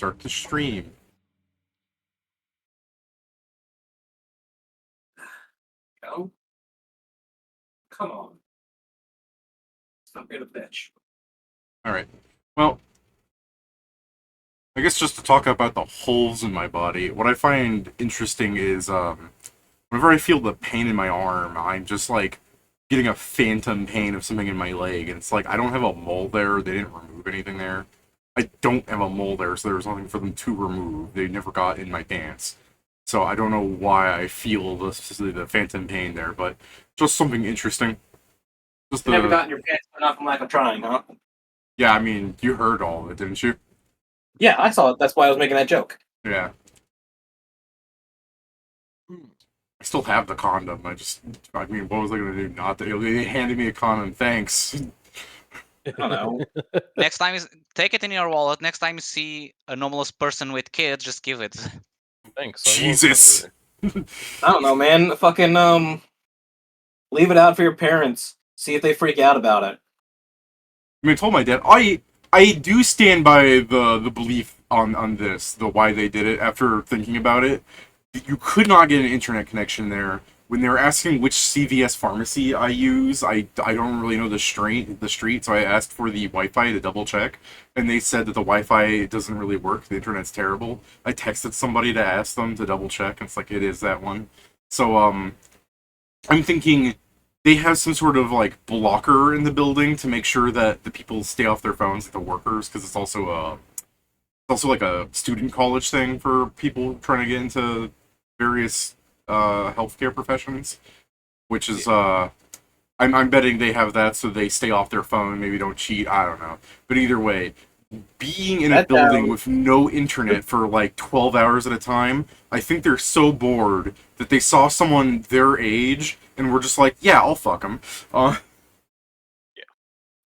start the stream. Go. Come on. Stop being a bitch. Alright. Well, I guess just to talk about the holes in my body, what I find interesting is, whenever I feel the pain in my arm, I'm just, like, getting a phantom pain of something in my leg, and it's like, I don't have a mole there, they didn't remove anything there. I don't have a mole there, so there was nothing for them to remove. They never got in my pants. So I don't know why I feel the phantom pain there, but just something interesting. Just You never got in your pants for nothing like I'm trying, huh? Yeah, I mean, you heard all of it, didn't you? Yeah, I saw it. That's why I was making that joke. Yeah. I still have the condom. I mean, what was I gonna do? Not that they handed me a condom. Thanks. I don't know. Next time, take it in your wallet. Next time you see a normalist person with kids, just give it. Thanks. Jesus. I don't know, man. Fucking leave it out for your parents. See if they freak out about it. I mean, I told my dad. I do stand by the belief on this, the why they did it. After thinking about it, you could not get an internet connection there. When they were asking which CVS pharmacy I use, I don't really know the street, so I asked for the Wi-Fi to double check, and they said that the Wi-Fi doesn't really work. The internet's terrible. I texted somebody to ask them to double check, and it's like, it is that one. So I'm thinking they have some sort of like blocker in the building to make sure that the people stay off their phones, like the workers, because it's also like a student college thing for people trying to get into various healthcare professions, which is I'm betting they have that so they stay off their phone, maybe don't cheat, I don't know. But either way, being in a building with no internet for like 12 hours at a time, I think they're so bored that they saw someone their age and were just like, yeah, I'll fuck them. I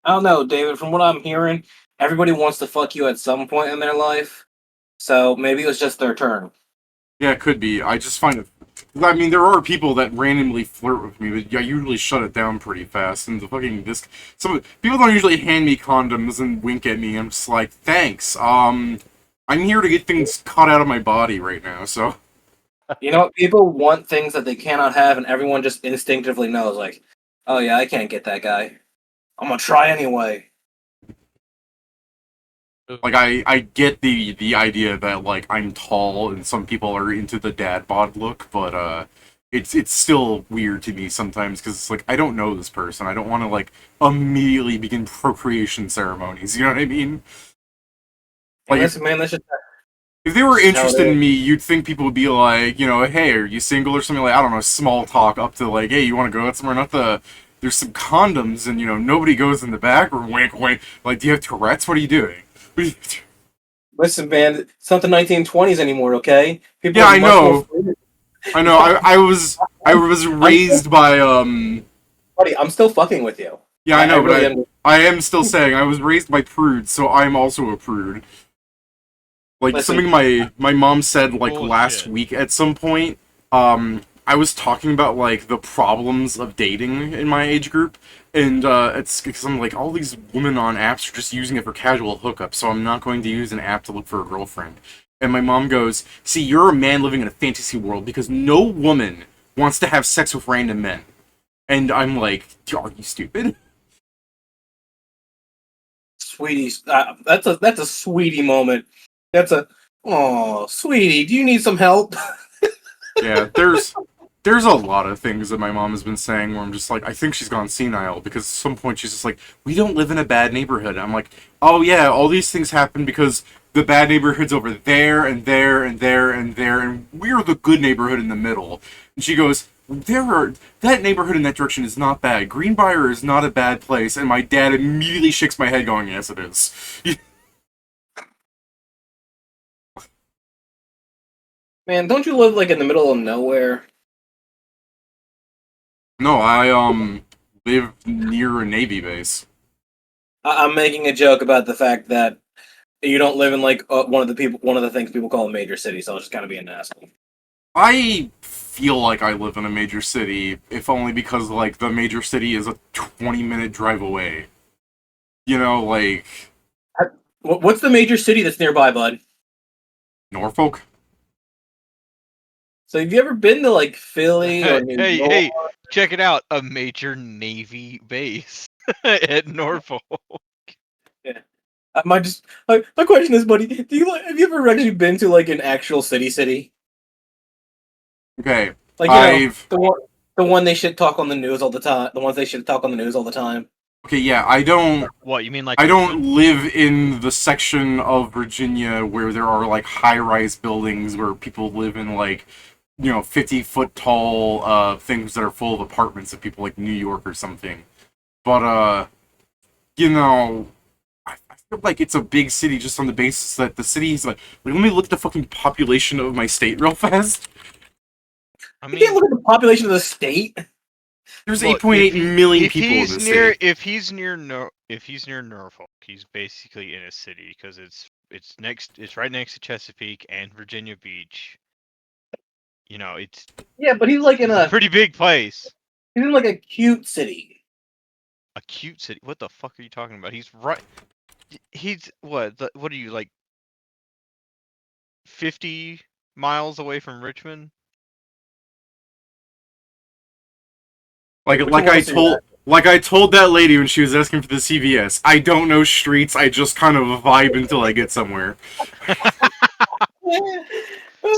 don't know, David. From what I'm hearing, everybody wants to fuck you at some point in their life. So maybe it was just their turn. Yeah, it could be. I just find it. I mean, there are people that randomly flirt with me, but I usually shut it down pretty fast. And some people don't usually hand me condoms and wink at me. I'm just like, thanks. I'm here to get things cut out of my body right now. So, You know what? People want things that they cannot have, and everyone just instinctively knows, like, oh yeah, I can't get that guy. I'm gonna try anyway. like, I get the idea that like I'm tall and some people are into the dad bod look, but it's still weird to me sometimes because it's like I don't know this person. I don't want to like immediately begin procreation ceremonies. You know what I mean? Like, Listen, man, that's just if they were interested No, in me, you'd think people would be like, you know, hey, are you single or something? Like, I don't know, small talk up to like, hey, you want to go out somewhere? Not the, there's some condoms and, you know, nobody goes in the back or wink, wink. Like, do you have Tourette's? What are you doing? listen, man. It's not the 1920s anymore, okay? People Yeah, are I much more know. free. I know. I was raised by Buddy, I'm still fucking with you. Yeah, I know, really but am. I am still saying I was raised by prudes, so I'm also a prude. Like, Listen. something my mom said like Bullshit. last week at some point. I was talking about like the problems of dating in my age group, and it's because I'm like, all these women on apps are just using it for casual hookups, so I'm not going to use an app to look for a girlfriend. And my mom goes, "See, you're a man living in a fantasy world because no woman wants to have sex with random men." And I'm like, "Are you stupid?" Sweetie, that's a sweetie moment. That's a oh, sweetie. Do you need some help? Yeah, there's a lot of things that my mom has been saying where I'm just like, I think she's gone senile because at some point she's just like, we don't live in a bad neighborhood. I'm like, oh yeah, all these things happen because the bad neighborhood's over there and there and there and there, and we're the good neighborhood in the middle. And she goes, that neighborhood in that direction is not bad. Greenbrier is not a bad place. And my dad immediately shakes my head, going, yes, it is. Man, don't you live like in the middle of nowhere? No, I live near a Navy base. I'm making a joke about the fact that you don't live in like one of the things people call a major city. So I was just kind of being an asshole. I feel like I live in a major city, if only because, like, the major city is a 20-minute drive away. You know, like... What's the major city that's nearby, bud? Norfolk. So have you ever been to like Philly or New York? Hey, check it out. A major Navy base at Norfolk. My question is, buddy, have you ever actually been to like an actual city? Okay, Like the one they should talk on the news all the time. The ones they should talk on the news all the time. okay, yeah. I don't. What, you mean like I don't Richmond? live in the section of Virginia where there are like high-rise buildings where people live in like 50-foot tall things that are full of apartments of people like New York or something. But I feel like it's a big city just on the basis that the city is like let me look at the fucking population of my state real fast. I You can't mean, look at the population of the state. There's look, 8.8 million if people in he's this near, state. if he's near Norfolk, he's basically in a city because it's right next to Chesapeake and Virginia Beach. It's Yeah, but he's like in a pretty big place. he's in like a cute city. A cute city. What the fuck are you talking about? He's right. He's what? What are you like? 50 miles away from Richmond? Like I told that lady when she was asking for the CVS, I don't know streets, I just kind of vibe until I get somewhere.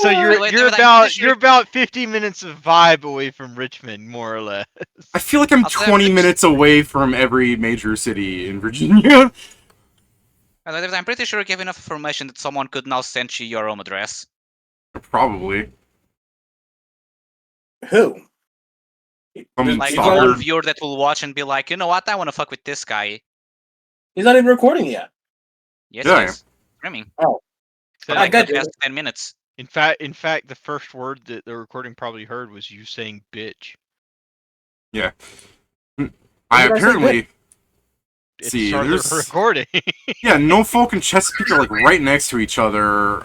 So Wait, you're David, I'm pretty sure- about 50 minutes of vibe away from Richmond, more or less. I feel like I'm I'll say 20 I'm minutes away from every major city in Virginia. David, I'm pretty sure you have enough information that someone could now send you your home address. Probably. Who? Some Like stalker. one viewer that will watch and be like, you know what, I want to fuck with this guy. He's not even recording yet. Yes, Yeah. he is. Streaming. So, For like got the you. past 10 minutes. in fact, the first word that the recording probably heard was you saying bitch. Yeah. did I I say apparently It see started there's the recording. yeah, Norfolk and Chesapeake are like right next to each other.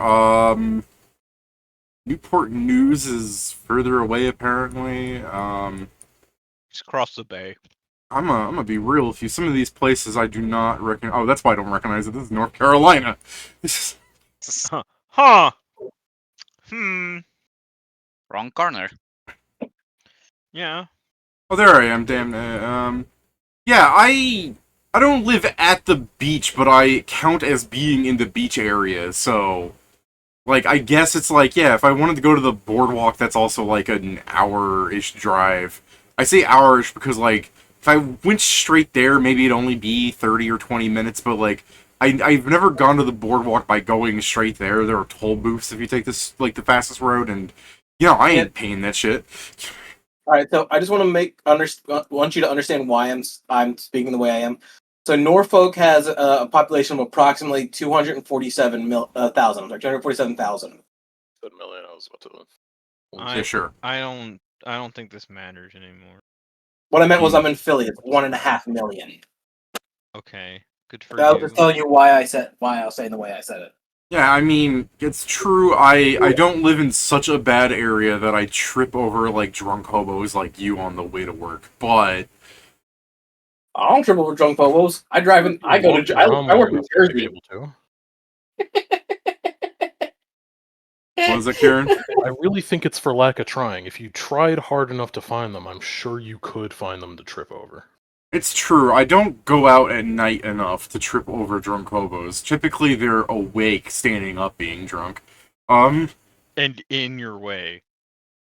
Newport News is further away apparently. Just across the bay. I'm gonna be real with you. Some of these places I do not recognize. Oh, that's why I don't recognize it. This is North Carolina. This is Huh. Wrong corner. Yeah. oh, there I am. Damn. Yeah, I don't live at the beach, but I count as being in the beach area. So, like, I guess it's like, yeah, if I wanted to go to the boardwalk, that's also like an hour-ish drive. I say hour-ish because, like, if I went straight there, maybe it'd only be 30 or 20 minutes, but, like, I've never gone to the boardwalk by going straight there. There are toll booths if you take this, like, the fastest road, and, I ain't paying that shit. All right, so I just want to want you to understand why I'm speaking the way I am. So Norfolk has a population of approximately 247,000. 247,000. Said million. I was about to. Yeah, sure. I don't think this matters anymore. What I meant was I'm in Philly. It's 1.5 million. Okay. Good for I was you. just telling you why I was saying the way I said it. Yeah, I mean, it's true. I don't live in such a bad area that I trip over like drunk hobos like you on the way to work. But I don't trip over drunk hobos. I drive in. I go to. I work in to be Jersey. able to. what is that, Karen? I really think it's for lack of trying. If you tried hard enough to find them, I'm sure you could find them to trip over. It's true. I don't go out at night enough to trip over drunk hobos. Typically, they're awake, standing up, being drunk. And in your way.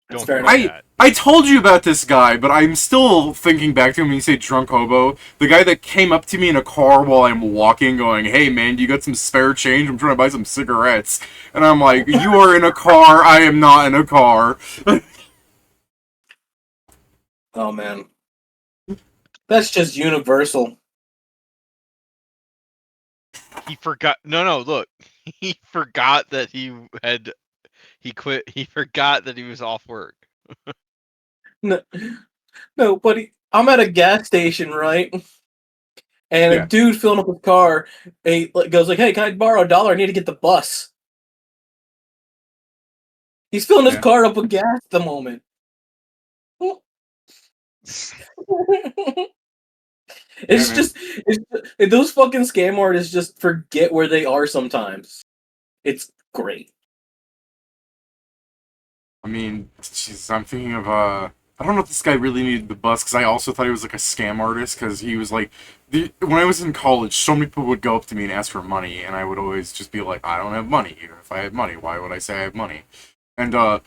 That's Don't fair forget enough. that. I told you about this guy, but I'm still thinking back to him when you say drunk hobo. The guy that came up to me in a car while I'm walking going, hey man, you got some spare change? I'm trying to buy some cigarettes. And I'm like, you are in a car, I am not in a car. Oh man, that's just universal. He forgot. No, look. He forgot that he quit. He forgot that he was off work. No, buddy. I'm at a gas station, right? And Yeah. a dude filling up his car, goes like, "Hey, can I borrow $1? I need to get the bus." He's filling his Yeah. car up with gas at the moment. It's man. just those fucking scam artists just forget where they are sometimes. It's great. I mean, jeez, I'm thinking of I don't know if this guy really needed the bus because I also thought he was like a scam artist because he was like, when I was in college, so many people would go up to me and ask for money, and I would always just be like, I don't have money. If I had money, why would I say I have money? And the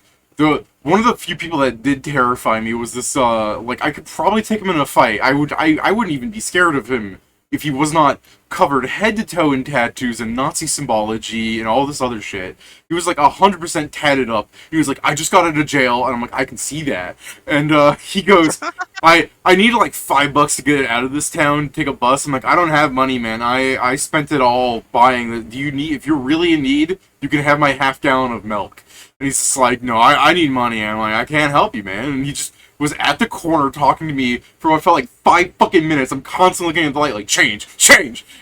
one of the few people that did terrify me was this like I could probably take him in a fight. I wouldn't even be scared of him if he was not covered head to toe in tattoos and Nazi symbology and all this other shit. He was like 100% tatted up. He was like, I just got out of jail, and I'm like, I can see that. And he goes, I need like $5 to get it out of this town, take a bus. I'm like, I don't have money, man. I spent it all buying the. Do you need? If you're really in need, you can have my half gallon of milk. And he's just like, no, I need money. And I'm like, I can't help you, man. And he just was at the corner talking to me for what felt like 5 fucking minutes. I'm constantly looking at the light like, change.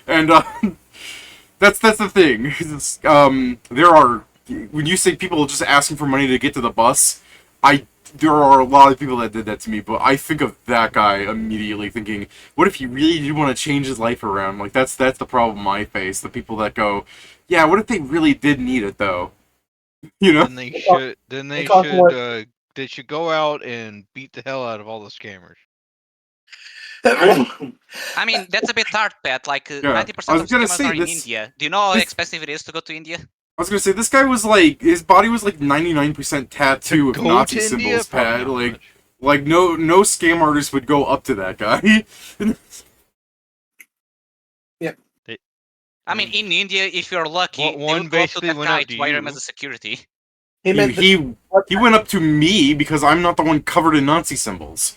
And that's the thing. There are, when you say people just asking for money to get to the bus, there are a lot of people that did that to me, but I think of that guy immediately thinking, what if he really did want to change his life around? Like, that's the problem I face. The people that go, yeah, what if they really did need it, though? You know? They should go out and beat the hell out of all the scammers. I mean, that's a bit hard, Pat. Like, 90% of scammers are in India. Do you know how expensive it is to go to India? I was gonna say, this guy was like, his body was like 99% tattoo of Nazi symbols, Pat. Like no scam artist would go up to that guy. Yeah. I mean, in India, if you're lucky, they would go up to that guy to hire him as a security. He went up to me because I'm not the one covered in Nazi symbols.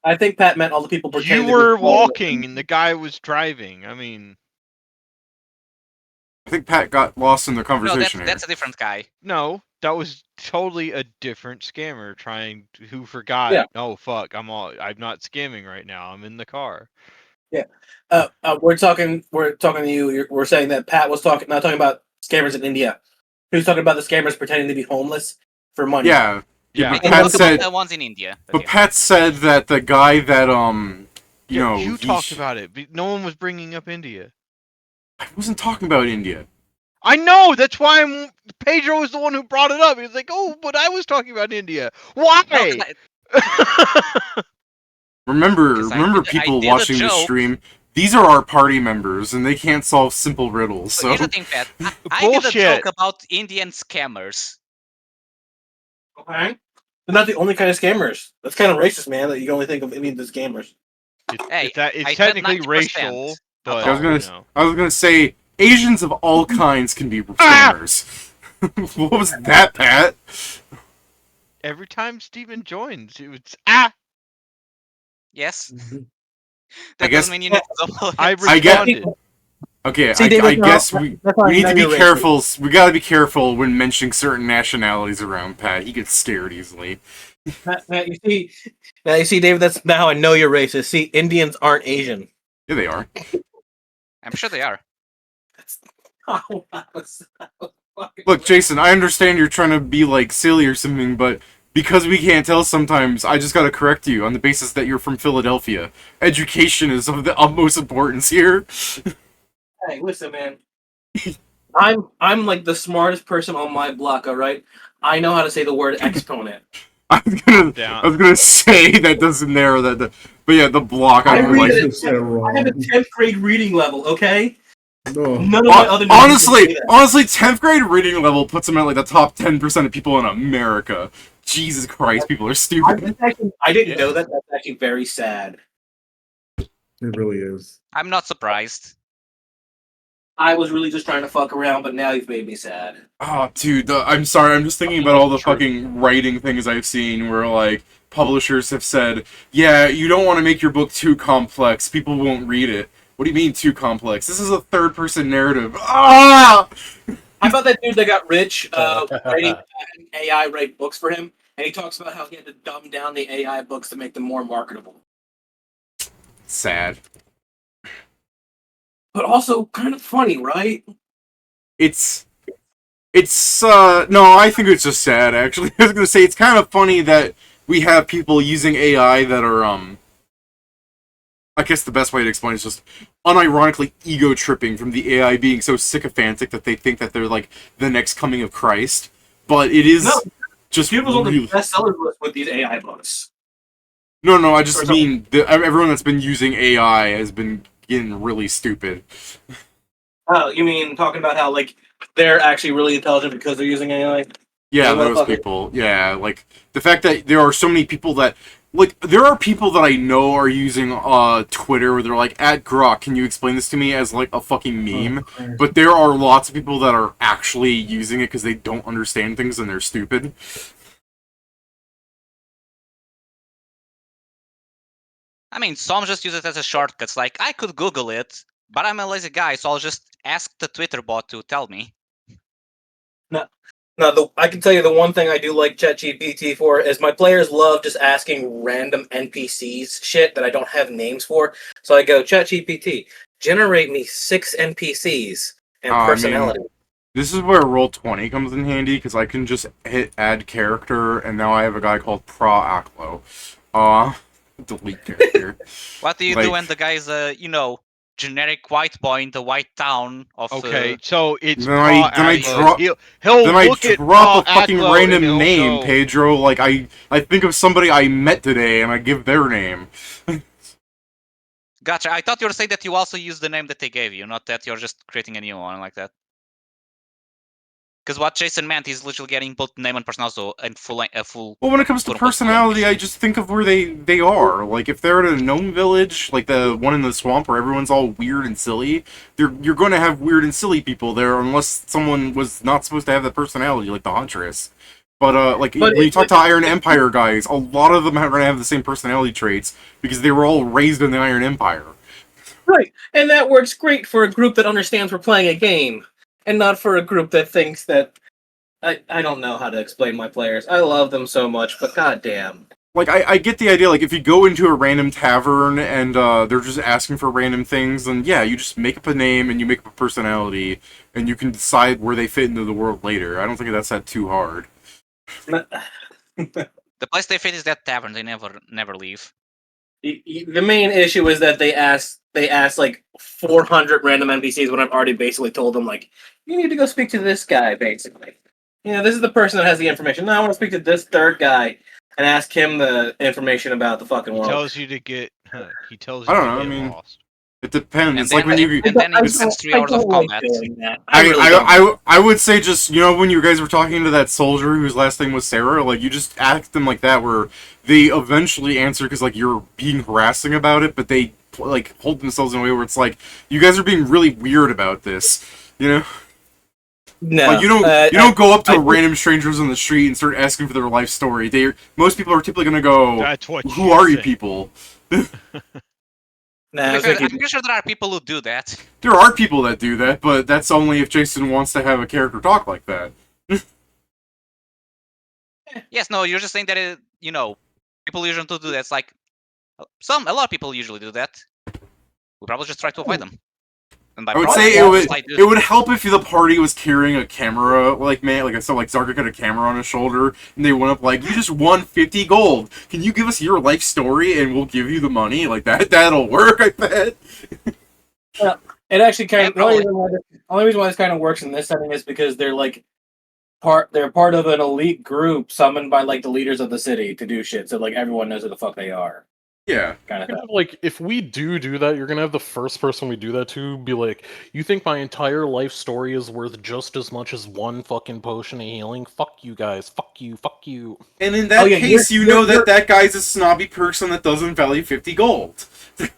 I think Pat meant all the people pretending. You were walking and the guy was driving. I mean, I think Pat got lost in the conversation. No, that's a different guy. No, that was totally a different scammer who forgot. Yeah. Oh fuck, I'm not scamming right now. I'm in the car. Yeah. We're talking to you. We're saying that Pat was not talking about scammers in India. He was talking about the scammers pretending to be homeless for money. Yeah. But Pat said the ones in India. But Pat said that the guy that you talked about it. But no one was bringing up India. I wasn't talking about India. I know. That's why Pedro was the one who brought it up. He was like, "Oh, but I was talking about India. Why?" Remember, people watching the stream. These are our party members, and they can't solve simple riddles. So here's the thing, Pat. I did a joke about Indian scammers. Okay. They're not the only kind of scammers. That's kind of racist, man, that you only think of Indians as scammers. It's technically racial, but I was gonna say Asians of all kinds can be scammers. What was that, Pat? Every time Steven joins, it was Yes. I guess mean you need to I responded. Okay, I guess we need to be careful. We gotta be careful when mentioning certain nationalities around Pat. He gets scared easily. Matt, you see, David. That's not how I know you're racist. See, Indians aren't Asian. Yeah, they are. I'm sure they are. Look, Jason, I understand you're trying to be like silly or something, but because we can't tell sometimes, I just gotta correct you on the basis that you're from Philadelphia. Education is of the utmost importance here. Hey, listen, man. I'm like the smartest person on my block. All right, I know how to say the word exponent. I was gonna say that doesn't narrow that, but yeah, the block. I have a 10th grade reading level. Okay. No. None of my other honestly, 10th grade reading level puts them at like the top 10% of people in America. Jesus Christ, people are stupid. I didn't know that. That's actually very sad. It really is. I'm not surprised. I was really just trying to fuck around, but now you've made me sad. Oh, dude, I'm sorry. I'm just thinking about all the fucking writing things I've seen where, like, publishers have said, yeah, you don't want to make your book too complex. People won't read it. What do you mean too complex? This is a third-person narrative. Ah! How about that dude that got rich having AI write books for him? And he talks about how he had to dumb down the AI books to make them more marketable. Sad. But also kind of funny, right? It's no, I think it's just sad, actually. I was gonna say, it's kind of funny that we have people using AI that are, I guess the best way to explain it is just unironically ego-tripping from the AI being so sycophantic that they think that they're, like, the next coming of Christ. But it is just He was on the really... bestsellers list with these AI books. No, I just Or mean that everyone that's been using AI has been getting really stupid. Oh, you mean talking about how like they're actually really intelligent because they're using AI? Yeah, Yeah, those motherfucker. people. Yeah, like the fact that there are so many people that like there are people that I know are using Twitter where they're like at Grok, can you explain this to me as like a fucking meme? But there are lots of people that are actually using it because they don't understand things and they're stupid. I mean, some just use it as a shortcut. Like, I could Google it, but I'm a lazy guy, so I'll just ask the Twitter bot to tell me. No, I can tell you the one thing I do like ChatGPT for is my players love just asking random NPCs shit that I don't have names for. So I go, ChatGPT, generate me 6 NPCs and I mean, personality. this is where Roll20 comes in handy because I can just hit add character and now I have a guy called Pro Aclo. Delete character. What do you Like- do when the guy's generic white boy in the white town of... Okay, so it's Then I Pro-Aclo. drop- He'll Then I look at drop a fucking Pro-Aclo and random he'll name, go, Pedro. Like I think of somebody I met today and I give their name. Gotcha, I thought you were saying that you also use the name that they gave you, not that you're just creating a new one like that. Because what Jason meant is literally getting both name and personality and full... Well, when it comes to quote-unquote full personality, I NPC. just think of where they are. Like if they're at a gnome village, like the one in the swamp where everyone's all weird and silly, you're going to have weird and silly people there unless someone was not supposed to have that personality, like the Huntress. But when you talk to Iron Empire guys, a lot of them are going to have the same personality traits because they were all raised in the Iron Empire. Right, and that works great for a group that understands we're playing a game, and not for a group that thinks that... I don't know how to explain my players. I love them so much, but goddamn. Like, I get the idea, like, if you go into a random tavern and they're just asking for random things, then yeah, you just make up a name and you make up a personality, and you can decide where they fit into the world later. I don't think that's that too hard. The place they fit is that tavern, they never leave. The main issue is that they asked like 400 random NPCs when I've already basically told them, like, you need to go speak to this guy, basically. You know, this is the person that has the information. Now I want to speak to this third guy and ask him the information about the fucking he world. tells you to get, he tells I you don't to know, get I mean- lost. It depends. And It's then, like when you... and then I it spends 3 don't hours of like combat. doing that. I really don't. I would say just, you know, when you guys were talking to that soldier whose last name was Sarah, like, you just act them like that, where they eventually answer because, like, you're being harassing about it, but they, like, hold themselves in a way where it's like, you guys are being really weird about this, you know? No, Like, you don't go up to random strangers on the street and start asking for their life story. Most people are typically gonna go, That's what who are you say. people? Nah, I'm pretty sure there are people who do that. There are people that do that, but that's only if Jason wants to have a character talk like that. Yes, no, you're just saying that, people usually do that. It's like, a lot of people usually do that. We probably just try to avoid them. And by I would probably, say just it would help if the party was carrying a camera, like I saw like Zarka had a camera on his shoulder, and they went up like, "You just won 50 gold. Can you give us your life story, and we'll give you the money?" Like that. That'll work, I bet. It actually kind of Yeah, probably. the only reason why this kind of works in this setting is because they're like they're part of an elite group summoned by like the leaders of the city to do shit, so like everyone knows who the fuck they are, Yeah. kind of thing. Like, if we do that, you're gonna have the first person we do that to be like, "You think my entire life story is worth just as much as one fucking potion of healing? Fuck you guys. Fuck you. Fuck you." And in that yeah, case, you you're- know you're- that guy's a snobby person that doesn't value 50 gold.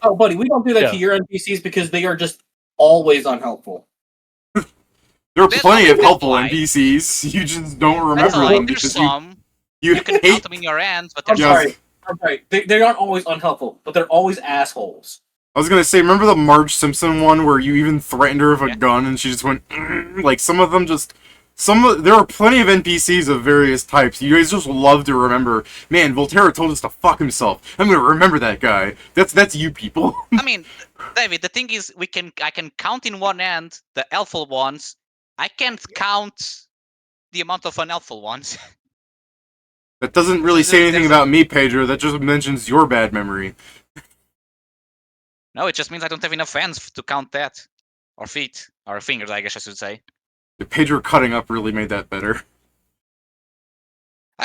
Oh, buddy, we don't do that Yeah. to your NPCs because they are just always unhelpful. There are That's plenty of not helpful why. NPCs. You just don't That's remember like, them there's because some, you you can count hate. them in your hands, but I'm there's Yeah. sorry. They aren't always unhelpful, but they're always assholes. I was gonna say, remember the Marge Simpson one where you even threatened her with a Yeah. gun and she just went, like, some of them just, there are plenty of NPCs of various types. You guys just love to remember, man, Volterra told us to fuck himself. I'm gonna remember that guy. That's you people. I mean, David, the thing is, I can count in one hand the helpful ones. I can't count the amount of unhelpful ones. That doesn't really say anything There's about me, Pedro. That just mentions your bad memory. No, it just means I don't have enough hands to count that. Or feet. Or fingers, I guess I should say. The Pedro cutting up really made that better.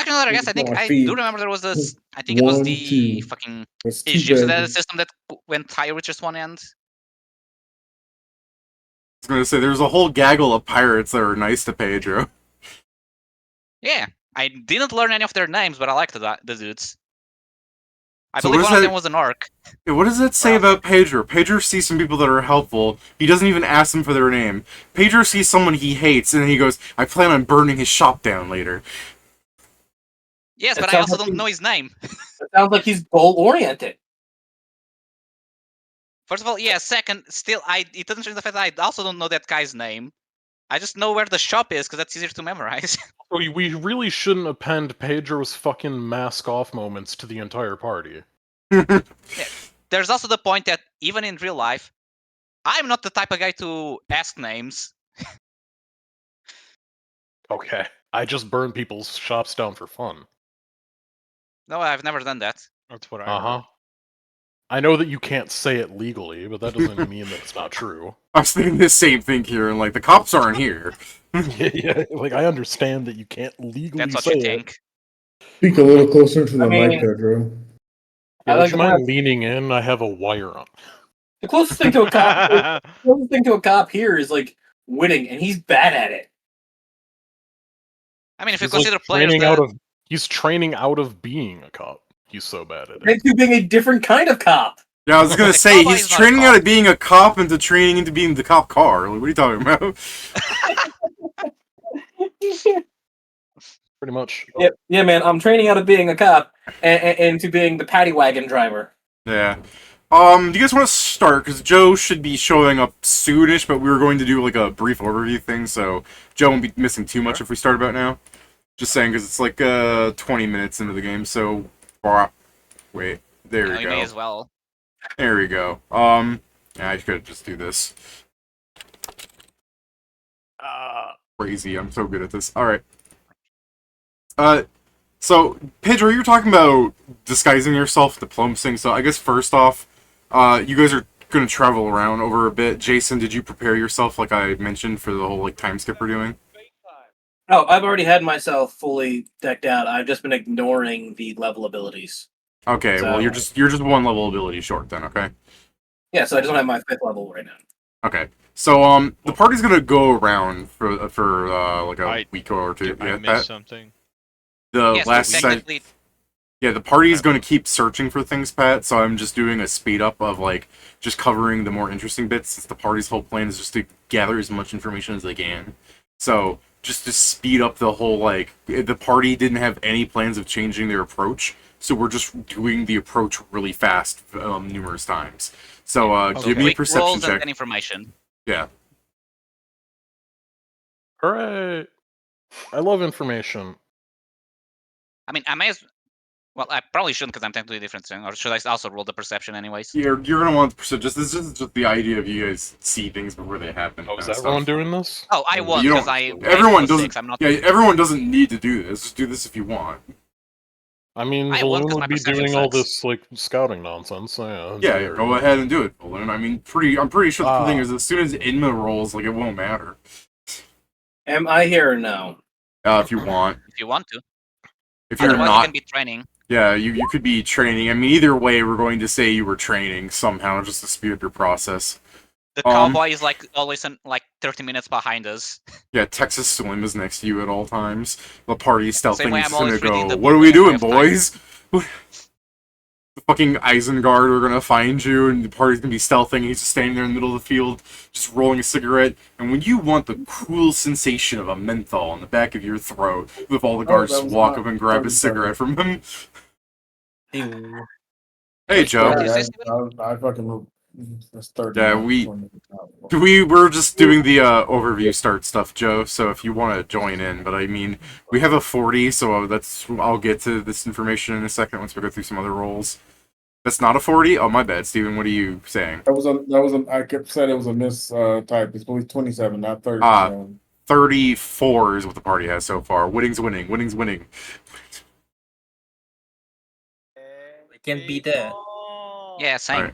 Back in another guess, I think My I feet. do remember there was this. I think it was 1, the 2. fucking That's 2 Egypts that had a bedrooms. system that went higher with just one end. I was gonna say there's a whole gaggle of pirates that are nice to Pedro. Yeah, I didn't learn any of their names, but I liked the dudes. I So believe what one is of them that- was an orc. Yeah, what does that say Wow. about Pedro? Pedro sees some people that are helpful. He doesn't even ask them for their name. Pedro sees someone he hates, and then he goes, "I plan on burning his shop down later." Yes, It but I sounds also like don't know his name. It sounds like he's goal oriented. First of all, yeah. Second, still, it doesn't change the fact that I also don't know that guy's name. I just know where the shop is because that's easier to memorize. We really shouldn't append Pedro's fucking mask off moments to the entire party. There's also the point that even in real life, I'm not the type of guy to ask names. Okay. I just burn people's shops down for fun. No, I've never done that. That's what I Uh-huh. heard. I know that you can't say it legally, but that doesn't mean that it's not true. I was thinking the same thing here, and like the cops aren't here. Yeah, like I understand that you can't legally That's what say you it. think. Speak a little closer to the I mean, mic, Pedro. Yeah, I would like you the mind fact- leaning in? I have a wire on. The closest thing to a cop, the closest thing to a cop here is like winning, and he's bad at it. I mean, if you He's like consider players training that... he's training out of being a cop. He's so bad at it. Thanks to being a different kind of cop. Yeah, I was gonna The say cowboy he's is not a training cop. out of being a cop into training into being the cop car. Like, what are you talking about? Pretty much. Yeah, man. I'm training out of being a cop and to being the paddy wagon driver. Yeah. Do you guys want to start? Because Joe should be showing up soonish, but we were going to do like a brief overview thing, so Joe won't be missing too much if we start about now. Just saying, because it's like 20 minutes into the game, so... Wait, there we we may go. as well. There we go. Yeah, I could just do this. Crazy, I'm so good at this. Alright. So, Pedro, you're talking about disguising yourself, diplomacy, so I guess first off, you guys are gonna travel around over a bit. Jason, did you prepare yourself, like I mentioned, for the whole, like, time skip we're doing? Oh, I've already had myself fully decked out. I've just been ignoring the level abilities. Okay, well, you're just one level ability short then, okay? Yeah, so I just don't have my 5th level right now. Okay. So, the party's gonna go around for like a week or two. Did I Yeah, missed something? the Yes, last so side. technically, Yeah, the party's going to keep searching for things, Pat, so I'm just doing a speed up of, like, just covering the more interesting bits, since the party's whole plan is just to gather as much information as they can. So, just to speed up the whole, like, the party didn't have any plans of changing their approach, so we're just doing the approach really fast, numerous times. So, give me a quick perception rolls check. and information. Yeah. Hooray! I love information. I mean, I may as... Well, I probably shouldn't because I'm technically different, or should I also roll the perception anyways? You're going to want the perception. This is just the idea of you guys see things before they happen. Oh, is kind of everyone stuff. doing this? Oh, I won You because don't- I everyone rolled a doesn't- 6. I'm not... Yeah, everyone doesn't need to do this. Just do this if you want. I mean, I won Valoon 'cause my would be perception doing all sucks. this, like, scouting nonsense, so yeah. Yeah, there. go ahead and do it, Balloon. I mean, I'm pretty sure the thing Ah. is, as soon as Inma rolls, like, it won't matter. Am I here or no? If you want. If you want to. If you're Otherwise, you not, can be training. yeah, you could be training. I mean, either way, we're going to say you were training somehow, just to speed up your process. The cowboy is like always 30 minutes behind us. Yeah, Texas Slim is next to you at all times. The party stealthing Same way is I'm gonna always reading go, the what are book we whenever I doing, have time." boys? The fucking Isengard are gonna find you, and the party's gonna be stealthing, and he's just standing there in the middle of the field, just rolling a cigarette. And when you want the cool sensation of a menthol in the back of your throat, with all the guards that just was walk not- up and grab a that was cigarette from him. Ew. Hey, Joe. Did you say I fucking that's 30. Yeah, we were just doing the overview start stuff, Joe. So if you want to join in, but I mean, we have a 40, so I'll get to this information in a second once we go through some other roles. That's not a 40. Oh, my bad, Steven. What are you saying? I kept saying it was a miss type. It's only 27, not 30. 34 is what the party has so far. Winning's winning. Winning's winning. I can't be there. Yeah, same.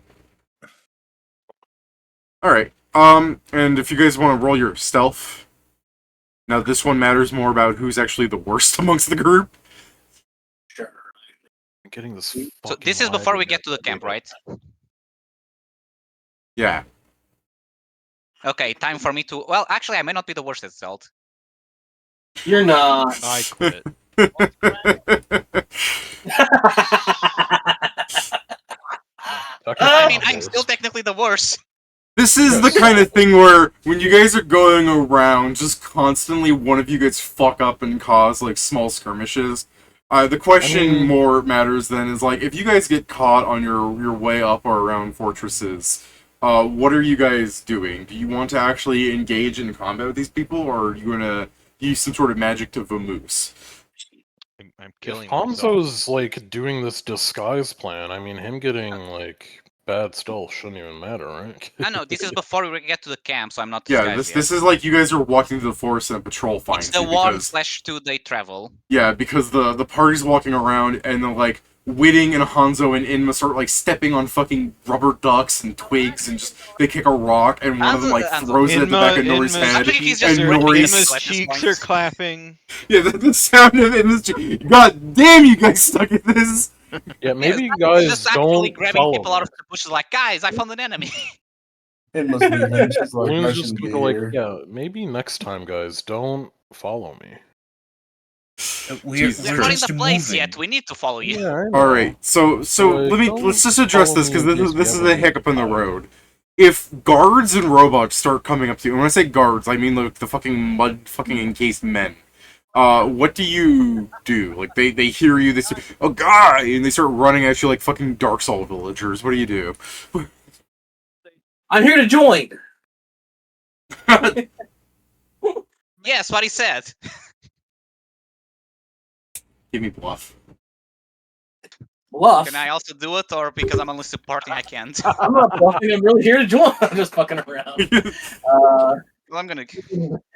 Alright. Alright. And if you guys want to roll your stealth. Now, this one matters more about who's actually the worst amongst the group. getting this. So this is before we get to the camp, right? Yeah. Okay, time for me to. Well, actually, I may not be the worst at stealth. You're not. I quit. I mean, I'm still technically the worst. This is the kind of thing where when you guys are going around, just constantly one of you gets fuck up and cause like small skirmishes. The question more matters then is like if you guys get caught on your way up or around fortresses, what are you guys doing? Do you want to actually engage in combat with these people, or are you gonna use some sort of magic to vamoose? I'm killing If myself. Hanzo's like doing this disguise plan, I mean, him getting like bad stealth shouldn't even matter, right? I know this is before we get to the camp, so I'm not Yeah, disguised yet. this is like you guys are walking through the forest and a patrol finds It's the you because 1/2-day travel. yeah, because the party's walking around and the like Whitting and Hanzo and Inma start like stepping on fucking rubber ducks and twigs and just they kick a rock and one of them like throws it at the back of Nori's head Inma's and Nori's Inma's cheeks are clapping. yeah the sound of Inma's cheeks. God damn, you guys stuck at this. Yeah, maybe you He's guys just actually don't grabbing follow people out me. of the bushes like, guys, I found an enemy. It must be him. She's like, I Balloon's just shouldn't be gonna like, here. yeah, maybe next time, guys, don't follow me. We're Jesus We're not in just the place moving. yet. We need to follow you. Yeah, I know. All right, so Like, let's just address follow this me because in case we this is ever a need hiccup in the time. road. If guards and robots start coming up to you, and when I say guards, I mean like the fucking mud fucking encased men. What do you do? Like they hear you, they say, "Oh God!" and they start running at you like fucking Dark Soul villagers. What do you do? I'm here to join. Yes, what he said. Give me bluff. Bluff. Can I also do it, or because I'm only supporting, I can't? I'm not bluffing. I'm really here to join. I'm just fucking around. Well, I'm gonna.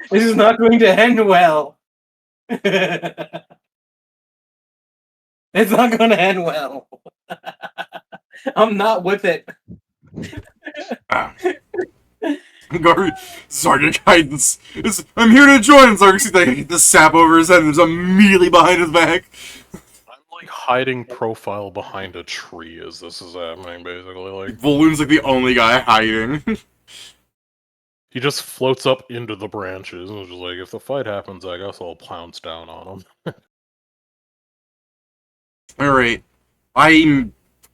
This is not going to end well. It's not going to end well. I'm not with it. Guard Sergeant Guidance. I'm here to join. Sergeant sees they hit the sap over his head and there's immediately behind his back. I'm like hiding profile behind a tree as this is happening, basically. Like Balloon's like the only guy hiding. he just floats up into the branches and is just like, if the fight happens, I guess I'll pounce down on him. Alright.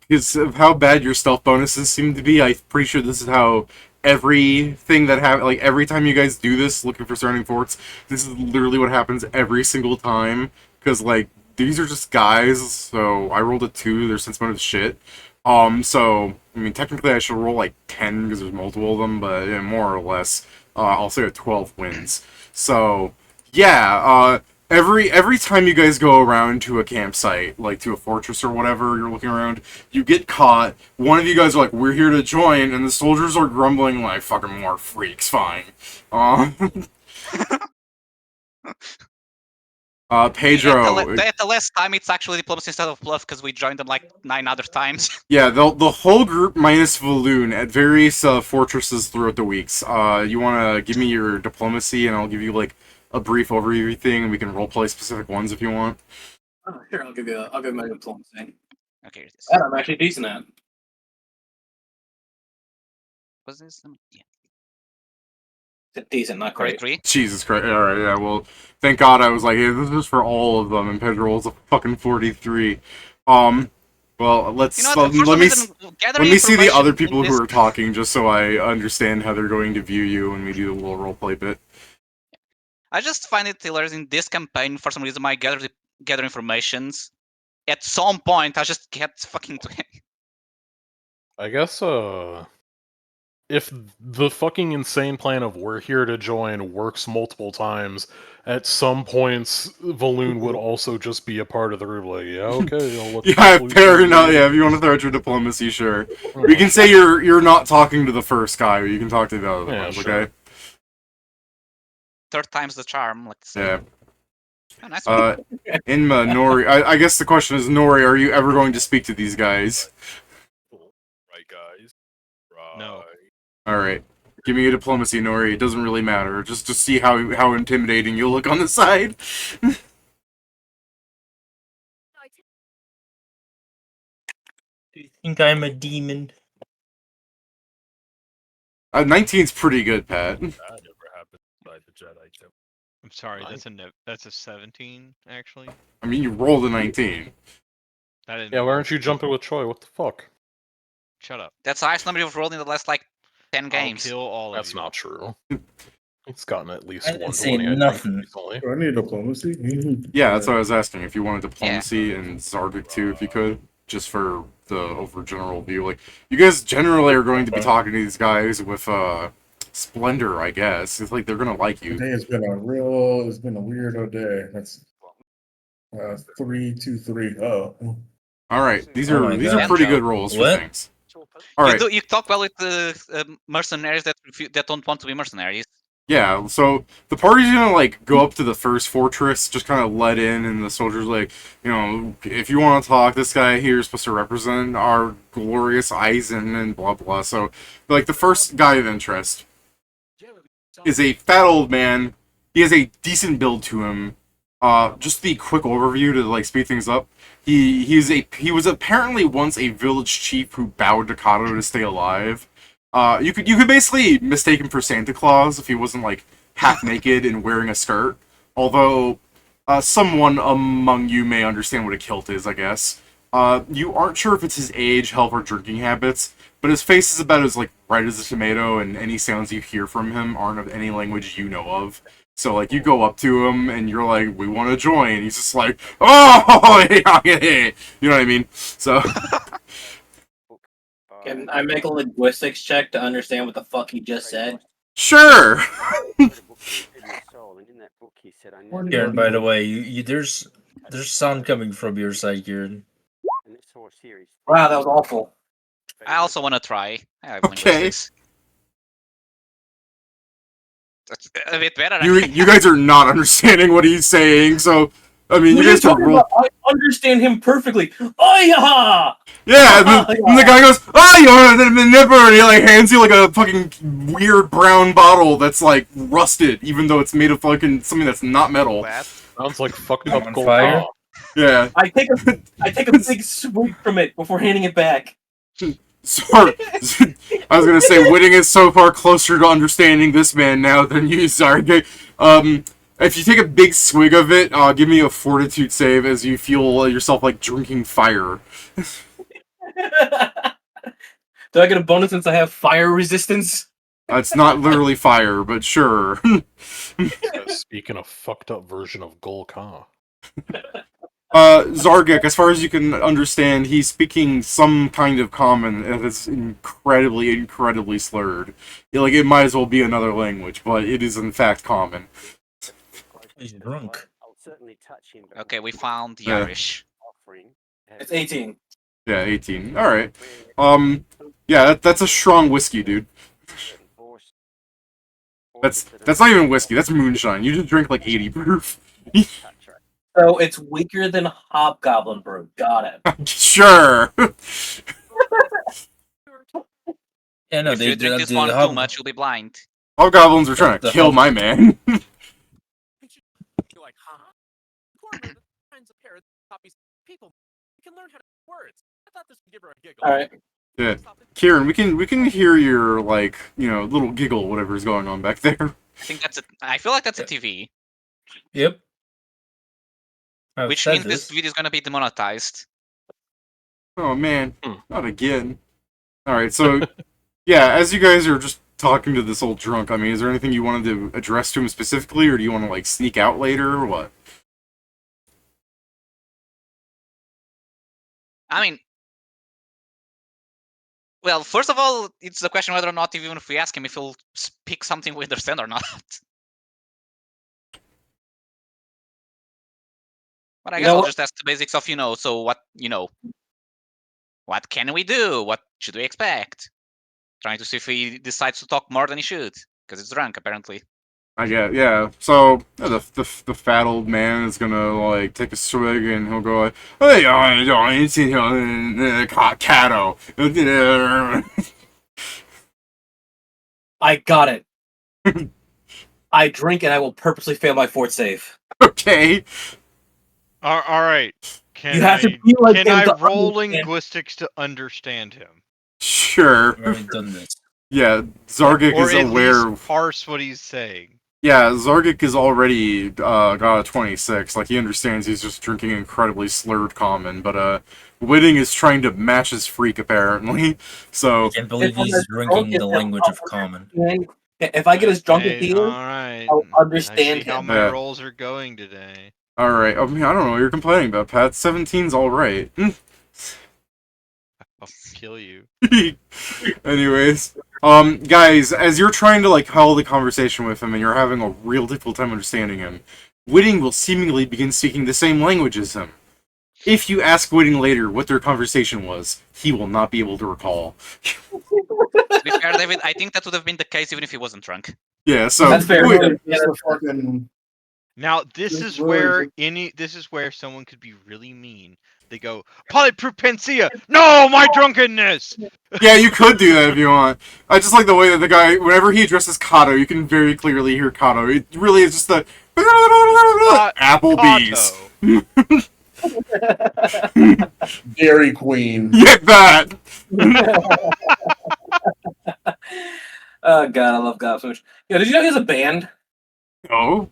Because of how bad your stealth bonuses seem to be, I'm pretty sure this is how everything that happens, like every time you guys do this, looking for surrounding forts, this is literally what happens every single time. Because, like, these are just guys, so I rolled a 2, their sense motive shit. So, I mean, technically I should roll like 10 because there's multiple of them, but yeah, more or less, I'll say 12 wins. So, yeah, every time you guys go around to a campsite, like to a fortress or whatever, you're looking around, you get caught, one of you guys are like, we're here to join, and the soldiers are grumbling like, fucking more freaks, fine. Pedro. At the last time, it's actually diplomacy instead of bluff because we joined them like 9 other times. Yeah, the whole group minus Valoon at various fortresses throughout the weeks. You want to give me your diplomacy, and I'll give you like a brief overview of everything, and we can roleplay specific ones if you want. Oh, here, I'll give you my diplomacy. Okay, it is. That I'm actually decent at. Was this? Yeah. Decent, not great. 43. Jesus Christ! All right, yeah. Well, thank God I was like, hey, this is for all of them, and Pedro rolls a fucking 43. Well, let's You know what, for let me some reason, let gathering me see the information other in people this- who are talking, just so I understand how they're going to view you when we do the little roleplay bit. I just find it hilarious in this campaign. For some reason, my gather informations. At some point, I just get fucking. I guess, if the fucking insane plan of we're here to join works multiple times, at some points, Valoon would also just be a part of the group. Like, yeah, okay, let's Yeah, conclude fair this. enough. Yeah, if you want to throw out your diplomacy, sure. Oh, We can say you're not talking to the first guy, but you can talk to the other Yeah, ones, sure. okay? Third time's the charm, like to say. Yeah. Oh, nice. Inma, Nori. I guess the question is, Nori, are you ever going to speak to these guys? Right, guys. Right. No. All right. Give me your diplomacy, Nori. It doesn't really matter. Just to see how intimidating you look on the side. think I'm a demon. 19's pretty good, Pat. That never happened inside the Jedi Temple. I'm sorry, Nice. that's a 17 actually. I mean, you rolled a 19. I didn't. Yeah, why aren't you jumping with Troy? What the fuck? Shut up. That's the highest number you've rolled in the last like 10 I'll games. kill all of That's you. not true. It's gotten at least I didn't say 120, I think, nothing. recently. I need diplomacy. Yeah, that's what I was asking. If you wanted diplomacy and Zardik too, if you could, just for the over general view. Like, you guys generally are going to be talking to these guys with splendor, I guess. It's like they're gonna like you. Today it's been a weirdo day. That's 3-2-3. Oh. All right, these Oh are my these God. are pretty good rolls for What? things. All right, You talk well with the mercenaries that don't want to be mercenaries. yeah. So the party's gonna like go up to the first fortress, just kind of let in, and the soldiers like, you know, if you want to talk, this guy here is supposed to represent our glorious Eisen and blah blah. So, like, the first guy of interest is a fat old man. He has a decent build to him. Just the quick overview to like speed things up. He was apparently once a village chief who bowed to Cato to stay alive. You could basically mistake him for Santa Claus if he wasn't like half naked and wearing a skirt. Although someone among you may understand what a kilt is, I guess. You aren't sure if it's his age, health, or drinking habits, but his face is about as like red as a tomato, and any sounds you hear from him aren't of any language you know of. So like you go up to him and you're like, "We want to join." And he's just like, "Oh, yeah." You know what I mean? So Can I make a linguistics check to understand what the fuck he just said? sure. Kieran, by the way, there's sound coming from your side, Kieran. Wow, that was awful. I also want to try. I have Okay. linguistics. That's a bit better. You guys are not understanding what he's saying. So I mean, you What are you guys can talking roll. about? I understand him perfectly. Oh yeah! Yeah, and the guy goes, "Oh, you want the nipper," and he like hands you like a fucking weird brown bottle that's like rusted, even though it's made of fucking something that's not metal. Sounds like fucked I'm up on gold. fire. Yeah. I take a big swig from it before handing it back. Sorry, I was gonna say Whitting is so far closer to understanding this man now than you, Zargate. If you take a big swig of it, give me a fortitude save as you feel yourself like drinking fire. Do I get a bonus since I have fire resistance? It's not literally fire, but sure. Speaking of fucked up version of Golka. Zargek, as far as you can understand, he's speaking some kind of common and it's incredibly slurred. Like, it might as well be another language, but it is in fact common. He's drunk. Okay, we found the Yeah. Irish. It's 18. Yeah, 18. Alright. Yeah, that's a strong whiskey, dude. That's not even whiskey, that's moonshine. You just drink like 80 proof. So it's weaker than Hobgoblin Brew. Got it. Sure. Yeah, no, If you drink this one too much, you'll be blind. Hobgoblins are trying to The kill hob- my man. Like, huh? Corner kinds of parrots, copies, people. You can learn how to words. I thought this would give her a giggle. All right. Yeah. Kieran, we can hear your like, little giggle, whatever's going on back there. I think I feel like that's a TV, Yep. I've which said means this video is gonna be demonetized. Oh man, not again. Alright, so yeah, as you guys are just talking to this old drunk, I mean, is there anything you wanted to address to him specifically, or do you want to like sneak out later, or what? I mean, well, first of all, it's the question whether or not, even if we ask him if he'll speak something we understand or not. But I guess I'll just ask the basics of, so what can we do? What should we expect? Trying to see if he decides to talk more than he should, because it's drunk, apparently. I get, yeah. So the fat old man is gonna like take a swig and he'll go like, "Hey, Cato." I got it. I drink and I will purposely fail my fort save. Okay. All right. Can You have to I be like can him I to roll understand. linguistics to understand him, Sure. I've already done this. Yeah, Zargic or is at aware. least parse what he's saying? Yeah, Zargic is already got a 26. Like, he understands he's just drinking incredibly slurred common, but Whitting is trying to match his freak, apparently. I So, can't believe If I'm he's as drunk drinking as the him, language I'll of common. understand. If I get as drunk as Hey, he all is, right. I'll I understand see how him. my Yeah. rolls are going today. alright. I mean, I don't know what you're complaining about, Pat. 17's alright. I'll kill you. Anyways. Guys, as you're trying to, like, hold the conversation with him and you're having a real difficult time understanding him, Whitting will seemingly begin speaking the same language as him. If you ask Whitting later what their conversation was, he will not be able to recall. To be fair, David, I think that would have been the case even if he wasn't drunk. Yeah, so That's fair. Really, just a fucking. Now this This is really where this is where someone could be really mean. They go, Polyproof Panacea! No, my drunkenness! yeah, you could do that if you want. I just like the way that the guy, whenever he addresses Cato, you can very clearly hear Cato. It really is just the Applebee's. Dairy Queen. Get that? Oh god, I love God so much. Yo, did you know he has a band? Oh?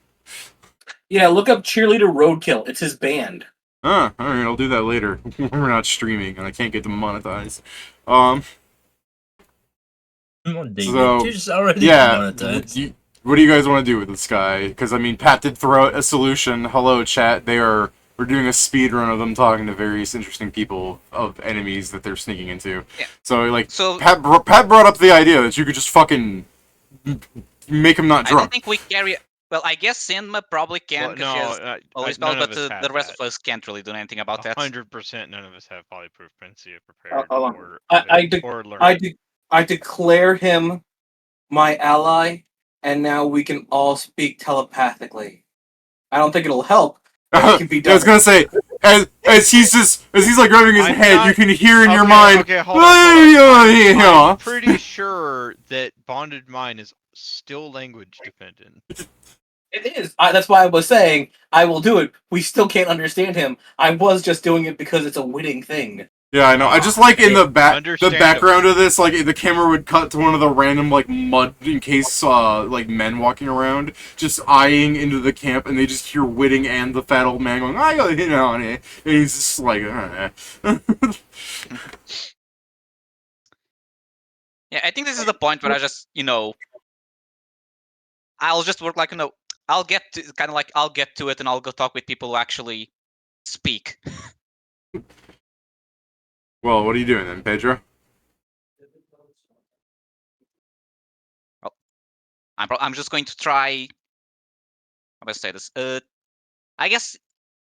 Yeah, look up Cheerleader Roadkill. It's his band. Alright, I'll do that later. We're not streaming, and I can't get them monetized. Come on, David. So, You're just already yeah, monetized. what do you guys want to do with this guy? Because, I mean, Pat did throw out a solution. Hello, chat. We're doing a speed run of them talking to various interesting people of enemies that they're sneaking into. Yeah. So, like, So Pat brought up the idea that you could just fucking make him not I don't drunk. think we carry. Well, I guess Sindma probably can Well, because she has all these spells, none of but us the have rest that. of us can't really do anything about that. 100% none of us have Polyproof Panacea prepared Hold on. or I learned. I declare him my ally, and now we can all speak telepathically. I don't think it'll help, but it can be I done. was gonna say, as he's like rubbing his I'm head, not- you can hear in your Okay, mind. okay, hold on. I'm pretty sure that Bonded Mind is still language dependent. It is. That's why I was saying I will do it. We still can't understand him. I was just doing it because it's a winning thing. Yeah, I know. I just like in the Understandable. background of this, like the camera would cut to one of the random like mud encased like men walking around, just eyeing into the camp, and they just hear Whitting and the fat old man going, "I got hit on it," and he's just like, Yeah, I think this is the point where I just, I'll just work like, I'll get to I'll get to it and I'll go talk with people who actually speak. Well, what are you doing then, Pedro? I'm just going to try. How do I say this? I guess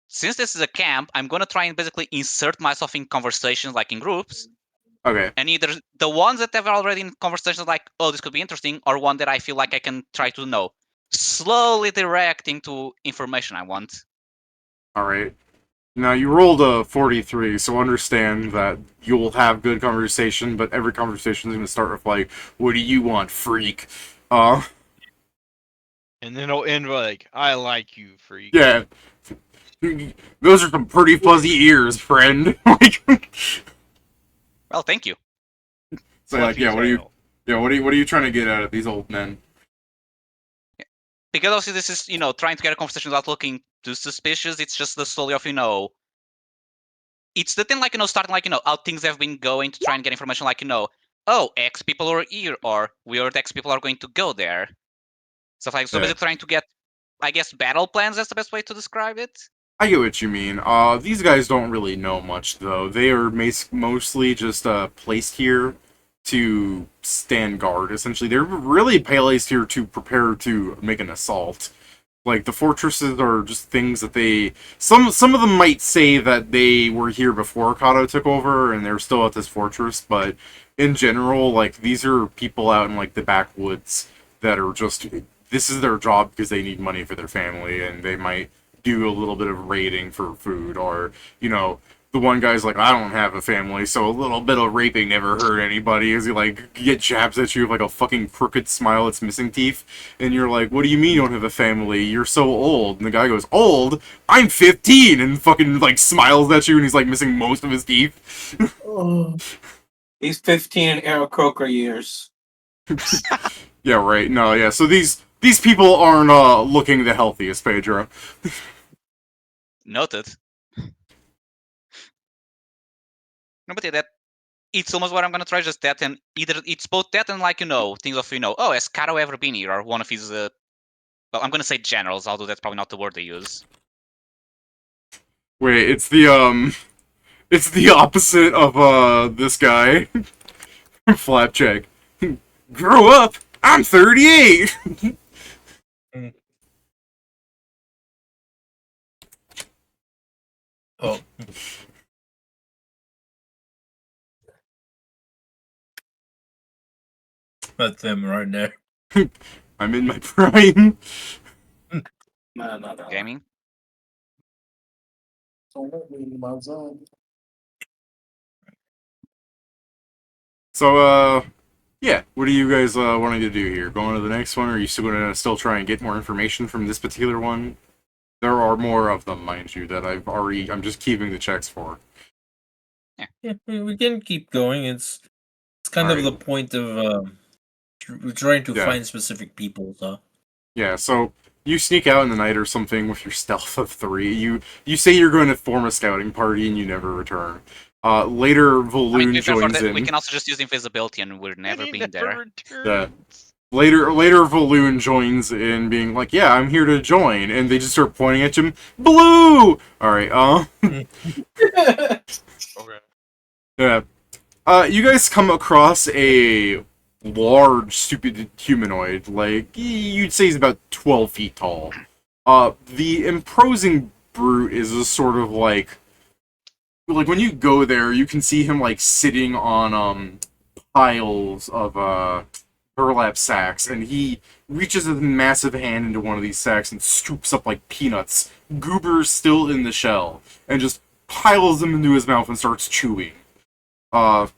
since this is a camp, I'm gonna try and basically insert myself in conversations, like in groups, Okay. and either the ones that have already in conversations, like, oh, this could be interesting, or one that I feel like I can try to know, slowly directing to information I want. All right. Now you rolled a 43, so understand that you'll have good conversation, but every conversation is going to start with like, "What do you want, freak?" And then it'll end like, I like you, freak. Yeah. Those are some pretty fuzzy ears, friend. Like, Well, thank you. so like, Fluffy yeah, tail. what are you trying to get out of these old men? Because obviously this is, trying to get a conversation without looking too suspicious. It's just the story of, it's the thing, like, starting, like, how things have been going to try and get information, like, oh, X people are here, or weird X people are going to go there. Stuff like, so Yeah. basically trying to get, I guess, battle plans, that's the best way to describe it. I get what you mean. These guys don't really know much, though. They are mostly just placed here to stand guard, essentially. They're really placed here to prepare to make an assault. Like, the fortresses are just things that they... Some of them might say that they were here before Cato took over, and they're still at this fortress, but in general, like, these are people out in, like, the backwoods that are just... This is their job because they need money for their family, and they might do a little bit of raiding for food, or the one guy's like, I don't have a family, so a little bit of raping never hurt anybody. As he like get jabs at you with like a fucking crooked smile that's missing teeth, and you're like, what do you mean you don't have a family? You're so old. And the guy goes, old? I'm 15, and fucking like smiles at you, and he's like missing most of his teeth. He's 15 in Aarakocra years. Yeah, right. No, yeah. So these people aren't looking the healthiest, Pedro. Noted. No, but yeah, that it's almost what I'm gonna try. Just that, and either it's both that and like things of oh, has Cato ever been here, or one of his well, I'm gonna say generals, although that's probably not the word they use. Wait, it's the opposite of this guy, Flapjack. Grow up. I'm 38. Oh. That's him right there. I'm in my prime. No. Gaming. Don't let me in my zone. So, yeah. What are you guys wanting to do here? Going to the next one, or are you still going to try and get more information from this particular one? There are more of them, mind you, that I'm just keeping the checks for. Yeah, we can keep going. It's kind of Alright. the point of we're trying to Yeah. find specific people, so. Yeah, so you sneak out in the night or something with your stealth of 3. You say you're going to form a scouting party and you never return. Later, Valoon joins in. We can also just use invisibility, and we're never being there. Yeah. Later, Valoon joins in, being like, "Yeah, I'm here to join," and they just start pointing at him. Blue. All right. Okay. Yeah. You guys come across a large, stupid humanoid. Like, you'd say he's about 12 feet tall. The imposing brute is a sort of like when you go there, you can see him like sitting on piles of burlap sacks, and he reaches a massive hand into one of these sacks and scoops up like peanuts, goobers still in the shell, and just piles them into his mouth and starts chewing. As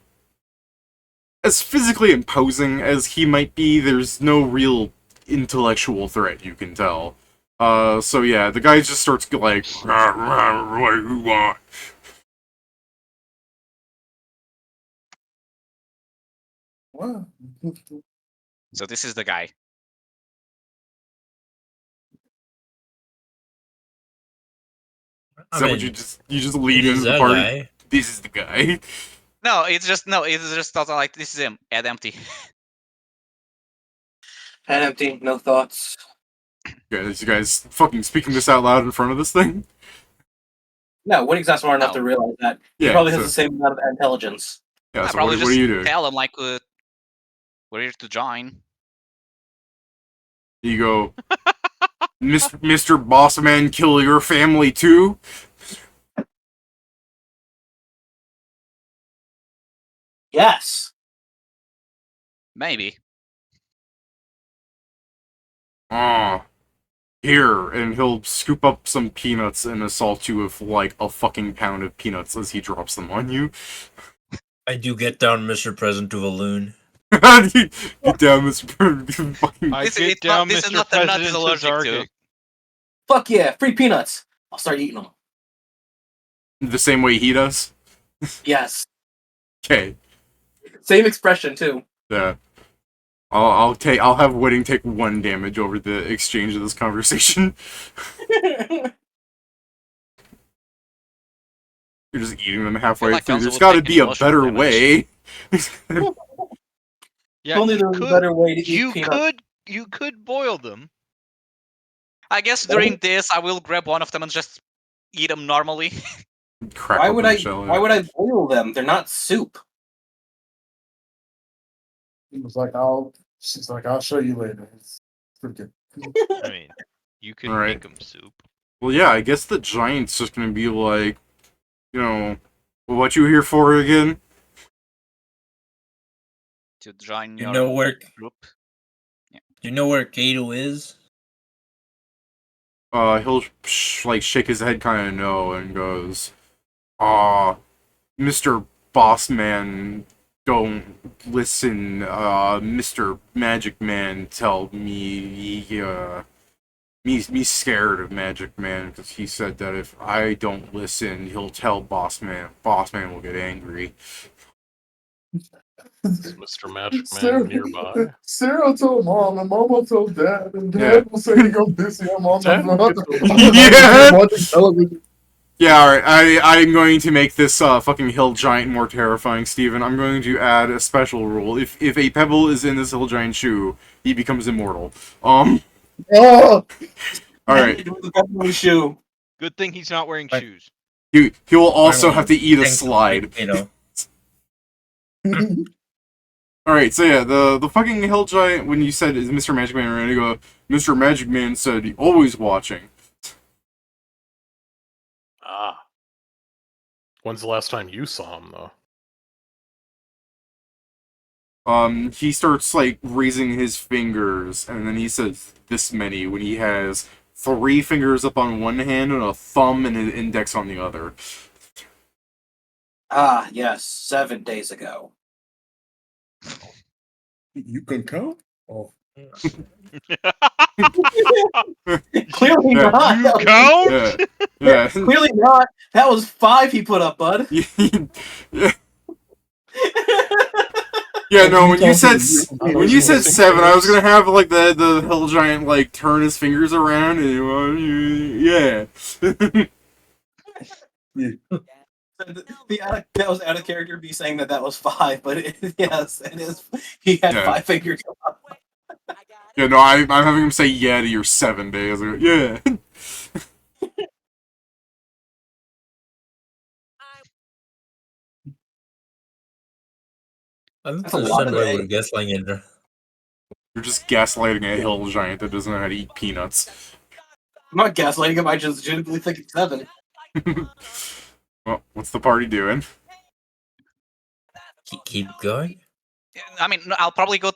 physically imposing as he might be, there's no real intellectual threat, you can tell. So yeah, the guy just starts like, what do you want? Wow. So this is the guy. Is that what you just lead it into is the that party? guy. This is the guy. No, it's just also like this is him. Head empty. Head empty, no thoughts. Yeah, you guys fucking speaking this out loud in front of this thing? No, Winning's not smart enough No. to realize that. Yeah, He probably has so- the same amount of intelligence. Yeah, I so probably what just do you do? tell him like we're here to join. You go, Mr. Bossman, kill your family too? Yes. Maybe. Here, and he'll scoop up some peanuts and assault you with like a fucking pound of peanuts as he drops them on you. I do get down Mr. Present to Valoon. Get down, Mr. fucking... I This is- get it's not- down, this is Mr. not the nut President, he's to allergic to. Zargate. Fuck yeah, free peanuts. I'll start eating them. The same way he does? Yes. Okay. Same expression too. Yeah. I'll have Wedding take 1 damage over the exchange of this conversation. You're just eating them halfway like through. Council There's would gotta take be a emotional better damage. way. Yeah, Only you there's a could, better way to eat you peanuts. could boil them. I guess during this, I will grab one of them and just eat them normally. Crack Why open would the I? shell, Why yeah. would I boil them? They're not soup. He was like, she's like, I'll show you later. It's freaking. I mean, you could Alright. make them soup. Well, yeah, I guess the giant's just gonna be like, what you here for again? To join You your know where group. you know where Cato is? he'll like shake his head kind of no and goes, Mr. Bossman, don't listen. Mr. Magic Man tell me me scared of Magic Man because he said that if I don't listen, he'll tell Bossman. Bossman will get angry. Is Mr. Magic Man nearby? Sarah told mom, and mama told dad, and dad Yeah. was saying go this one on Dad will get Yeah. watching television. Yeah, alright. I'm going to make this fucking hill giant more terrifying, Steven. I'm going to add a special rule. If a pebble is in this hill giant shoe, he becomes immortal. Oh, Alright. The pepperoni shoe. Good thing he's not wearing Right. shoes. He will also Finally, have to eat a thanks to slide. you know. Alright, so yeah, the fucking hill giant, when you said is Mr. Magic Man, ready to go, Mr. Magic Man said he always watching. Ah. When's the last time you saw him, though? He starts, like, raising his fingers, and then he says this many when he has 3 fingers up on one hand and a thumb and an index on the other. Ah, yes, 7 days ago. you can count? Oh. Clearly Yeah. not. You That was- count? Yeah. Clearly not. That was 5 he put up, bud. Yeah. Yeah, no, when you said 7, I was gonna have like the hill giant like turn his fingers around and yeah. That was out of character. Be saying that was 5, but yes, it is. He had Yeah. 5 fingers. Yeah, no, I'm having him say yeah to your 7 days. Yeah. I don't That's a lot understand of why day. we're gaslighting in there. You're just gaslighting a hill giant that doesn't know how to eat peanuts. I'm not gaslighting him. I just legitimately think it's 7. Well, what's the party doing? Keep going. I mean, no, I'll probably go.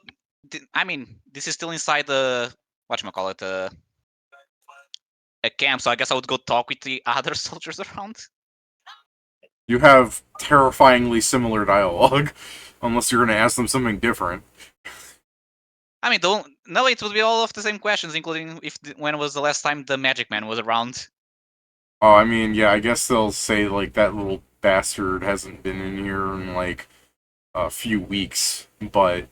I mean, this is still inside the whatchamacallit, a camp, so I guess I would go talk with the other soldiers around. You have terrifyingly similar dialogue, unless you're gonna ask them something different. I mean, don't. No, it would be all of the same questions, including when was the last time the Magic Man was around. Oh, I mean, yeah, I guess they'll say, like, that little bastard hasn't been in here in, like, a few weeks, but,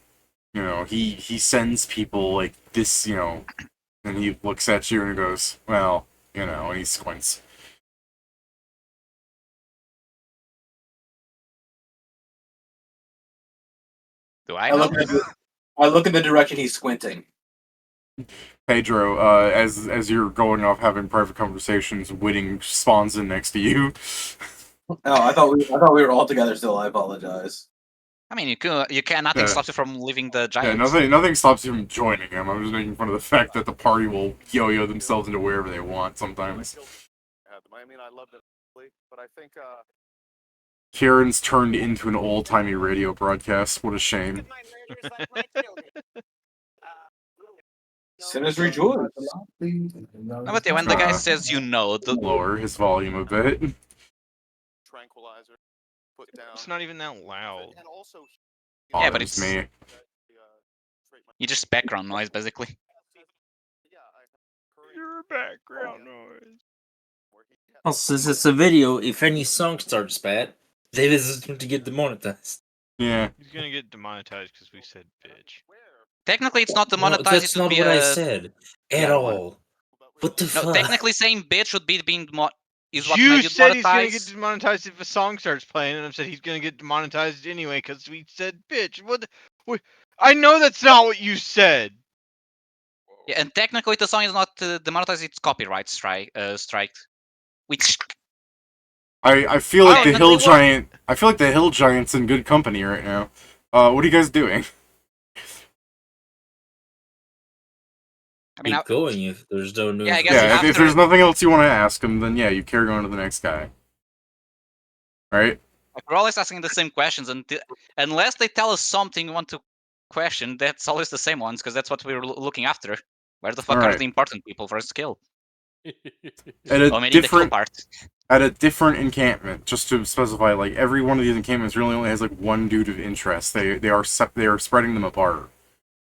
you know, he sends people, like, this, you know, and he looks at you and goes, well, you know, and he squints. Do I I know? look in the direction he's squinting. Pedro, as you're going off having private conversations, Whitting spawns in next to you. Oh, I thought we were all together still. I apologize. I mean, you can. Nothing Yeah. stops you from leaving the Yeah, giant. nothing stops you from joining him. I'm just making fun of the fact that the party will yo-yo themselves into wherever they want sometimes. I mean, I loved it, but I think Kieran's turned into an old-timey radio broadcast. What a shame. Sinners rejoice. No, but yeah, when the guy says you know, Lower his volume a bit. tranquilizer put down. It's not even that loud. And also, Yeah, but Bothers it's- me. you just background noise, basically. Your background noise. Oh, since it's a video, if any song starts bad, they deserve to get demonetized. Yeah. He's gonna get demonetized because we said bitch. Technically, it's not No, demonetized. that's It would not be what I a. said at yeah, all. What the No, fuck? technically, saying bitch would be being is what You made you said he's gonna get demonetized. demonetized if a song starts playing, and I said he's gonna get demonetized anyway because we said bitch. What? I know that's not what you said. Yeah, and technically, the song is not demonetized. It's copyright strike. Which I feel like the Technically hill what? giant. I feel like the hill giant's in good company right now. What are you guys doing? I mean, Keep going if there's no new. Yeah, I guess Yeah, if after- there's nothing else you want to ask him, then yeah, you carry on to the next guy. Right? like, we're always asking the same questions, and unless they tell us something we want to question, that's always the same ones because that's what we're looking after. Where the fuck are Alright. the important people for a skill? at a Omitting the kill different part. at a different encampment, just to specify, like every one of these encampments really only has like one dude of interest. They are spreading them apart.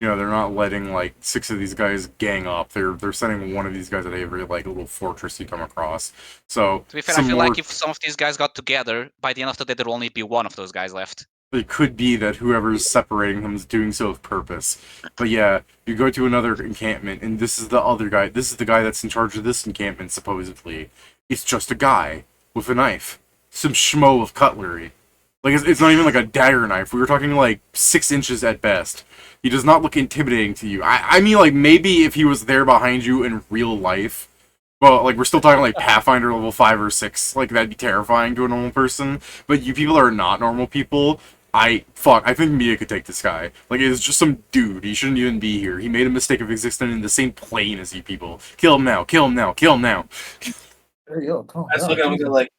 You know, they're not letting like 6 of these guys gang up. They're sending one of these guys at every like little fortress you come across. So To be fair, I some feel more, like if some of these guys got together, by the end of the day, there will only be one of those guys left. it could be that whoever's separating them is doing so with purpose. But yeah, you go to another encampment, and this is the other guy. This is the guy that's in charge of this encampment, supposedly. It's just a guy with a knife. Some schmo with cutlery. Like, it's not even like a dagger knife. We were talking like 6 inches at best. He does not look intimidating to you. I mean, like, maybe if he was there behind you in real life, but, like, we're still talking, like, Pathfinder level 5 or 6. Like, that'd be terrifying to a normal person. But you people are not normal people. I think Mia could take this guy. Like, it's just some dude. He shouldn't even be here. He made a mistake of existing in the same plane as you people. Kill him now. Kill him now. Kill him now. There you go. Calm I just look down. at him and go like,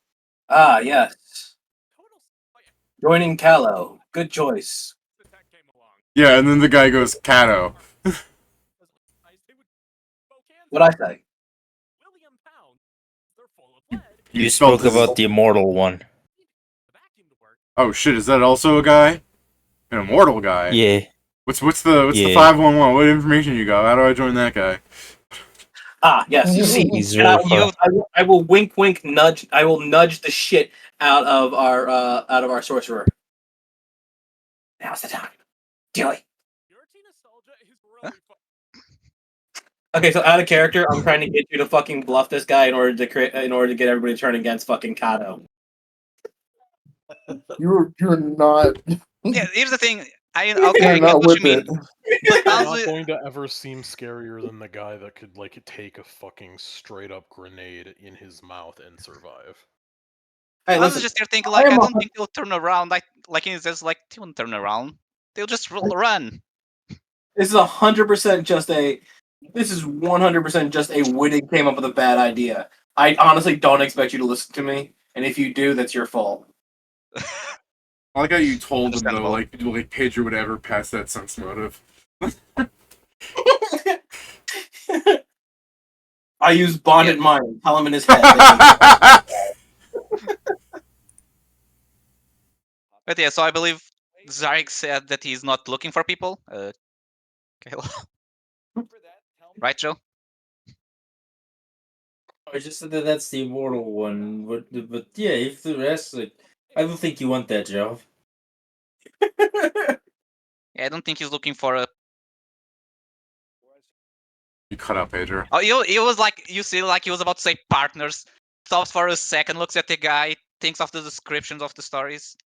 ah, yes. Total Joining Callow. Good choice. attack came along. Yeah, and then the guy goes, Cato. They would What'd I say? William Pound. They're full of lead. You spelled spoke his- about the immortal one. The vacuum to work. Oh shit, is that also a guy? An immortal guy? Yeah. What's the Yeah. 511? What information you got? How do I join that guy? Ah, yes. You see, He's and I, really fun. I will wink, wink, nudge. I will nudge the shit out of our sorcerer. Now's the time. Do it. Your teen nostalgia is really fun. Okay, so out of character, I'm trying to get you to fucking bluff this guy in order to get everybody to turn against fucking Cato. You're not. Yeah, here's the thing. Okay, You're I get not what you with mean. it. But You're also, not going to ever seem scarier than the guy that could like take a fucking straight up grenade in his mouth and survive. Hey, I was listen. just here thinking, I like, I am don't a- think they'll turn around. Like he says, like, they won't turn around. They'll just run. This is 100% just a. This is 100% just a Wittig came up with a bad idea. I honestly don't expect you to listen to me, and if you do, that's your fault. I like how you told them though, Understandable. like Pedro would ever pass that sense motive. I use bonded Yeah. mind. Tell him in his head. But yeah, so I believe Zarek said that he's not looking for people. Kayla. Right, Joe? I just said that that's the immortal one, but yeah, if the rest, like, I don't think you want that job. Yeah, I don't think he's looking for a. You cut out Pedro. Oh, he was like, you see, like he was about to say partners. Stops for a second, looks at the guy, thinks of the descriptions of the stories.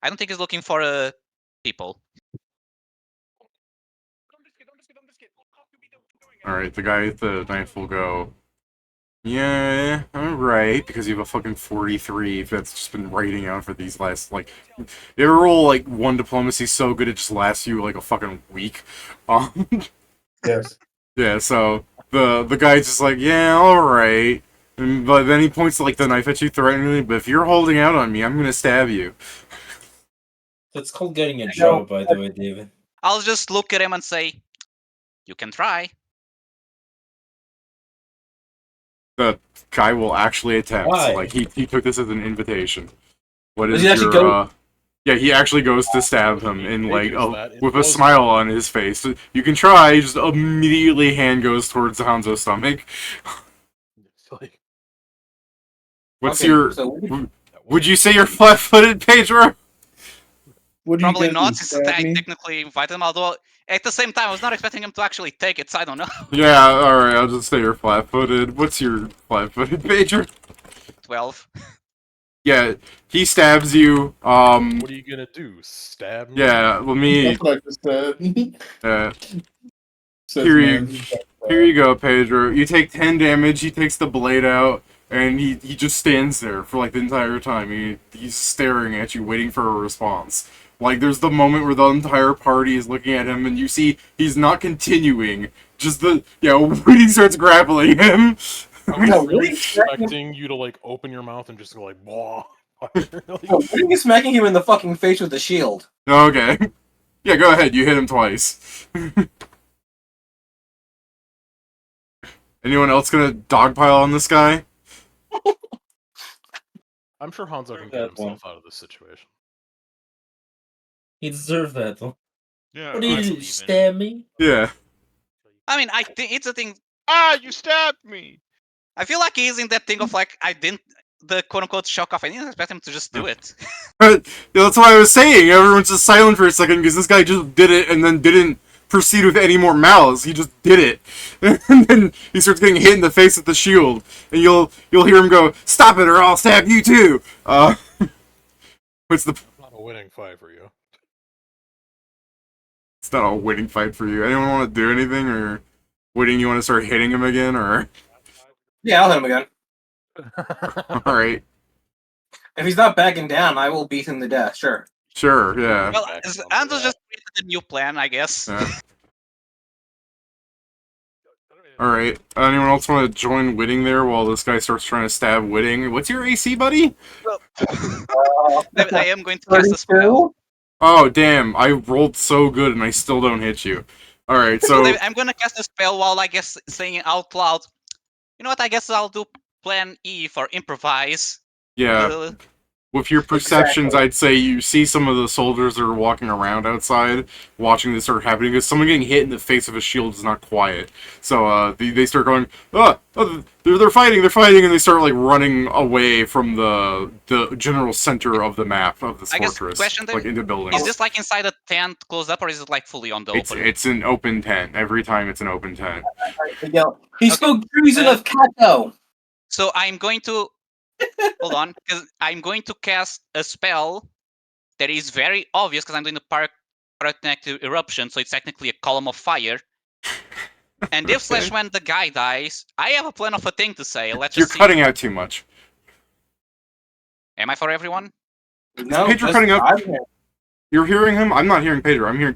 I don't think he's looking for people. Alright, the guy with the knife will go, yeah, alright, because you have a fucking 43 that's just been writing out for these last, like, you ever roll, like, one diplomacy so good it just lasts you, like, a fucking week? Yes. Yeah, so, the guy's just like, yeah, alright, but then he points, like, the knife at you threateningly, but if you're holding out on me, I'm gonna stab you. That's called getting a job, by the way, David. I'll just look at him and say, you can try. The guy will actually attempt. Why? Like, he took this as an invitation. What Does is he actually your, go- Yeah, he actually goes to stab him, He and, like, figures that it with a was- smile on his face. You can try, just immediately hand goes towards Hanzo's stomach. It's like, What's Okay, your... so Would you say you're flat-footed, Pedro? What are Probably you not, gonna do, since stab I me? technically invited him, although at the same time I was not expecting him to actually take it, so I don't know. Yeah, alright, I'll just say you're flat-footed. What's your flat-footed, Pedro? 12. Yeah, he stabs you, what are you gonna do? Stab me? yeah, let me... That's what I just said. Says Here you- man, he's got Here you go, Pedro. You take 10 damage, he takes the blade out, and he just stands there for, like, the entire time. He's staring at you, waiting for a response. Like, there's the moment where the entire party is looking at him, and you see he's not continuing. Just Whitty starts grappling him. I was No, really really? expecting you to like open your mouth and just go like, "Blah." Like, No, Wittig is smacking him in the fucking face with the shield. Okay. Yeah, go ahead, you hit him twice. Anyone else gonna dogpile on this guy? I'm sure Hanzo can That get himself out of this situation. He deserved that though. Yeah, What did I you do? believe in Stab me? Yeah. I mean, I think it's a thing. Ah, you stabbed me! I feel like he's in that thing of like, I didn't, the quote unquote shock off. I didn't expect him to just do it. But that's what I was saying. Everyone's just silent for a second because this guy just did it and then didn't proceed with any more malice. He just did it, and then he starts getting hit in the face with the shield, and you'll hear him go, "Stop it, or I'll stab you too." What's the? Not a winning fight for you. It's not a winning fight for you. Anyone want to do anything, or waiting? You want to start hitting him again, or? Yeah, I'll hit him again. All right, If he's not backing down, I will beat him to death. Sure. sure, yeah. Well, Back on Anto's that. just created a new plan, I guess. Yeah. All right. Anyone else want to join Whitting there while this guy starts trying to stab Whitting? What's your AC, buddy? I am going to cast a spell. Oh, damn. I rolled so good and I still don't hit you. All right, so I'm going to cast a spell while, I guess, saying out loud, you know what, I guess I'll do plan E for improvise. yeah, with your perceptions, Exactly. I'd say you see some of the soldiers that are walking around outside, watching this start happening. Because someone getting hit in the face of a shield is not quiet. So they start going, they're fighting, and they start like running away from the general center of the map of this I guess fortress, question then, like into buildings. Is this like inside a tent closed up, or is it like fully on the open? It's an open tent. Every time it's an open tent. He spoke treason of Cato. So I'm going to hold on, because I'm going to cast a spell that is very obvious because I'm doing the pyrotechnic eruption, so it's technically a column of fire. And if Okay. / when the guy dies, I have a plan of a thing to say. Let's You're just see. cutting out too much. Am I for everyone? No, Pedro just- cutting up. I'm here. You're hearing him? I'm not hearing Pedro. I'm hearing.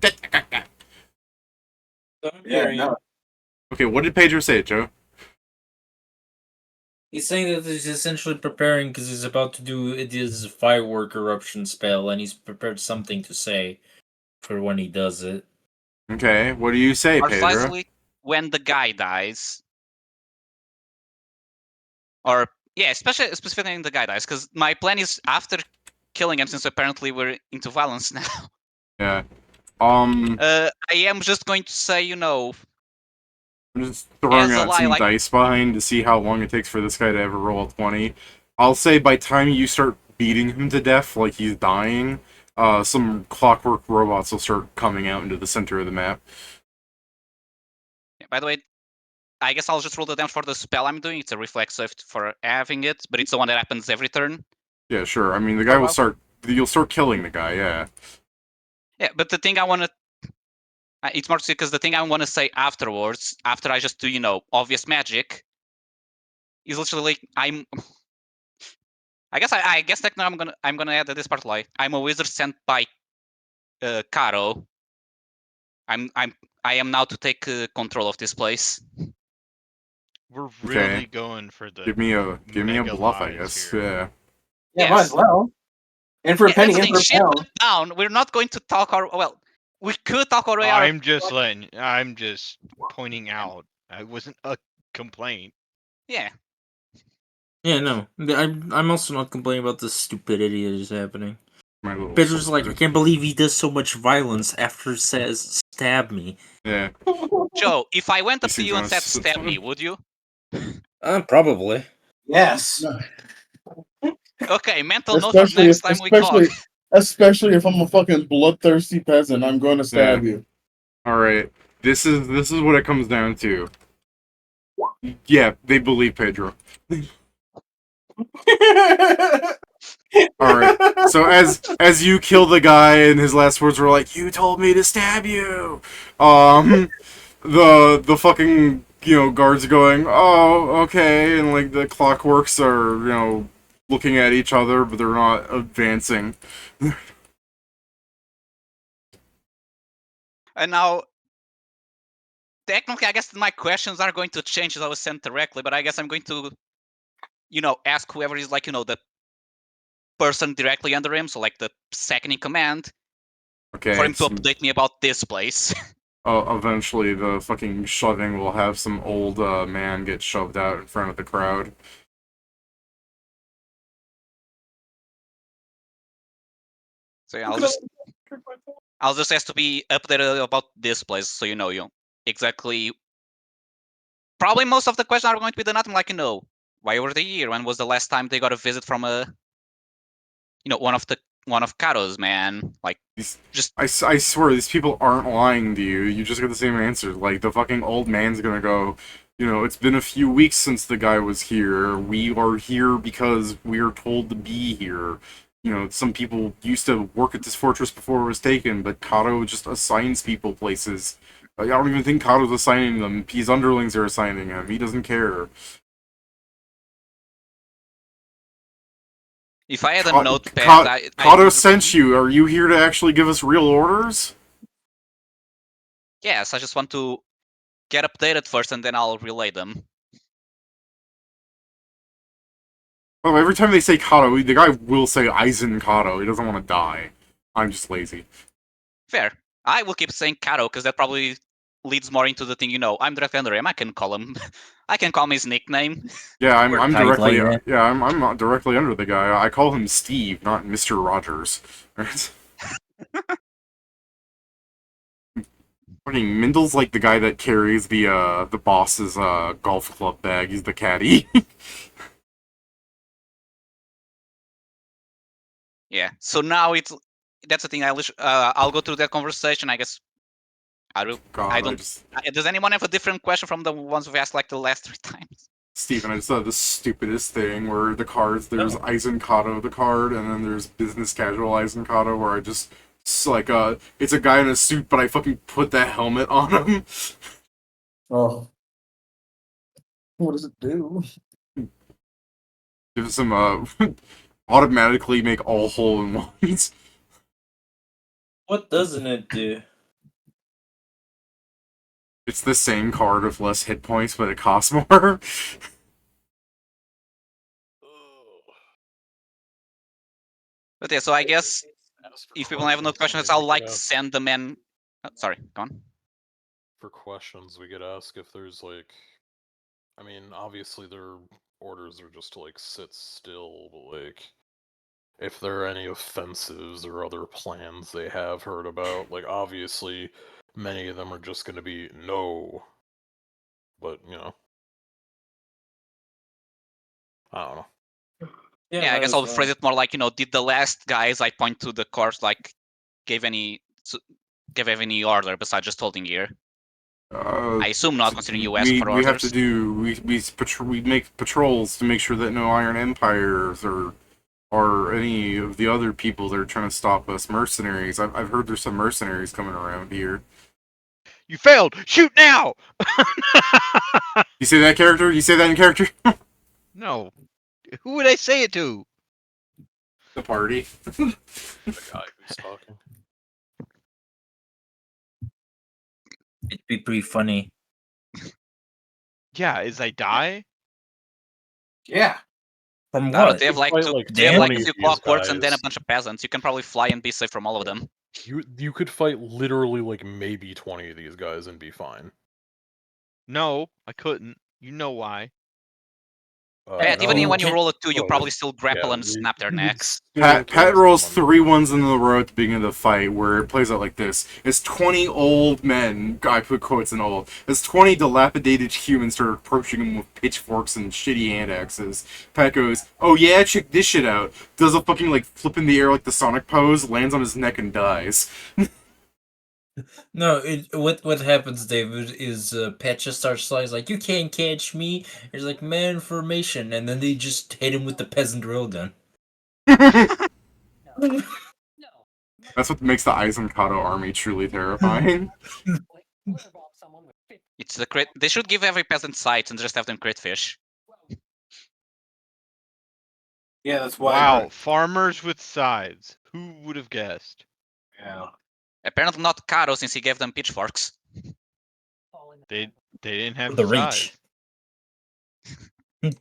Yeah, no. Okay, what did Pedro say, Joe? He's saying that he's essentially preparing because he's about to do his firework eruption spell, and he's prepared something to say for when he does it. Okay, what do you say, Pedro? Precisely when the guy dies. Or, yeah, specifically when the guy dies, because my plan is after killing him, since apparently we're into violence now. Yeah. I am just going to say, you know, I'm just throwing as a out lie, some like- dice behind to see how long it takes for this guy to ever roll a 20. I'll say by the time you start beating him to death, like he's dying, some clockwork robots will start coming out into the center of the map. by the way, I guess I'll just roll the damage for the spell I'm doing. It's a reflex save for having it, but it's the one that happens every turn. Yeah, sure. I mean, the guy will start. You'll start killing the guy. Yeah. Yeah, but the thing I want to... it's more because the thing I want to say afterwards, after I just do, you know, obvious magic, is literally I'm... I guess technically I'm gonna add this part like I'm a wizard sent by Cato. I am now to take control of this place. We're Okay. really going for the Give me a mega bluff, I lies guess. here. Yeah. Yeah, Yes. might as well. And for a Yeah, penny, that's the and thing, for a shit pound. went down. We're not going to talk our... Well, we could talk our way out. I'm just pointing out. I wasn't a complaint. Yeah. Yeah, no. I'm also not complaining about the stupidity that is happening. My little. Pedro's like, I sister. can't believe he does so much violence after says stab me. Yeah. Joe, if I went He up to seems you and said honest. stab me, would you? Probably. Yes. Okay, mental note for Especially, next time we talk. especially if I'm a fucking bloodthirsty peasant, I'm going to stab you. All right. This is what it comes down to. Yeah, they believe Pedro. All right. So as you kill the guy, and his last words were like, "You told me to stab you." The fucking guards going, "Oh, okay," and like the clockworks are looking at each other, but they're not advancing. And now, technically, I guess my questions are going to change as I was sent directly, but I guess I'm going to, ask whoever is like, the person directly under him, so like the second in command, Okay. for him to update me about this place. eventually the fucking shoving will have some old man get shoved out in front of the crowd. So yeah, I'll just ask to be updated about this place, so you know exactly. Probably most of the questions are going to be the nothing like why were they here? When was the last time they got a visit from one of Cato's man? Like just I swear these people aren't lying to you. You just get the same answer. Like the fucking old man's gonna go. It's been a few weeks since the guy was here. We are here because we're told to be here. Some people used to work at this fortress before it was taken, but Cato just assigns people places. I don't even think Cato's assigning them. His underlings are assigning him. He doesn't care. if I had a notepad, Cato sent you. Are you here to actually give us real orders? Yes, I just want to get updated first, and then I'll relay them. Well, every time they say Cato, the guy will say Eisen Cato. He doesn't want to die. I'm just lazy. Fair. I will keep saying Cato because that probably leads more into the thing. I'm directly under him. I can call him. I can call him his nickname. Yeah, I'm tight directly. like that. Yeah, I'm not directly under the guy. I call him Steve, not Mr. Rogers. Fucking Mindle's like the guy that carries the boss's golf club bag. He's the caddy. Yeah. So now that's the thing. I'll go through that conversation. I guess I don't. Does anyone have a different question from the ones we asked like the last 3 times? Steven, I just thought the stupidest thing where the cards, there's Eisen Cato, the card, and then there's business casual Eisen Cato, where I just, it's like, it's a guy in a suit, but I fucking put that helmet on him. Oh. What does it do? Gives him, automatically make all hole-in-ones. What doesn't it do? It's the same card with less hit points, but it costs more. But yeah, so I guess if people have no questions, I'll send them in. Sorry, go on. For questions, we could ask if there's I mean, obviously their orders are just to sit still, but if there are any offensives or other plans they have heard about, obviously many of them are just going to be no. But I don't know. Yeah, I guess I'll phrase it more like, did the last guys I point to the course give any order besides just holding gear? I assume not, considering you asked for orders. We have to do we make patrols to make sure that no Iron Empires or any of the other people that are trying to stop us mercenaries. I've heard there's some mercenaries coming around here. You failed. Shoot now. You say that character? You say that in character? No. Who would I say it to? The party. The guy who's talking. It'd be pretty funny. Yeah, as I die? Yeah. From No, what? they have Fight, a few these clockworks and then a guys. bunch of peasants. You can probably fly and be safe from all of them. You could fight literally maybe 20 of these guys and be fine. No, I couldn't. You know why. Pat, even when you roll a 2, you oh, probably still grapple yeah, and snap their necks. Pat rolls 3 ones in a row at the beginning of the fight, where it plays out like this. It's 20 old men, I put quotes in old, it's 20 dilapidated humans start approaching him with pitchforks and shitty hand axes. Pat goes, oh yeah, check this shit out. Does a fucking, flip in the air like the Sonic pose, lands on his neck and dies. No, what happens, David, is Pat just starts slides like, you can't catch me. He's like, man formation, and then they just hit him with the peasant drill gun. That's what makes the Eisenkato army truly terrifying. It's the crit. They should give every peasant sights and just have them crit fish. Yeah, that's why. Wow, farmers with sides. Who would have guessed? Yeah. Apparently not Cato, since he gave them pitchforks. They didn't have For the sides. reach.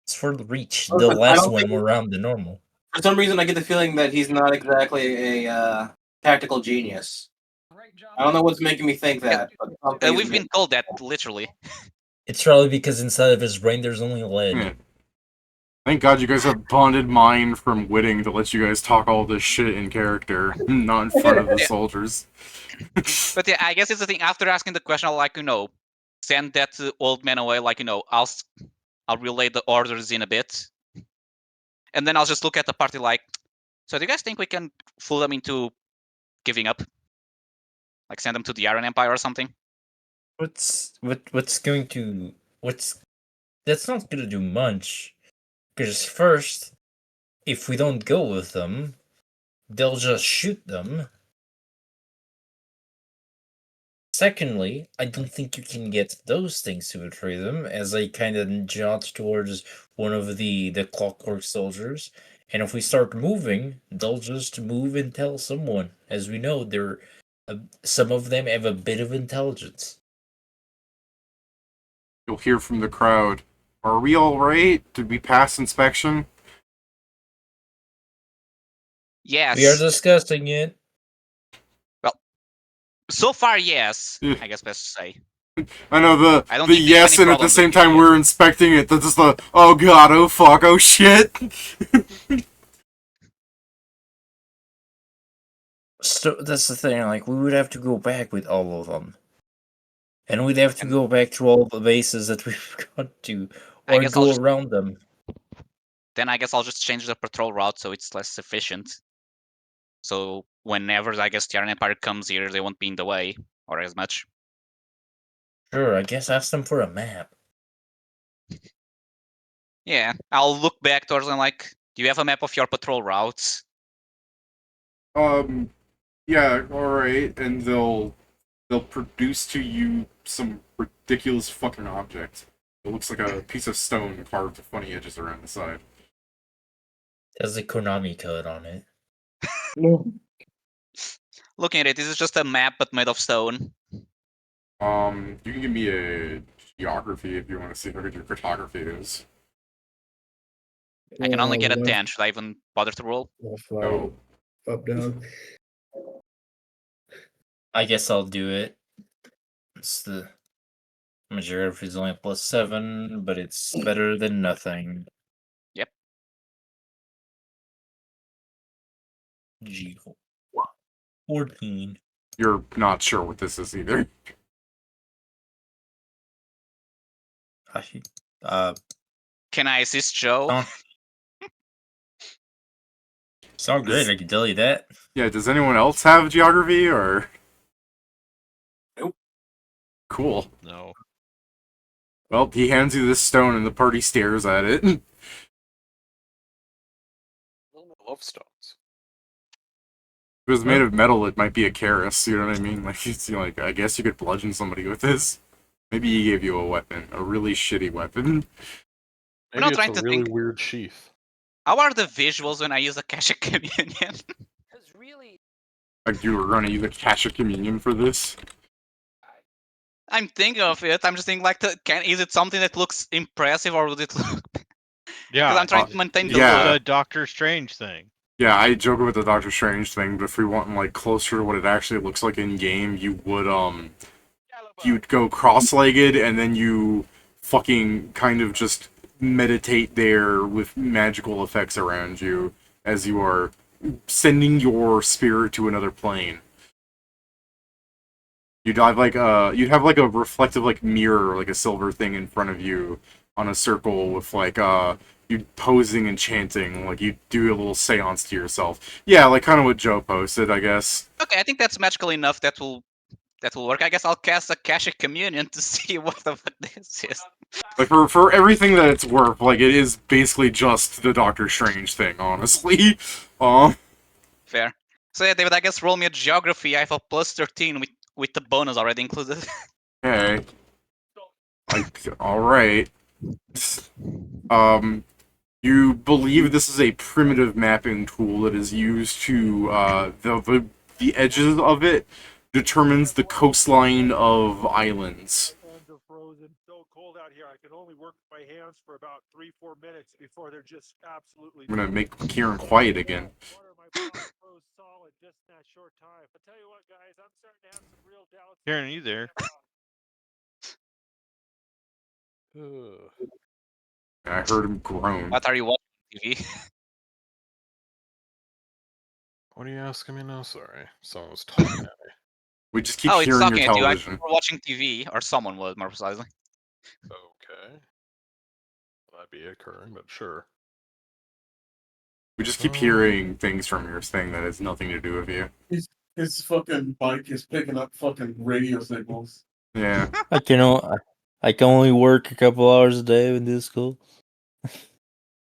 It's for the reach. Oh, The but I last don't one think- were around the normal. For some reason, I get the feeling that he's not exactly a tactical genius. I don't know what's making me think that, but something is We've been told that literally. It's probably because inside of his brain there's only lead. Yeah. Thank God you guys have bonded mind from Witting to let you guys talk all this shit in character, not in front of the Yeah. soldiers. But yeah, I guess it's the thing. After asking the question, I'll send that old man away. I'll relay the orders in a bit, and then I'll just look at the party like, so do you guys think we can fool them into giving up? Like send them to the Iron Empire or something? What's that's not gonna do much. Because first, if we don't go with them, they'll just shoot them. Secondly, I don't think you can get those things to betray them, as I kind of nod towards one of the clockwork soldiers. And if we start moving, they'll just move and tell someone. As we know, some of them have a bit of intelligence. You'll hear from the crowd. Are we alright? Did we pass inspection? Yes. We are discussing it. So far, yes. Yeah. I guess best to say. I know I don't the think we have yes, any and at the problems same with time it. we're inspecting it. That's just the, oh god, oh fuck, oh shit. So that's the thing, like, we would have to go back with all of them. And we'd have to go back to all the bases that we've got to, I or guess I'll go just- around them. Then I guess I'll just change the patrol route so it's less efficient. So whenever I guess the Iron Empire comes here, they won't be in the way or as much. Sure, I guess ask them for a map. Yeah, I'll look back towards them like, do you have a map of your patrol routes? Yeah, alright, and they'll produce to you some ridiculous fucking object. It looks like a piece of stone carved with funny edges around the side. There's a Konami code on it. Looking at it, this is just a map but made of stone. You can give me a geography if you want to see how good your cartography is. I can only get a left, 10. Should I even bother to roll? left, right, Oh, up, down. I guess I'll do it. It's the my geography is only a +7, but it's better than nothing. Yep. G 14. you're not sure what this is either. Can I assist Joe? Oh. It's all great, I can tell you that. Yeah, does anyone else have geography, or? Nope. Cool. No. Well, he hands you this stone and the party stares at it. If Love stones. it was made of metal, it might be a Karis, you know what I mean? Like, it's like, I guess you could bludgeon somebody with this. Maybe he gave you a weapon, a really shitty weapon. We're Maybe not it's trying a to really think. weird sheath. How are the visuals when I use a Akashic Communion? Because really, Like, you were gonna use a Cash of Communion for this? I'm thinking of it. I'm just thinking like, is it something that looks impressive or would it look? Yeah. Because I'm trying to maintain the It's yeah. look. the Doctor Strange thing. Yeah, I joke about the Doctor Strange thing, but if we want, like, closer to what it actually looks like in-game, you would, you'd go cross-legged, and then you fucking kind of just meditate there with magical effects around you as you are sending your spirit to another plane. You'd have like a reflective like mirror, like a silver thing in front of you on a circle with like you posing and chanting, like you do a little seance to yourself. Yeah, like kind of what Joe posted, I guess. Okay, I think that's magical enough. That will work. I guess I'll cast Akashic Communion to see what the fuck this is. Like for everything that it's worth, like it is basically just the Doctor Strange thing, honestly. Fair. So yeah, David, I guess roll me a geography. I have a +13 with the bonus already included. Okay. Like, alright. You believe this is a primitive mapping tool that is used to, the edges of it determines the coastline of islands. Hands are frozen. So cold out here. I can only work with my hands for about 3-4 minutes before they're just absolutely. I'm gonna make Kieran quiet again. Water, my palms froze solid just in that short time. I'll tell you what, guys, I'm starting to have some real doubts. Karen, are you there? Ugh. I heard him groan. What are you watching TV? What are you asking me now? Sorry, someone was talking at me. We just keep Oh, it's hearing your talking at you. I television. think we're watching TV, or someone was more precisely. Okay, that'd be occurring, but sure. We just keep hearing things from your thing that has nothing to do with you. His fucking bike is picking up fucking radio signals. Yeah. I can only work a couple hours a day in this school. But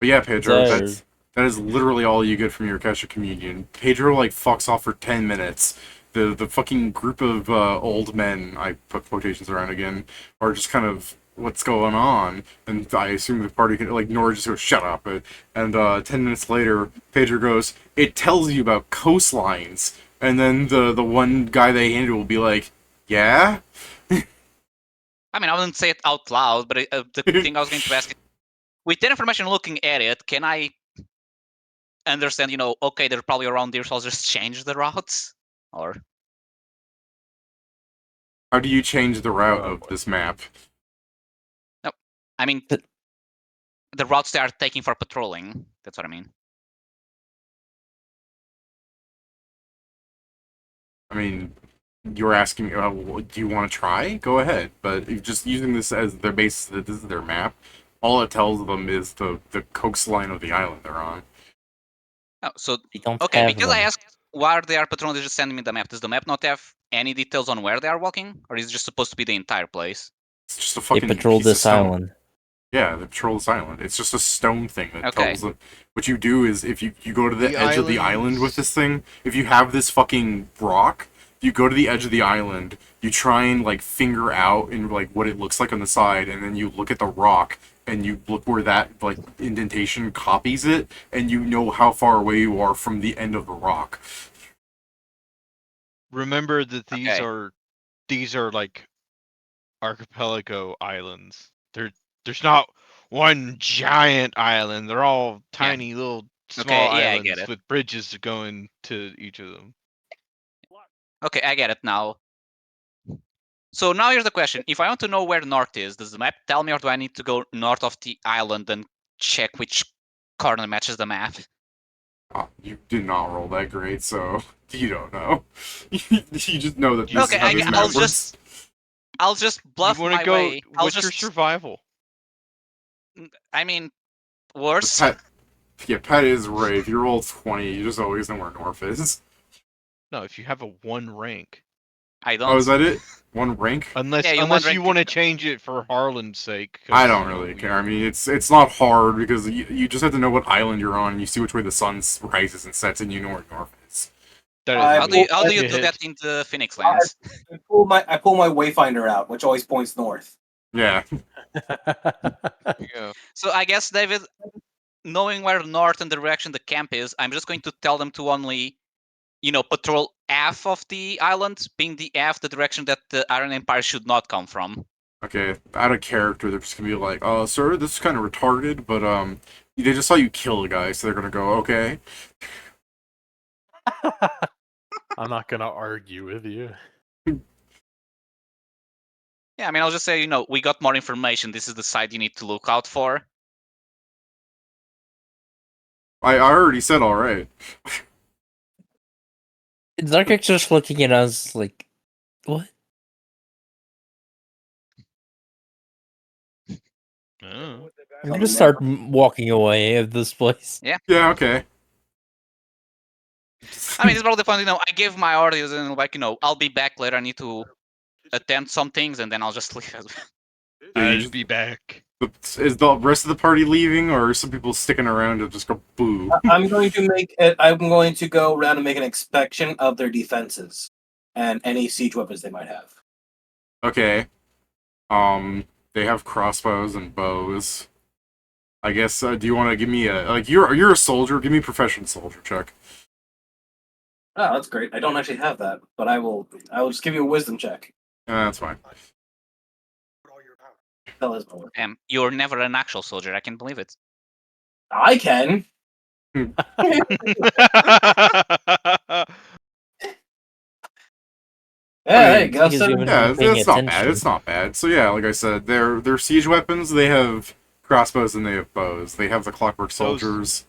yeah, Pedro, Tired. that is literally all you get from your Kesha communion. Pedro like fucks off for 10 minutes. The fucking group of old men, I put quotations around again, are just kind of what's going on, and I assume the party can like Nora just goes shut up, and 10 minutes later Pedro goes, it tells you about coastlines, and then the one guy they handed will be like, yeah. I mean, I wouldn't say it out loud, but the thing I was going to ask is, with that information looking at it, can I understand, okay, they're probably around here, so I'll just change the routes? Or How do you change the route of this map? no, I mean, the routes they are taking for patrolling. That's what I mean. I mean, you're asking, do you want to try? Go ahead. But if just using this as their base, this is their map, all it tells them is the coastline of the island they're on. Oh, so, They don't okay, have because I them. asked where they are patrolling, they just send me the map. Does the map not have any details on where they are walking? Or is it just supposed to be the entire place? It's just a They fucking patrol piece of this stone. island. Yeah, they patrol this island. It's just a stone thing that Okay. tells them. What you do is, if you go to the The edge of the island with islands. this thing, if you have this fucking rock, you go to the edge of the island, you try and like finger out in like what it looks like on the side, and then you look at the rock and you look where that like indentation copies it, and you know how far away you are from the end of the rock. Remember that Okay. these are like archipelago islands. There's not one giant island. They're all tiny little small Okay, yeah, I get islands it. with bridges going to each of them. Okay, I get it now. So now here's the question. If I want to know where north is, does the map tell me, or do I need to go north of the island and check which corner matches the map? You did not roll that great, so you don't know. You just know that this Okay, is how this map works. I'll just bluff you want my to go? way. What's your survival? I mean, worse. Pat is right. If you roll 20, you just always know where north is. No, if you have a 1 rank. I don't. Oh, is that it? 1 rank? Unless Yeah, you unless one you rank want to it. change it for Harlande's sake. 'cause, I don't you know, really care. I mean, it's not hard because you just have to know what island you're on, and you see which way the sun rises and sets, and you know where north is. That I is How do you bullshit. do that in the Phoenix Lands? I pull my wayfinder out, which always points north. Yeah. Yeah. So I guess, David, knowing where north and the direction the camp is, I'm just going to tell them to only, patrol half of the island, being the half the direction that the Iron Empire should not come from. Okay. Out of character, they're just gonna be like, sir, this is kind of retarded, but they just saw you kill a guy, so they're gonna go, okay. I'm not gonna argue with you. Yeah, I mean, I'll just say, we got more information. This is the side you need to look out for. I already said all right. Zarkek's just looking at us like, what? Oh. I'm gonna start walking away of this place. Yeah. Yeah, okay. I mean, it's probably fun, I gave my orders and I'll be back later. I need to attend some things and then I'll just leave. I'll be back. Is the rest of the party leaving, or are some people sticking around to just go boo? I'm going to go around and make an inspection of their defenses and any siege weapons they might have. Okay. They have crossbows and bows. I guess. Do you want to give me you're a soldier? Give me a profession soldier check. Oh, that's great. I don't actually have that, but I will just give you a wisdom check. That's fine. You're never an actual soldier. I can believe it. I can. there you go. He's So, even Yeah, paying it's not bad. attention. It's not bad. So yeah, like I said, they're siege weapons. They have crossbows and they have bows. They have the clockwork soldiers.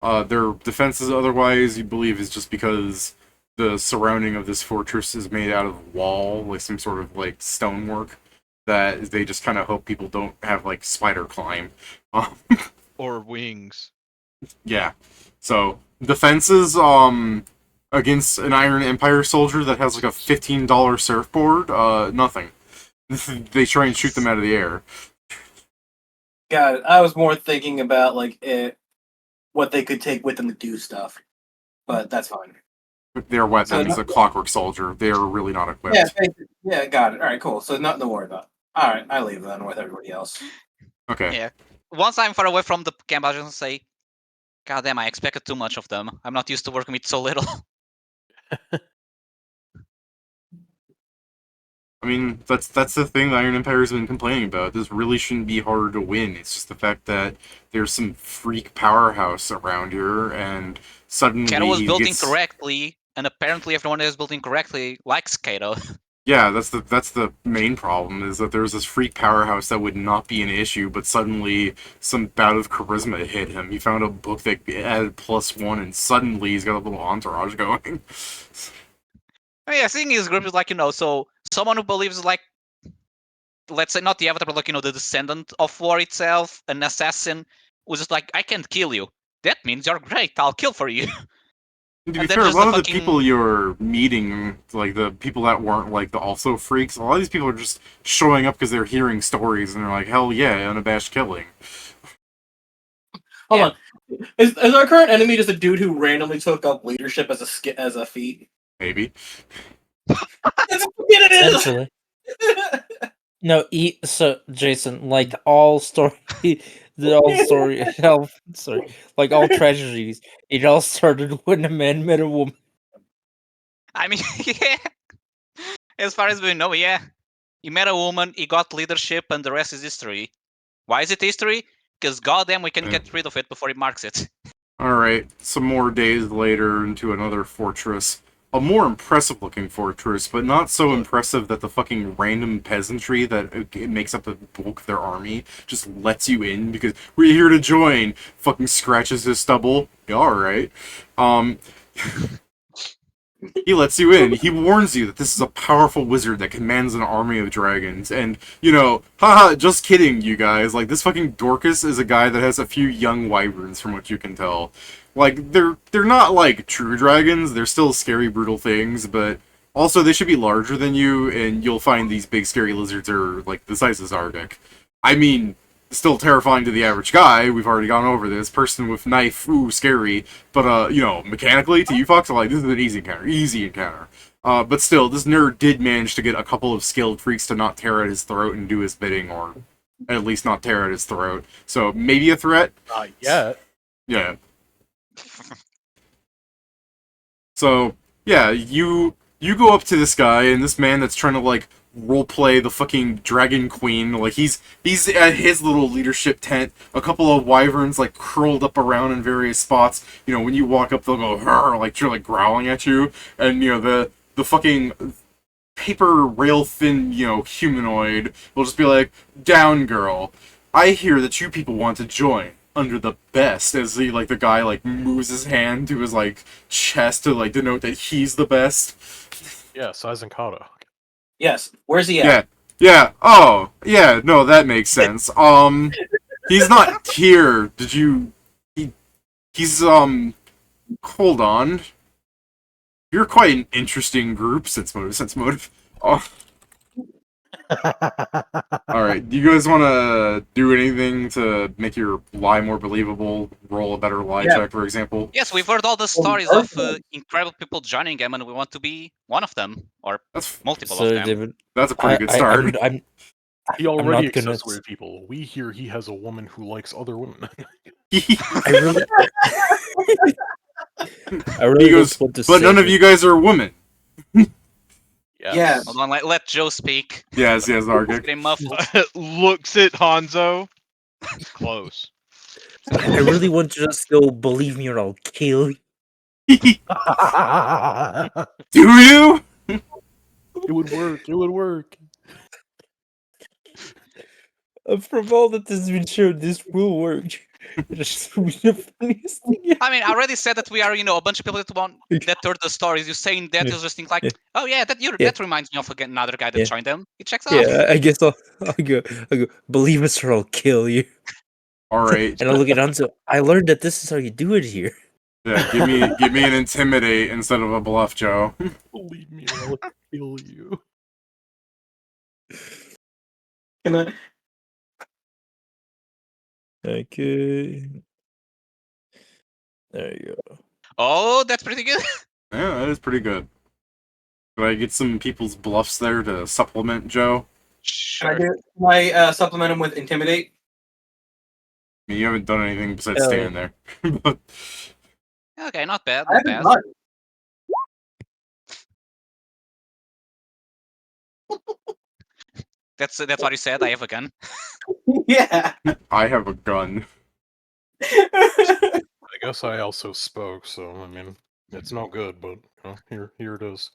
Their defenses otherwise, you believe, is just because the surrounding of this fortress is made out of wall, like some sort of like stonework, that they just kind of hope people don't have like spider climb. Or wings. Yeah. So defenses against an Iron Empire soldier that has like a $15 surfboard, nothing. They try and shoot them out of the air. got it. I was more thinking about like what they could take with them to do stuff, but that's fine. Their weapons, So- a clockwork soldier, they're really not equipped. Yeah, got it. All right, cool. So nothing to worry about. All right, I leave then with everybody else. Okay. Yeah. Once I'm far away from the camp, I'll just say, God damn, I expected too much of them. I'm not used to working with so little. I mean, that's the thing the Iron Empire's been complaining about. This really shouldn't be hard to win. It's just the fact that there's some freak powerhouse around here, and suddenly Cato was he built gets... incorrectly, and apparently everyone that is built incorrectly likes Cato. Yeah, that's the main problem, is that there's this freak powerhouse that would not be an issue, but suddenly some bout of charisma hit him. He found a book that added +1, and suddenly he's got a little entourage going. I mean, I think his group is like, so someone who believes like, let's say not the Avatar, but like, the descendant of war itself, an assassin, was just like, I can't kill you. That means you're great, I'll kill for you. To be And then fair, a just lot the of the fucking- people you're meeting, like the people that weren't like the also freaks, a lot of these people are just showing up because they're hearing stories and they're like, hell yeah, unabashed killing. Hold on. Is our current enemy just a dude who randomly took up leadership as a feat? Maybe. That's what it is. Essentially. No, so Jason, like all story, sorry, like all tragedies, it all started when a man met a woman. I mean, yeah. As far as we know, yeah. He met a woman, he got leadership, and the rest is history. Why is it history? Because goddamn, we can get rid of it before he marks it. Alright, some more days later into another fortress. A more impressive looking fortress, but not so impressive that the fucking random peasantry that it makes up the bulk of their army just lets you in because we're here to join. Fucking scratches his stubble. Yeah, alright. He lets you in. He warns you that this is a powerful wizard that commands an army of dragons. And, haha, just kidding, you guys. Like, this fucking Dorcas is a guy that has a few young wyverns, from what you can tell. Like, they're not, like, true dragons. They're still scary, brutal things, but also they should be larger than you, and you'll find these big, scary lizards are, like, the size of Zardik. I mean, still terrifying to the average guy. We've already gone over this. Person with knife, ooh, scary. But, mechanically, to you fucks, like, this is an easy encounter. But still, this nerd did manage to get a couple of skilled freaks to not tear at his throat and do his bidding, or at least not tear at his throat. So, maybe a threat? Not yet. Yeah. So, yeah, you go up to this guy, and this man that's trying to, like, roleplay the fucking Dragon Queen. Like, he's at his little leadership tent, a couple of wyverns, like, curled up around in various spots. When you walk up, they'll go, "Hurr," like, you're, like, growling at you. And, the fucking paper rail-thin, humanoid will just be like, "Down, girl. I hear that you people want to join. Under the best," as the guy, like, moves his hand to his, like, chest to, like, denote that he's the best. Yeah, size and Cato. Yes. Where's he at? Yeah. Oh, yeah, no, that makes sense. He's not here. He's, hold on. You're quite an interesting group, since motive. Oh. Alright, do you guys want to do anything to make your lie more believable? Roll a better lie check, for example? Yes, we've heard all the stories of incredible people joining him, and we want to be one of them, or multiple of them. David, That's a pretty good start. He already not gonna accessory people. We hear he has a woman who likes other women. I really, He goes, want to but say none of that- you guys are women. Yes. Hold on, let Joe speak. Yes, Arctic. Getting muffled. Looks at Hanzo. Close. I really want to just go, believe me or I'll kill you. Do you? It would work. It would work. From all that has been shown, this will work. It's the funniest thing. I mean, I already said that we are, a bunch of people that heard the stories. You saying that, you just think like, oh yeah, that reminds me of again another guy that joined them. It checks out. Yeah, I guess I'll go. Believe us or I'll kill you. All right. And I'll look at Hanzo. I learned that this is how you do it here. Yeah, give me an intimidate instead of a bluff, Joe. Believe me, or I'll kill you. Can I? Okay. There you go. Oh, that's pretty good. Yeah, that is pretty good. Could I get some people's bluffs there to supplement Joe? Can I supplement him with intimidate? I mean, you haven't done anything besides Hell stand there. But Okay, not bad. I Not haven't bad. done. That's what you said. I have a gun. Yeah. I have a gun. I guess I also spoke, so I mean, it's no good, but here it is.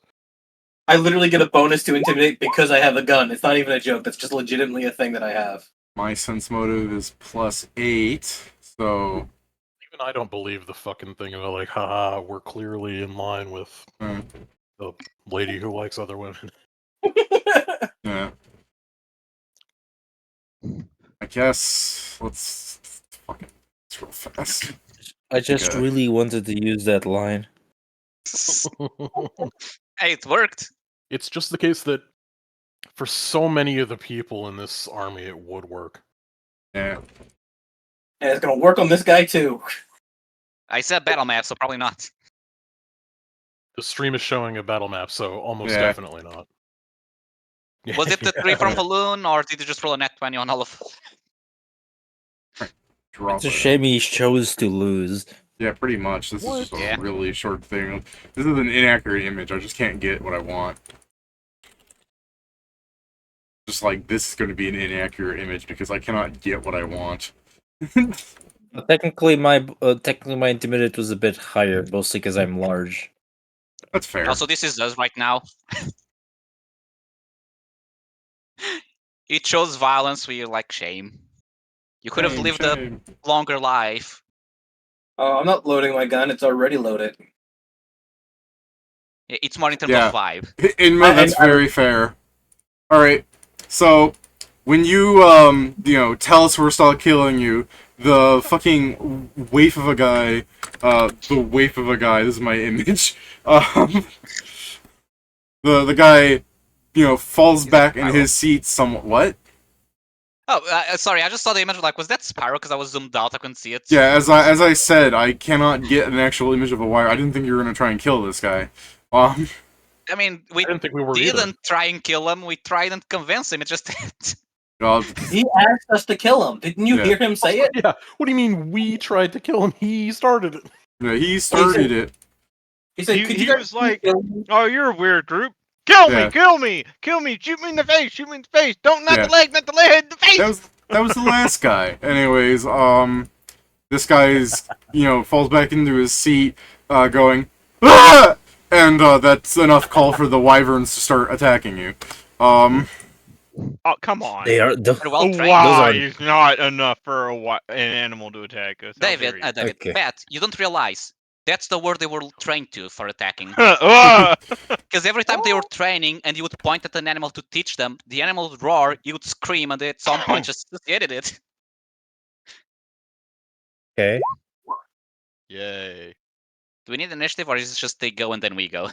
I literally get a bonus to intimidate because I have a gun. It's not even a joke. That's just legitimately a thing that I have. My sense motive is +8, so Even I don't believe the fucking thing about like, haha, we're clearly in line with the lady who likes other women. yeah. I guess let's fucking it's real fast. I just Okay. really wanted to use that line. Hey, it worked. It's just the case that for so many of the people in this army, it would work. Yeah. And it's gonna work on this guy too. I said battle map, so probably not. The stream is showing a battle map, so almost Yeah. definitely not. Was it the 3 from Balloon, or did you just roll a net 20 on all of? Drop It's a it. shame he chose to lose. Yeah, pretty much. This What? is just a Yeah. really short thing. This is an inaccurate image. I just can't get what I want. Just like this is going to be an inaccurate image because I cannot get what I want. Technically, my intimidate was a bit higher, mostly because I'm large. That's fair. Also, this is us right now. It shows violence. We like shame. You could have Shame, lived shame. a longer life. Oh, I'm not loading my gun. It's already loaded. It's more in terms Yeah. of vibe. Inma, that's very fair. Alright, so when you, tell us we're still killing you, the fucking waif of a guy, this is my image, the guy, falls back in his seat somewhat. What? Oh, sorry. I just saw the image. Like, was that Spyro? Because I was zoomed out. I couldn't see it. Yeah, as I said, I cannot get an actual image of a wire. I didn't think you were gonna try and kill this guy. I mean, we I didn't think we were didn't either. try and kill him. We tried and convince him. It just He asked us to kill him. Didn't you hear him say it? Yeah. What do you mean we tried to kill him? He started it. Yeah, he started it. He said, He was like, "Oh, you're a weird group. Kill me, kill me, kill me, shoot me in the face, shoot me in the face. Don't not Yeah. the leg, not the leg, the face." That was the last guy. Anyways, this guy's falls back into his seat, going, "Ah!" And that's enough call for the wyverns to start attacking you. Oh, come on. They are They're well A trained. Y is not enough for an animal to attack us. How David, dare you. David, Okay. Pat, you don't realize that's the word they were trained to for attacking. Ah! Because every time they were training and you would point at an animal to teach them, the animal would roar, you would scream, and at some point just associated it. okay. Yay. Do we need initiative, or is it just they go and then we go?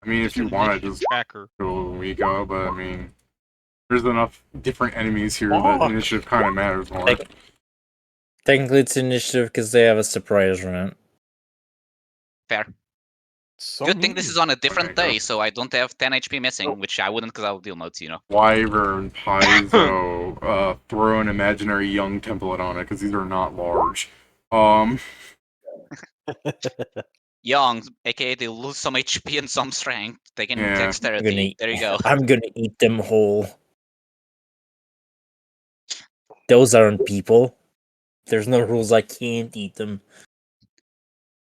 I mean, if you want to just tracker. go when we go, but I mean, there's enough different enemies here that Fuck. initiative kind of matters more. Technically, it's initiative because they have a surprise round. Fair. So Good thing this is on a different There you go. day, so I don't have 10 HP missing, which I wouldn't because I would deal modes, Wyvern, Paizo, throw an imaginary young template on it because these are not large. Young, aka they lose some HP and some strength. They can Yeah. dexterity. There you go. I'm gonna eat them whole. Those aren't people. There's no rules. I can't eat them.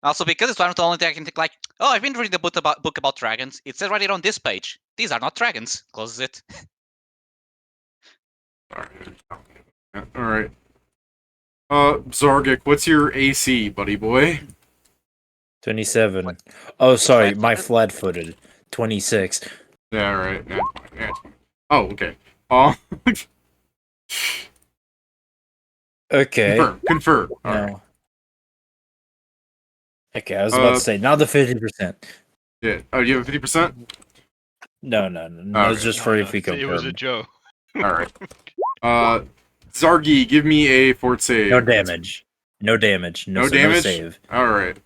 Also, because it's one of the only thing I can think like, oh, I've been reading the book about dragons. It says right here on this page. These are not dragons. Closes it. Alright. Zargik, what's your AC, buddy boy? 27. Oh, sorry, my Flat-footed? flat-footed. 26. Yeah, alright. Yeah. Oh, okay. Uh, Okay. confirm. No. Alright. Okay, I was about to Uh, say, now the 50%. Yeah. Oh, you have 50%? No, it's Okay. just for if we It was a confirm. joke. Alright. Zargi, give me a fort save. No damage. No damage. No No damage? save. Alright.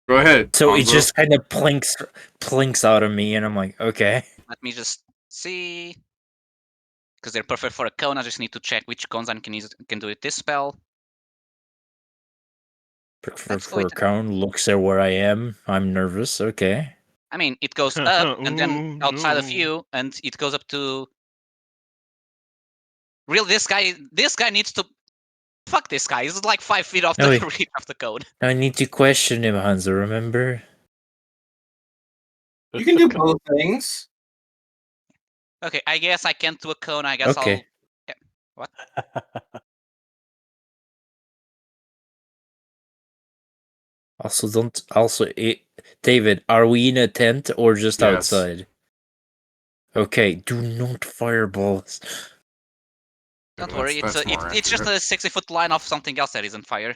Go ahead. So it Hanzo. just kind of plinks out of me, and I'm like, okay. Let me just see. Because they're perfect for a cone, I just need to check which cones I can do with this spell. For a cone, looks at where I am. I'm nervous. Okay. I mean, it goes up and then Ooh, outside of no. you, and it goes up to. Really, this guy needs to. Fuck this guy. He's like 5 feet off No, the wait. reach of the cone. I need to question him, Hanzo. Remember? You can do both things. Okay, I guess I can't do a cone. I guess Okay. I'll. Yeah. What? Also, don't. David, are we in a tent or just Yes. outside? Okay, do not fireballs. Don't Yeah, worry. that's more It's just accurate. a 60-foot line of something else that is on fire.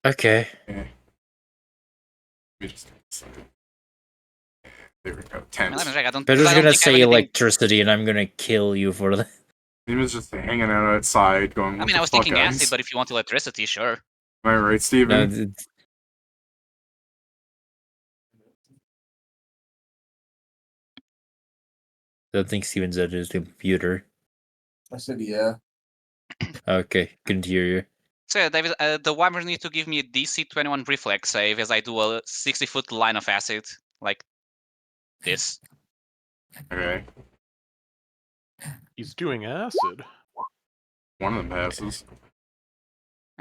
Okay. Okay. Let me just- There we go. I mean, Tent. let me check. I don't. Peter's Because I don't gonna think I have say anything. electricity, and I'm gonna kill you for that. He was just hanging out outside going, what I mean, the I was fuck, thinking guys? acid, but if you want electricity, sure. Am I right, No, Steven? I don't think Steven's at his computer. I said, yeah. Okay, couldn't hear you. So, David, the Wyvern needs to give me a DC 21 reflex save as I do a 60-foot line of acid. Like this. Okay. He's doing acid. One of them passes.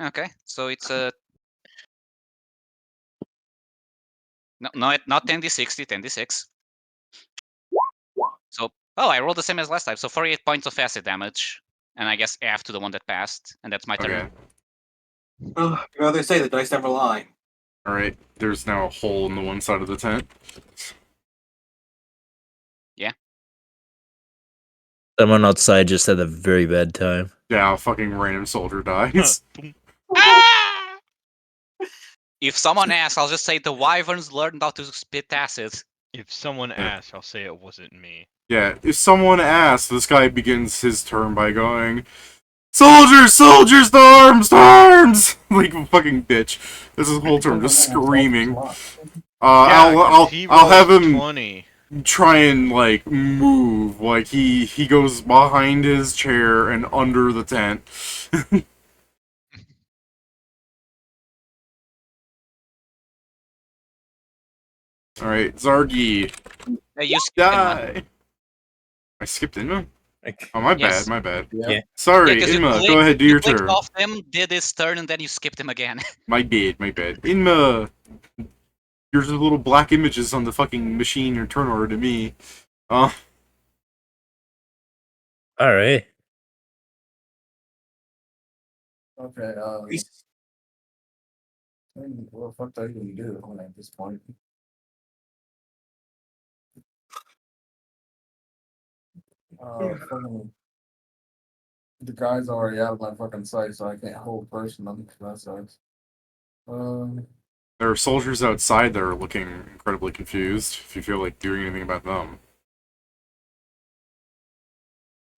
Okay, so it's a. No, not 10d60, 10d6. So, oh, I rolled the same as last time. So 48 points of acid damage. And I guess half to the one that passed. And that's my turn. Okay. You know they say the dice never lie. Alright. There's now a hole in the one side of the tent. Yeah. Someone outside just had a very bad time. Yeah, a fucking random soldier dies. If someone asks, I'll just say the Wyverns learned how to spit acid. If someone asks, I'll say it wasn't me. Yeah, if someone asks, this guy begins his turn by going, Soldiers! Soldiers! To arms! To arms! Like a fucking bitch. This is whole turn just screaming. I'll have him 20. try and like move. Like he goes behind his chair and under the tent. Alright, Zargi. You skipped Die! I skipped Inma? Oh, my Yes. bad, my bad. Yeah. Sorry, Yeah, 'cause you Inma, clicked- go ahead, do you your clicked turn. off him, did his turn, and then you skipped him again. My bad, my bad. Inma! You're just little black images on the fucking machine your turn order to me. Alright. Okay, what the fuck do I even do at this point? Fucking, the guy's already out of my fucking sight, so I can't hold person on that sucks. There are soldiers outside that are looking incredibly confused, if you feel like doing anything about them.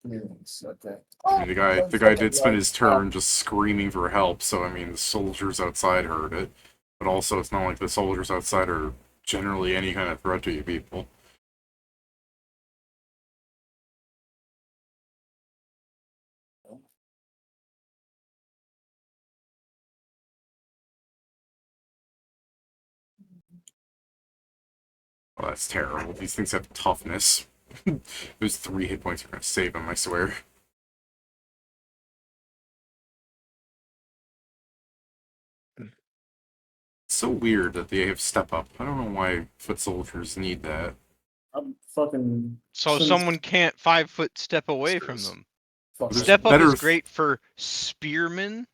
Okay. I mean, the guy did spend his turn just screaming for help, so I mean, the soldiers outside heard it. But also, it's not like the soldiers outside are generally any kind of threat to you people. Oh, that's terrible. These things have toughness. Those 3 hit points are gonna save them, I swear. It's so weird that they have step up. I don't know why foot soldiers need that. I'm fucking. So since- someone can't 5-foot step away from them. Fuck There's Step up better is th- great for spearmen.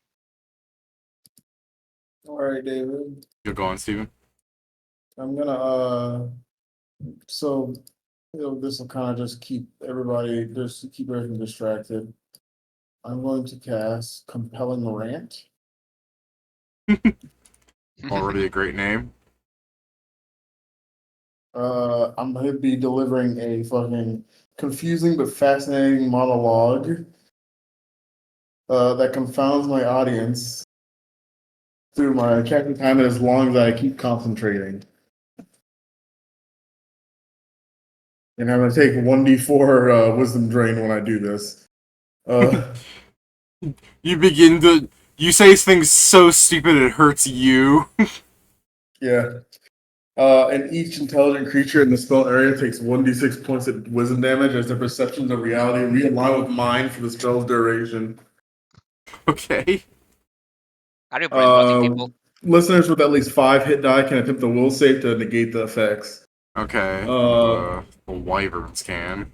All right, David. You're going, Steven? I'm gonna so this will kind of just keep everybody distracted. I'm going to cast Compelling Rant. Already a great name. I'm going to be delivering a fucking confusing but fascinating monologue that confounds my audience through my casting time as long as I keep concentrating. And I'm going to take 1d4 wisdom drain when I do this. You say things so stupid it hurts you. Yeah. And each intelligent creature in the spell area takes 1d6 points of wisdom damage as their perceptions of reality realign with mine for the spell's duration. Okay. Are you brainwashing Uh, people? Listeners with at least 5 hit die can attempt a will save to negate the effects. Okay. Uh, The wyverns can.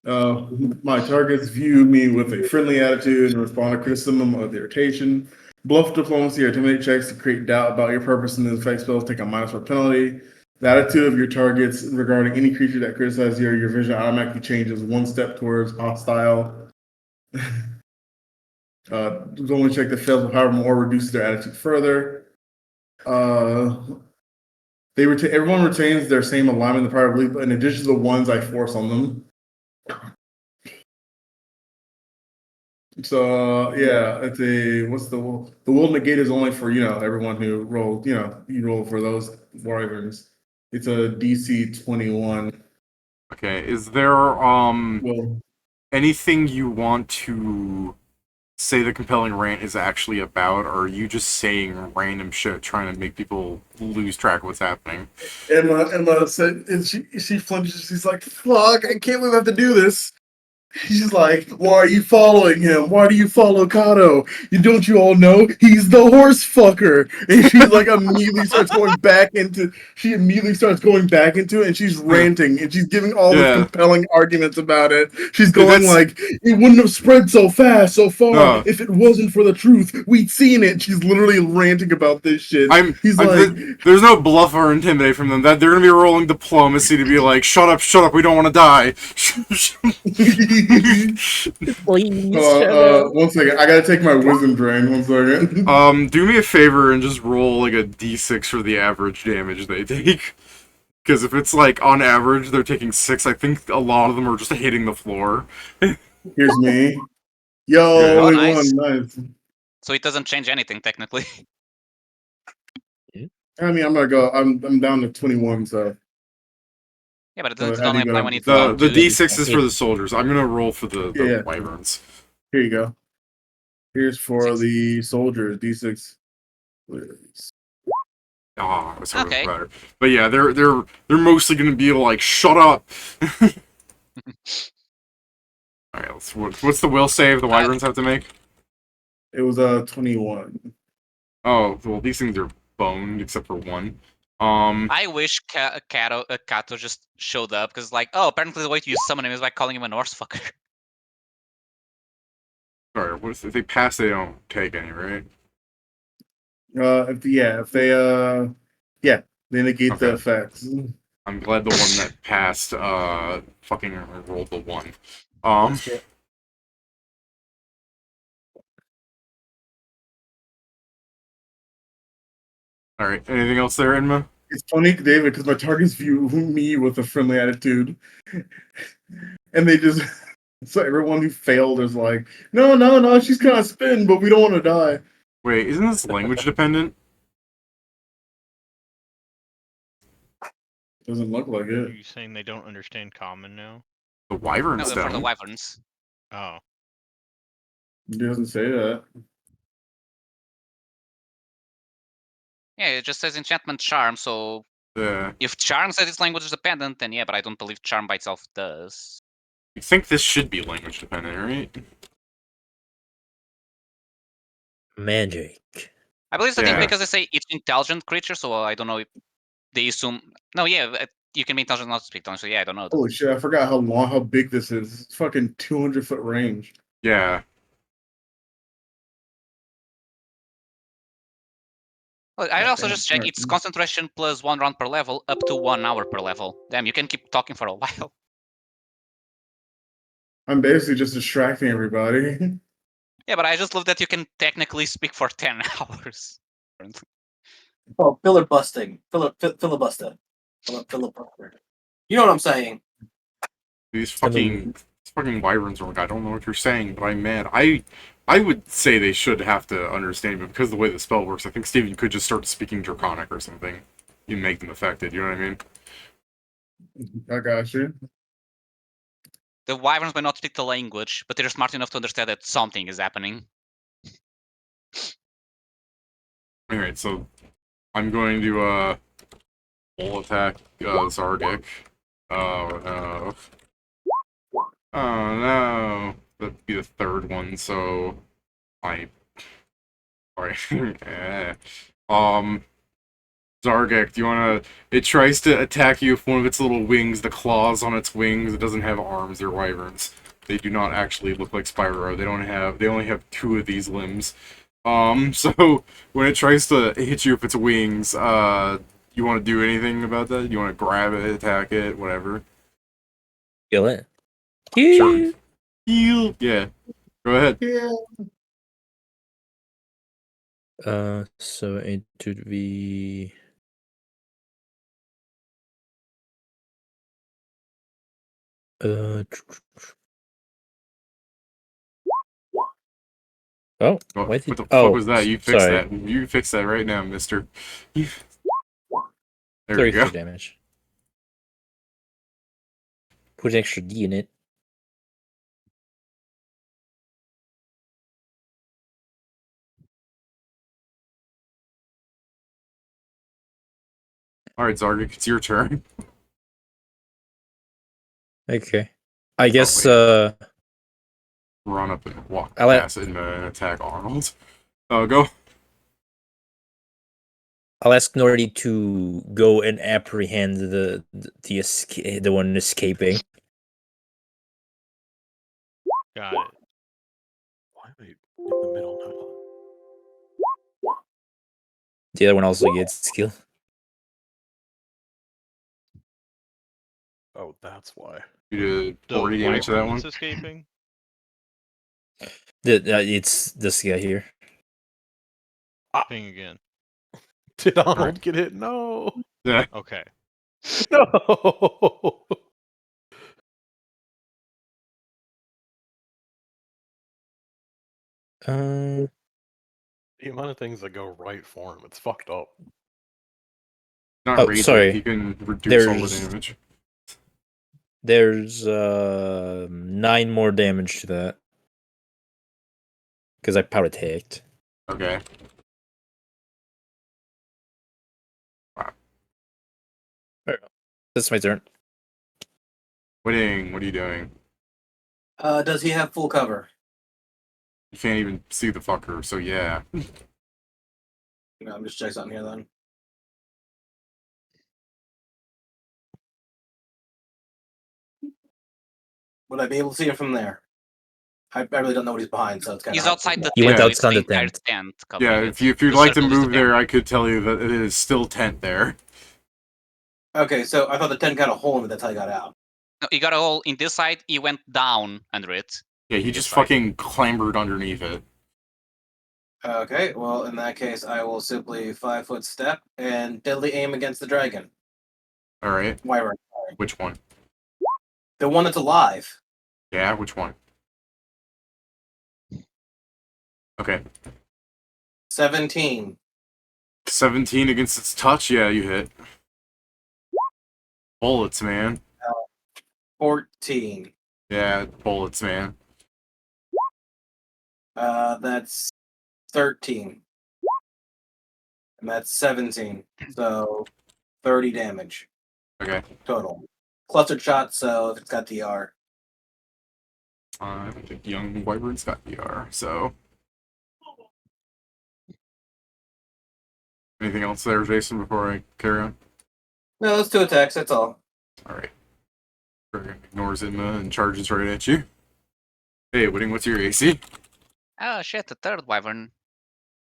My targets view me with a friendly attitude and respond to criticism with irritation. Bluff, diplomacy, or intimidate checks to create doubt about your purpose in the effect spells take a -4 penalty. The attitude of your targets regarding any creature that criticizes you or your vision automatically changes 1 step towards hostile. The only check that fails will, however, more reduces their attitude further. Everyone retains their same alignment in the prior belief, but in addition to the ones I force on them. So yeah, it's the will negate is only for everyone who rolled you roll for those wyverns. It's a DC 21. Okay. Is there Well, anything you want to say the compelling rant is actually about, or are you just saying random shit trying to make people lose track of what's happening? Emma said, and she flinches. She's like, "Fuck! I can't believe I have to do this." She's like, "Why are you following him? Why do you follow Cato? Don't you all know he's the horse fucker?" And she like immediately starts going back into. She immediately starts going back into it, and she's ranting and she's giving all these compelling arguments about it. She's going like, "It wouldn't have spread so fast, so far, if it wasn't for the truth. We'd seen it." She's literally ranting about this shit. There's no bluff or intimidate from them. That they're gonna be rolling diplomacy to be like, "Shut up, we don't want to die." Please, shut up. 1 second. I gotta take my wisdom drain. 1 second. Do me a favor and just roll like a d6 for the average damage they take. Because if it's like on average they're taking 6, I think a lot of them are just hitting the floor. Here's me. Yo, only one. Nice. So it doesn't change anything technically. I mean, I'm gonna go. I'm down to 21. So. Yeah, but it doesn't only apply when it's the down to d6 is for the soldiers. I'm gonna roll for the wyverns. Here you go. Here's for the soldiers. D6. Ah, it's okay. Better. But yeah, they're mostly gonna be like, "Shut up." All right, what's the will save the wyverns have to make? It was 21. Oh well, these things are boned except for one. I wish Cato just showed up because like, oh, apparently the way to summon him is by calling him a Norse fucker. Sorry, if they pass, they don't take any, right? If they negate the effects. I'm glad the one that passed fucking rolled the 1. All right. Anything else there, Enma? It's funny, David, because my targets view me with a friendly attitude, and they just so everyone who failed is like, no, she's kind of spin, but we don't want to die. Wait, isn't this language dependent? Doesn't look like it. Are you saying they don't understand common now? The wyverns No, don't. for the wyverns. Oh. It doesn't say that. Yeah, it just says enchantment charm, so if charm says it's language dependent, then yeah, but I don't believe charm by itself does. You think this should be language dependent, right? Magic. I believe it's the thing Yeah. because they say it's intelligent creature, so I don't know if they assume. No, yeah, you can be intelligent not to speak tongue. So yeah, I don't know. Holy shit! I forgot how big this is. It's fucking 200-foot range. Yeah. Oh, I also Damn, just check. alright. It's concentration plus 1 round per level, up to 1 hour per level. Damn, you can keep talking for a while. I'm basically just distracting everybody. Yeah, but I just love that you can technically speak for 10 hours. Oh, filibustering. Filibuster. Filibuster. You know what I'm saying? These fucking wyverns are like, I don't know what you're saying, but I'm mad. I would say they should have to understand, but because of the way the spell works, I think Steven could just start speaking Draconic or something. You make them affected, you know what I mean? I got you. The wyverns may not speak the language, but they're smart enough to understand that something is happening. Alright, so I'm going to full attack Zargic. Oh no. That'd be the third one, so sorry. Zargic, do you wanna it tries to attack you with one of its little wings, the claws on its wings. It doesn't have arms, they're wyverns. They do not actually look like Spyro. They only have 2 of these limbs. So when it tries to hit you with its wings, you want to do anything about that? You want to grab it, attack it, whatever? Kill it. Sure. Heal. Yeah. Go ahead. Yeah. So it should be. Oh, What why the did? fuck was that? You fix sorry. that. You fix that right now, mister. There you 33 go. damage. Put an extra D in it. Alright, Zargic, it's your turn. Okay. I guess wait. Run up and walk I'll past it and attack Arnold. Go. I'll ask Nordy to go and apprehend the one escaping. Got it. Why am I in the middle now? The other one also gets skill. Oh, that's why. You did The 40 damage to that one? wyvern's escaping? It's this guy here. Thing again. Did Arnold get hit? No. Yeah. Okay. No. The amount of things that go right for him, it's fucked up. Not Oh, rage sorry. it, he can reduce all the There's- damage. There's 9 more damage to that. Because I power attacked. Okay. That's my turn. Winning, what are you doing? Does he have full cover? You can't even see the fucker, so yeah. I'm just checking something here then. Would I be able to see him from there? I really don't know what he's behind, so it's kind of. He's outside the You went tent. outside It's the entire tent. tent covering Yeah, it. if you'd The like to circle is the move there, tent. I could tell you that it is still tent there. Okay, so I thought the tent got a hole in it. That's how he got out. No, he got a hole in this side. He went down under it. Yeah, he This just side. fucking clambered underneath it. Okay, well, in that case, I will simply 5-foot step and deadly aim against the dragon. Alright. Wyvern. Which one? The one that's alive. Yeah, which one? Okay. 17. 17 against its touch? Yeah, you hit. Bullets, man. 14. Yeah, bullets, man. That's 13. And that's 17. So 30 damage Okay. total. Clustered shot, so if it's got DR. I think young wyvern's got VR, so Anything else there, Jason, before I carry on? No, those 2 attacks. That's all. Alright. Ignores Inma and charges right at you. Hey, Whitting, what's your AC? Oh shit, the third wyvern.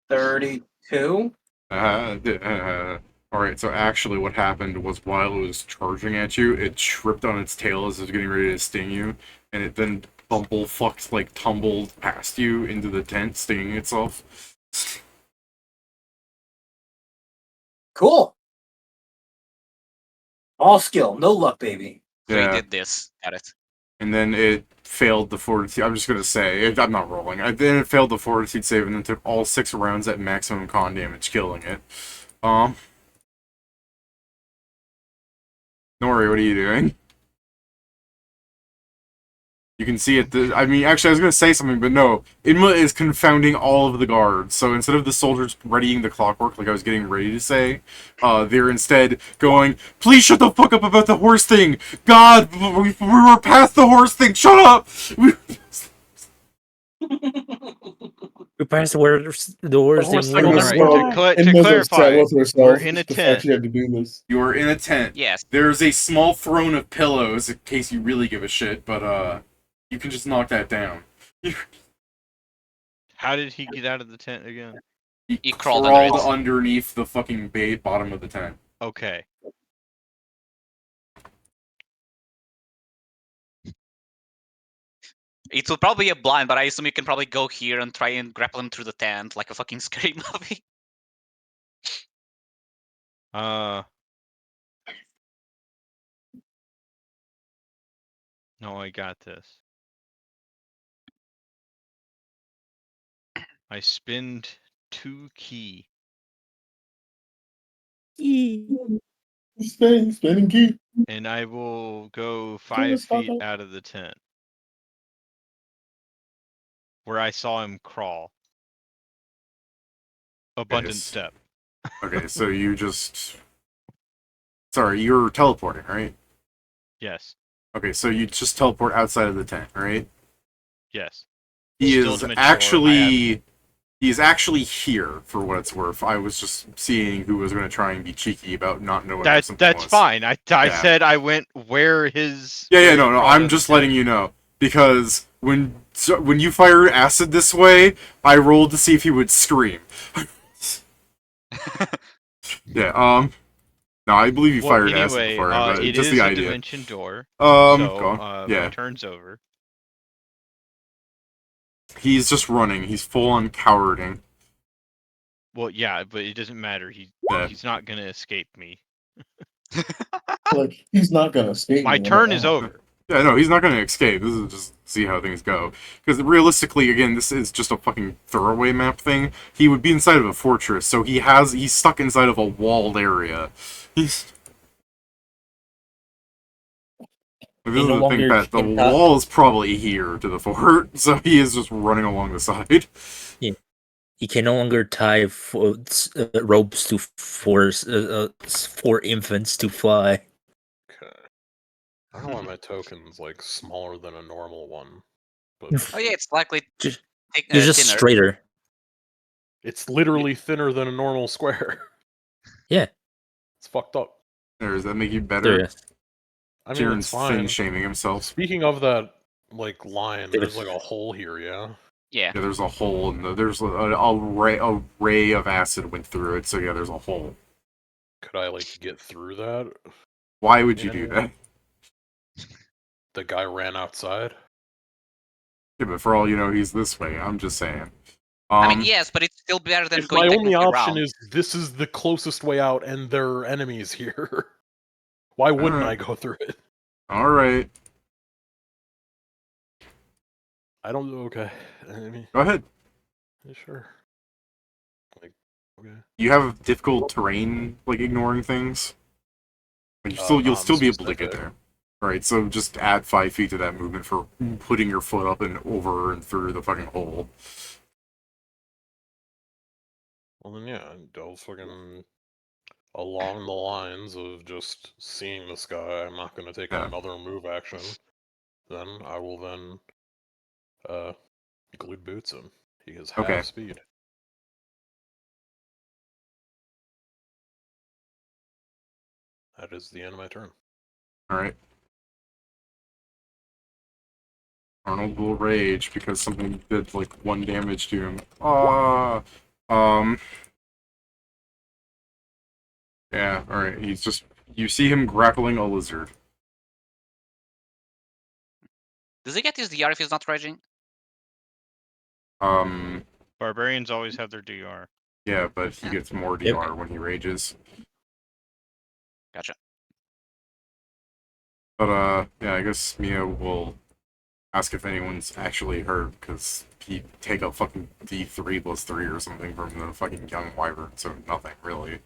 32. Alright, so actually what happened was while it was charging at you, it tripped on its tail as it was getting ready to sting you, and it then bumblefucked, like, tumbled past you into the tent, stinging itself. Cool. All skill, no luck, baby. So he Yeah. did this. Got it. And then it failed the fortitude. I'm just gonna say, I'm not rolling. Then it failed the fortitude save, and then took all 6 rounds at maximum con damage, killing it. Nori, what are you doing? You can see it. I mean, actually, I was gonna say something, but no. Inma is confounding all of the guards. So instead of the soldiers readying the clockwork, like I was getting ready to say, they're instead going, "Please shut the fuck up about the horse thing. God, we were past the horse thing. Shut up." We passed the worst horse thing. thing was Alright, to Inma's clarify, upset with herself. we're in a the tent. fact she had to do this. You are in a tent. Yes. There's a small throne of pillows, in case you really give a shit, but, you can just knock that down. How did he get out of the tent again? He crawled crawled under it. underneath the fucking bottom of the tent. Okay. It will probably be a blind, but I assume you can probably go here and try and grapple him through the tent like a fucking scary movie. No, I got this. I spend 2 key. Spinning key. And I will go 5 feet out of the tent. Where I saw him crawl. Abundant Yes. step. Okay, so you just... Sorry, you're teleporting, right? Yes. Okay, so you just teleport outside of the tent, right? Yes. He Still is to make sure actually... He's actually here, for what it's worth. I was just seeing who was going to try and be cheeky about not knowing where something That's was. fine. I Yeah. said I went where his... Yeah, no, I'm just letting you know. Because when you fired acid this way, I rolled to see if he would scream. Yeah, no, I believe you fired acid anyway, before, but it just is the a idea. dimension door. Go So, on. Yeah. my turn's over. He's just running. He's full on cowarding. Well, yeah, but it doesn't matter. Yeah. He's not gonna escape me. Like, he's not gonna escape. My me, turn no. is over. Yeah, no, he's not going to escape. This is just see how things go. Because realistically, again, this is just a fucking throwaway map thing. He would be inside of a fortress, so he's stuck inside of a walled area. This is no the thing longer that the can wall is probably here to the fort, so he is just running along the side. Yeah. You can no longer tie ropes to for infants to fly. Okay. I don't want my tokens like smaller than a normal one, but Oh yeah, it's likely You're just thinner. straighter. it's literally thinner than a normal square. Yeah. It's fucked up. Does that make you There better? it is. I mean, Jiren's it's fine. fin shaming himself. Speaking of that, like line, there's like a hole here, yeah. Yeah. Yeah, there's a hole, and there's a ray of acid went through it, so yeah, there's a hole. Could I like get through that? Why would you do that? The guy ran outside. Yeah, but for all you know, he's this way. I'm just saying. I mean, yes, but it's still better than If going my only technically option around. is this is the closest way out, and there are enemies here, why wouldn't I go through it? All right. I don't. Okay. I mean, Go ahead. yeah, sure. Like, okay. You have difficult terrain, like ignoring things. Like, you'll still be able to get there. Alright, so just add 5 feet to that movement for putting your foot up and over and through the fucking hole. Well then, yeah, I'll fucking along the lines of just seeing this guy. I'm not gonna take another move action. Then I will glue boots him. He has half speed. That is the end of my turn. Alright. Arnold will rage because something did like 1 damage to him. Yeah, alright, he's just... You see him grappling a lizard. Does he get his DR if he's not raging? Barbarians always have their DR. Yeah, but he gets more DR when he rages. Gotcha. But, yeah, I guess Mia will ask if anyone's actually hurt, because he'd take a fucking D3 plus 3 or something from the fucking young wyvern, so nothing, really.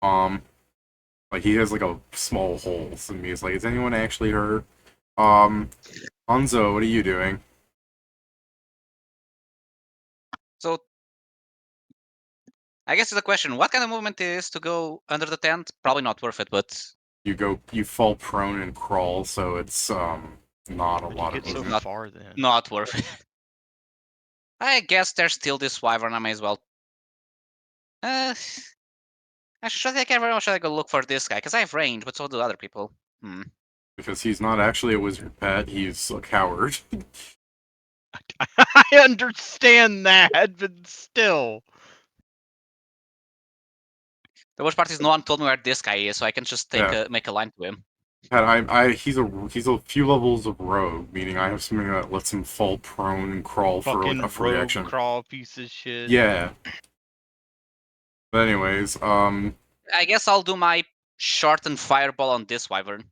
Like, he has, like, a small hole, so Mia's like, is anyone actually hurt? Hanzo, what are you doing? So, I guess it's a question. What kind of movement is to go under the tent? Probably not worth it, but... You fall prone and crawl, so it's, not a lot of Get so movement. far then. Not worth it. I guess there's still this wyvern. I may as well. Should I go look for this guy? Because I have range, but so do other people. Because he's not actually a wizard pet, he's a coward. I understand that, but still. The worst part is no one told me where this guy is, so I can just make a line to him. He's a few levels of rogue, meaning I have something that lets him fall prone and crawl for like a free rogue action. Crawl piece of shit. Yeah. But anyways, I guess I'll do my shortened fireball on this wyvern.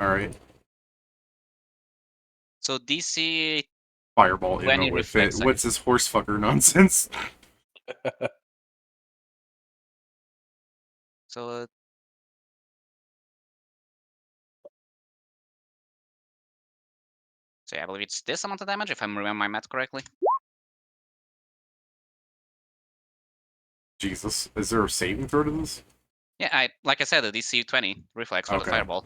Alright. So DC Fireball 20 ammo with reflex, it. What's this horse fucker nonsense? So yeah, I believe it's this amount of damage if I'm remembering my math correctly. Jesus. Is there a saving throw to this? Yeah, like I said, the DC 20 reflex for the fireball.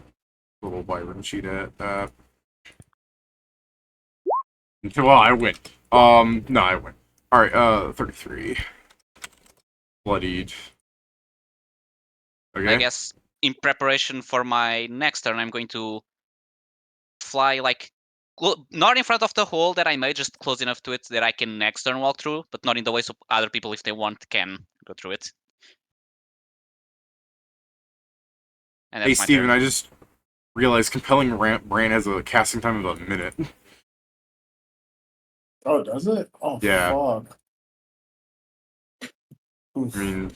Little wyvern sheet at that. Well, I win. No, I win. Alright, 33. Bloodied. Okay. I guess in preparation for my next turn, I'm going to fly like not in front of the hole that I made, just close enough to it that I can next turn walk through, but not in the way so other people, if they want, can go through it. And Hey, that's my Steven, turn. I just realized Compelling Brand has a casting time of a minute. Oh, does it? Oh, Yeah. fuck. I mean,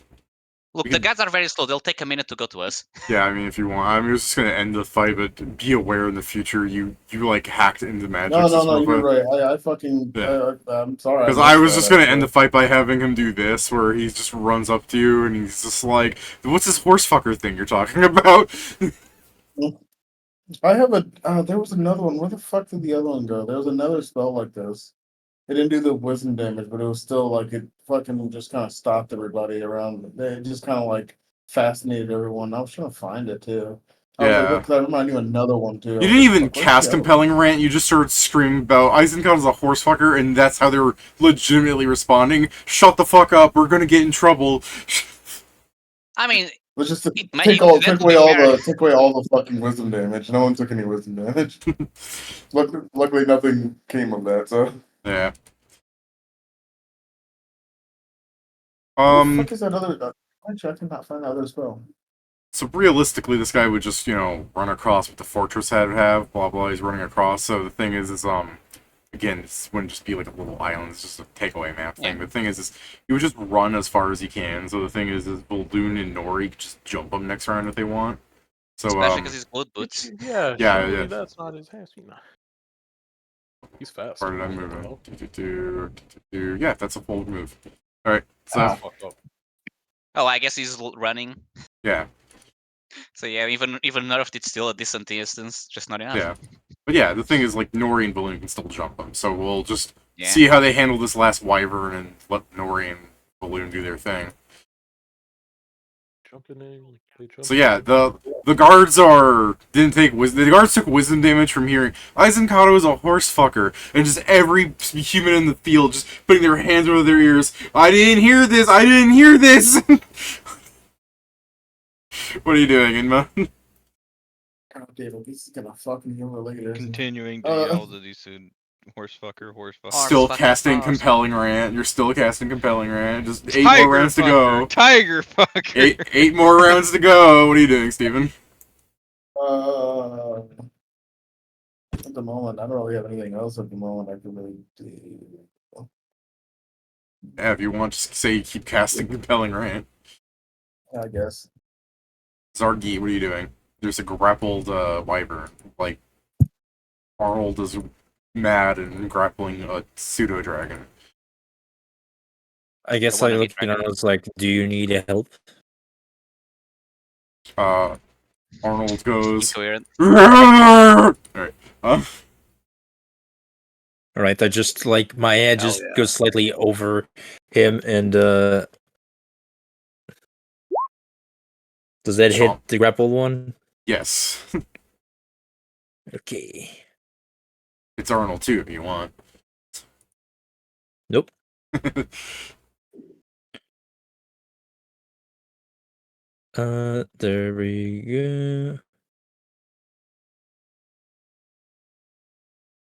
Look, the guys are very slow. They'll take a minute to go to us. yeah, I mean, if you want, I'm just gonna end the fight, but be aware in the future you like hacked into magic. No, you're right. I fucking. Yeah. I'm sorry. Because I was just gonna end the fight by having him do this, where he just runs up to you and he's just like, "What's this horse fucker thing you're talking about?" I have a. There was another one. Where the fuck did the other one go? There was another spell like this. It didn't do the wisdom damage, but it was still like it fucking just kind of stopped everybody around. It just kind of like fascinated everyone. I was trying to find it too. I was like, look, that reminded me of another one too. You didn't even cast Compelling Rant, you just started screaming about Eisenkot is a horse fucker, and that's how they were legitimately responding. Shut the fuck up, we're gonna get in trouble. I mean, let's just take away all the fucking wisdom damage. No one took any wisdom damage. Luckily, nothing came of that. So yeah. What the fuck is that other? I cannot find that other spell. So realistically, this guy would just, run across what the fortress had to have, blah blah, he's running across. So the thing is again, this wouldn't just be like a little island, it's just a takeaway map thing. Yeah. The thing is he would just run as far as he can. So the thing is Balloon and Nori just jump him next round if they want. So especially because he's blood boots. Yeah. That's not his ass, He's fast. Where did I move him? Yeah, that's a bold move. Alright, so Oh, I guess he's running. Yeah. So yeah, even nerfed, it's still a decent distance, just not enough. Yeah. But yeah, the thing is, like, Nori and Balloon can still jump them. So we'll just Yeah. see how they handle this last wyvern and let Nori and Balloon do their thing. So yeah, the guards the guards took wisdom damage from hearing Eisenkot is a horse fucker, and just every human in the field just putting their hands over their ears. I didn't hear this. I didn't hear this. What are you doing, Inma? God damn it, this is gonna fuck me over later. isn't it? Continuing to yell that he said horse fucker, horse fucker. Still fucking casting horse. compelling rant. You're still casting compelling rant. Just 8 Tiger more rounds to fucker, go. Tiger fucker. Eight more rounds to go. What are you doing, Steven? At the moment, I don't really have anything else at the moment I can really do. Yeah, if you want, just say you keep casting compelling rant. I guess. Zargi, what are you doing? There's a grappled wyvern. Like, Arnold is mad and grappling a pseudo dragon. I guess wanna I be looked and I was like, "Do you need help?" Arnold goes. Incoherent. Alright. All right, I just like my head Hell just yeah. goes slightly over him, and does that hit Chomp. the grapple one? Yes. Okay. It's Arnold too, if you want. Nope. There we go.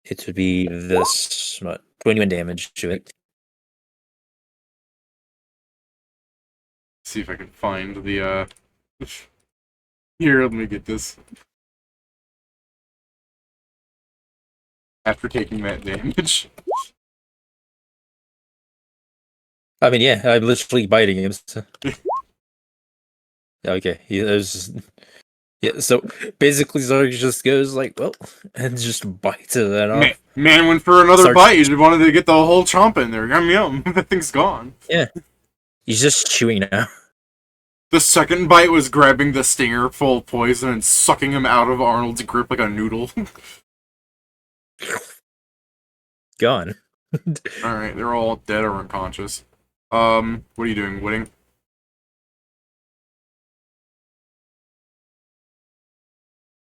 It would be this much. 21 damage to it. See if I can find the Here, let me get this. After taking that damage. I mean, yeah, I'm literally biting him. So. Okay, yeah. So basically, Zarg just goes like, "Well," and just bites it off. Man went for another Starts- bite. He wanted to get the whole chomp in there. Yum. That thing's gone. Yeah, he's just chewing now. The second bite was grabbing the stinger full of poison and sucking him out of Arnold's grip like a noodle. Gone. Alright, they're all dead or unconscious. What are you doing, Whitting?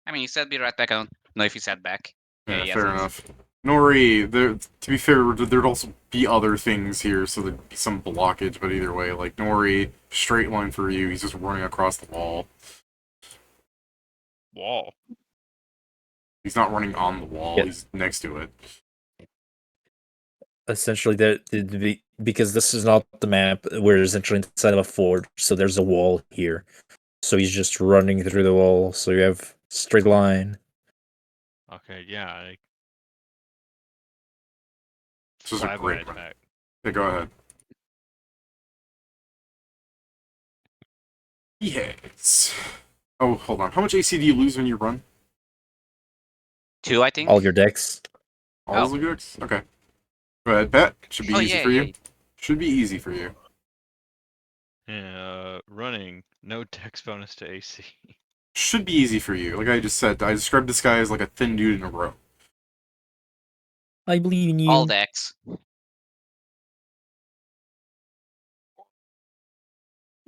I mean, he said be right back. I don't know if he said back. Yeah, he fair hasn't. enough. Nori, to be fair, there'd also be other things here, so there'd be some blockage, but either way, like, Nori, straight line for you, he's just running across the wall. Wall. He's not running on the wall, Yeah. he's next to it. Essentially, because this is not the map. We're essentially inside of a fort, so there's a wall here. So he's just running through the wall. So you have straight line. Okay, yeah. This is a Slab great attack. Okay, go ahead. Yes. Oh, hold on. How much AC do you lose when you run? 2, I think. All your decks. All of the goods? Okay. Go ahead, bet. Should be easy for you. Yeah. Should be easy for you. Yeah, running. No dex bonus to AC. Should be easy for you. Like I just said, I described this guy as like a thin dude in a row. I believe in you. All decks.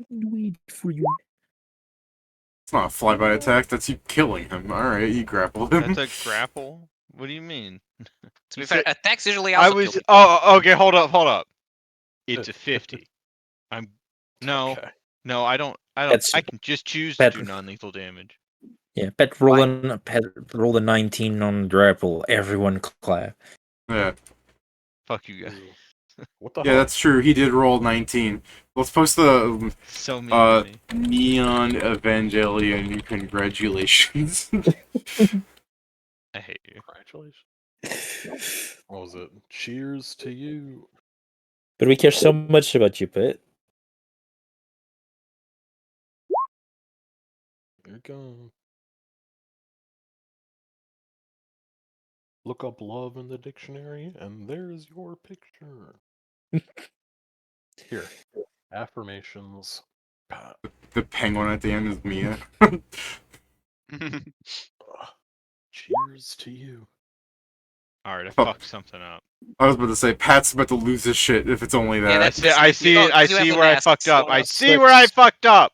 Wait for you. It's not a flyby attack, that's you killing him. Alright, you grappled him. That's a grapple? What do you mean? To be fair, attacks usually I also was. kill people. Oh, okay. Hold up. It's a 50. No, Okay. no. I don't. That's- I can just choose to that- do non-lethal damage. Yeah, pet roll a 19 on grapple. Everyone clap. Yeah. Fuck you guys. What the Yeah, hell? that's true. He did roll 19. Let's post the So mean to me. Neon Evangelion congratulations. I hate you. Congratulations. What was it? Cheers to you. But we care so much about you, Pet. Here you go. Look up love in the dictionary, and there's your picture. Here. Affirmations. Pat. The penguin at the end is Mia. Cheers to you. Alright, I Oh. fucked something up. I was about to say, Pat's about to lose his shit if it's only that. Yeah, I that's- see. I see. Oh, I 'cause you have see the where I masks. fucked up. I Last see where I six. fucked up.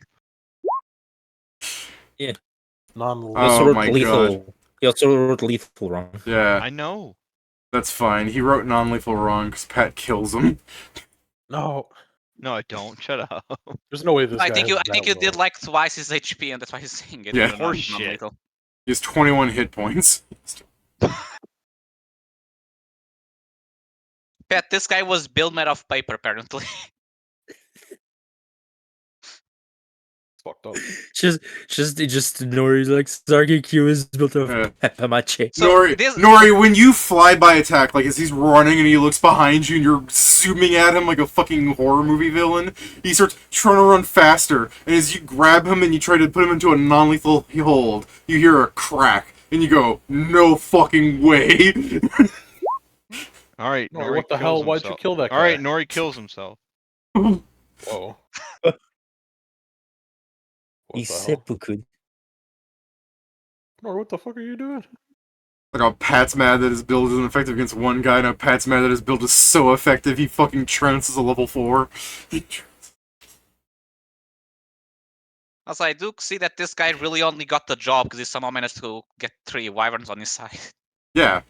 Non Oh wrote my lethal. He also wrote lethal wrong. Yeah, I know. that's fine. He wrote non-lethal wrong because Pat kills him. No. No, I don't. Shut up. There's no way this I guy think you has did that like low. twice his HP, and that's why he's saying it. Yeah. even though Horseshit. non-lethal. He has 21 hit points. Pat, this guy was built made of paper, apparently. It's fucked up. Just Nori like Zargi Q is built of Yeah. Pepamache. So Nori, when you fly by attack, like as he's running and he looks behind you and you're zooming at him like a fucking horror movie villain, he starts trying to run faster. And as you grab him and you try to put him into a non-lethal hold, you hear a crack and you go, "No fucking way!" All right, Nori, Nori what the kills hell? Why'd you himself. kill that All right, guy? Nori kills himself. Whoa. What He's the hell? seppuku. Nori, what the fuck are you doing? Like how Pat's mad that his build isn't effective against one guy, and how Pat's mad that his build is so effective he fucking trounces a level 4. Also, I do see that this guy really only got the job because he somehow managed to get 3 wyverns on his side. Yeah.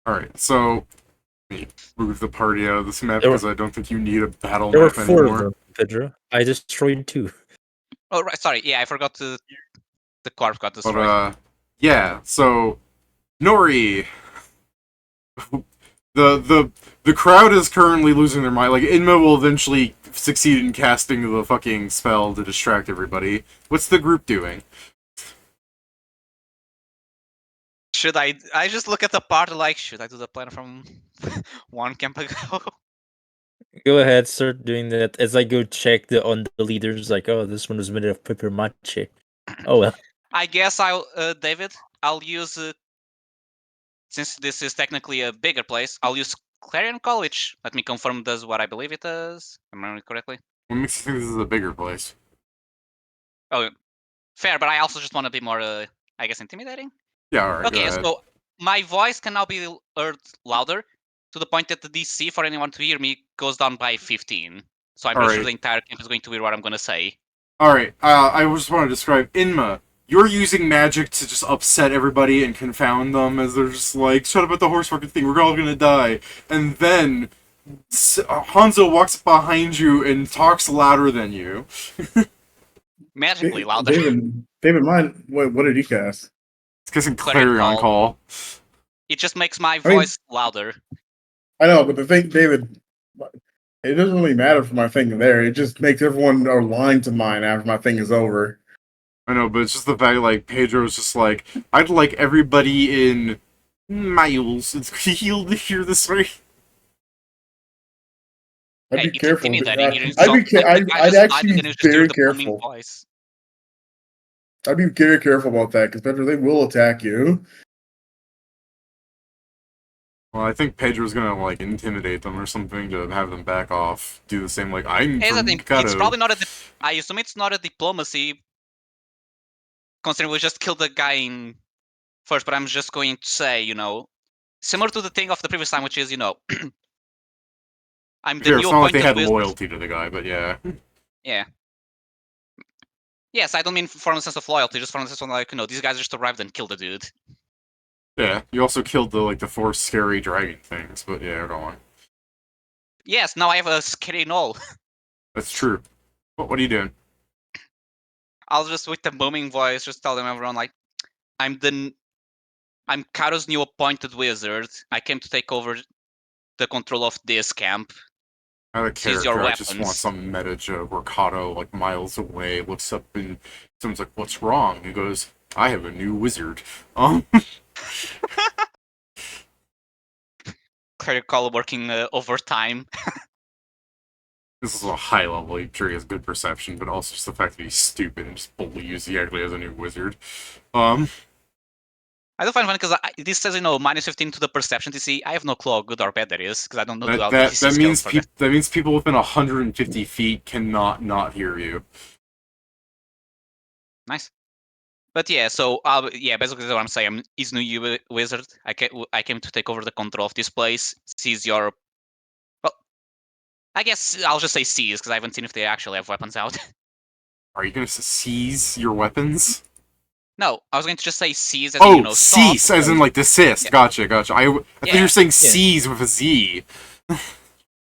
Alright, so let me move the party out of this map There were- because I don't think you need a battle There were map 4 anymore. of them, Pedro. I destroyed 2. Oh, right, sorry. Yeah, I forgot to... The corpse got But, destroyed. yeah, so... Nori... The crowd is currently losing their mind. Like, Inma will eventually succeed in casting the fucking spell to distract everybody. What's the group doing? Should I just look at the part like, should I do the plan from one camp ago? Go ahead, start doing that. As I go check on the leaders, like, oh, this one was made of Pepamache. Oh well. I guess I'll, David, I'll use, since this is technically a bigger place, I'll use Clarion Call, which, let me confirm, does what I believe it does. Am I remembering correctly? What makes you think this is a bigger place? Oh, fair, but I also just want to be more, I guess, intimidating? Yeah, alright, go Okay, ahead. so my voice can now be heard louder to the point that the DC for anyone to hear me goes down by 15. So I'm pretty sure Alright. the entire camp is going to hear what I'm going to say. Alright, I just want to describe Inma. You're using magic to just upset everybody and confound them as they're just like, shut up with the horse fucking thing, we're all gonna die. And then Hanzo walks behind you and talks louder than you. Magically louder. David, mine. What did he cast? It's guessing Clarion Clarion Call. It just makes my I mean- voice louder. I know, but the thing, David, it doesn't really matter for my thing there. It just makes everyone align to mine after my thing is over. I know, but it's just the fact, like, Pedro's just like, I'd like everybody in miles healed to hear this right. I'd Hey, be it's careful. intimidating. You I'd be. insult, like, the I'd guy just died actually and then be you just hear very the booming careful. voice. I'd be very careful about that because Pedro, they will attack you. Well, I think Pedro's gonna, like, intimidate them or something to have them back off. Do the same, like, I'm Here's the from thing, Cato. it's probably not a... I assume it's not a diplomacy, considering we just killed the guy in first, but I'm just going to say, you know, similar to the thing of the previous time, which is, you know, I'm the Sure, new it's not like they appointed had wizard. loyalty to the guy, but yeah. Yeah. Yes, I don't mean from the sense of loyalty, just from the sense of, like, you know, these guys just arrived and killed the dude. Yeah, you also killed the, like, the 4 scary dragon things, but yeah, go on. Yes, now I have a scary knoll. That's true. What are you doing? I'll just, with the booming voice, just tell them everyone, like, I'm Cato's new appointed wizard. I came to take over the control of this camp. I have a Seize your character, I just want weapons. some meta joke where Cato, like, miles away, looks up and someone's like, what's wrong? He goes, I have a new wizard. Clerical working overtime. This is a high level, I'm sure he has good perception, but also just the fact that he's stupid and just believes he actually has a new wizard. I don't find it funny because this says, you know, minus 15 to the perception DC. I have no clue how good or bad that is, because I don't know how That DC means scales for that. that means people within 150 feet cannot not hear you. Nice. But yeah, so yeah, basically what I'm saying is new wizard. I came to take over the control of this place. Seize your... Well, I guess I'll just say seize, because I haven't seen if they actually have weapons out. Are you going to seize your weapons? No, I was going to just say seize as in, you know, stop. Cease, as in, like, desist. Yeah. Gotcha. I thought you were saying Yeah. seize with a Z.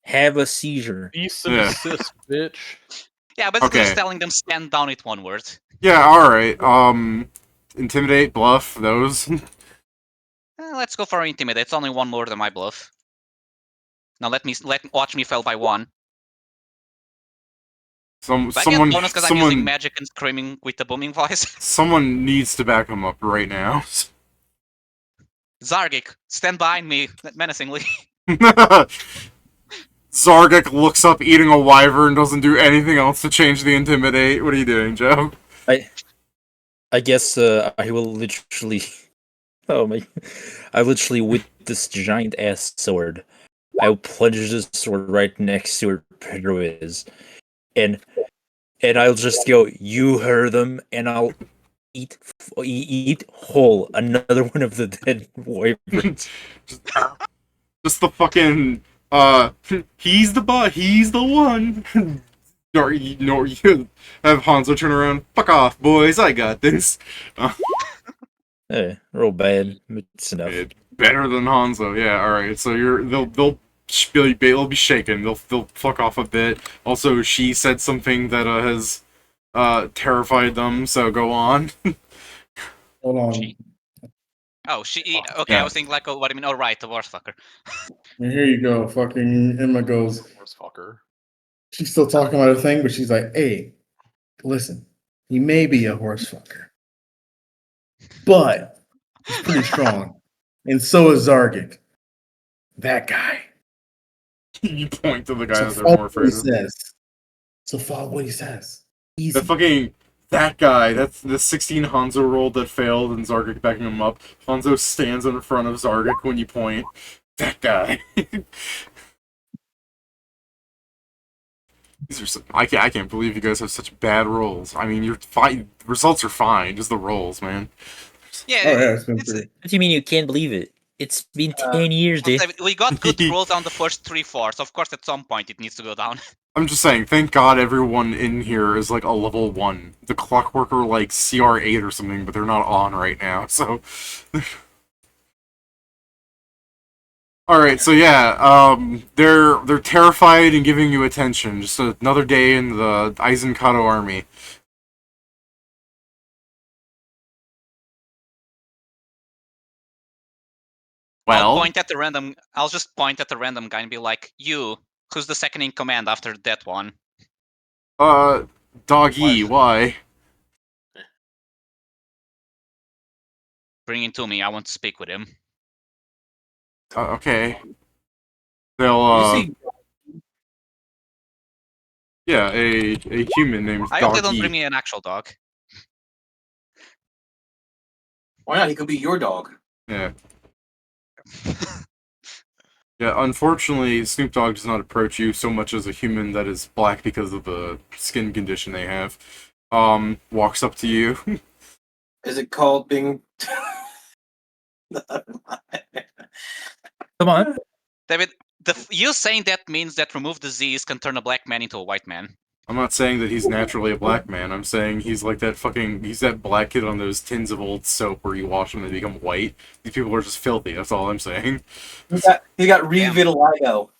Have a seizure. Cease and Yeah. desist, bitch. Yeah, basically just Okay. telling them stand down with one word. Yeah, alright. intimidate, bluff, those. Let's go for intimidate. It's only one more than my bluff. Now watch me fail by one. Do I get Someone, bonus because I'm using magic and screaming with the booming voice? someone needs to back him up right now. Zargik, stand behind me menacingly. Zargik looks up eating a wyvern, doesn't do anything else to change the intimidate. What are you doing, Joe? I guess I will literally. Oh my! I literally with this giant ass sword, I will plunge this sword right next to where Pedro is, and I'll just go. You heard them, and I'll eat whole another one of the dead wyverns. Just the fucking he's the one. You have Hanzo turn around. Fuck off, boys. I got this. Real bad. It's enough. Better than Hanzo. Yeah. All right. So they'll be shaken. They'll fuck off a bit. Also, she said something that has terrified them. So go on. Hold on. Okay, Yeah. I was thinking like, what do you mean? Oh, right, the worst fucker. And here you go. Fucking Emma goes. Horse fucker. She's still talking about her thing, but she's like, "Hey, listen, he may be a horse fucker, but he's pretty strong, and so is Zargik. That guy." You point to the guy So that they're follow more what afraid he of. says. So follow what he says. Easy. The fucking that guy. That's the 16 Hanzo roll that failed, and Zargik backing him up. Hanzo stands in front of Zargik when you point. That guy. These are I can't believe you guys have such bad rolls. I mean, you're fine. Results are fine. Just the rolls, man. Yeah, Oh yeah, it's been pretty. What do you mean you can't believe it? It's been 10 years, dude. we got good rolls on the first 3/4. Of course, at some point it needs to go down. I'm just saying. Thank God everyone in here is like a level 1. The Clockwork are like CR8 or something, but they're not on right now. So. All right, so yeah, they're terrified and giving you attention. Just another day in the Aizen Cato army. Well, I'll just point at the random guy and be like, "You, who's the second in command after that one?" Doggy, why? Bring him to me. I want to speak with him. Okay. They'll You see, yeah, a human named I hope they don't Doggy. bring me an actual dog. why not? He could be your dog. Yeah. Yeah, unfortunately, Snoop Dogg does not approach you so much as a human that is black because of the skin condition they have. Walks up to you. Is it called being? Come on. David, you saying that means that remove disease can turn a black man into a white man. I'm not saying that he's naturally a black man. I'm saying he's like he's that black kid on those tins of old soap where you wash them and they become white. These people are just filthy. That's all I'm saying. He got revitiligo.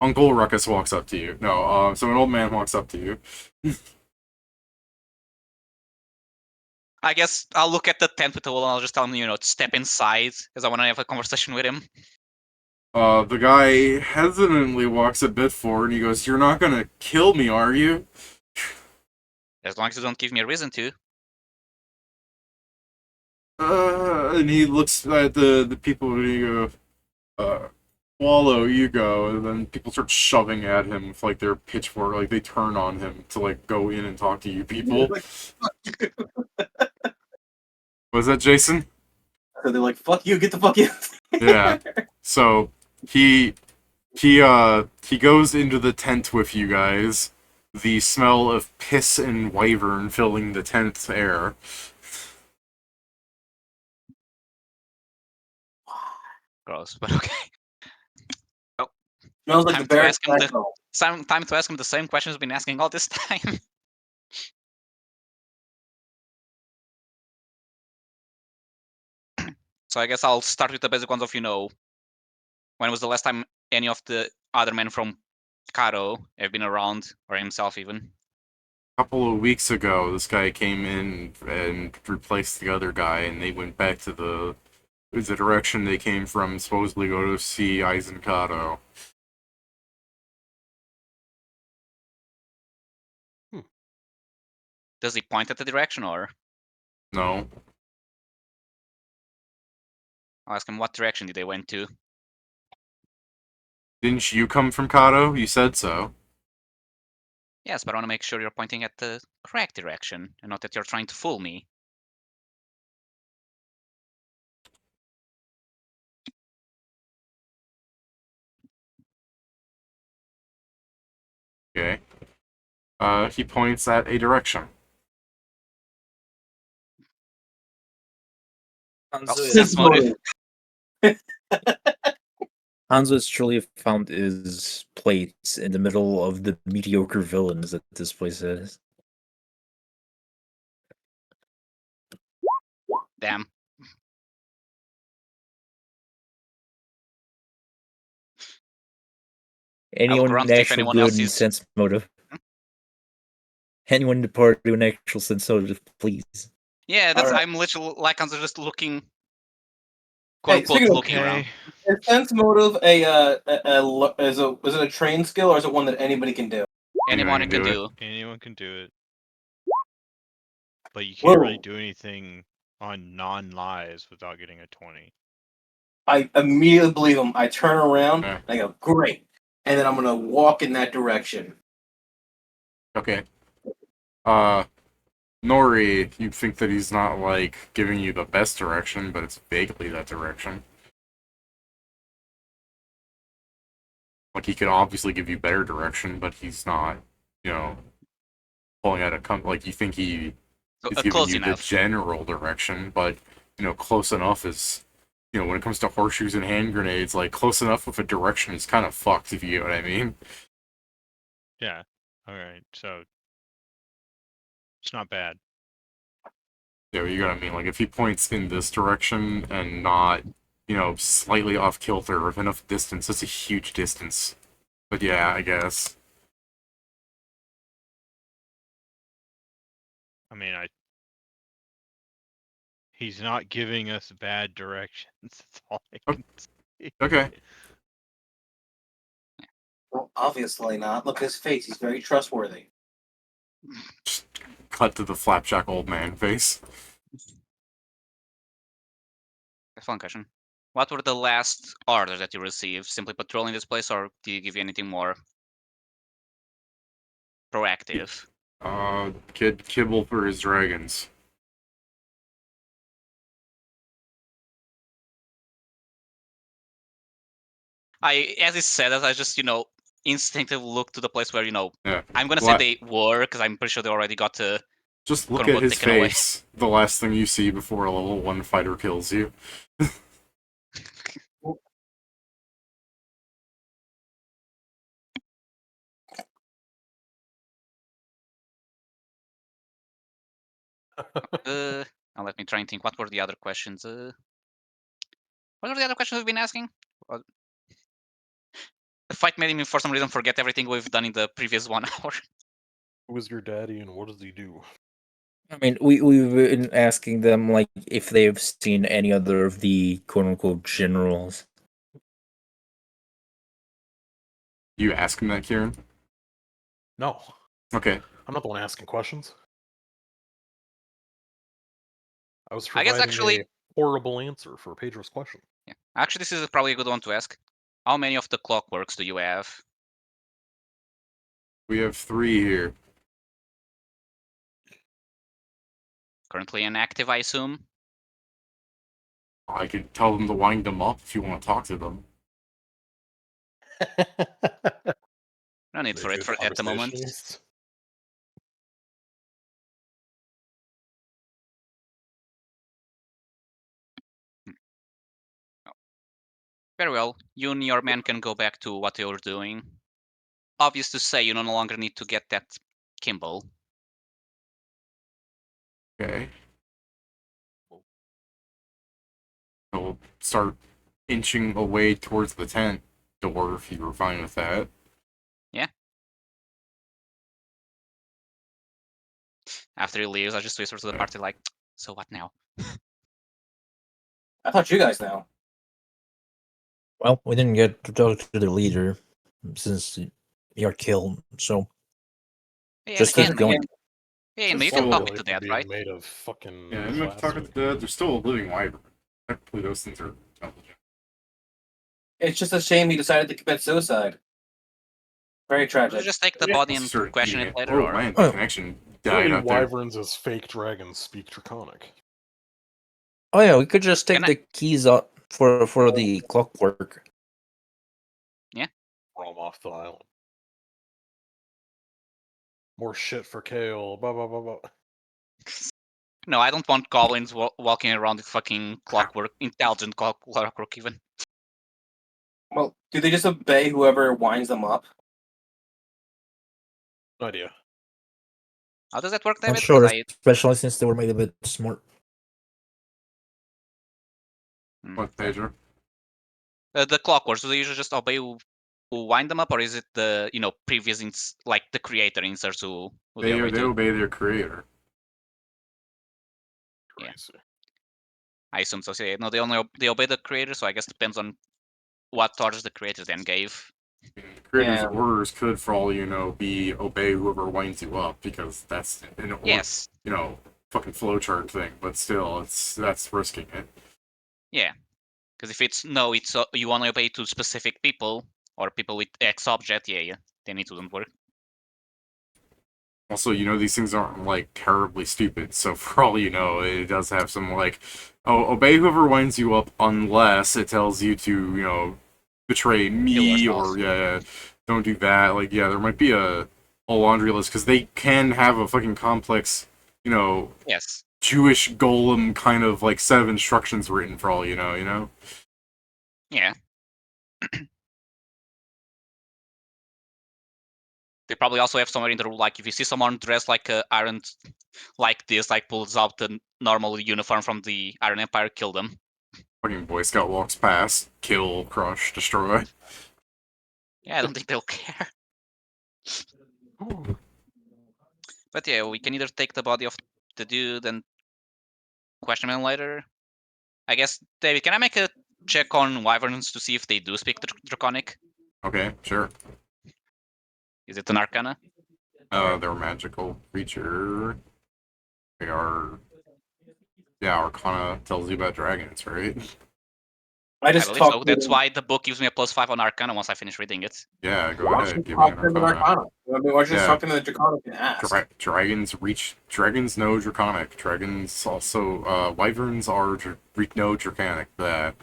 Uncle Ruckus walks up to you. No, so an old man walks up to you. I guess I'll look at the tent with the wall and I'll just tell him, to step inside because I want to have a conversation with him. The guy hesitantly walks a bit forward and he goes, "You're not gonna kill me, are you?" As long as you don't give me a reason to. And he looks at the people and he goes, "Wallow, you go." And then people start shoving at him with like their pitchfork, like they turn on him to like go in and talk to you people. Was that Jason? So they're like, "Fuck you, get the fuck in." Yeah. So he goes into the tent with you guys. The smell of piss and wyvern filling the tent air. Gross, but okay. Oh, Smells like time the to bear. ask him time to ask him the same questions we've been asking all this time. So I guess I'll start with the basic ones of, when was the last time any of the other men from Cato have been around, or himself even? couple of weeks ago, this guy came in and replaced the other guy, and they went back to the direction they came from, supposedly go to see Cato. Does he point at the direction, or No. I'll ask him what direction did they went to? Didn't you come from Cato? You said so. Yes, but I want to make sure you're pointing at the correct direction, and not that you're trying to fool me. Okay. He points at a direction. Well, Hanzo sense is, motive. Hanzo has truly found his place in the middle of the mediocre villains that this place has. Damn. Anyone around with to see if actual anyone good else and is- sense motive. Anyone in the party with an actual sense motive, please. Yeah, that's Alright. I'm literally like I'm just looking, Hey, quote unquote, speaking of- looking around. Is sense motive is it a trained skill, or is it one that anybody can do? Anyone can do. Anyone can do it. But you can't really Whoa. do anything on non-lies without getting a 20. I immediately believe him. I turn around Okay. and I go, great. And then I'm gonna walk in that direction. Okay. Nori, you think that he's not, like, giving you the best direction, but it's vaguely that direction. Like, he could obviously give you better direction, but he's not, pulling out like, you think he So, is giving close you the enough. general direction, but, close enough is, when it comes to horseshoes and hand grenades, like, close enough with a direction is kind of fucked, if you get what I mean. Yeah. Alright, so it's not bad. Yeah, you know what I mean? Like, if he points in this direction and not, slightly off kilter with enough distance, that's a huge distance. But yeah, I guess. I mean, he's not giving us bad directions. That's all I can say. Okay. Well, obviously not. Look at his face. He's very trustworthy. Just cut to the flapjack old man face. Fun question. What were the last orders that you received? Simply patrolling this place, or did he give you anything more proactive? Kid kibble for his dragons. As he said that, I just, instinctively looked to the place where, Yeah. I'm gonna say they were, because I'm pretty sure they already got to. Just look quote-unquote at his taken away. face. The last thing you see before a level 1 fighter kills you. Now let me try and think. What were the other questions? What were the other questions we've been asking? The fight made me, for some reason, forget everything we've done in the previous 1 hour. Who is your daddy and what does he do? I mean, we've been asking them like if they've seen any other of the quote unquote generals. You ask him that, Kieran? No. Okay. I'm not the one asking questions. I was I guess providing actually- a horrible answer for Pedro's question. Yeah. Actually, this is probably a good one to ask. How many of the clockworks do you have? We have 3 here. Currently inactive, I assume? I could tell them to wind them up if you want to talk to them. No need for it at the moment. Very well. You and your men can go back to what you were doing. Obvious to say, you no longer need to get that Kimball. Okay. We'll start inching away towards the tent door if you were fine with that. Yeah. After he leaves, I just whisper to the party like, "So what now?" I thought you guys know. Well, we didn't get to talk to the leader since he got killed, so Yeah, just and, keep going. Yeah, and Just you can so talk like to that, being right? made of fucking Yeah, I'm not talking to plastic. the. They're still a living wyvern. Technically, those things are intelligent. It's just a shame he decided to commit suicide. Very We'll tragic. just take the Yeah, body let's and start question eating it later, Oh or man, the Oh. connection died Apparently, out there. wyverns as fake dragons speak Draconic. Oh yeah, we could just take Can I- the keys out for the clockwork. Roam off the island. More shit for Kale. Blah blah blah blah. no, I don't want goblins walking around with fucking clockwork, intelligent clockwork even. Well, do they just obey whoever winds them up? No idea. How does that work, Not David? sure, 'Cause I especially since they were made a bit smart. What, Pedro? The clockworks, do they usually just obey who wind them up, or is it the previous like the creator inserts who they obey They to? obey their creator. Yeah. Crazy. I assume so. So, yeah, no, they obey the creator, so I guess it depends on what orders the creator then gave. The creator's Yeah. orders could, for all you know, be obey whoever winds you up, because that's an Yes. fucking flowchart thing. But still, that's risking it. Yeah. Because if it's no, it's you only obey to specific people or people with X object. Yeah, then it wouldn't work. Also, these things aren't like terribly stupid. So for all you know, it does have some like, obey whoever winds you up unless it tells you to betray me Kill or ourselves. don't do that. Like there might be a laundry list because they can have a fucking complex Yes. Jewish golem kind of like set of instructions written for all you know. Yeah. They probably also have somewhere in the rule like if you see someone dressed like Iron, like this, like pulls out the normal uniform from the Iron Empire, kill them. Fucking Boy Scout walks past, kill, crush, destroy. Yeah, I don't think they'll care. But yeah, we can either take the body of the dude and question him later. I guess, David, can I make a check on wyverns to see if they do speak Draconic? Okay, sure. Is it an Arcana? They're a magical creature. They are. Yeah, Arcana tells you about dragons, right? I I just believe talked so. to That's them. why the book gives me a +5 on Arcana once I finish reading it. Yeah, go Why don't ahead. you Give me talk an to them in Arcana. Arcana? I mean, why don't you just Yeah. talk to them in the Draconic and ask? Dragons know Draconic. Dragons also, wyverns know Draconic. That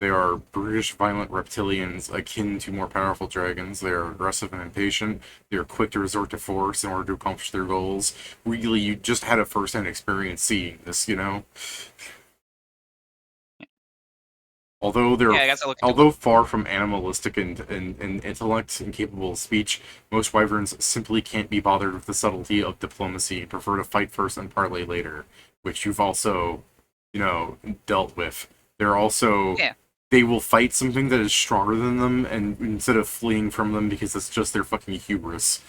they are brutish, violent reptilians akin to more powerful dragons. They are aggressive and impatient. They are quick to resort to force in order to accomplish their goals. Really, you just had a first-hand experience seeing this. Although Yeah, I guess I'll look into although far from animalistic and intellect and capable of speech, most wyverns simply can't be bothered with the subtlety of diplomacy and prefer to fight first and parlay later, which you've also, dealt with. They're also Yeah. they will fight something that is stronger than them, and instead of fleeing from them because it's just their fucking hubris.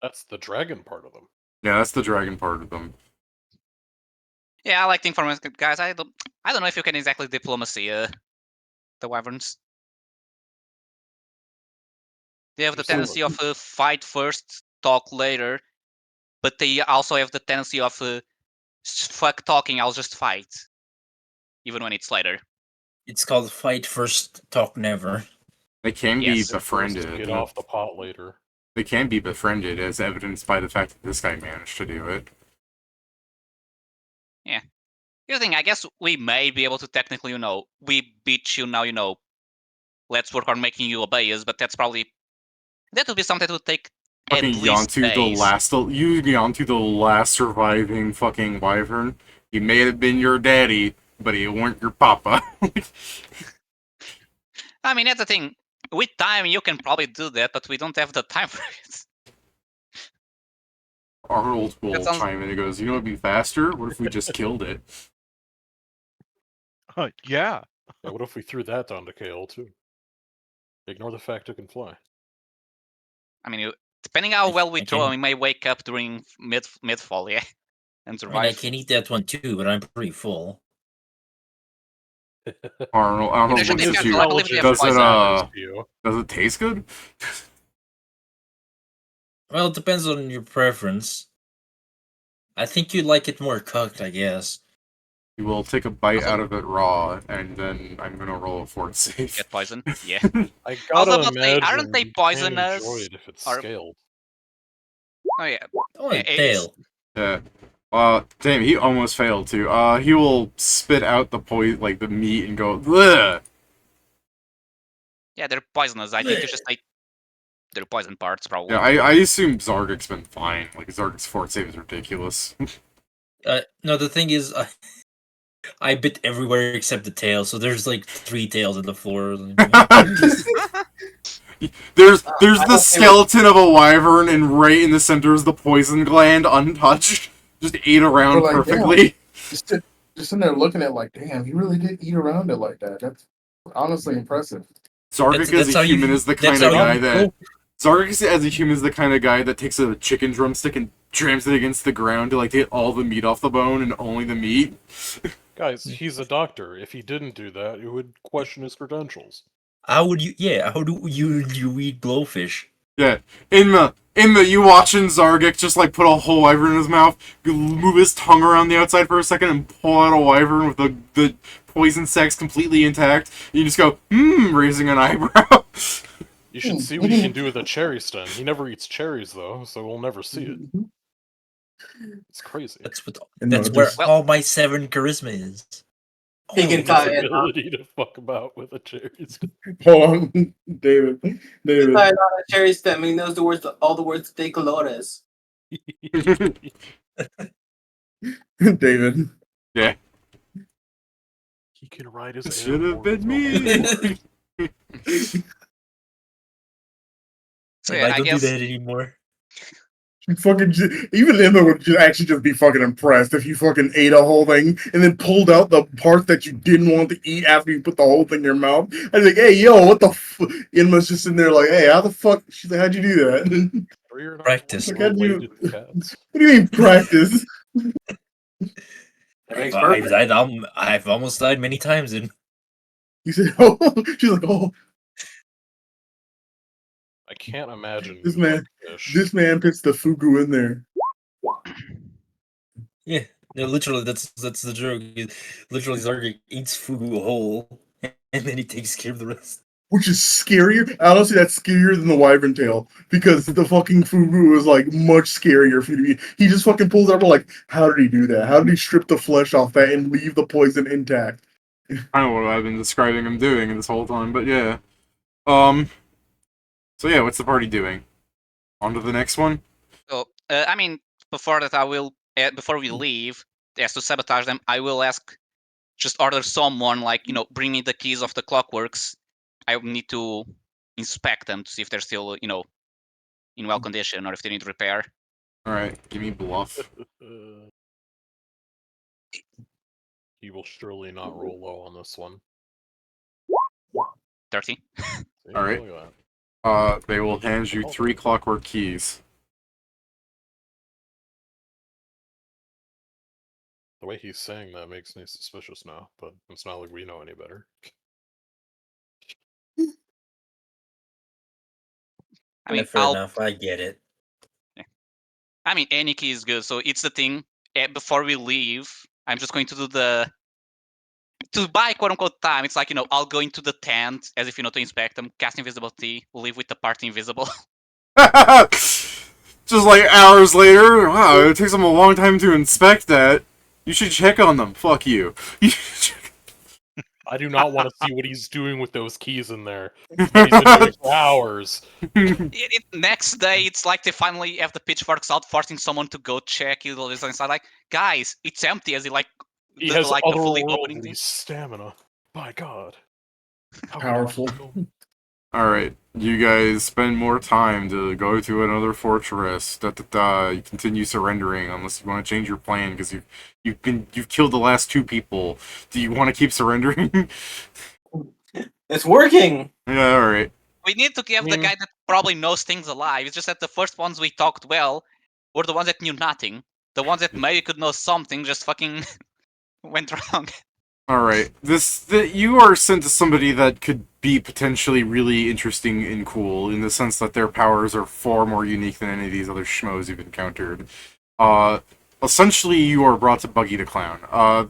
That's the dragon part of them. Yeah, that's the dragon part of them. Yeah, I like the information, guys. I don't know if you can exactly diplomacy the wyverns. They have the tendency of fight first, talk later, but they also have the tendency of fuck talking. I'll just fight, even when it's later. It's called fight first, talk never. They can Yes. be befriended. Get off the pot later. They can be befriended, as evidenced by the fact that this guy managed to do it. Yeah. Here's the thing. I guess we may be able to technically, we beat you now. Let's work on making you obey us, but that would be something that would take Fucking at least days. Yontu, the last surviving fucking wyvern. He may have been your daddy, but he weren't your papa. I mean, that's the thing. With time, you can probably do that, but we don't have the time for it. Arnold will That sounds- chime in and goes, "You know what'd be faster? What if we just killed it?" Yeah. Yeah, what if we threw that down to Kale too? Ignore the fact it can fly. I mean, Depending how well we I throw, can- we may wake up during mid-fall, yeah, and I mean, I survive. can eat that one too, but I'm pretty full. Arnold Actually, looks at Cato, you. I believe they have Does it poison. does it taste good? Well, it depends on your preference. I think you like it more cooked, I guess. You will take a bite Also- out of it raw, and then I'm gonna roll a fort save. Get poison. Yeah. I Also gotta about to say, imagine aren't they you can't poisonous? enjoy it if it's Or- scaled. Oh yeah. Oh, Yeah, it's- tail. Yeah. Damn, he almost failed too. He will spit out the like the meat and go, ugh. Yeah, they're poisonous. I think you just like their poison parts probably. Yeah, I assume Zargic's been fine. Like Zargic's fort save is ridiculous. No, the thing is, I bit everywhere except the tail, so there's like 3 tails on the floor. There's I the don't skeleton of a wyvern, and right in the center is the poison gland, untouched, just ate around We're like, perfectly. Just sitting there looking at like, damn, he really did eat around it like that. That's honestly impressive. Zargic as a human is the kind of guy that Zargix as a human is the kind of guy that takes a chicken drumstick and jams it against the ground to like get all the meat off the bone and only the meat. Guys, he's a doctor. If he didn't do that, you would question his credentials. How would you? Yeah, how do you eat blowfish? Yeah, in the you watching Zargix just like put a whole wyvern in his mouth, move his tongue around the outside for a second, and pull out a wyvern with the poison sacs completely intact. And you just go, raising an eyebrow. You should see what he can do with a cherry stem. He never eats cherries though, so we'll never see it. It's crazy. That's where all my 7 charisma is. He can His tie it. ability to fuck about with a cherry stem. Hold on, David. He's tied on a cherry stem, and he knows the words, all the words de colores. David. Yeah. He can ride his. It should have been me. So I yeah, I don't guess do that anymore. Even Emma would actually just be fucking impressed if you fucking ate a whole thing and then pulled out the part that you didn't want to eat after you put the whole thing in your mouth. I was like, hey, yo, what the Emma's just in there like, hey, how the fuck? She's like, how'd you do that? Practice. Like, what do you mean practice? I've almost died many times in. You said, oh, she's like, oh, I can't imagine this man puts the fugu in there. Yeah, no, literally, that's the joke. Literally, Zargik eats fugu whole, and then he takes care of the rest. Which is scarier. Honestly, that's scarier than the wyvern tail because the fucking fugu is like much scarier for you to eat. He just fucking pulls out like, how did he do that? How did he strip the flesh off that and leave the poison intact? I don't know what I've been describing him doing this whole time, but yeah. So yeah, what's the party doing? On to the next one? So, I mean, before that, I will, before we leave, as to sabotage them, I will just order someone, like, bring me the keys of the clockworks. I need to inspect them to see if they're still, in well condition or if they need repair. Alright, give me bluff. He will surely not roll low on this one. 30. Alright. They will hand you 3 clockwork keys. The way he's saying that makes me suspicious now, but it's not like we know any better. I mean, fair enough. I get it. Yeah. I mean, any key is good. So it's the thing. Before we leave, I'm just going to do to buy quote unquote time. It's like, I'll go into the tent as if, to inspect them, cast invisibility, leave with the party invisible. Just like hours later, wow, it takes them a long time to inspect that. You should check on them. Fuck you. I do not want to see what he's doing with those keys in there. He's been doing for hours. Next day, it's like they finally have the pitchforks out, forcing someone to go check it. All this inside, like, guys, it's empty. As he has like the fully opening otherworldly thing. stamina. My God, how powerful. Alright, you guys spend more time to go to another fortress. You continue surrendering unless you want to change your plan because you've killed the last 2 people. Do you want to keep surrendering? It's working. Yeah, alright. We need to give the guy that probably knows things alive. It's just that the first ones we talked well were the ones that knew nothing. The ones that maybe could know something just fucking went wrong. Alright, you are sent to somebody that could be potentially really interesting and cool, in the sense that their powers are far more unique than any of these other schmoes you've encountered. Essentially, you are brought to Buggy the Clown.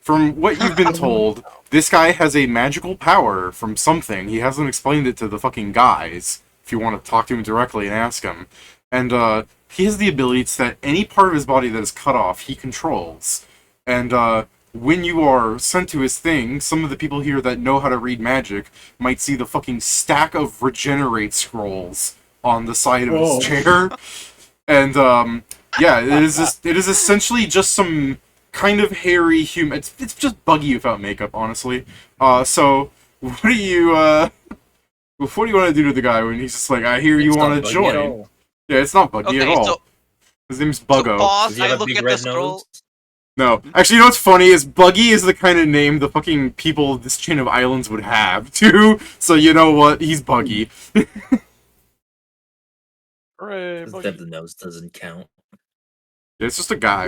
From what you've been told, this guy has a magical power from something. He hasn't explained it to the fucking guys, if you want to talk to him directly and ask him. And, he has the ability to set any part of his body that is cut off, he controls. And, when you are sent to his thing, some of the people here that know how to read magic might see the fucking stack of regenerate scrolls on the side of Whoa. his chair. And, yeah, it is essentially just some kind of hairy human. It's just Buggy without makeup, honestly. So, what do you want to do to the guy when he's just like, I hear you It's not want to Buggy at join? all. Yeah, it's not Buggy at Okay, all. so His name's so Buggo. pause. Does he I have a look big at the red scroll. nose? No. Actually, you know what's funny is Buggy is the kind of name the fucking people of this chain of islands would have, too. So you know what? He's Buggy. Hooray, That Buggy. the nose doesn't count. It's just a guy.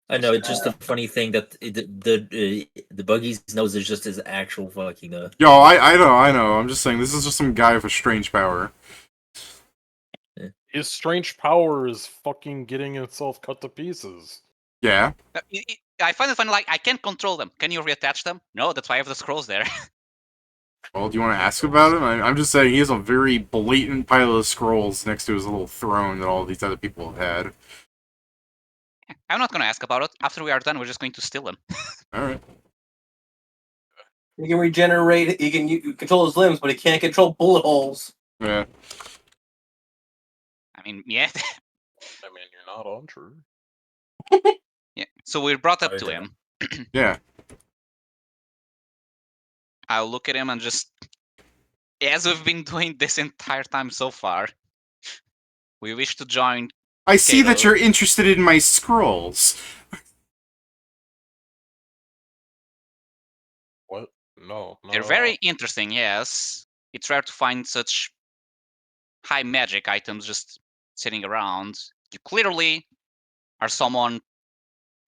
I know, it's just a funny thing that the Buggy's nose is just his actual fucking Yo, I know. I'm just saying, this is just some guy with a strange power. His strange power is fucking getting itself cut to pieces. Yeah. I find it funny, like, I can't control them. Can you reattach them? No, that's why I have the scrolls there. Well, do you want to ask about him? I'm just saying, he has a very blatant pile of scrolls next to his little throne that all these other people have had. I'm not gonna ask about it. After we are done, we're just going to steal them. Alright. He can regenerate. He can control his limbs, but he can't control bullet holes. Yeah. I mean, yeah. I mean, you're not untrue. Yeah. So we're brought up Oh, to yeah. him. Yeah. I'll look at him and just, as we've been doing this entire time so far, we wish to join. I see that Cato. you're interested in my scrolls. What? No. They're very interesting, yes. It's rare to find such high magic items just sitting around. You clearly are someone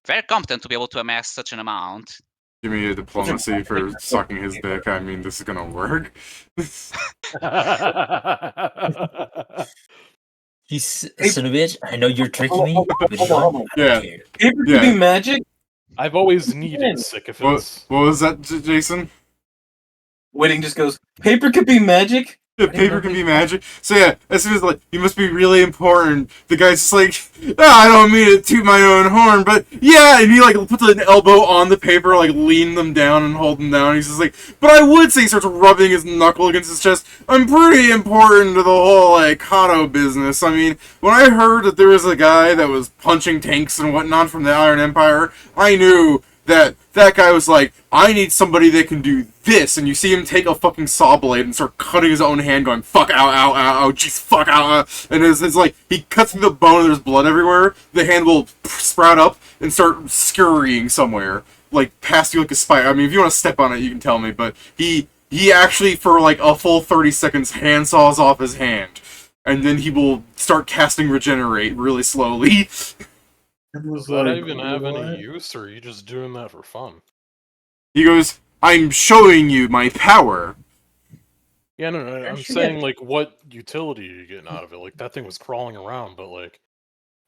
very competent to be able to amass such an amount. Give me a diplomacy for sucking his dick. I mean, this is gonna work. You son of a bitch, I know you're tricking me, but you know hold what? on. I Yeah. don't care. Paper Yeah. can be magic. I've always needed sycophants. What was that, Jason? Whitting just goes, paper could be magic. Yeah, paper can be magic. So yeah, as soon as like, you must be really important, the guy's just like, I don't mean to toot my own horn, but yeah, and he like puts an elbow on the paper, like lean them down and hold them down. He's just like, but I would say, he starts rubbing his knuckle against his chest. I'm pretty important to the whole like Cato business. I mean, when I heard that there was a guy that was punching tanks and whatnot from the Iron Empire, I knew that guy was like, I need somebody that can do this, and you see him take a fucking saw blade and start cutting his own hand, going, fuck, ow, ow, ow, ow, jeez, fuck, ow, ow. And it's like, he cuts through the bone and there's blood everywhere, the hand will sprout up and start scurrying somewhere, like, past you like a spider. I mean, if you want to step on it, you can tell me, but he actually, for like a full 30 seconds, hand saws off his hand, and then he will start casting Regenerate really slowly. Does that even have any use, or are you just doing that for fun? He goes, I'm showing you my power. Yeah, no, I'm saying, like, what utility are you getting out of it? Like, that thing was crawling around, but, like,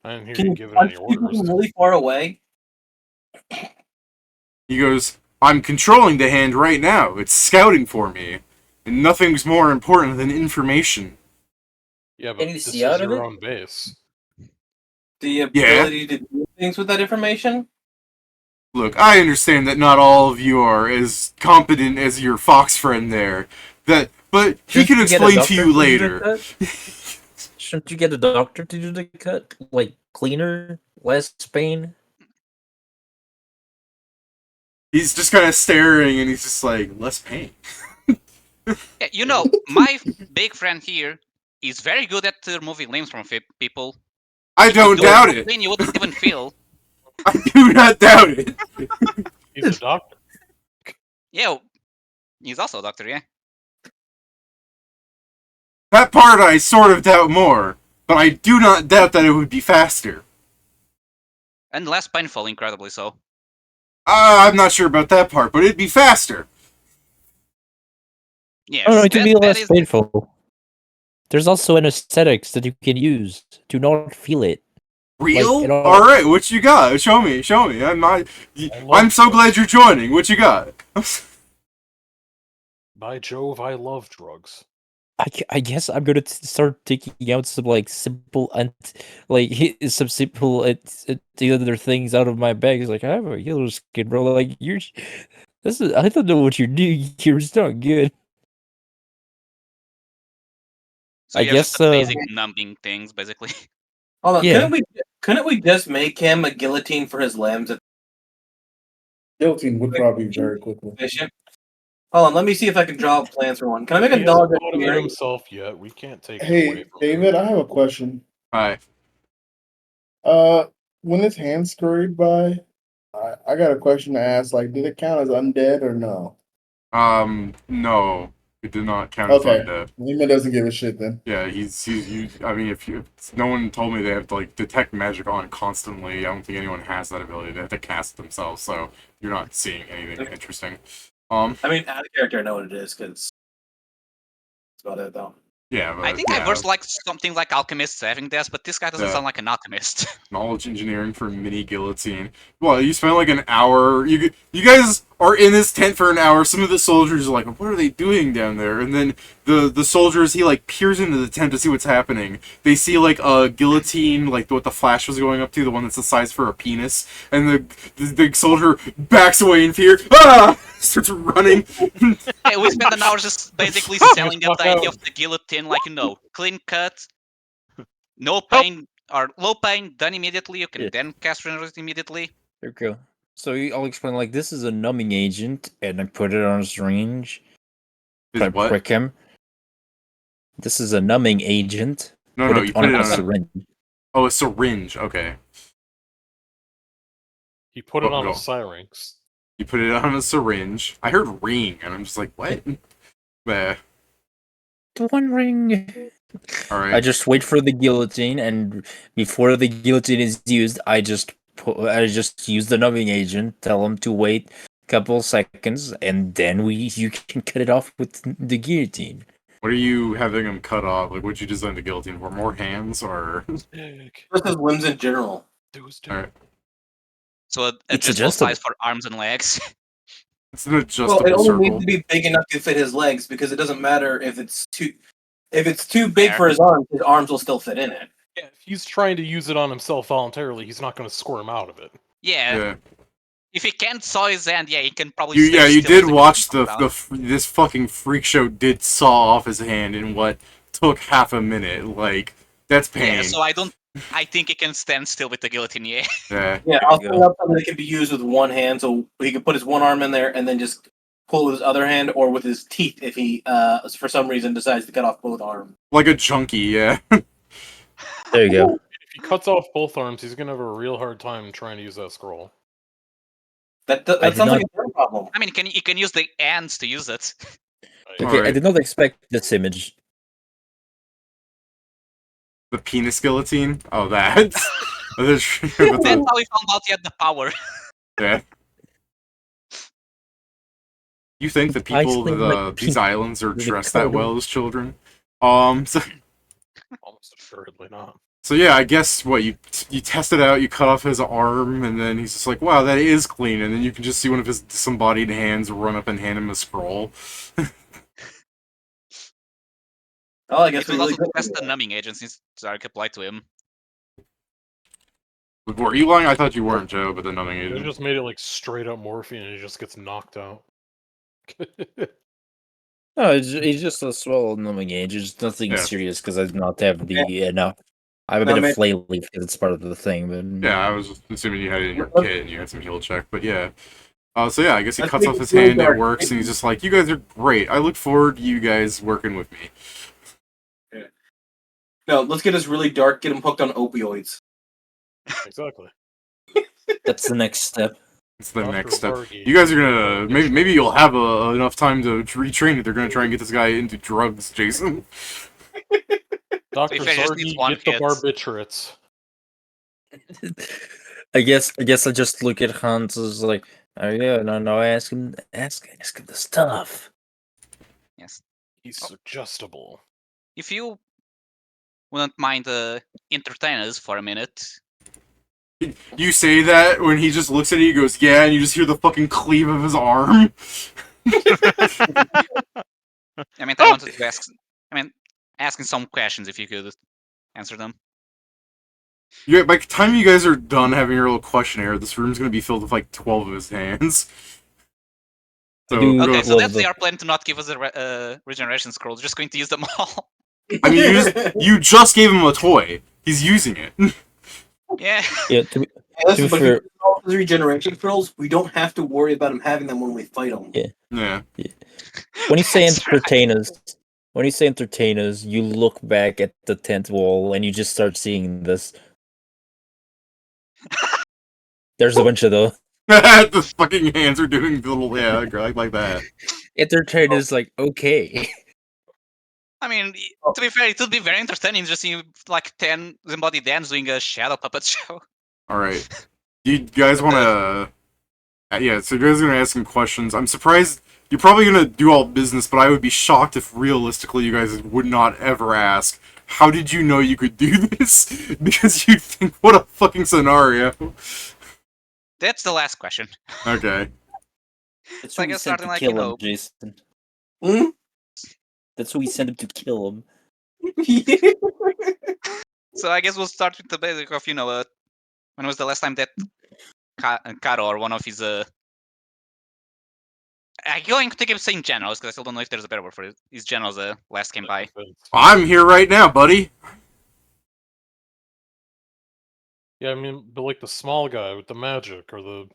I didn't hear Can you you give it punch any people orders. from really far away? He goes, I'm controlling the hand right now. It's scouting for me. And nothing's more important than information. Yeah, Can but you this see is out of your it? own base. The ability to do things with that information? Look, I understand that not all of you are as competent as your fox friend there. But he Shouldn't can you get a explain to doctor you do the later. cut? Shouldn't you get a doctor to do the cut? Like, cleaner, less pain? He's just kind of staring and he's just like, less pain. Yeah, you know, my big friend here is very good at removing limbs from people. I don't doubt it. Clean, you wouldn't even feel. I do not doubt it. He's a doctor. Yeah, he's also a doctor, yeah. That part I sort of doubt more, but I do not doubt that it would be faster. And less painful, incredibly so. I'm not sure about that part, but it'd be faster. Yes, Oh no, it can be that less is painful. There's also anesthetics that you can use to not feel it. Real? Like, it all- All right, what you got? Show me. I'm not. I'm love so drugs. glad you're joining. What you got? By Jove, I love drugs. I guess I'm gonna start taking out some like simple and like some simple the other things out of my bag. It's like I have a yellow skin, bro. Like you're, this is I don't know what you're doing here. It's not good. so I yeah, just guess, the basic numbing things, basically. Hold on, Yeah. couldn't we just make him a guillotine for his limbs? Guillotine would probably be very quickly. Efficient. Hold on, let me see if I can draw plans for one. Can I make He a dog hasn't thought of it engineering? himself yet. We can't take it away Hey, from him. David, I have a question. Hi. When his hand scurried by, I got a question to ask. Like, did it count as undead or no? No, it did not count as Okay, undead. Lima doesn't give a shit then. Yeah, he's I mean, if no one told me they have to like detect magic on constantly, I don't think anyone has that ability. They have to cast it themselves, so you're not seeing anything interesting. I mean, out of character, I know what it is because that's about it, though. Yeah, but I think yeah, I versed like something like alchemists having this, but this guy doesn't Yeah. sound like an alchemist. knowledge engineering for mini guillotine. Well, you spent like an hour. You guys are in this tent for an hour. Some of the soldiers are like, "What are they doing down there?" And then the soldiers, he like peers into the tent to see what's happening. They see like a guillotine, like what the Flash was going up to, the one that's the size for a penis, and the soldier backs away in fear. Ah! Starts running. Hey, we spent an hour just basically selling up the idea of the guillotine, like, clean cut, no pain, or low pain, done immediately. You can Yeah. then cast regenerate immediately. There we go. So I'll explain. Like this is a numbing agent, and I put it on his range. Is I what? prick him. This is a numbing agent. No, put no, it you on put it a on. syringe. Oh, a syringe. Okay. He put it on Go. a syrinx. You put it on a syringe. I heard ring, and I'm just like, what? Bah. The One Ring. All right. I just wait for the guillotine, and before the guillotine is used, I just use the numbing agent. Tell him to wait a couple seconds, and then you can cut it off with the guillotine. What are you having him cut off? Like, what'd you design the guillotine for? More hands, or? Just his limbs in general. All right. So It's adjustable adjustable. size for arms and legs. It's an Well, adjustable it only circle. needs to be big enough to fit his legs because it doesn't matter if it's too big Fair. for his arms will still fit in it. Yeah, if he's trying to use it on himself voluntarily, he's not going to squirm out of it. Yeah. Yeah. If he can't saw his hand, yeah, he can probably. You stay still did as a watch guillotine comes down. this fucking freak show did saw off his hand in what took half a minute. Like, that's pain. Yeah, so I think he can stand still with the guillotine. Yeah. Yeah. Yeah, There I'll you set go. up something that can be used with one hand, so he can put his one arm in there and then just pull with his other hand, or with his teeth if he, for some reason, decides to cut off both arms. Like a junkie, yeah. There you go. If he cuts off both arms, he's going to have a real hard time trying to use that scroll. That did sounds like not- a third problem. I mean, you can use the hands to use it. Okay, I Alright. did not expect this image. The penis guillotine? Oh, that. That's That's how we found out he had the power. yeah. You think the I people think, of like, these islands are the dressed that color- well as children? So, Almost assuredly not. so yeah, I guess what you test it out, you cut off his arm, and then he's just like, "Wow, that is clean." And then you can just see one of his disembodied hands run up and hand him a scroll. Oh, I guess It we will really also could. test the numbing agent since Zarek applied to him. Were you lying? I thought you weren't, Joe, but the numbing They agent. just made it like straight up morphine and he just gets knocked out. No, it's just a swell numbing agent. It's nothing Yeah. serious because I do not have the enough. I have a No, bit man. of flail leaf because it's part of the thing, but Yeah, I was just assuming you had it in your Let's- kit and you had some heal check, but yeah. So yeah, I guess he Let's cuts make off it his really hand, it dark. works, and he's just like, "You guys are great. I look forward to you guys working with me." No, let's get us really dark. Get him hooked on opioids. Exactly. that's the next step. It's the Dr. next step. Varghese. You guys are gonna maybe you'll have enough time to retrain it. They're gonna try and get this guy into drugs, Jason. Dr. If I just need Zargi, one get the hit. barbiturates. I guess I just look at Hans as like, oh yeah, no, ask him the stuff. Yes. He's Oh. suggestible. If you wouldn't mind entertain us for a minute. You say that when he just looks at you, he goes, yeah, and you just hear the fucking cleave of his arm. I mean, I wanted to ask. I mean, asking some questions if you could answer them. Yeah, by the time you guys are done having your little questionnaire, this room's gonna be filled with like 12 of his hands. So, do- Okay, go, so well, that's their plan to not give us a regeneration scroll. Just going to use them all. I mean, you just gave him a toy. He's using it. Yeah. Yeah, to be Listen, but if fair- you use all those regeneration scrolls, we don't have to worry about him having them when we fight him. Yeah. Yeah. when you say That's right. entertain us, you look back at the tent wall and you just start seeing this. There's a bunch of those. The fucking hands are doing the little, yeah, like that. Entertain is like, okay. I mean, to be fair, it would be very entertaining just seeing like 10 embodied hands doing a shadow puppet show. Alright. Do you guys wanna... yeah, so you guys are gonna ask some questions. I'm surprised... You're probably gonna do all business, but I would be shocked if realistically you guys would not ever ask, how did you know you could do this? Because you'd think, what a fucking scenario. That's the last question. Okay. That's So I who we guess sent starting to like, kill you know... him, Jason. Hmm? That's who we sent him to kill him. So I guess we'll start with the basic of, you know, when was the last time that Cato or one of his... I'm going to keep saying generals, because I still don't know if there's a better word for it. His generals last came by. I'm here right now, buddy. Yeah, I mean, but like the small guy with the magic, or the...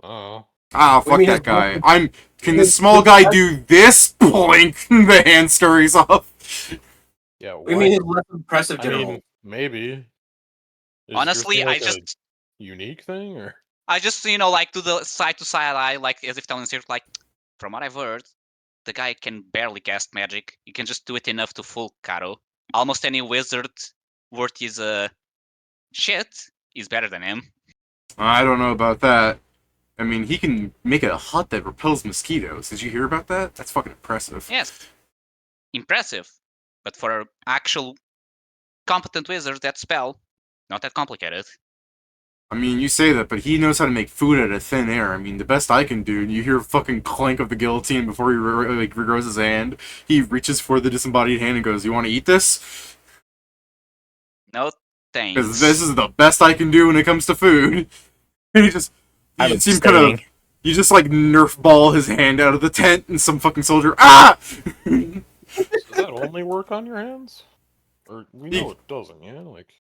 Oh. Ah, We fuck mean that his- guy. Can this his- small guy do this? Blink. The hand scurries off. Yeah, We why? mean his less impressive I general. mean, maybe. Is your Honestly, thing, like, I a just... unique thing, or... I just, you know, like, do the side-to-side eye, like, as if telling Sirius, like, from what I've heard, the guy can barely cast magic. He can just do it enough to fool Cato. Almost any wizard worth his shit is better than him. I don't know about that. I mean, he can make a hut that repels mosquitoes. Did you hear about that? That's fucking impressive. Yes, impressive. But for an actual competent wizard, that spell, not that complicated. I mean, you say that, but he knows how to make food out of thin air. I mean, the best I can do, you hear fucking clank of the guillotine before he regrows his hand. He reaches for the disembodied hand and goes, you want to eat this? No Because thanks. this is the best I can do when it comes to food. And he just... I'm You seem kind of... abstaining. You just, like, nerf ball his hand out of the tent, and some fucking soldier... Ah! Does that only work on your hands? Or, we know it doesn't, yeah? Like...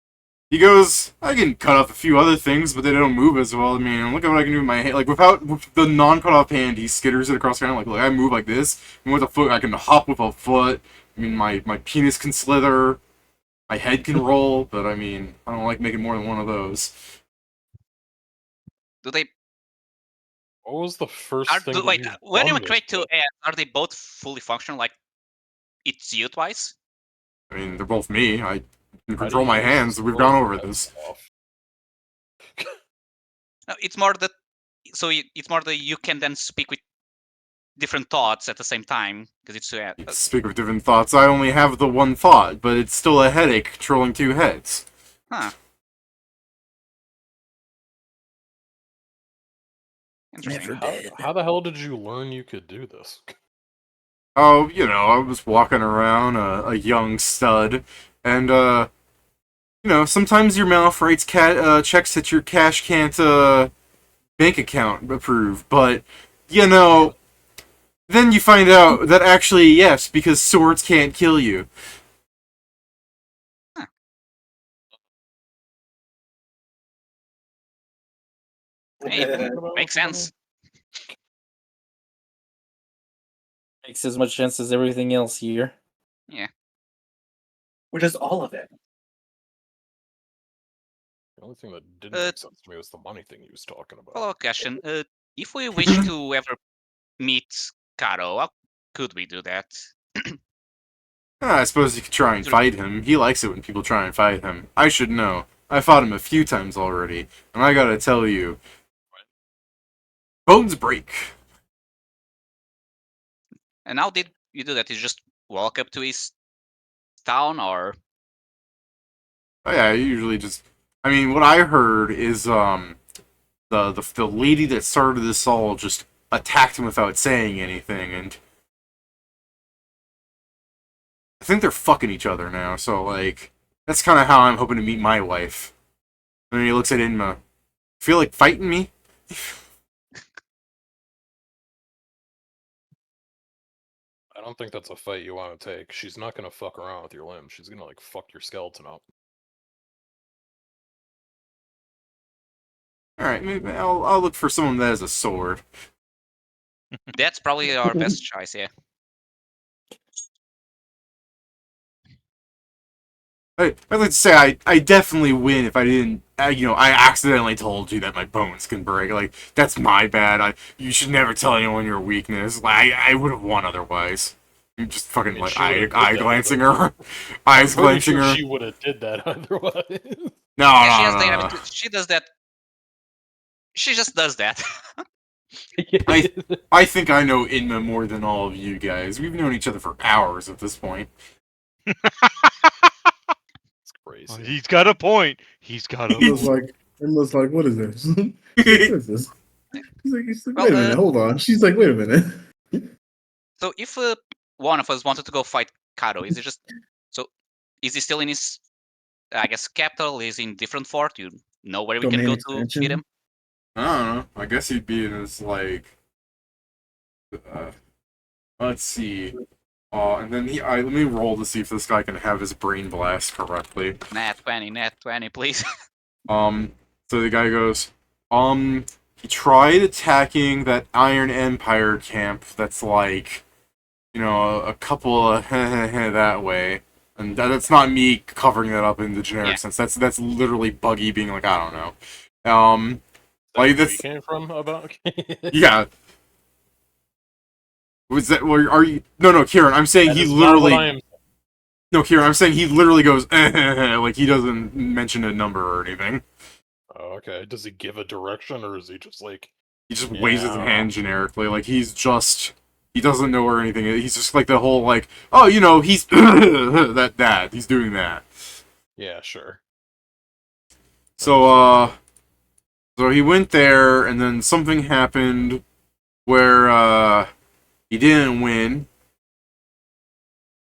He goes, I can cut off a few other things, but they don't move as well. I mean, look at what I can do with my hand. Like, with the non-cut-off hand, he skitters it across the ground. Like, I move like this. And with a foot, I can hop with a foot. I mean, my penis can slither. My head can roll. But, I mean, I don't like making more than one of those. Do they... What was the first thing that Wait, you've when you done this equate to with? ads, are they both fully functional? Like, it's you twice? I mean, they're both me. I can How do control you my use hands. this We've gone roll over that this. off? No, it's more that... So it's more that you can then speak with different thoughts at the same time, because it's... You speak of different thoughts. I only have the one thought, but it's still a headache controlling two heads. Huh. Interesting. How the hell did you learn you could do this? Oh, you know, I was walking around, a young stud, and, you know, sometimes your mouth writes checks that your cash can't, bank account approve, but, you know, then you find out that actually, yes, because swords can't kill you. Hey, makes sense. Makes as much sense as everything else here. Yeah. Which is all of it. The only thing that didn't make sense to me was the money thing he was talking about. Follow-up question. If we wish to ever meet Cato, how could we do that? I suppose you could try and fight him. He likes it when people try and fight him. I should know. I fought him a few times already, and I gotta tell you, bones break. And how did you do that? You just walk up to his town, or Oh, yeah, I usually just. I mean, what I heard is the lady that started this all just attacked him without saying anything, and I think they're fucking each other now. So like, that's kind of how I'm hoping to meet my wife. And then he looks at Inma. Feel like fighting me? I don't think that's a fight you want to take. She's not gonna fuck around with your limbs. She's gonna like fuck your skeleton up. All right, maybe I'll look for someone that has a sword. that's probably our best choice. Yeah. I'd like to say I definitely win if I didn't, I accidentally told you that my bones can break. Like, that's my bad. You should never tell anyone your weakness. Like, I would have won otherwise. You just fucking, like, eye glancing her. Eyes glancing her. She would have did that otherwise. No, Yeah, she has no, data. no. She does that. She just does that. I think I know Inma more than all of you guys. We've known each other for hours at this point. It's crazy. He's got a point. He's got a point. Emma's like, what is this? What is this? He's like, wait a minute, hold on. She's like, wait a minute. So if one of us wanted to go fight Cato, is he still in his, I guess, capital? Is he in different fort? You know where we can Domain go expansion? to meet him? I don't know. I guess he'd be in his, like... let's see. And then let me roll to see if this guy can have his brain blast correctly. Nat 20, please. So the guy goes, he tried attacking that Iron Empire camp that's like, a couple of that way. And that's not me covering that up in the generic sense. That's literally Buggy being like, I don't know. Like Where this you came from about? Yeah. Was that are you No, Kieran, I'm saying That he is literally not what I am. No, Kieran, I'm saying he literally goes like he doesn't mention a number or anything. Oh, okay. Does he give a direction, or is he just like... He just waves his hand generically, like he doesn't know where anything is. He's just like the whole like, oh, he's that he's doing that. Yeah, sure. So he went there, and then something happened where he didn't win.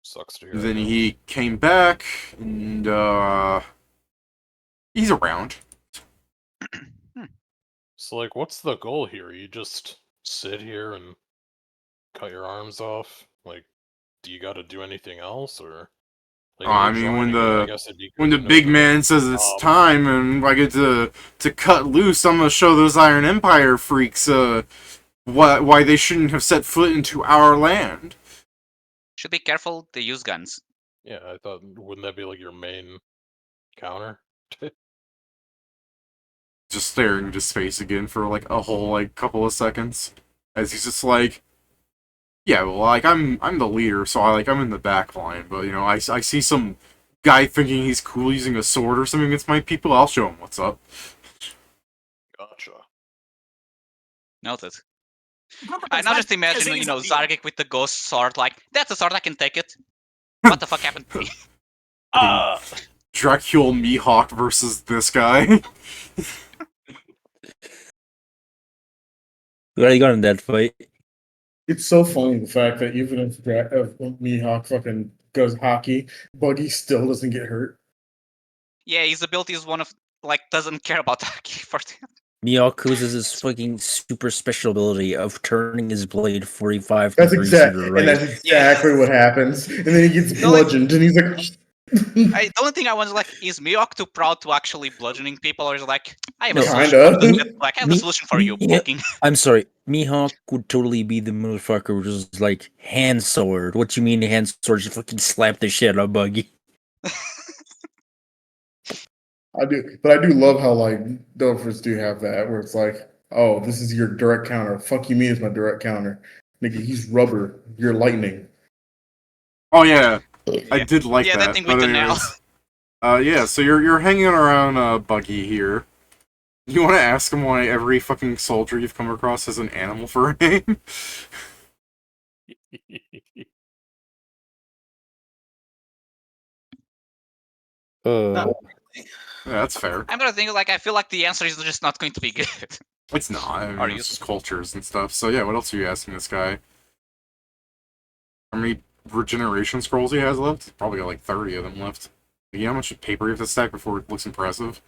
Sucks to hear. And then he came back, and he's around. So, like, what's the goal here? You just sit here and cut your arms off? Like, do you got to do anything else, or? Like, I mean, when I guess it'd be when good the to know big man says it's time, and I get to cut loose, I'm gonna show those Iron Empire freaks why they shouldn't have set foot into our land. Should be careful. They use guns. Yeah, I thought, wouldn't that be like your main counter? Just staring into space again for like a whole like couple of seconds, as he's just like, yeah, well, like I'm the leader, so I'm in the back line, but I see some guy thinking he's cool using a sword or something against my people. I'll show him what's up. Gotcha. Noted. I now just imagine, Zargik with the ghost sword, like, that's a sword, I can take it. What the fuck happened to me? Dracul Mihawk versus this guy. Who already got in that fight? It's so funny the fact that even if Mihawk fucking goes hockey, Buggy still doesn't get hurt. Yeah, his ability is one of, like, doesn't care about hockey for him. Mihawk uses his fucking super special ability of turning his blade 45 That's degrees to the right. and that's exactly what happens. And then he gets bludgeoned, and he's like... The only thing I was like, is Mihawk too proud to actually bludgeoning people, or is like, I have a solution. Kinda. Like, I have a solution for you, fucking. I'm sorry, Mihawk would totally be the motherfucker who was like, hand sword. What you mean hand sword? You fucking slap the shit out of Buggy. I do love how like Dofers do have that, where it's like, oh, this is your direct counter. Fuck you mean it's my direct counter. Nigga, he's rubber. You're lightning. Oh yeah, I did like Yeah, that. that thing we but do now. anyways, yeah. So you're hanging around Buggy here. You want to ask him why every fucking soldier you've come across has an animal for a name? Not Yeah, that's fair. I'm not thinking, like, I feel like the answer is just not going to be good. It's not. I Are mean, you? it's just cultures and stuff. So yeah, what else are you asking this guy? How many regeneration scrolls he has left? Probably got like 30 of them left. You know how much paper you have to stack before it looks impressive?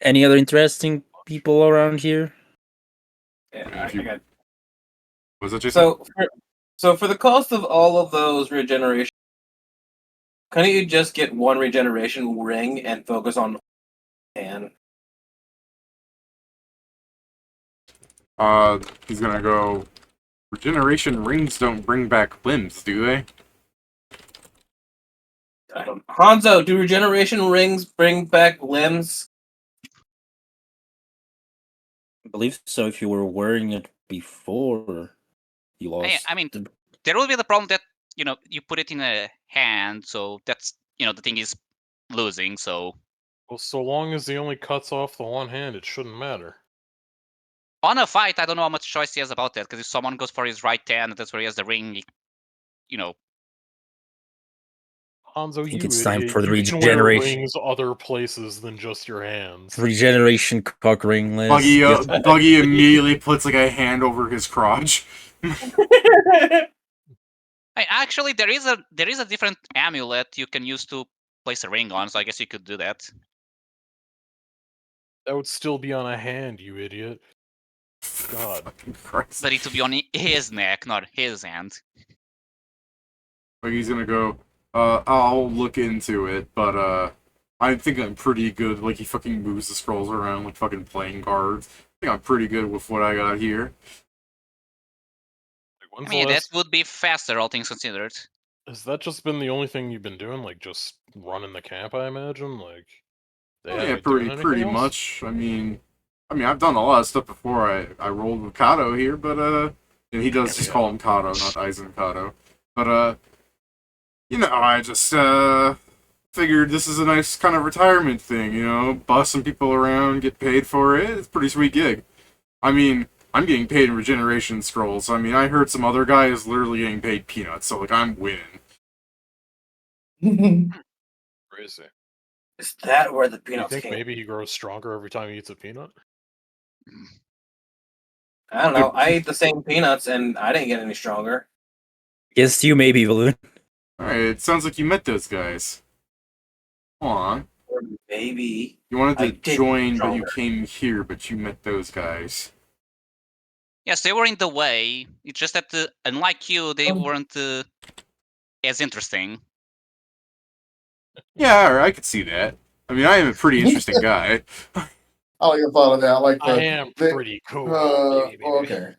Any other interesting people around here? Yeah, If I you- got. Was that Jason? So for the cost of all of those regeneration, couldn't you just get one regeneration ring and focus on hand? He's gonna go. Regeneration rings don't bring back limbs, do they? Hanzo, do regeneration rings bring back limbs? I believe so. If you were wearing it before you lost. I mean, there will be the problem that, you put it in a hand, so that's, the thing is losing, so. Well, so long as he only cuts off the one hand, it shouldn't matter. On a fight, I don't know how much choice he has about that, because if someone goes for his right hand, that's where he has the ring, Hanzo, I think you it's time idiot. for the You can wear regeneration. rings other places than just your hands. Regeneration cock ring list. Buggy immediately puts like a hand over his crotch. Actually, there is a different amulet you can use to place a ring on, so I guess you could do that. That would still be on a hand, you idiot. God. Fucking Christ. But it to be on his neck, not his hand. Buggy's gonna go. I'll look into it, but I think I'm pretty good. Like he fucking moves the scrolls around like fucking playing cards. I think I'm pretty good with what I got here. Like, when's I mean, the that last... would be faster, all things considered. Has that just been the only thing you've been doing? Like, just running the camp, I imagine? Like, they Oh, have yeah, you doing pretty anything else? much. I mean, I've done a lot of stuff before. I rolled with Cato here, but and he does just call him Cato, not Aizen Cato. But I just figured this is a nice kind of retirement thing. Bust some people around, get paid for it. It's a pretty sweet gig. I mean, I'm getting paid in regeneration scrolls. I mean, I heard some other guy is literally getting paid peanuts, so like I'm winning. Crazy. Is that where the Do you peanuts think came? maybe he grows stronger every time he eats a peanut? I don't know. I ate the same peanuts and I didn't get any stronger. Yes, you maybe, Balloon. Alright, it sounds like you met those guys. Hold on. Maybe. You wanted I to did join, but you stronger. came here, but you met those guys. Yes, they were in the way. It's just that, unlike you, they weren't as interesting. Yeah, alright, I could see that. I mean, I am a pretty interesting guy. I like the thought of that. I like the. I am the- pretty cool. okay.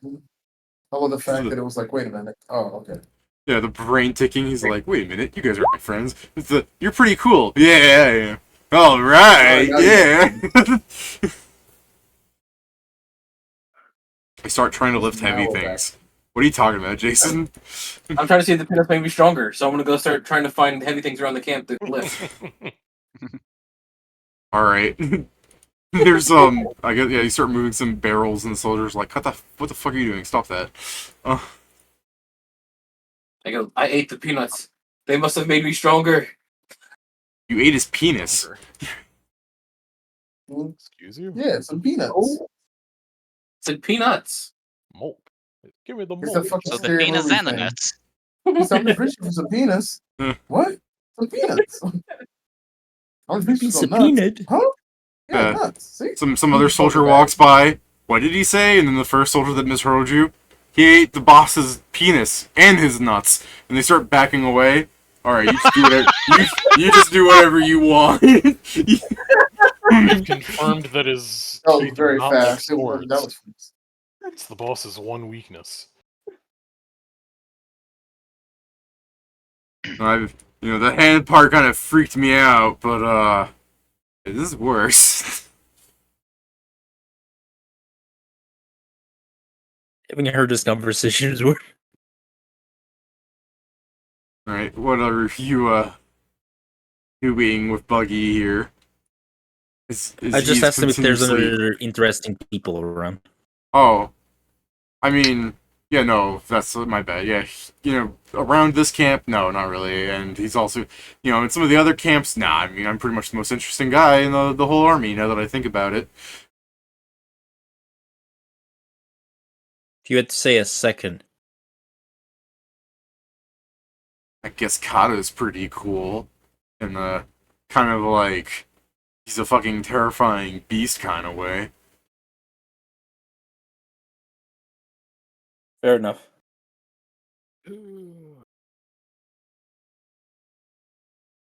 How about the fact that it was like, wait a minute. Oh, okay. Yeah, the brain ticking. He's like, wait a minute, you guys are my friends. You're pretty cool. Yeah. All right, Oh, yeah. yeah. I start trying to lift Now heavy we're things. What are you talking about, Jason? I'm trying to see if the peanuts make me stronger, so I'm gonna go start trying to find heavy things around the camp to lift. All right. There's I guess you start moving some barrels, and the soldiers are like, what the fuck are you doing? Stop that. I go, I ate the peanuts. They must have made me stronger. You ate his penis. Excuse you? Yeah, some peanuts. Oh. Said peanuts. Mult. Give me the It's a mult. fucking So the scary penis movie and the thing. nuts. He said, I'm just rich for some peanuts. What? Some peanuts. I'm just rich for Piece some of nuts. peanut. Huh? Yeah, Uh, nuts. See? Some other soldier walks by. What did he say? And then the first soldier that misheard you, he ate the boss's penis and his nuts. And they start backing away. All right, you just do whatever. you just do whatever you want. We've confirmed that his That was teeth very are not like fast. That swords. was It's the boss's one weakness. The hand part kind of freaked me out, but this is worse. Having heard this conversation is worth. All right, right. What are you doing with Buggy here? I just he's asked him if there's continuously- other interesting people around. Oh, I mean, yeah, no, that's my bad. Yeah, around this camp, no, not really. And he's also, in some of the other camps, nah. I mean, I'm pretty much the most interesting guy in the whole army. Now that I think about it. If you had to say a second, I guess Kata's pretty cool, in the kind of like he's a fucking terrifying beast kind of way. fair enough.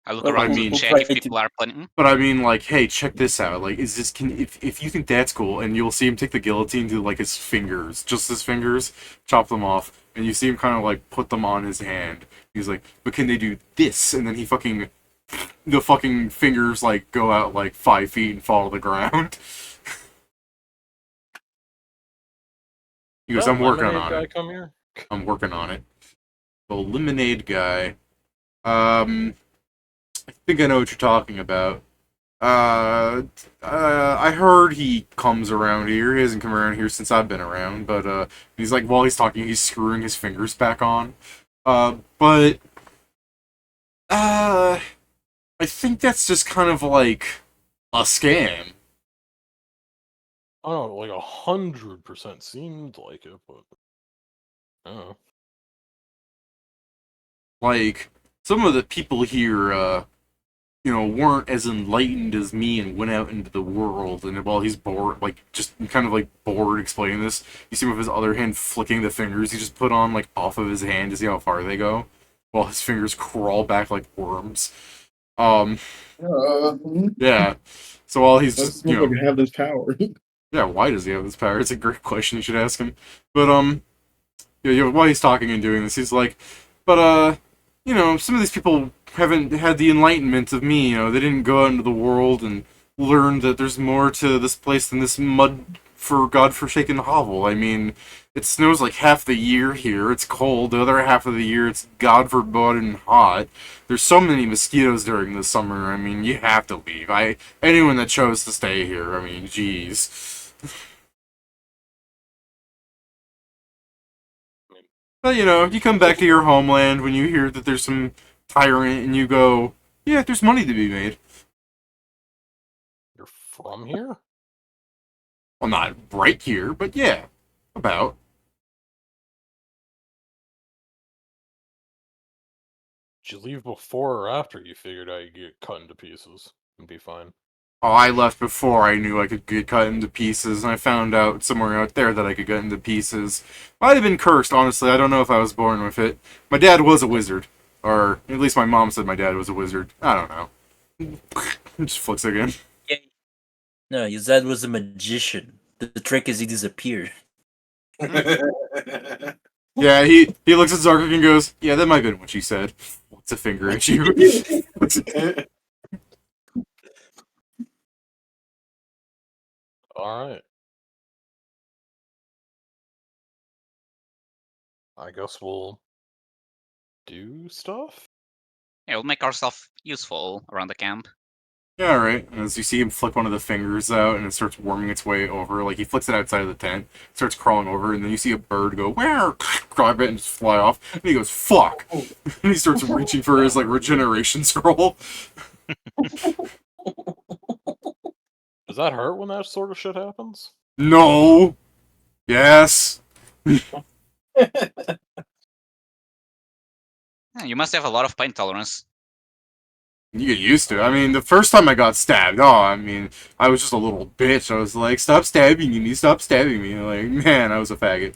I look Well, around I to mean- check we'll if try to- people are planning. But I mean, like, hey, check this out. Like, if you think that's cool, and you'll see him take the guillotine to like his fingers, just his fingers, chop them off, and you see him kind of like put them on his hand. He's like, but can they do this? And then the fucking fingers like go out like 5 feet and fall to the ground. He goes, I'm working Lemonade on guy it. come here? I'm working on it. The lemonade guy. I think I know what you're talking about. I heard he comes around here. He hasn't come around here since I've been around, but he's like, while he's talking, he's screwing his fingers back on. But I think that's just kind of like a scam. I don't know, like 100% seemed like it, but I don't know. Like, some of the people here, weren't as enlightened as me and went out into the world. And while he's bored, like, just kind of like bored explaining this, you see him with his other hand flicking the fingers he just put on, like, off of his hand to see how far they go, while his fingers crawl back like worms. Yeah. So while he's Does just, this motherfucker have this power? yeah, why does he have this power? It's a great question. You should ask him. But while he's talking and doing this, he's like, but some of these people haven't had the enlightenment of me. They didn't go out into the world and learn that there's more to this place than this mud for godforsaken hovel. I mean, it snows like half the year here. It's cold. The other half of the year, it's god forbidden hot. There's so many mosquitoes during the summer. I mean, you have to leave. Anyone that chose to stay here, I mean, jeez. But, you come back to your homeland when you hear that there's some tyrant and you go, yeah, there's money to be made. You're from here? Well, not right here, but yeah, about. Did you leave before or after you figured out you'd get cut into pieces and be fine? Oh, I left before I knew I could get cut into pieces, and I found out somewhere out there that I could get into pieces. Might have been cursed, honestly. I don't know if I was born with it. My dad was a wizard. Or, at least my mom said my dad was a wizard. I don't know. Just flicks again. No, your dad was a magician. The trick is he disappeared. Yeah, he looks at Zarkuk and goes, yeah, that might have been what she said. What's a finger at you? Alright. I guess we'll do stuff? Yeah, we'll make ourselves useful around the camp. Yeah, alright. As you see him flick one of the fingers out and it starts worming its way over, like he flicks it outside of the tent, starts crawling over, and then you see a bird go, where? Grab it and just fly off, and he goes, fuck! And he starts reaching for his, like, regeneration scroll. Does that hurt when that sort of shit happens? No! Yes! Yeah, you must have a lot of pain tolerance. You get used to it. I mean, the first time I got stabbed, I was just a little bitch. I was like, stop stabbing me, stop stabbing me. Like, man, I was a faggot.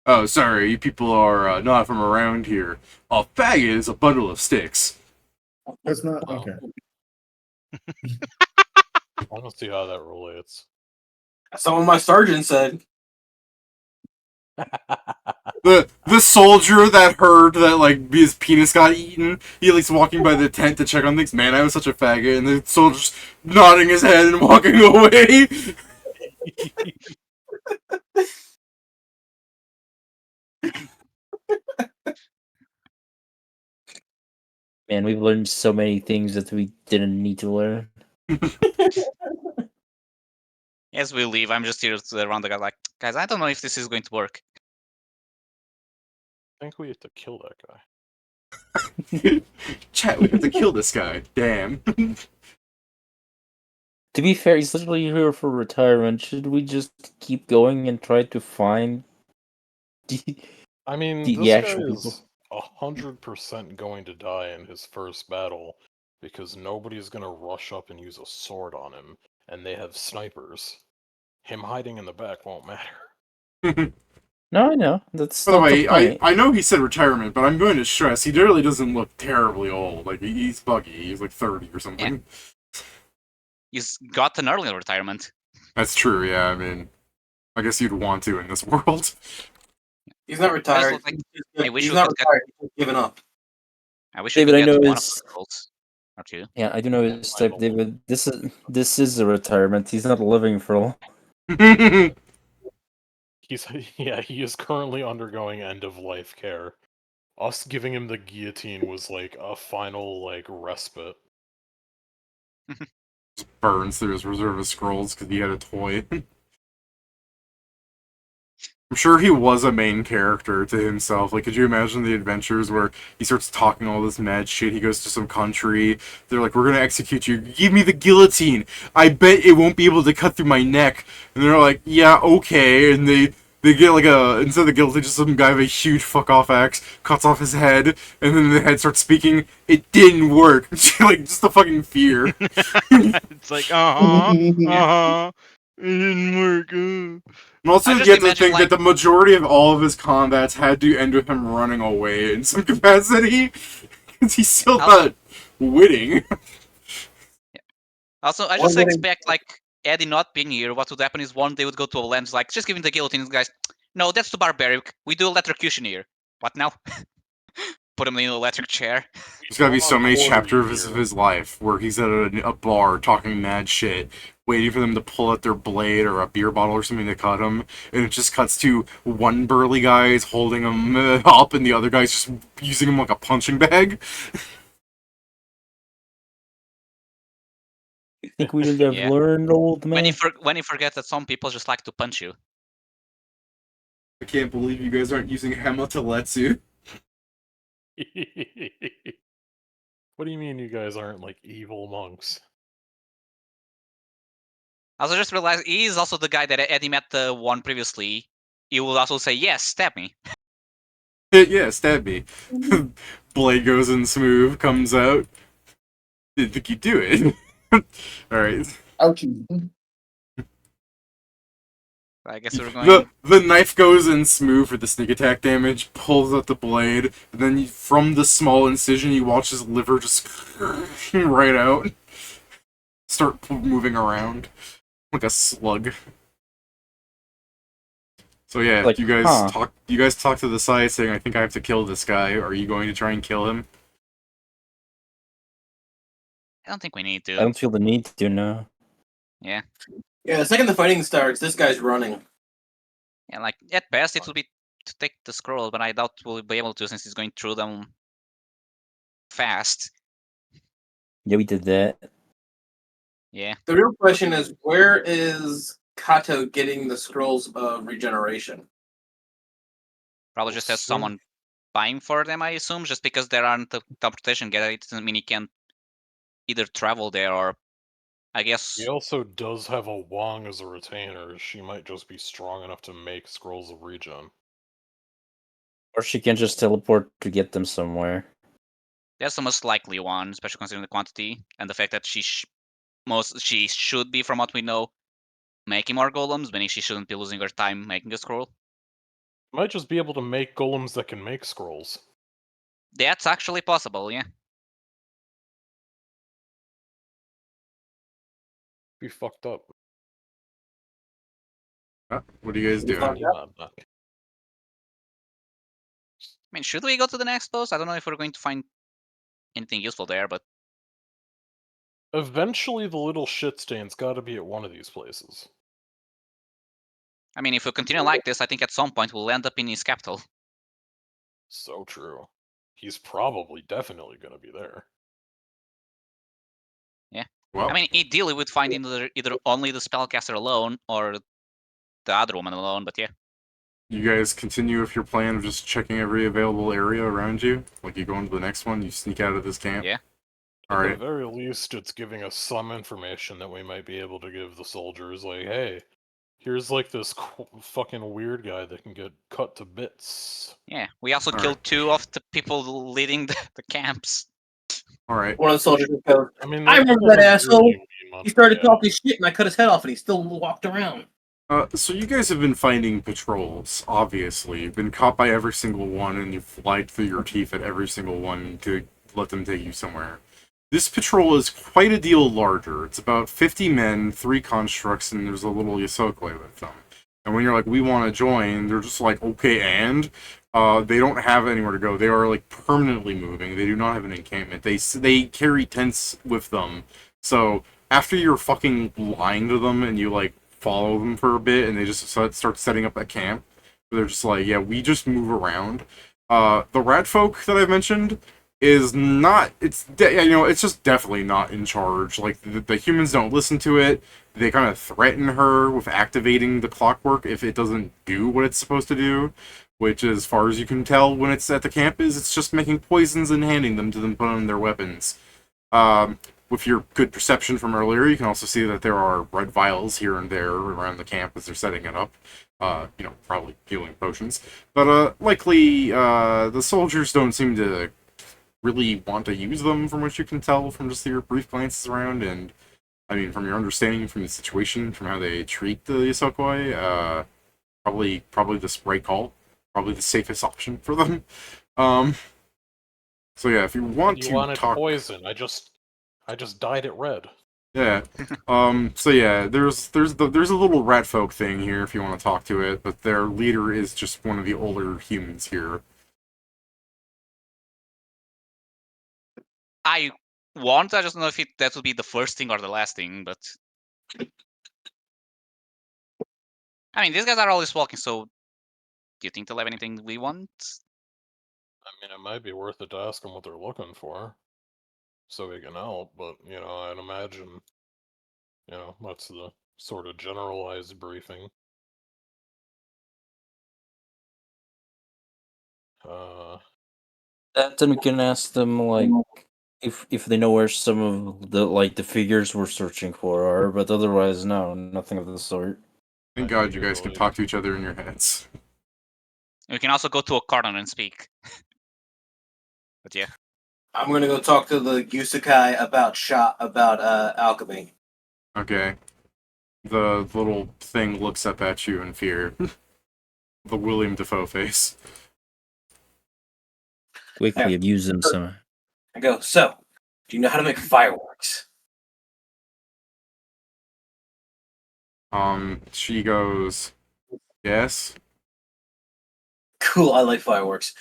Oh, sorry, you people are not from around here. A faggot is a bundle of sticks. That's not Wow. okay. I don't see how that relates. Some of my sergeant said. The soldier that heard that, like, his penis got eaten, he, like, walking by the tent to check on things. Man, I was such a faggot. And the soldier's nodding his head and walking away. Man, we've learned so many things that we didn't need to learn. As we leave, I'm just here around the guy like, guys, I don't know if this is going to work. I think we have to kill that guy. Chat, we have to kill this guy. Damn. To be fair, he's literally here for retirement. Should we just keep going and try to find I mean, the this guy actual people? is 100% going to die in his first battle because nobody's gonna rush up and use a sword on him, and they have snipers. Him hiding in the back won't matter. No, I know. That's By the not way, the point. I know he said retirement, but I'm going to stress he really doesn't look terribly old. Like, he's buggy. He's like 30 or something. He's got an early retirement. That's true, yeah, I mean, I guess you'd want to in this world. He's not retired. look like- I wish He's we not could get- retired. He's given up. I wish David, we I could know get one of his- the goals. Or two. Yeah, I do know Yeah, his I type, believe David. This is a retirement. He's not living for long. He's he is currently undergoing end of life care. Us giving him the guillotine was like a final like respite. Burns through his reserve of scrolls because he had a toy. I'm sure he was a main character to himself. Like, could you imagine the adventures where he starts talking all this mad shit? He goes to some country. They're like, "We're gonna execute you. Give me the guillotine. I bet it won't be able to cut through my neck." And they're like, "Yeah, okay." And they get like instead of the guillotine, just some guy with a huge fuck off axe cuts off his head, and then the head starts speaking. It didn't work. Like, just the fucking fear. It's like, it didn't work. And also, I you just get to imagine, think like- that the majority of all of his combats had to end with him running away in some capacity. Because he's still Also- not winning. Also, I One just getting- expect, like, Eddie not being here, what would happen is one day would go to a land, like, just giving the guillotine, guys. No, that's too barbaric. We do electrocution here. What now? Put him in an electric chair. There's gotta be so many Quarter chapters of year. his life where he's at a bar talking mad shit, waiting for them to pull out their blade or a beer bottle or something to cut him, and it just cuts to one burly guy's holding him up, and the other guy's just using him like a punching bag. I think we would have Yeah. learned, old man. When you forget that some people just like to punch you. I can't believe you guys aren't using Hema to Letsu. What do you mean you guys aren't like evil monks? I also just realized he is also the guy that Eddie met the one previously. He will also say, yes, stab me. Yeah, stab me. Blade goes in smooth, comes out. Didn't think you'd do it. Alright. Ouchie. I guess we're going... The knife goes in smooth for the sneak attack damage, pulls out the blade, and then from the small incision you watch his liver just right out. Start moving around. Like a slug. So yeah, Like, you guys huh. talk to the side saying, I think I have to kill this guy. Are you going to try and kill him? I don't think we need I to. don't feel the need to now. Yeah, the second the fighting starts, this guy's running. Yeah, like, at best it will be to take the scroll, but I doubt we'll be able to since he's going through them fast. Yeah, we did that. Yeah. The real question is, where is Cato getting the scrolls of regeneration? Probably just has Sure. someone buying for them, I assume, just because there aren't a teleportation gate. It doesn't mean he can't either travel there or, I guess. He also does have a Wong as a retainer. She might just be strong enough to make scrolls of regen. Or she can just teleport to get them somewhere. That's the most likely one, especially considering the quantity and the fact that she should be, from what we know, making more golems, meaning she shouldn't be losing her time making a scroll. Might just be able to make golems that can make scrolls. That's actually possible, yeah. Be fucked up. What are you guys doing? I mean, should we go to the next post? I don't know if we're going to find anything useful there, but Eventually, the little shit stain's gotta be at one of these places. I mean, if we continue like this, I think at some point we'll end up in his capital. So true. he's probably definitely going to be there. Well, I mean, ideally, we'd find either only the spellcaster alone or the other woman alone. But yeah, you guys continue with your plan of just checking every available area around you. Like you go into the next one, you sneak out of this camp. Yeah. All At right. the very least, it's giving us some information that we might be able to give the soldiers. Like, hey, here's like this fucking weird guy that can get cut to bits. Yeah. We also All killed right. 2 of the people leading the camps. All right. One of the soldiers just goes, I mean, I remember that doesn't asshole. really mean much, He started yeah. talking shit, and I cut his head off, and he still walked around. So you guys have been finding patrols, obviously. You've been caught by every single one, and you've lied through your teeth at every single one to let them take you somewhere. This patrol is quite a deal larger. It's about 50 men, 3 constructs, and there's a little Yasokoi with them. And when you're like, we want to join, they're just like, okay, and? They don't have anywhere to go. They are, like, permanently moving. They do not have an encampment. They carry tents with them. So, after you're fucking lying to them and you, like, follow them for a bit and they just start setting up a camp, they're just like, yeah, we just move around. The rat folk that I've mentioned is not, it's just definitely not in charge. Like, the humans don't listen to it. They kind of threaten her with activating the clockwork if it doesn't do what it's supposed to do, which, as far as you can tell when it's at the camp, is it's just making poisons and handing them to them put on their weapons. With your good perception from earlier, you can also see that there are red vials here and there around the camp as they're setting it up. Probably healing potions. But, likely, the soldiers don't seem to really want to use them, from what you can tell from just your brief glances around, and, I mean, from your understanding from the situation, from how they treat the Yasokoi, probably the spray call. Probably the safest option for them. So yeah, if you want You to wanted talk... poison. I just dyed it red. Yeah. So yeah, there's a little rat folk thing here if you want to talk to it, but their leader is just one of the older humans here. I just don't know if that would be the first thing or the last thing, but I mean, these guys are always walking, so do you think they'll have anything we want? I mean, it might be worth it to ask them what they're looking for, so we can help. But I'd imagine, that's the sort of generalized briefing. Then we can ask them like if they know where some of the figures we're searching for are, but otherwise, no, nothing of the sort. Thank God you guys can talk to each other in your heads. We can also go to a corner and speak. But yeah. I'm gonna go talk to the Yusakai about alchemy. Okay. The little thing looks up at you in fear. The William Dafoe face. Quickly abuse them some. I go, so, do you know how to make fireworks? She goes, yes. Cool, I like fireworks.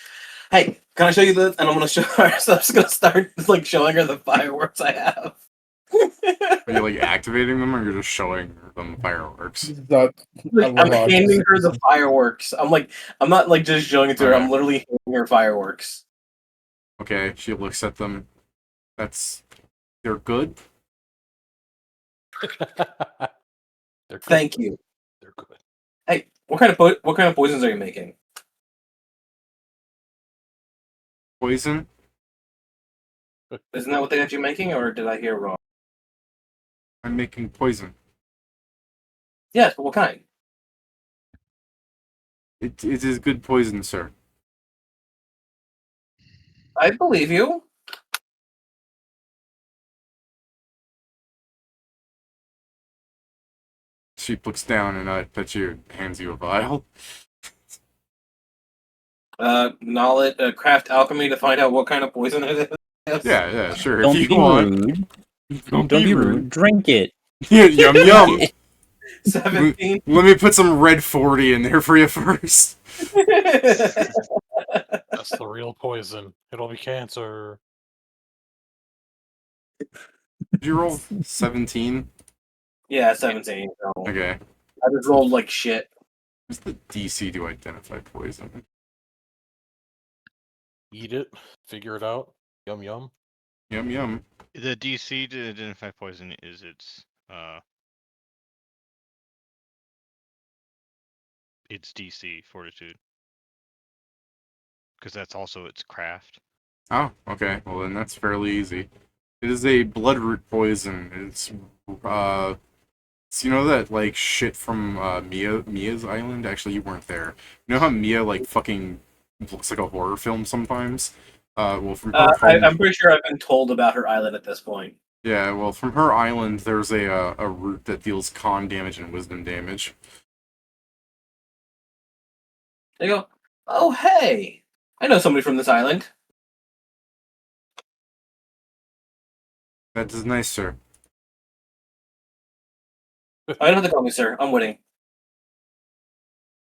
Hey, can I show you this? And I'm gonna show her. So I'm just gonna start like showing her the fireworks I have. Are you like activating them, or you're just showing them the fireworks? I'm handing her the fireworks. I'm not like just showing it to her. I'm literally handing her fireworks. Okay, she looks at them. They're good. Thank you. They're good. Hey, what kind of poisons are you making? Poison? Isn't that what they got you making, or did I hear wrong? I'm making poison. Yes, but what kind? It is good poison, sir. I believe you. She looks down and I bet you hands you a vial. Knowledge, craft alchemy to find out what kind of poison it is. Yeah, sure. Don't if you be want. rude. Don't be rude. Drink it. Yeah, yum. 17. Let me put some red 40 in there for you first. That's the real poison. It'll be cancer. Did you roll 17? Yeah, 17. So Okay. I just rolled like shit. What's the DC to identify poison? Eat it, figure it out. Yum yum. Yum yum. The DC to identify poison is its DC fortitude, because that's also its craft. Oh, okay. Well, then that's fairly easy. It is a bloodroot poison. It's so you know that like shit from Mia's Island? Actually, you weren't there. You know how Mia like fucking looks like a horror film sometimes? Well, from her home. I'm pretty sure I've been told about her island at this point. Yeah, well, from her island, there's a root that deals con damage and wisdom damage. They go, oh hey, I know somebody from this island. That is nice, sir. I don't have to call me sir. I'm winning.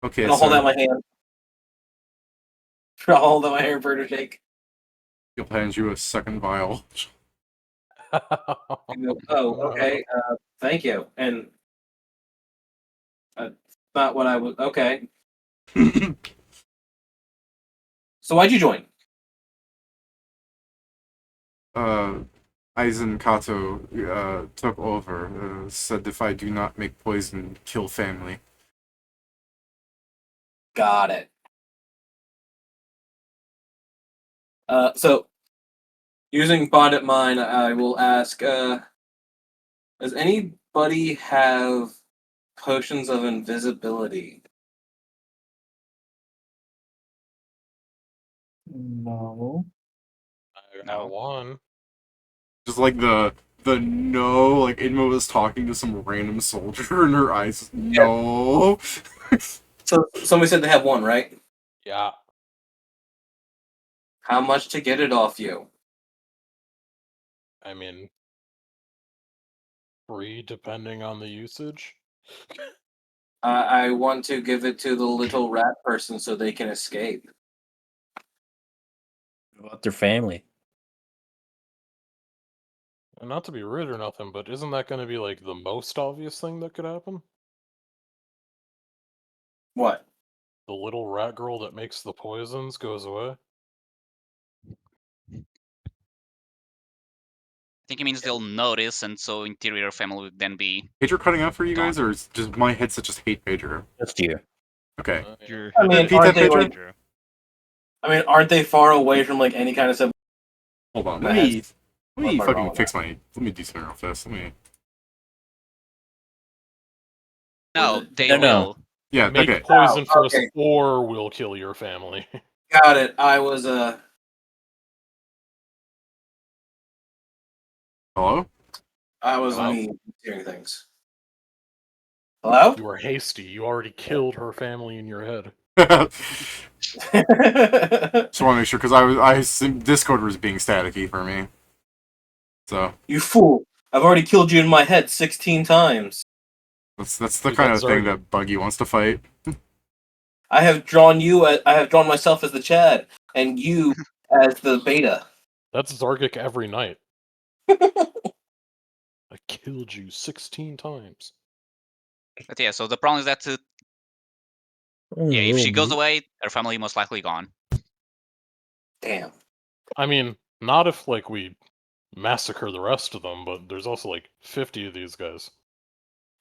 Okay, And I'll hold out so my hand. I'll hold out my hand for her to shake. he'll hand you a second vial. And go, oh, okay. Thank you. And not what I was. Okay. So why'd you join? Aizen Cato took over. Said if I do not make poison, kill family. Got it. So using bond at mine, I will ask. Does anybody have potions of invisibility? No. I got one. Just like the no, like Inmo was talking to some random soldier and her eyes no. So somebody said they have one, right? Yeah. How much to get it off you? I mean, free depending on the usage. I want to give it to the little rat person so they can escape. What about their family? And not to be rude or nothing, but isn't that going to be like the most obvious thing that could happen? What? The little rat girl that makes the poisons goes away? I think it means they'll notice, and so interior family would then be. Pager cutting out for you Gone. guys, or is just my headset just hate Pager? Just you. Okay. Your I mean, headset aren't is they, Pedro. like- I mean, aren't they far away from like any kind of stuff? Hold on. That Let me What am I wrong fucking with fix my. Let me do something real fast. Let me. No, they No, no. will. Yeah. Make Okay. poison Oh, first, okay. or we'll kill your family. Got it. I was Hello. Hello? me hearing things. Hello? You were hasty. You already killed her family in your head. Just want to make sure because Discord was being staticky for me. So You fool! I've already killed you in my head 16 times. that's the Dude, kind that's of thing Zargi. that Buggy wants to fight. I have drawn you. I have drawn myself as the Chad, and you as the Beta. That's Zargic every night. I killed you 16 times. But yeah, so the problem is that yeah, if she goes away, her family most likely gone. Damn. I mean, not if, like, we massacre the rest of them, but there's also, like, 50 of these guys.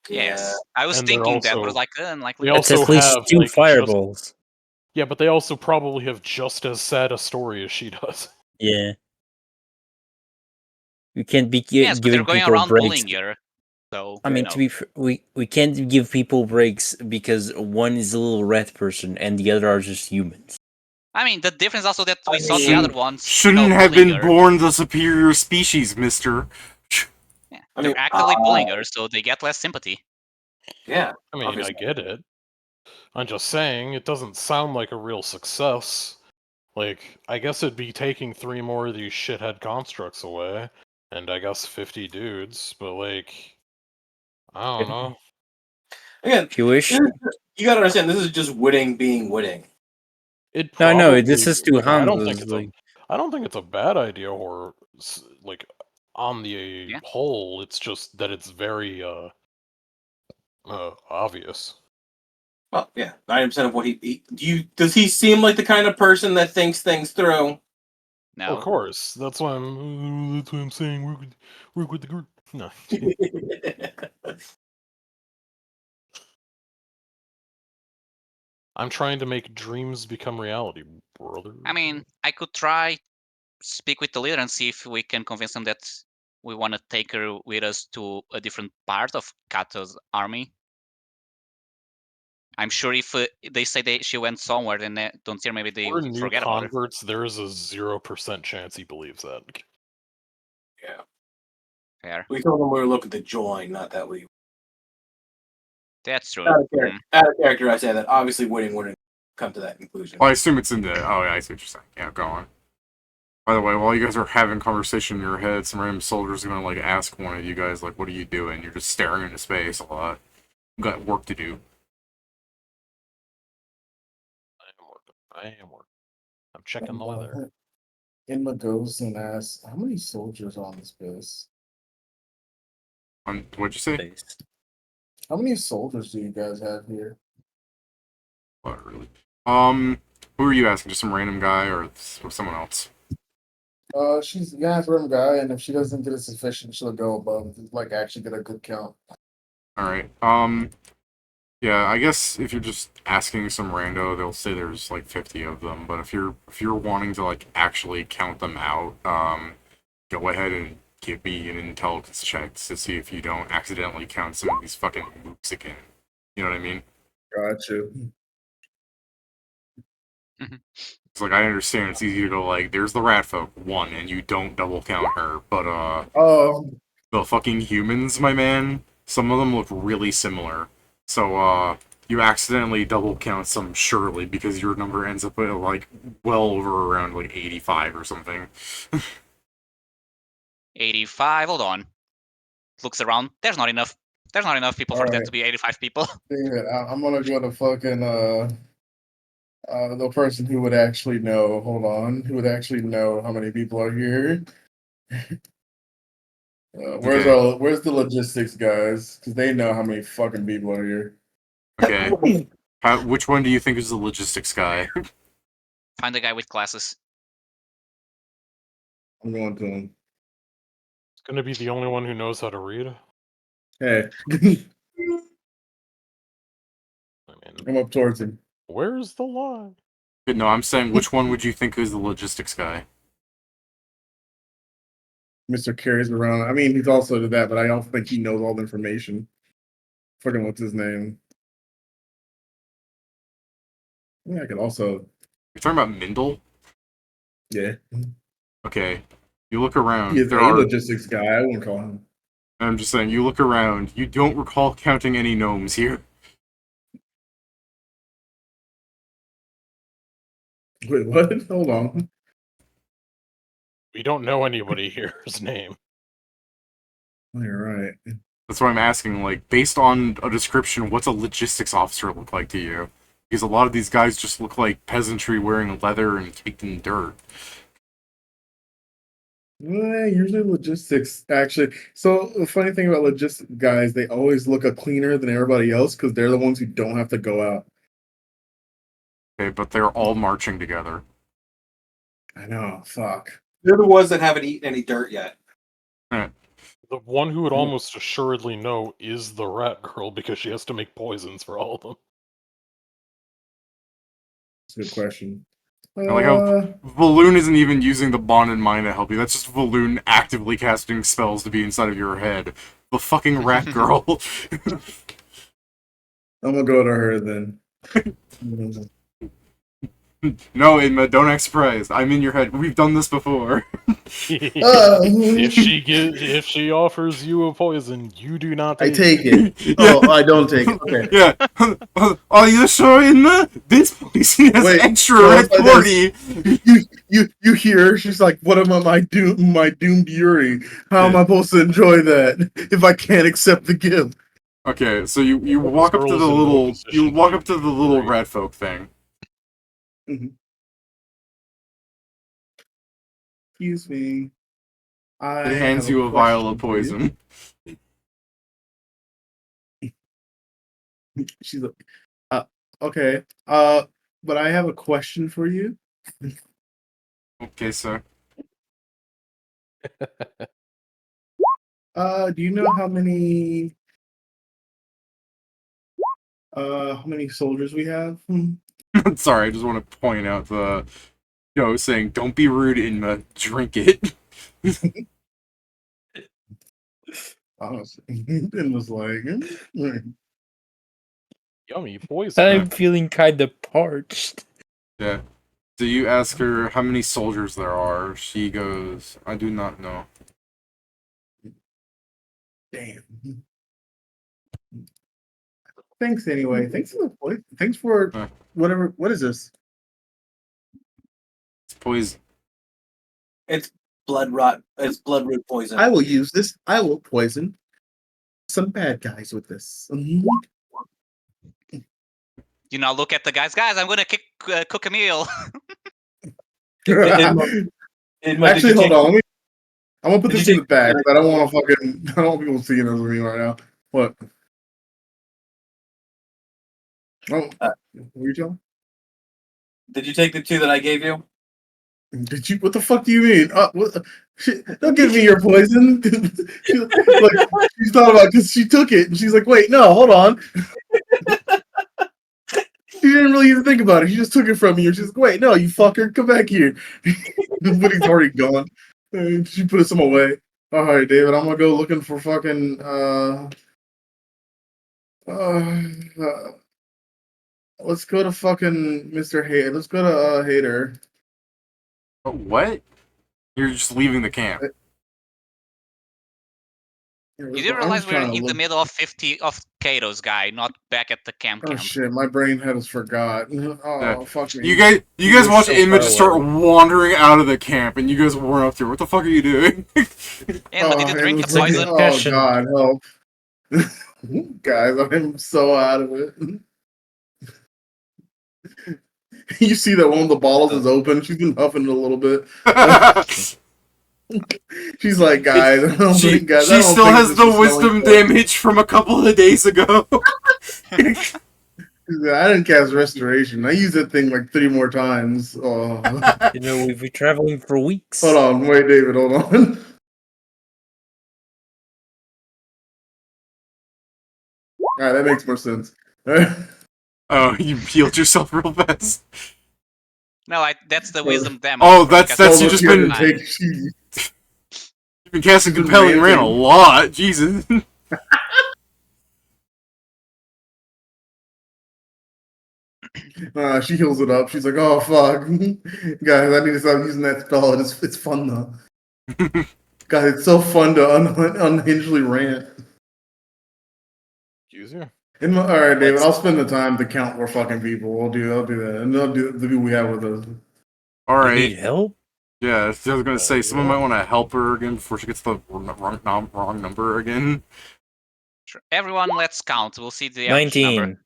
Yes, I was And they're thinking that, but also- it's like unlikely. They It's also at least have, 2 like, fireballs. Yeah, but they also probably have just as sad a story as she does. Yeah. You can't be Yes, but they're giving going people around breaks. bullying her. So I mean, to be we can't give people breaks because one is a little rat person and the other are just humans. I mean, the difference also that we I saw the mean, other ones. Shouldn't have bullying been her. born the superior species, Mister. Yeah, I they're mean, actively bullying her, so they get less sympathy. Yeah. I mean, Obviously. I get it. I'm just saying, it doesn't sound like a real success. Like, I guess it'd be taking 3 more of these shithead constructs away, and I guess 50 dudes, but, like, I don't know. Again, If you wish. you gotta understand, this is just Whitting being Whitting. It No, probably, this is to like, I don't think handles. it's Like, I don't think it's a bad idea, or like on the Yeah. whole, it's just that it's very obvious. Well, yeah, 90% of what he does he seem like the kind of person that thinks things through? No. Of course. That's why I'm saying work with the group. No. I'm trying to make dreams become reality, brother. I mean, I could try speak with the leader and see if we can convince them that we want to take her with us to a different part of Cato's army. I'm sure if they say she went somewhere, then they don't hear, maybe they We're new forget about her. converts. There is a 0% chance he believes that. Yeah. Fair. We told them we were looking to join, not that we. That's true. Out of character, I say that. Obviously, winning wouldn't come to that conclusion. Well, I assume it's in the. Oh, yeah, I see what you're saying. Yeah, go on. By the way, while you guys are having conversation in your head, some random soldier's gonna like ask one of you guys like, "What are you doing?" You're just staring into space a lot. You got work to do. I am working. I'm checking the weather. Inma goes and asks, "How many soldiers are on this base? What'd you say? Base. How many soldiers do you guys have here?" What really? Who are you asking? Just some random guy or someone else? She's gonna ask random guy, and if she doesn't get it sufficient, she'll go above, like actually get a good count. All right. Yeah, I guess if you're just asking some rando, they'll say there's like 50 of them. But if you're wanting to like actually count them out, go ahead and give me an intelligence check to see if you don't accidentally count some of these fucking mooks again. You know what I mean? Gotcha. It's like I understand it's easy to go like, there's the rat folk, one, and you don't double count her. But the fucking humans, my man, some of them look really similar. So you accidentally double count some surely because your number ends up at like well over around like 85 or something. 85. Hold on. Looks around. There's not enough. There's not enough people for there Alright. to be 85 people. David, I'm gonna go to fucking the person who would actually know. Hold on, who would actually know how many people are here? Where's the logistics guys? Because they know how many fucking people are here. Okay. Which one do you think is the logistics guy? Find the guy with glasses. I'm going to him. It's gonna be the only one who knows how to read. Hey, I mean, I'm up towards him. where's the lie? No, I'm saying which one would you think is the logistics guy? Mr. carries around. I mean, he's also to that, but I don't think he knows all the information. Fucking what's his name? Yeah, I could also. You're talking about Mindel? Yeah. Okay. You look around. He is there a are. logistics guy. I wouldn't call him. I'm just saying, you look around. You don't recall counting any gnomes here. Wait, what? Hold on. We don't know anybody here's name. You're right. That's why I'm asking, like, based on a description, what's a logistics officer look like to you? Because a lot of these guys just look like peasantry wearing leather and caked in dirt. Usually logistics, actually. So the funny thing about logistics guys, they always look a cleaner than everybody else because they're the ones who don't have to go out. Okay, but they're all marching together. I know. Fuck. They're the ones that haven't eaten any dirt yet. The one who would almost assuredly know is the rat girl because she has to make poisons for all of them. That's a good question. I like how Valoon isn't even using the bond in mind to help you. That's just Valoon actively casting spells to be inside of your head. The fucking rat girl. I'm gonna go to her then. No, Inma, don't act surprised. I'm in your head. We've done this before. If she offers you a poison, you do not I take take it. Oh, I don't take it. Okay. Yeah. Are you sure, Inma? This poison has Wait, extra no, red it's like forty. You hear? She's like, "What am I, my doomed Yuri? How am I supposed to enjoy that if I can't accept the gift?" Okay, so you walk up to the little rat folk thing. Excuse me. It hands you a vial of poison. She's like, okay. But I have a question for you. Okay, sir. Do you know how many soldiers we have? Sorry, I just want to point out the, saying don't be rude and drink it. Honestly, it was like, Yummy poison. I'm feeling kind of parched. Yeah. So you ask her how many soldiers there are. She goes, I do not know. damn. Thanks anyway. Thanks for the point. Thanks for whatever. What is this? It's poison. It's blood rot. It's blood root poison. I will use this. I will poison some bad guys with this. Look at the guys. Guys, I'm gonna cook a meal. Actually, hold on. I'm gonna put this in the bag. I don't want to fucking. I don't want people seeing this with me right now. What? Oh, what are you telling? Did you take the 2 that I gave you? Did you? What the fuck do you mean? Don't give me your poison. She thought about because she took it and she's like, wait, no, hold on. She didn't really even think about it. She just took it from you. She's like, wait, no, you fucker, come back here. But he's already gone. She put some away. All right, David, I'm gonna go looking for fucking. Let's go to fucking Mr. Hater. Let's go to Hater. What? You're just leaving the camp. You didn't realize we're in the middle of Cato's guy, not back at the camp. Oh shit, my brain has forgot. Oh fuck me. You guys watch Emma just start wandering out of the camp, and you guys weren't up there. What the fuck are you doing? Emma, did you drink the poison? Oh god, help. Guys, I'm so out of it. You see that one of the bottles is open. She's been huffing it a little bit. She's like, guys, she still has the wisdom damage from a couple of days ago. I didn't cast restoration. I used that thing like 3 more times. Oh. We've been traveling for weeks. Hold on, wait, David, hold on. Alright, that makes more sense. Oh, you healed yourself real fast. No, that's the wisdom damage. Oh, that's you just been. You've been casting Compelling Ran a lot. Jesus. She heals it up. She's like, oh fuck, guys, I need to stop using that spell. It's fun though. Guys, it's so fun to unhingedly rant. Excuse you. All right, David. I'll spend the time to count more fucking people. I'll do that, and I'll do the people we have with us. All right. You need help? Yeah, I was gonna say someone might want to help her again before she gets the wrong number again. Sure. Everyone, let's count. We'll see the 19. Number.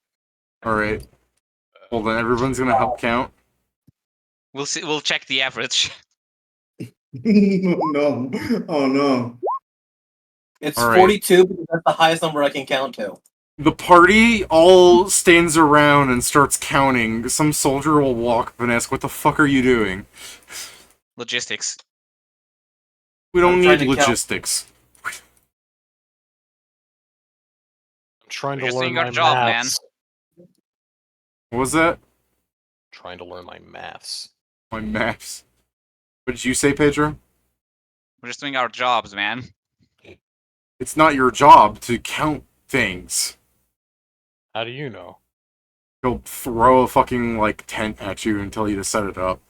All right. Well, then everyone's gonna help count. We'll see. We'll check the average. No. Oh no. It's 42 because that's the highest number I can count to. The party all stands around and starts counting. Some soldier will walk up and ask, "What the fuck are you doing?" Logistics. We don't need logistics. I'm trying to You're learn doing your my job, maths. man. What was that? Trying to learn my maths. My maths. What did you say, Pedro? We're just doing our jobs, man. It's not your job to count things. How do you know? He'll throw a fucking, tent at you and tell you to set it up.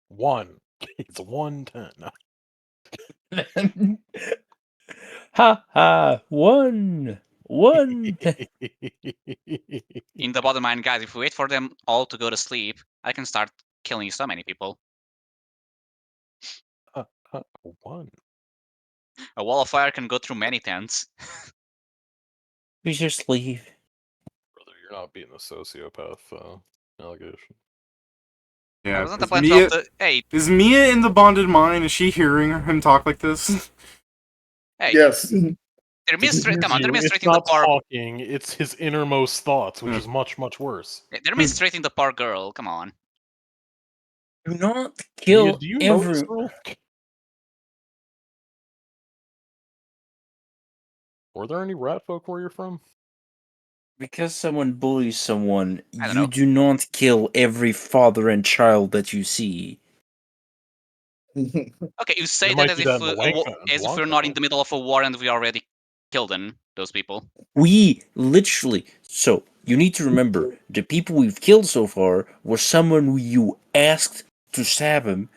One. It's 110. Ha ha! 1! 1! In the bottom line, guys, if we wait for them all to go to sleep, I can start killing so many people. 1. A wall of fire can go through many tents. We just leave. Brother, you're not being a sociopath allegation. Yeah. Wasn't the point of the... Hey, Is Mia in the bonded mind? Is she hearing him talk like this? hey. Yes. They're come on, they're It's mistreating the not poor... talking, it's his innermost thoughts, which is much, much worse. They're mistreating the poor girl, come on. Do not Mia, kill do you know this every. rule? Were there any rat folk where you're from? Because someone bullies someone, I don't you know. do not kill every father and child that you see. Okay, you say They that might as do if that in as if we're Blanca. not in the middle of a war and we already killed those people. We literally. So, you need to remember the people we've killed so far were someone who you asked to stab him,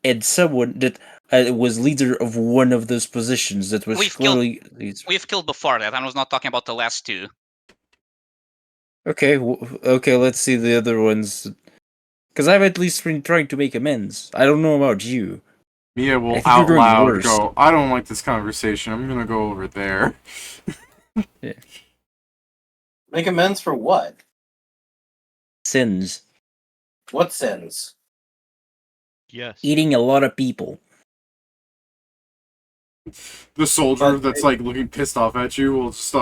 and someone that was leader of one of those positions that was We've killed- clearly. We've killed before that. I was not talking about the last two. Okay, okay, let's see the other ones. Because I've at least been trying to make amends. I don't know about you. Mia I will think you're out doing loud worse. go, I don't like this conversation. I'm gonna go over there. Make amends for what? Sins. What sins? Yes. Eating a lot of people. The soldier But that's like looking pissed off at you will just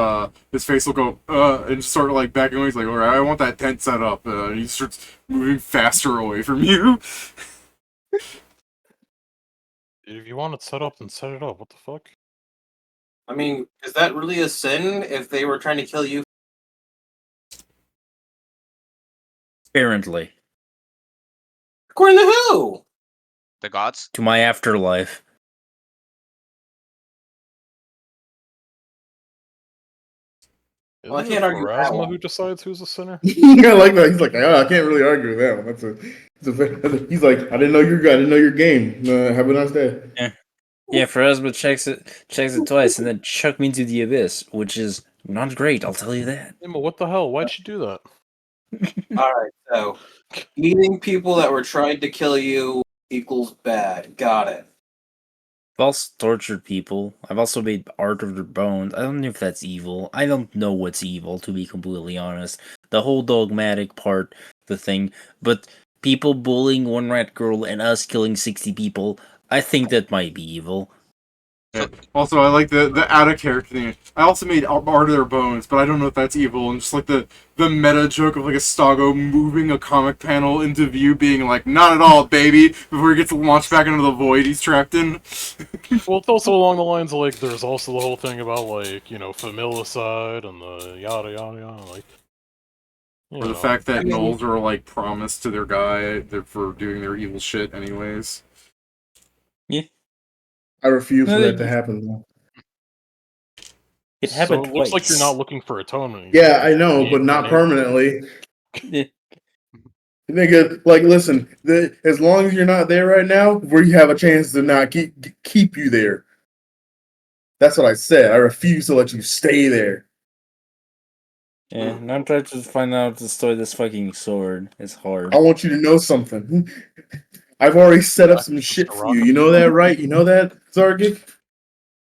his face will go and just start like backing away. He's like, alright, I want that tent set up. And he starts moving faster away from you. If you want it set up, then set it up. What the fuck? I mean, is that really a sin if they were trying to kill you? Apparently. According to who? The gods. To my afterlife. Isn't Well, I it can't argue with that Pharasma one. who decides who's a sinner? I like that. He's like, I can't really argue with that one. He's like, I didn't know your guy. I didn't know your game. Have a nice day. Yeah, Pharasma checks it twice and then chuck me into the abyss, which is not great, I'll tell you that. Emma, what the hell? Why'd you do that? Alright, so eating people that were trying to kill you equals bad. Got it. I've also tortured people. I've also made art of their bones. I don't know if that's evil. I don't know what's evil, to be completely honest. The whole dogmatic part, the thing. But people bullying one rat girl and us killing 60 people, I think that might be evil. Also, I like the out of character thing. I also made art of their bones, but I don't know if that's evil. And just like the meta joke of like a Stago moving a comic panel into view, being like, "Not at all, baby," before he gets launched back into the void he's trapped in. Well, it's also along the lines of like, there's also the whole thing about like, familicide and the yada yada yada. Like, Or the fact that gnolls are like promised to their guy for doing their evil shit, anyways. I refuse for that to happen. Though. It happened So it looks like twice. you're not looking for atonement. Yeah, I know, but not permanently. Nigga, like, listen. As long as you're not there right now, we have a chance to not keep you there. That's what I said. I refuse to let you stay there. Yeah, and I'm trying to find out to destroy this fucking sword. It's hard. I want you to know something. I've already set up some shit for you. You know that, right? You know that, Zargic?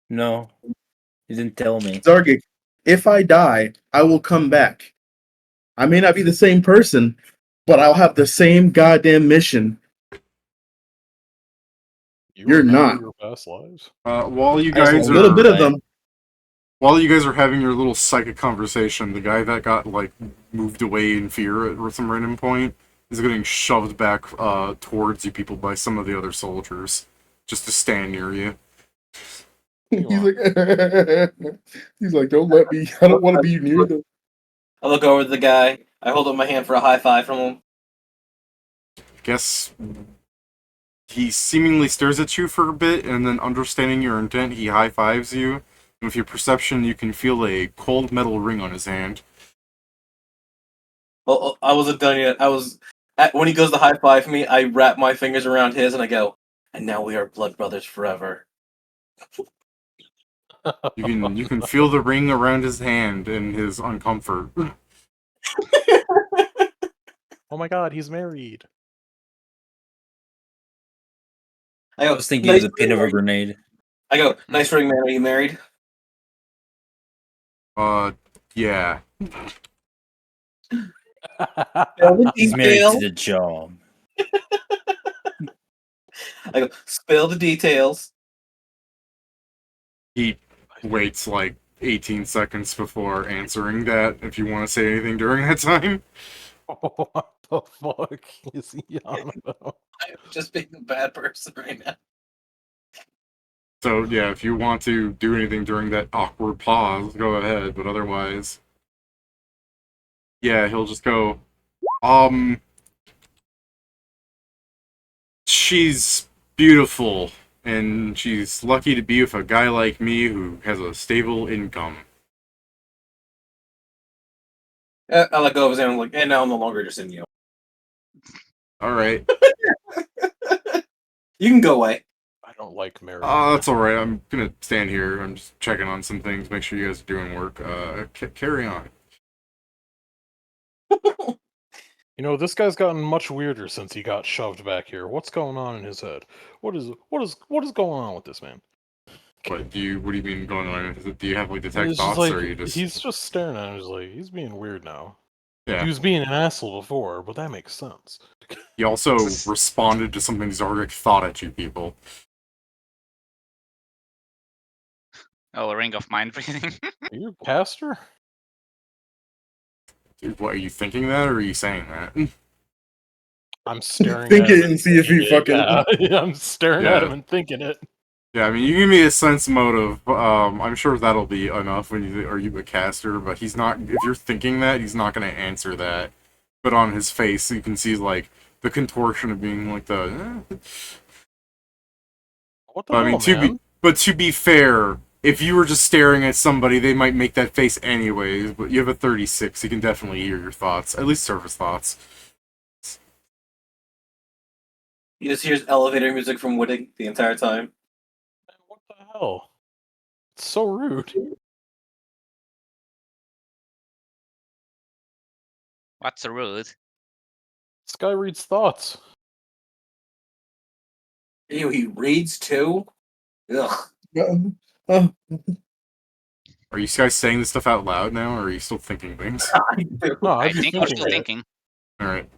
No. You didn't tell me. Zargic, if I die, I will come back. I may not be the same person, but I'll have the same goddamn mission. You're not. Your past lives. While you I have guys a little bit of them. While you guys are having your little psychic conversation, the guy that got like moved away in fear at some random point is getting shoved back towards you people by some of the other soldiers, just to stand near you. He's like, don't let me. I don't want to be near them. I look over at the guy. I hold up my hand for a high five from him. Guess he seemingly stares at you for a bit, and then understanding your intent, he high fives you. And with your perception, you can feel a cold metal ring on his hand. Well, I wasn't done yet. When he goes to high five me, I wrap my fingers around his and I go, and now we are blood brothers forever. You can feel the ring around his hand and his uncomfort. Oh my god, he's married. I was thinking of the pin of a grenade. I go, nice ring, man. Are you married? Yeah. He's married to the job. I go, spill the details. He waits like 18 seconds before answering that, if you want to say anything during that time. What the fuck is he on about? I'm just being a bad person right now. So yeah, if you want to do anything during that awkward pause, go ahead. But otherwise, yeah, he'll just go. She's beautiful, and she's lucky to be with a guy like me who has a stable income. I let go of his hand. I'm like, and now I'm no longer just in you. All right. You can go away. I don't like Mary. That's all right. I'm gonna stand here. I'm just checking on some things, make sure you guys are doing work. Carry on. You know, this guy's gotten much weirder since he got shoved back here. What's going on in his head? What is going on with this man? What do you mean going on? Do you have like detect It's just thoughts, like or are you just? he's just staring at him. He's like, he's being weird now. Yeah. He was being an asshole before, but that makes sense. He also responded to something Zargik thought at you people. Oh, a ring of mind reading. Are you a caster? Dude, what are you thinking that, or are you saying that? I'm staring Think at him it and see if he thinking it. fucking. Yeah, I'm staring at him and thinking it. Yeah, I mean, you give me a sense motive. I'm sure that'll be enough when you are you a caster, but he's not. If you're thinking that, he's not going to answer that. But on his face, you can see like the contortion of being like the. What the But, hell, man? To be fair, if you were just staring at somebody, they might make that face anyways. But you have a 36, you can definitely hear your thoughts, at least surface thoughts. He just hears elevator music from Whitting the entire time. What the hell? It's so rude. What's so rude? This guy reads thoughts. Ew, he reads too? Ugh. Are you guys saying this stuff out loud now, or are you still thinking things? No, I I'd be think we're thinking still it. thinking. Alright.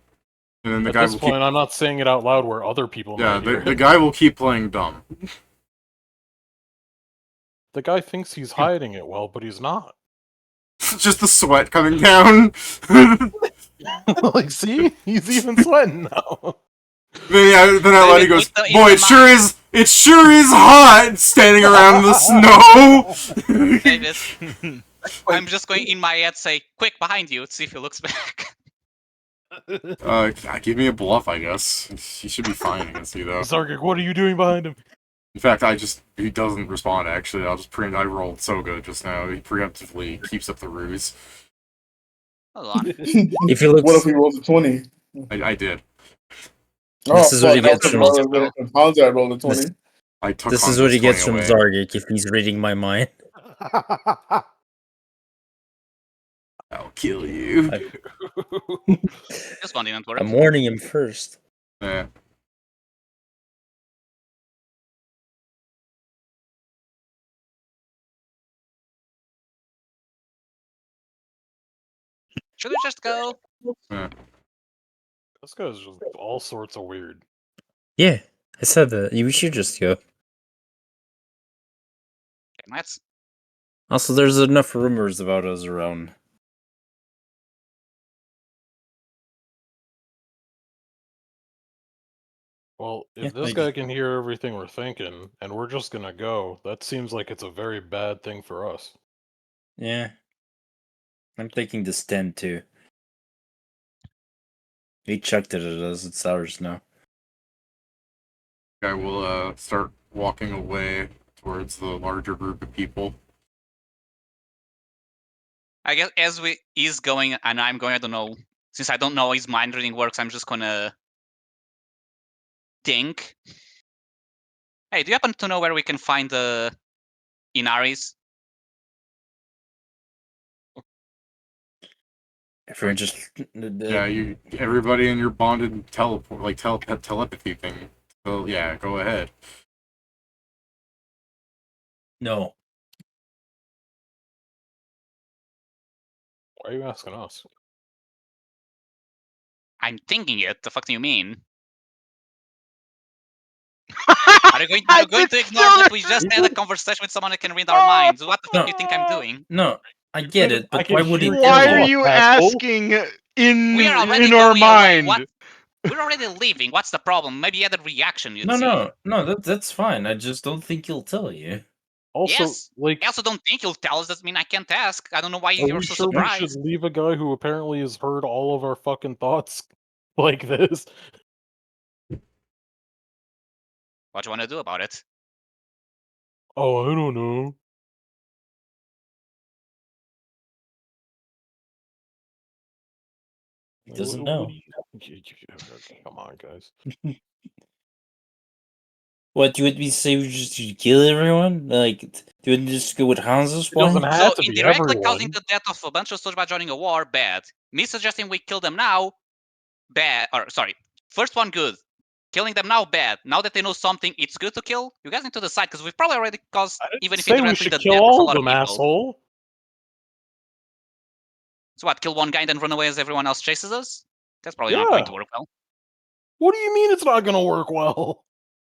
And then the At guy this will point, keep... I'm not saying it out loud where other people Yeah, might hear the it. guy will keep playing dumb. The guy thinks he's hiding it well, but he's not. Just the sweat coming down. Like, see? He's even sweating now. Then I let Maybe he goes, put the- in boy, the it sure is hot standing around in the snow. David, I'm just going in my head say, quick, behind you, see if he looks back. Give me a bluff, I guess. He should be fine against you, though. Zargik, what are you doing behind him? In fact, he doesn't respond, actually. I rolled so good just now. He preemptively keeps up the ruse. Hold on. If he looks, What if he rolls a 20? I did. This is what he gets from- How's I rolled a 20? I took this is what he Hanzo's gets from 20 away. Zargik if he's reading my mind. I'll kill you. This one didn't work. I'm warning him first. Yeah. Should we just go? Yeah. This guy's just all sorts of weird. Yeah, I said that. We should just go. Okay, let's. Also, there's enough rumors about us around. Well, if Yeah, this I guy just- can hear everything we're thinking, and we're just gonna go, that seems like it's a very bad thing for us. Yeah. I'm taking the stand too. He chucked it at us, it's ours now. I will start walking away towards the larger group of people. I guess as he's going and I'm going, I don't know. Since I don't know how his mind reading works, I'm just gonna think. Hey, do you happen to know where we can find the Inaris? Everyone just. Yeah, everybody in your bonded telepathy thing. So yeah, go ahead. No. Why are you asking us? I'm thinking it. The fuck do you mean? Are you going to ignore that we just had a conversation with someone that can read our minds? What the fuck do you think I'm doing? No, I get it, I but can why would he hear tell Why you? are you asshole. asking We are already in our going away. mind. What? We're already leaving. What's the problem? Maybe add a reaction. You'd see. No, that's fine. I just don't think he'll tell you. Also, Yes. like, I also don't think you'll tell us. Doesn't mean I can't ask. I don't know why are you're we so sure we should surprised. leave a guy who apparently has heard all of our fucking thoughts like this? What do you want to do about it? Oh, I don't know. He doesn't What know. do okay, come on, guys. What, do you want me to say we just kill everyone? Like, do you want me to just go with Hanzo's It doesn't plan? have So to be indirectly everyone. causing the death of a bunch of soldiers by joining a war, bad. Me suggesting we kill them now, bad. Or sorry, first one good. Killing them now, bad. Now that they know something, it's good to kill. You guys need to decide because we've probably already caused, I didn't even if say we indirectly, should the kill death of a all of lot of them, people. asshole. So what? Kill one guy and then run away as everyone else chases us? That's probably not going to work well. What do you mean it's not gonna work well?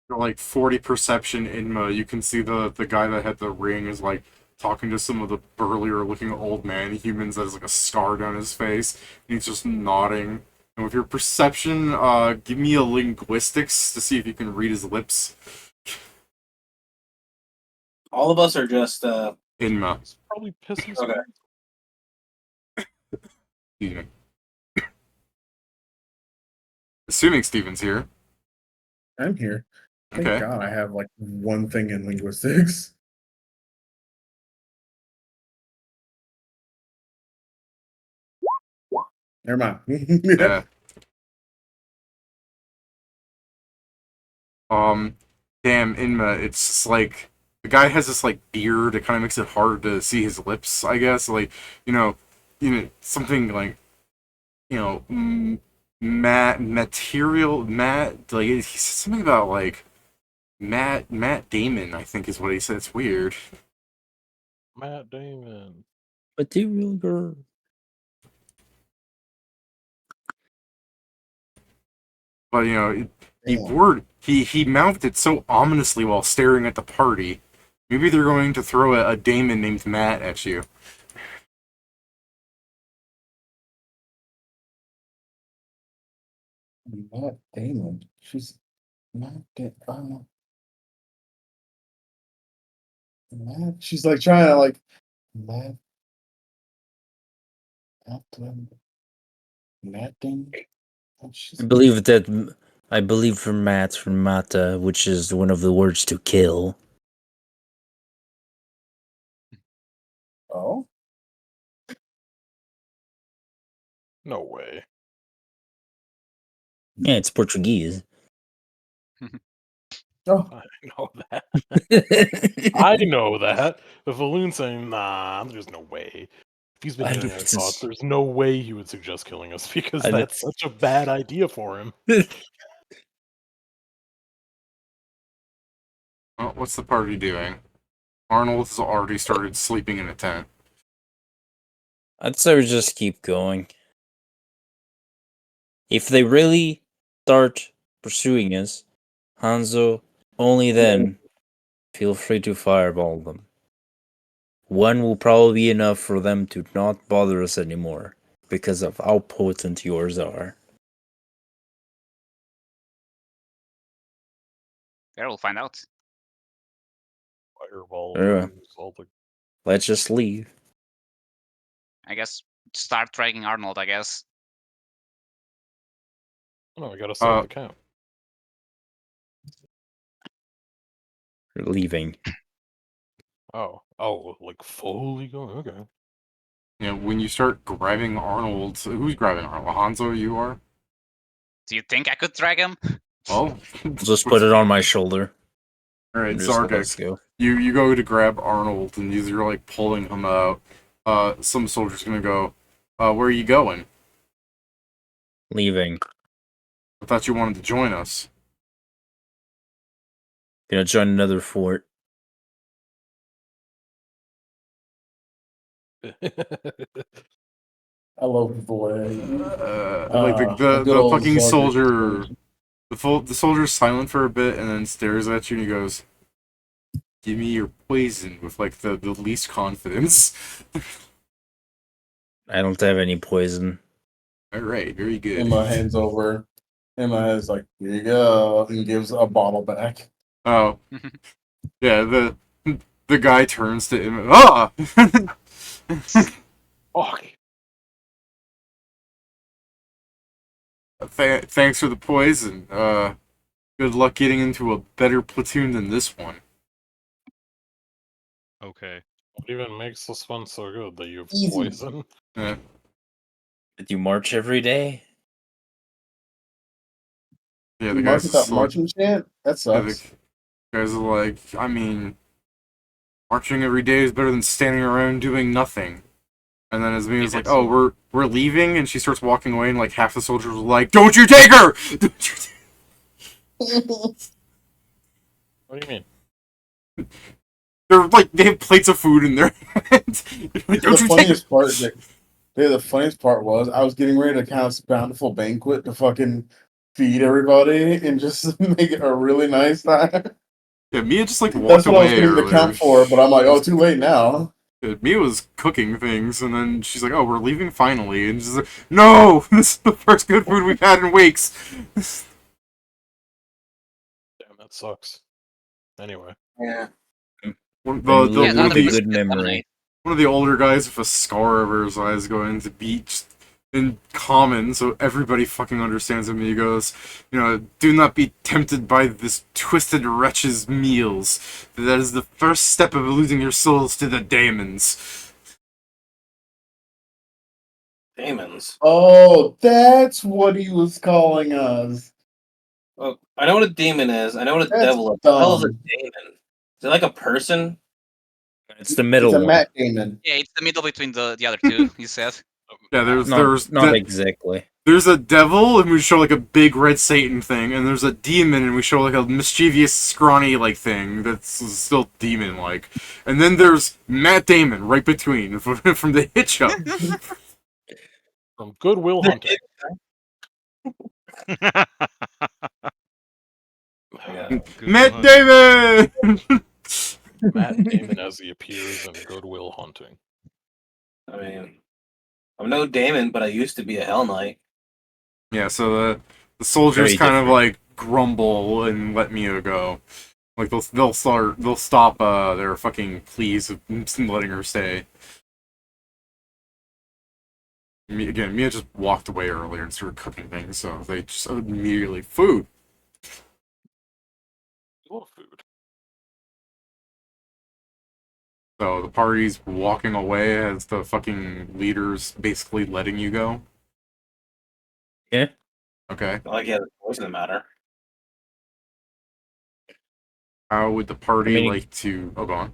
Like 40 perception Inma, you can see the guy that had the ring is like talking to some of the burlier looking old man humans that has like a scar down his face, and he's just nodding. And with your perception, give me a linguistics to see if you can read his lips. All of us are just Inma. It's probably pissing Okay. Excuse me. Assuming Steven's here. I'm here. Thank Okay. God I have like one thing in linguistics. Never mind. Yeah. Damn, Inma, it's just like the guy has this like beard. It kind of makes it hard to see his lips. I guess like something like material Matt like he said something about like Matt Damon. I think is what he said. It's weird. Matt Damon. Material girl. But he mouthed it so ominously while staring at the party. Maybe they're going to throw a Damon named Matt at you. Matt Damon. She's Matt. Matt. She's like trying to like Matt. Matt Damon. I believe from Matt from Mata, which is one of the words to kill. Oh. No way. Yeah, it's Portuguese. Oh. I know that. I know that. If Valoon's saying, nah, there's no way. If he's been hearing our thoughts, there's no way he would suggest killing us because that's such a bad idea for him. Well, what's the party doing? Arnold has already started sleeping in a tent. I'd say we just keep going. If they really start pursuing us, Hanzo, only then feel free to fireball them. One will probably be enough for them to not bother us anymore, because of how potent yours are. Yeah, we'll find out. Fireball. Let's just leave. I guess start dragging Arnold, I guess. No, I gotta start the count. We're leaving. Oh, like fully going? Okay. Yeah, when you start grabbing Arnold, who's grabbing Arnold? Hanzo, you are? Do you think I could drag him? Well, Just put it on my shoulder. Alright, Just let us Zargak, go. you go to grab Arnold, and as you're like pulling him out, some soldier's gonna go, where are you going? Leaving. I thought you wanted to join us. Gonna join another fort. I love the way. Like good the old fucking Zargak soldier, explosion. the soldier's silent for a bit and then stares at you and he goes, "Give me your poison," with like the least confidence. I don't have any poison. All right, very good. Emma hands over. Emma is like, here you go, and gives a bottle back. Oh, yeah. The guy turns to him. Ah! Fuck. Thanks for the poison. Good luck getting into a better platoon than this one. Okay. What even makes this one so good that you have Easy. poison? Yeah. Did you march every day? Yeah, You the march guys without just like, marching chant? That yeah, the sucks. guys are like, I mean, marching every day is better than standing around doing nothing. And then Ismia's like, oh, we're leaving, and she starts walking away, and like half the soldiers are like, don't you take her! Don't you What do you mean? They're like, they have plates of food in their hands. Like, don't The you take her! funniest part, the funniest part was I was getting ready to count a bountiful banquet to fucking feed everybody and just make it a really nice time. Yeah, Mia just like walked That's what I was away getting the earlier. count for, but I'm like, oh, too late now. Mia was cooking things, and then she's like, oh, we're leaving finally. And she's like, no! This is the first good food we've had in weeks! Damn, that sucks. Anyway. Yeah. One, When you the, live Yeah, one, with of a the, good memory. one of the older guys with a scar over his eyes going to beach in common, so everybody fucking understands him. He goes, do not be tempted by this twisted wretch's meals. That is the first step of losing your souls to the daemons. Demons. Oh, that's what he was calling us. Well, I know what a demon is. I know what a That's devil is. What the hell is a dumb. demon? Is it like a person? It's the It's middle a one. Matt Damon. Yeah, it's the middle between the other two, he said. Yeah, Not exactly. there's a devil, and we show like a big red Satan thing, and there's a demon, and we show like a mischievous, scrawny like thing that's still demon-like, and then there's Matt Damon right between from the hit show. From Goodwill Hunting. Yeah. Matt Damon. Matt Damon as he appears in Goodwill Hunting. I mean, I'm no Damon, but I used to be a Hell Knight. Yeah, so the soldiers Very kind of different. like grumble and let Mia go. Like they'll stop their fucking pleas of letting her stay. Mia just walked away earlier and started cooking things, so they just immediately food. Love food. So the party's walking away as the fucking leader's basically letting you go. Yeah. Okay. Not like he has a voice in the matter. How would the party I mean, like to? Oh, go on.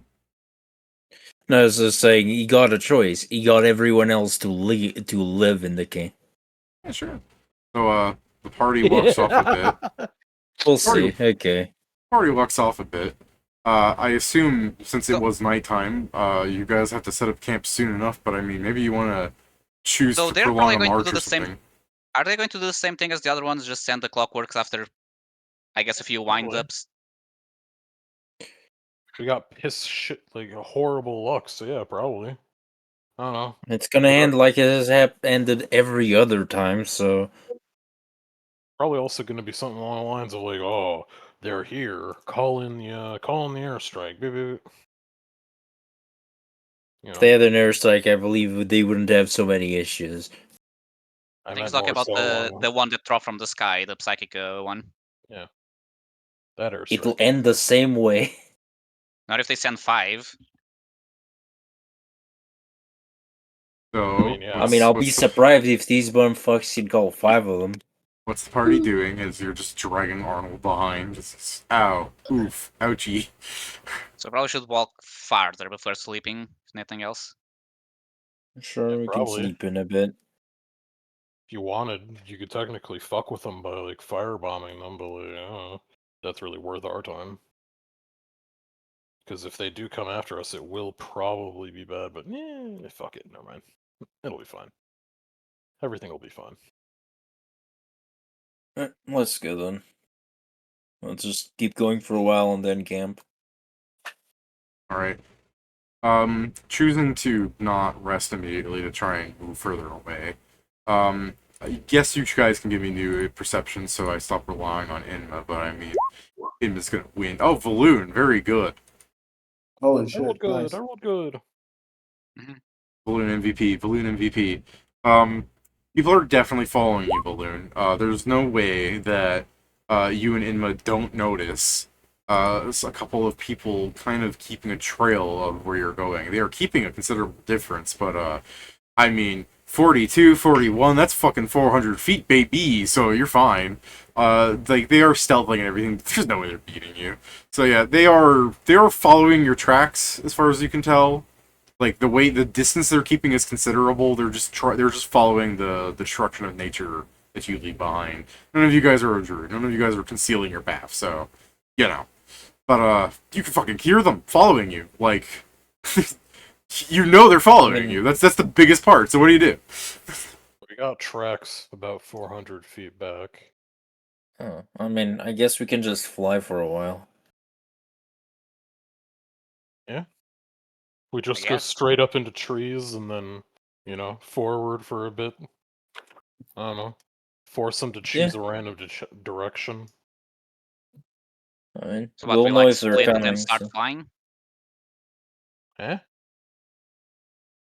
No, I was just saying he got a choice. He got everyone else to live in the game. Yeah, sure. So the party walks off a bit. We'll Party- see. Okay. Party walks off a bit. I assume since it was nighttime, you guys have to set up camp soon enough. But I mean, maybe you want to choose So to they're prolong probably a going to march do or the same. something. Are they going to do the same thing as the other ones? Just send the clockworks after, I guess, a few wind-ups? We got piss shit, like horrible luck, so yeah, probably. I don't know. It's gonna end like it has ended every other time, so Probably also going to be something along the lines of like, oh, they're here. Call in the airstrike. Beep, beep. if they had an airstrike, I believe they wouldn't have so many issues. I think he's talking about the one that dropped from the sky, the psychic one. Yeah. That airstrike. It'll end the same way. Not if they send 5. So I mean, yeah. I mean, I'll be surprised if these bumfucks can call 5 of them. What's the party doing? Is you're just dragging Arnold behind? Just ow, oof, ouchie. So probably should walk farther before sleeping, if nothing else. Sure, Yeah, we can probably. sleep in a bit. If you wanted, you could technically fuck with them by like firebombing them, but like, I don't know. That's really worth our time. Because if they do come after us, it will probably be bad, but fuck it, never mind. It'll be fine. Everything will be fine. Let's go then. Let's just keep going for a while and then camp. Alright. Choosing to not rest immediately to try and move further away. I guess you guys can give me new perception, so I stop relying on Inma. But I mean, Inma's gonna win. Oh, Valoon, very good. Holy I shit! rolled good. Nice. I rolled good. Balloon MVP, Balloon MVP. People are definitely following you, Balloon. There's no way that you and Inma don't notice a couple of people kind of keeping a trail of where you're going. They are keeping a considerable difference, but I mean, 42, 41, that's fucking 400 feet, baby, so you're fine. Like, they are stealthing and everything. There's no way they're beating you. So yeah, they are following your tracks, as far as you can tell. Like, the distance they're keeping is considerable. They're just following the destruction of nature that you leave behind. None of you guys are injured. None of you guys are concealing your path, so, you know. But, you can fucking hear them following you. Like, you know they're following you. That's the biggest part, so what do you do? We got tracks about 400 feet back. Oh, I mean, I guess we can just fly for a while. We just I go guess. straight up into trees and then, you know, forward for a bit. I don't know. Force them to choose a random direction. I mean, So what, we'll we know like if they're split and then coming. start So. flying? Eh?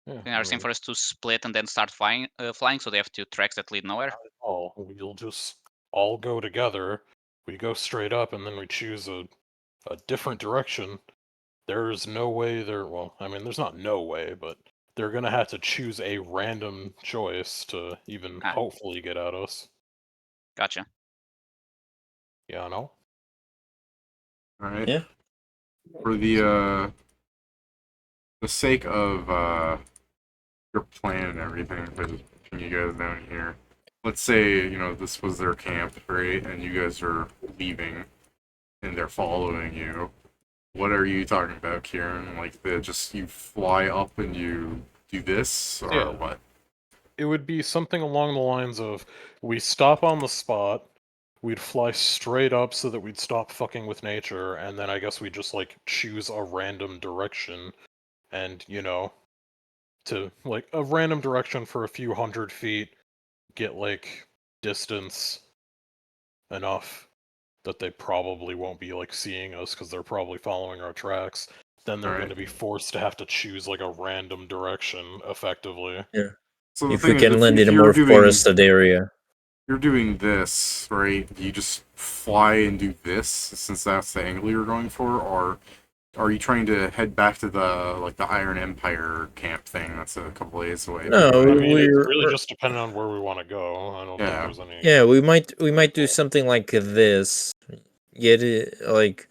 Yeah, Then are saying for us to split and then start flying, so they have two tracks that lead nowhere? Oh, we'll just all go together. We go straight up and then we choose a different direction. There's no way well, I mean, there's not no way, but they're gonna have to choose a random choice to even hopefully get at us. Gotcha. Yeah, I know. Alright. Yeah. For the sake of your plan and everything, if I just pin you guys down here. Let's say, you know, this was their camp, right? And you guys are leaving and they're following you. What are you talking about, Kieran? Like, you fly up and you do this, or Yeah. what? It would be something along the lines of, we stop on the spot, we'd fly straight up so that we'd stop fucking with nature, and then I guess we'd just, like, choose a random direction, and, you know, to, like, a random direction for a few hundred feet, get, like, distance enough that they probably won't be, like, seeing us, because they're probably following our tracks. Then they're going to be forced to have to choose, like, a random direction, effectively. Yeah. So the If thing we is, can land in a you're more doing, forested area. You're doing this, right? Do you just fly and do this, since that's the angle you're going for, or are you trying to head back to the Iron Empire camp thing that's a couple days away? No, I mean, it's we're really just depending on where we want to go. I don't think there's any... Yeah, we might do something like this. Get it, like,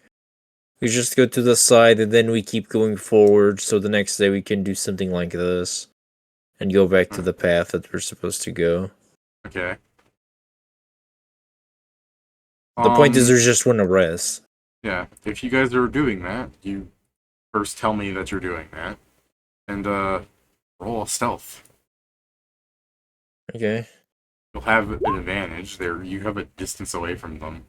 we just go to the side and then we keep going forward, so the next day we can do something like this. And go back to the path that we're supposed to go. Okay. The point is, there's just one arrest. Yeah, if you guys are doing that, you first tell me that you're doing that, and roll a stealth. Okay. You'll have an advantage there. You have a distance away from them.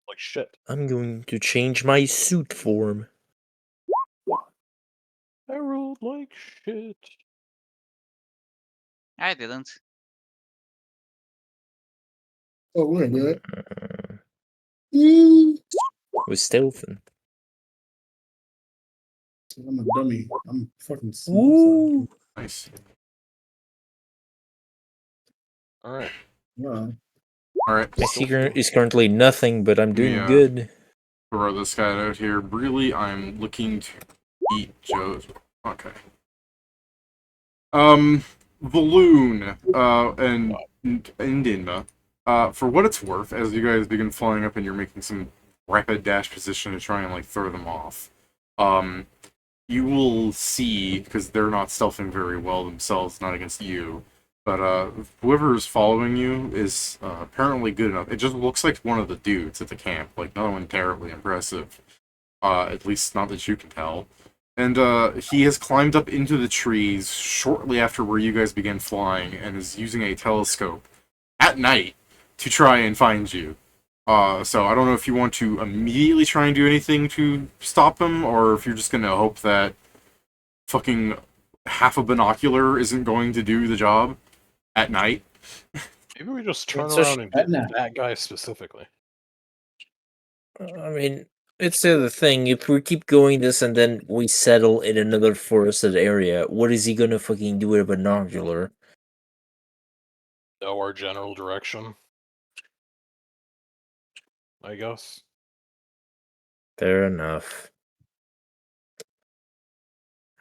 Like shit. I'm going to change my suit form. I rolled like shit. I didn't. Oh, we're good. We're stealthing. I'm a dummy. I'm fucking. Woo! Nice. Alright. Yeah. Alright. My secret is currently nothing, but I'm doing good. Throw this guy out here. Really, I'm looking to eat Joe's. Okay. Balloon, and Inma. For what it's worth, as you guys begin flying up and you're making some rapid dash position to try and, like, throw them off, you will see, because they're not stealthing very well themselves, not against you, but whoever is following you is apparently good enough. It just looks like one of the dudes at the camp, like, not one terribly impressive, at least not that you can tell. And he has climbed up into the trees shortly after where you guys began flying and is using a telescope at night to try and find you. So I don't know if you want to immediately try and do anything to stop him, or if you're just going to hope that fucking half a binocular isn't going to do the job at night. Maybe we just turn so around and get Nah. that guy specifically. I mean, it's the other thing. If we keep going this and then we settle in another forested area, what is he gonna fucking do with a binocular? Know our general direction, I guess. Fair enough.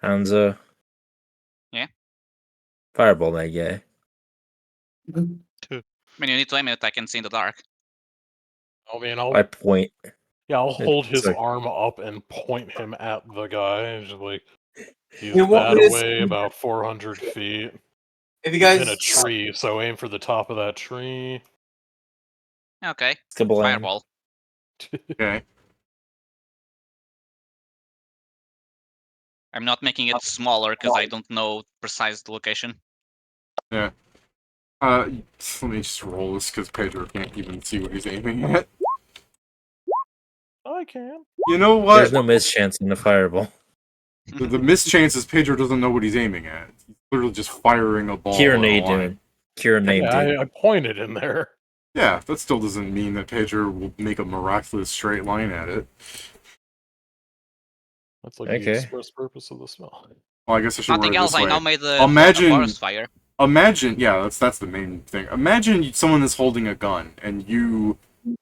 Hansa. Yeah? Fireball that guy. I mean, you need to aim it. I can see in the dark. I mean, I point. I'll hold It's his like- arm up and point him at the guy. And just like, he's You want that me to away see- about 400 feet. If you He's guys in a tree, so aim for the top of that tree. Okay. Kablam. Fireball. Okay. I'm not making it smaller because I don't know precise location. Yeah. Let me just roll this because Pedro can't even see what he's aiming at. I can. You know what? There's no mischance in the fireball. The mischance is Pedro doesn't know what he's aiming at. He's literally just firing a ball. Kieran in a named line. him. Kieran named Yeah, it. I pointed in there. Yeah, that still doesn't mean that Pedro will make a miraculous straight line at it. That's like Okay. the express purpose of the spell. Well, I guess I should word Nothing it else. this I way. now made the Imagine- forest fire. Imagine, yeah, that's the main thing. Imagine someone is holding a gun and you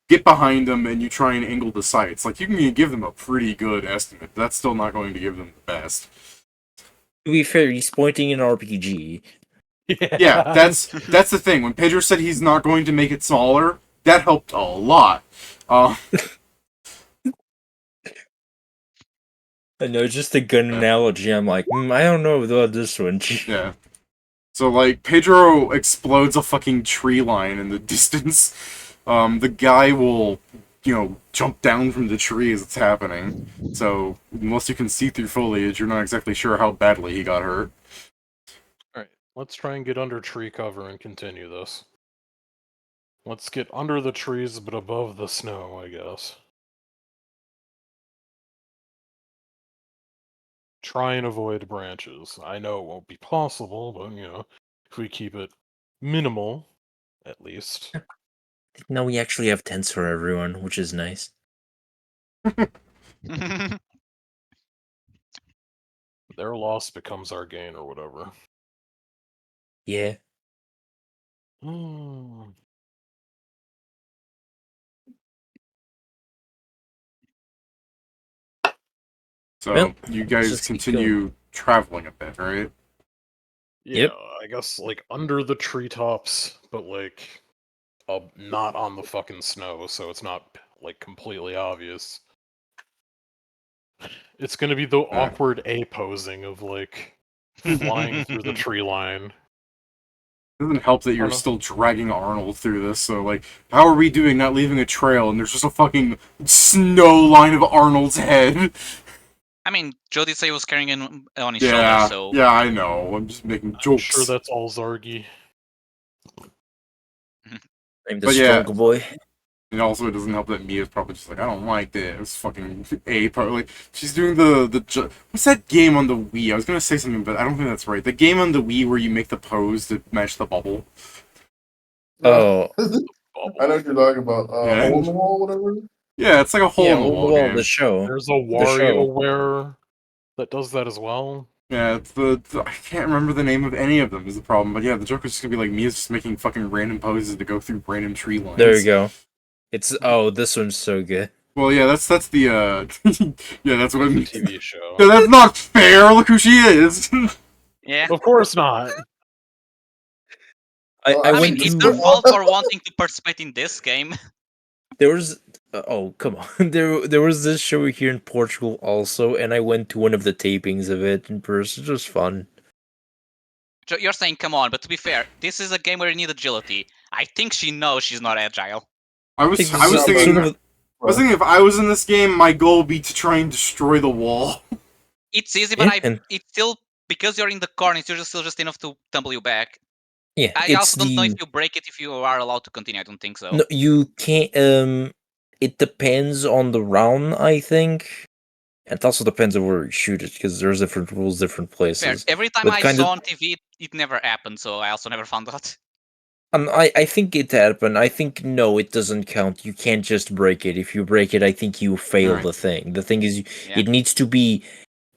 get behind them and you try and angle the sights. Like, you can give them a pretty good estimate. But that's still not going to give them the best. To be fair, he's pointing an RPG. Yeah, that's the thing. When Pedro said he's not going to make it smaller, that helped a lot. I know, just a gun analogy. I'm like, I don't know about this one. Yeah. So, like, Pedro explodes a fucking tree line in the distance. The guy will, jump down from the tree as it's happening. So, unless you can see through foliage, you're not exactly sure how badly he got hurt. Alright, let's try and get under tree cover and continue this. Let's get under the trees but above the snow, I guess. Try and avoid branches. I know it won't be possible, but, if we keep it minimal, at least. Now we actually have tents for everyone, which is nice. Their loss becomes our gain or whatever. Yeah. So, Well, you let's guys just keep continue traveling a bit, right? Yeah, Yep. I guess, like, under the treetops, but, like, not on the fucking snow, so it's not, like, completely obvious. It's gonna be the awkward A-posing of, like, flying through the tree line. It doesn't help that you're still dragging Arnold through this, so, like, how are we doing not leaving a trail and there's just a fucking snow line of Arnold's head? I mean, Joe did say he was carrying it on his Yeah, shoulder, so... yeah, I know. I'm just making I'm jokes. sure that's all Zargi. I'm the But yeah. strong boy. And also, it doesn't help that Mia's probably just like, I don't like this fucking part. Like, she's doing the what's that game on the Wii? I was gonna say something, but I don't think that's right. The game on the Wii where you make the pose to match the bubble. Oh. I know what you're talking about. Yeah. Hole in the wall, whatever. Yeah, it's like a hole in the wall game. The show. There's a The show. WarioWare that does that as well. Yeah, it's I can't remember the name of any of them is the problem, but yeah, the joke is just gonna be like Mia's just making fucking random poses to go through random tree lines. There you go. It's this one's so good. Well, yeah, that's the yeah, that's what The I'm. TV show. Yeah, that's not fair. Look who she is. Yeah. Of course not. I I mean, went it's to their fault for wanting to participate in this game. there was come on. There was this show here in Portugal also, and I went to one of the tapings of it in person. It was fun. Joe, you're saying, come on, but to be fair, this is a game where you need agility. I think she knows she's not agile. I was It's thinking. sort of- I was thinking if I was in this game, my goal would be to try and destroy the wall. It's easy, but Yeah, and- it's still, because you're in the corner, it's still just enough to tumble you back. Yeah, I it's also don't know the if you break it if you are allowed to continue. I don't think so. no, you can't. It depends on the round, I think. It also depends on where you shoot it, because there's different rules, different Fair. places. Every time But I kind of- saw on TV, it never happened, so I also never found out. I think it happened. I think no, it doesn't count. You can't just break it. If you break it, I think you fail Alright. the thing. The thing is, Yeah. it needs to be,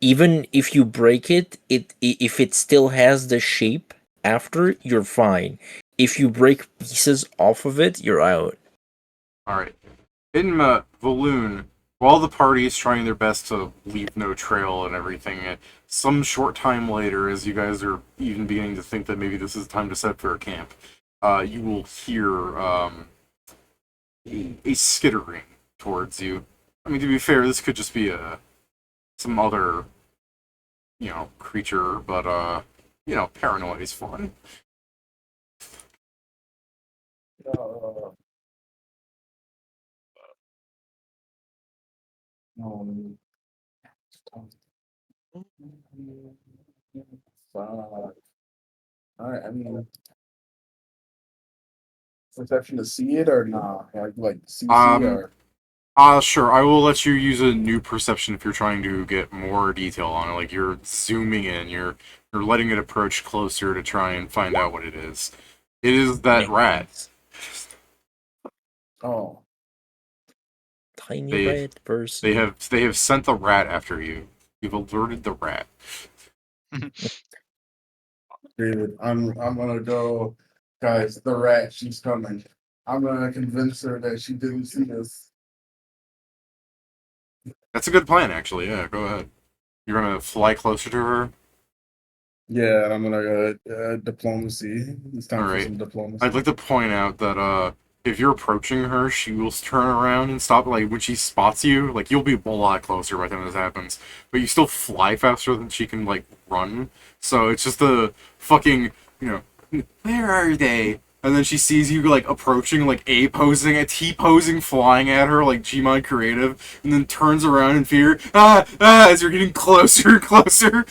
even if you break it, if it still has the shape after, you're fine. If you break pieces off of it, you're out. Alright. In Valoon, while the party is trying their best to leave no trail and everything, some short time later, as you guys are even beginning to think that maybe this is time to set up for a camp, you will hear a skittering towards you. I mean, to be fair, this could just be some other, creature, but paranoia is fun. Alright, I mean, perception to see it or not? Like CC or Sure, I will let you use a new perception if you're trying to get more detail on it. Like you're zooming in, you're letting it approach closer to try and find out what it is. It is that rat. oh, Tiny They- red person. They have sent the rat after you. You've alerted the rat. David, I'm gonna go, guys. The rat, she's coming. I'm gonna convince her that she didn't see us. That's a good plan, actually. Yeah, go ahead. You're gonna fly closer to her. Yeah, and I'm gonna go diplomacy. It's time for Alright. some diplomacy. I'd like to point out that if you're approaching her, she will turn around and stop. Like when she spots you, like you'll be a lot closer by the time this happens. But you still fly faster than she can like run. So it's just a fucking where are they? And then she sees you like approaching, like A posing, a T posing, flying at her like Gmod creative, and then turns around in fear. As you're getting closer and closer.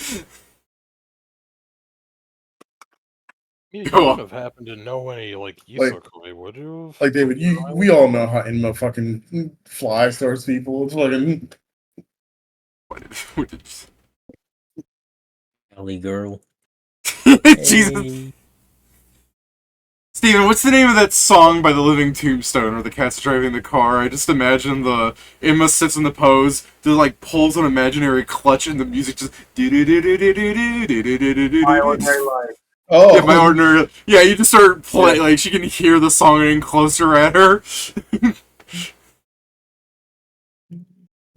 You Go wouldn't have happened to know any Yusokoi, would you? Like David, we all know how Inma fucking flies towards people. It's fucking What did you Alley girl. Jesus. Hey. Steven, what's the name of that song by the Living Tombstone where the cat's driving the car? I just imagine Emma sits in the pose, like pulls an imaginary clutch and the music just My ordinary life. oh, yeah, my ordinary. Yeah, you just start playing, like she can hear the song getting closer at her.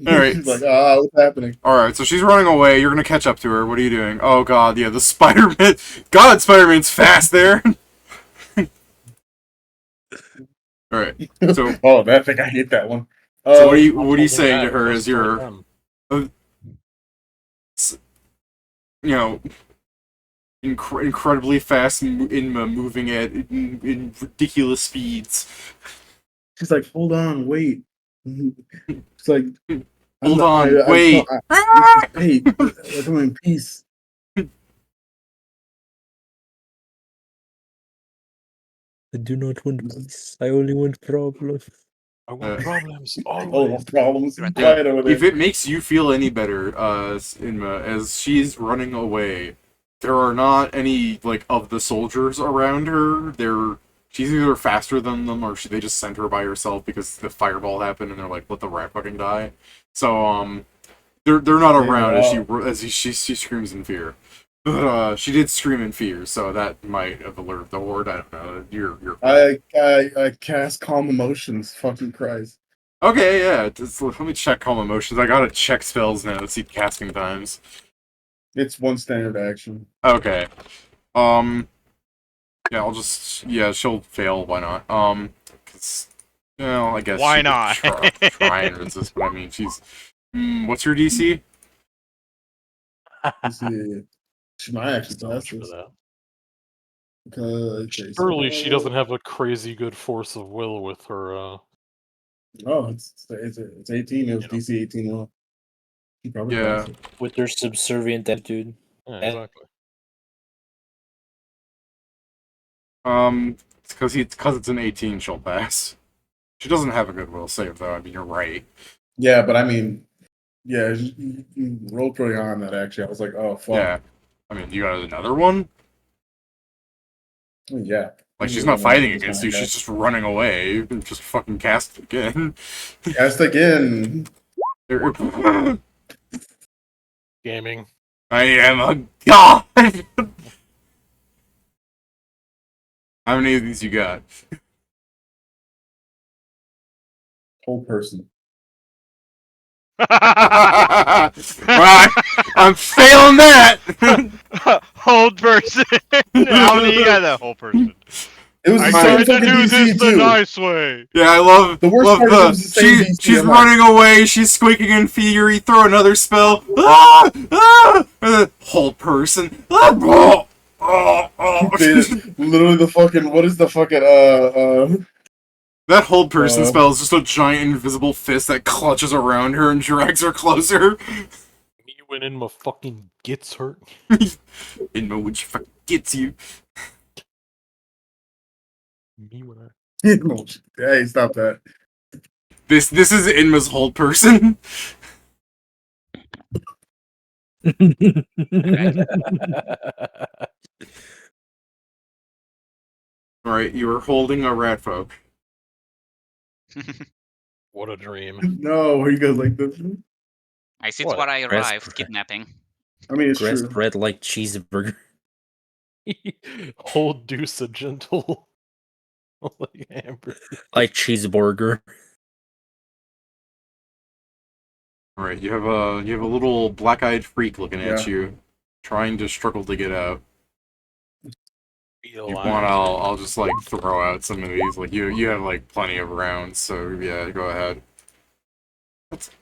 Alright. She's like, what's happening? Alright, so she's running away, you're gonna catch up to her, what are you doing? Oh god, yeah, the Spider-Man. God, Spider-Man's fast there! Alright, so. Oh, that thing, I hate that one. So what are you saying to her as you're, incredibly fast in moving at in ridiculous speeds? She's like, hold on, wait. It's like, Hold on, wait. Hey, we're doing in peace. I do not want peace. I only want problems. I want problems. Oh, problems. Right. Quiet over there. If it makes you feel any better, Inma, as she's running away, there are not any of the soldiers around her. She's either faster than them, or they just sent her by herself because the fireball happened, and they're like, "Let the rat fucking die." So they're not around as she screams in fear. But she did scream in fear, so that might have alerted the horde. I don't know. You're. I cast calm emotions. Fucking Christ. Okay, yeah. Let me check calm emotions. I gotta check spells now to see casting times. It's one standard action. Okay. Yeah, I'll just she'll fail. Why not? 'Cause, I guess Why she could not? try and resist. But I mean, she's. What's your DC? You see, she might actually So pass much for this. that. Because Surely she doesn't have a crazy good force of will with her. Oh, it's 18. It was DC 18. Well, she probably Yeah. passed it. With their subservient attitude. Yeah, exactly. It's because it's an 18. She'll pass. She doesn't have a good will save though. I mean, you're right. Yeah, but I mean, yeah, you rolled pretty high on that. Actually, I was like, oh fuck. Yeah. I mean, you got another one? Yeah. Like, she's Yeah, not fighting it's against fine, you, she's just running away. You can just fucking cast it again. Cast again. Gaming. I am a god! How many of these you got? Whole person. Right, I'm failing that! Whole person. How many you got that whole person? It was I the same tried to fucking do DC this the too. nice way. Yeah, I love The worst love part is it was the same DC she's I'm running away, she's squeaking in fury, throw another spell. Ah! Ah! And then, whole person. Ah! Oh! Oh! Oh! Literally the fucking what is the fucking That hold person spell is just a giant invisible fist that clutches around her and drags her closer. Me when Inma fucking gets hurt. Inma when she fucking gets you. Me when I... Hey, stop that. This is Inma's hold person. Alright, you are holding a rat folk. What a dream. No, he goes like this. I see it's What? what I Rest- arrived, kidnapping. I mean, it's Dressed true. red like cheeseburger. Hold Deuce a gentle. Like hamburger. Like cheeseburger. Alright, you have a little black-eyed freak looking at Yeah. you, trying to struggle to get out. Be If you alive. want, I'll just like throw out some of these. Like you have like plenty of rounds, so yeah, go ahead.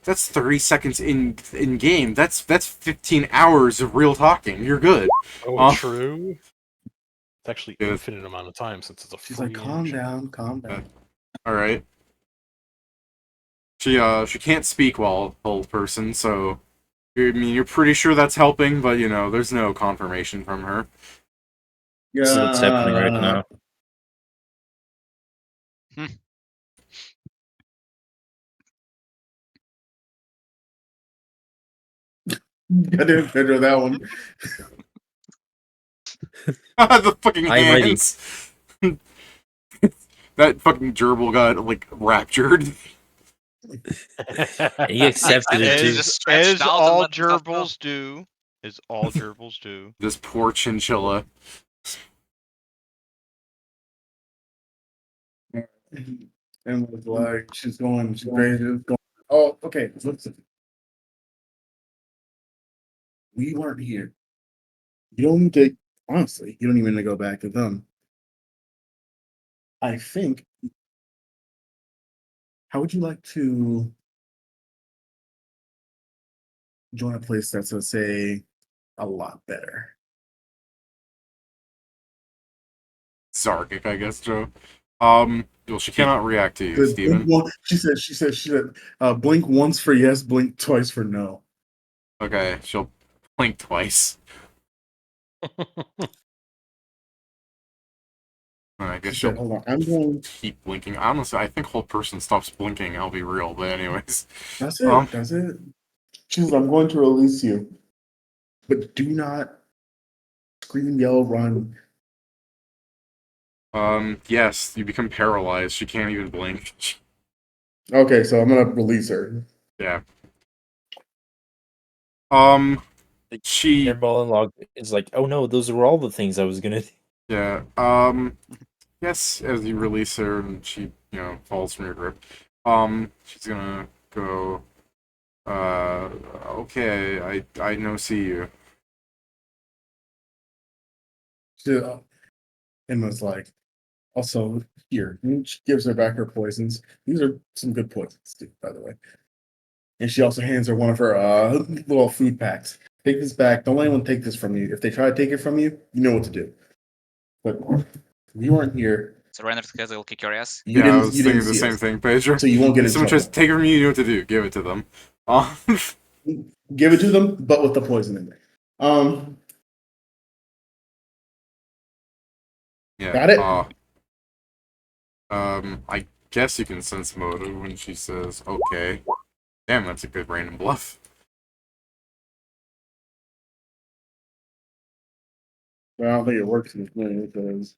That's 30 seconds in game. That's 15 hours of real talking. You're good. Oh, true. It's actually Good. infinite amount of time since it's a She's free like, calm engine. down, calm down. All right. She can't speak well, old person. So I mean, you're pretty sure that's helping, but you know, there's no confirmation from her. Yeah. So what's happening right now. I didn't figure that one. The fucking I'm ready. hands. That fucking gerbil got like raptured. He accepted it too. Just stretched As out and all let himself go. gerbils do. As all gerbils do. This poor chinchilla. And was like, she's crazy. Going, oh, okay. Listen. We weren't here. You don't need to, honestly, you don't even need to go back to them. I think, how would you like to join a place that's, let's say, a lot better? Zargic, I guess, Joe. Well, she cannot react to you, Blink Steven. one- She said, blink once for yes, blink twice for no. Okay, she'll blink twice. I guess She said, she'll hold on, I'm going. keep blinking. Honestly, I think whole person stops blinking, I'll be real, but anyways. That's it. That's it. She says, I'm going to release you. But do not scream, yell, run. Yes, you become paralyzed. She can't even blink. Okay, so I'm gonna release her. Yeah. She... Airball and log is like, oh no, those were all the things I was gonna do. Yeah, yes, as you release her and she, you know, falls from your grip, she's gonna go, okay, I no see you. And was like, also, here. And she gives her back her poisons. These are some good poisons, too, by the way. And she also hands her one of her little food packs. Take this back. Don't let anyone take this from you. If they try to take it from you, you know what to do. But you weren't here. Surrender because they'll kick your ass. You Yeah, I didn't, was you thinking didn't the see same us. thing, Pedro. So you won't get in If someone trouble. tries to take it from you, you know what to do. Give it to them. Give it to them, but with the poison in there. Yeah. Got it? I guess you can sense motive when she says, okay. Damn, that's a good random bluff. Well, I don't think it works in this way because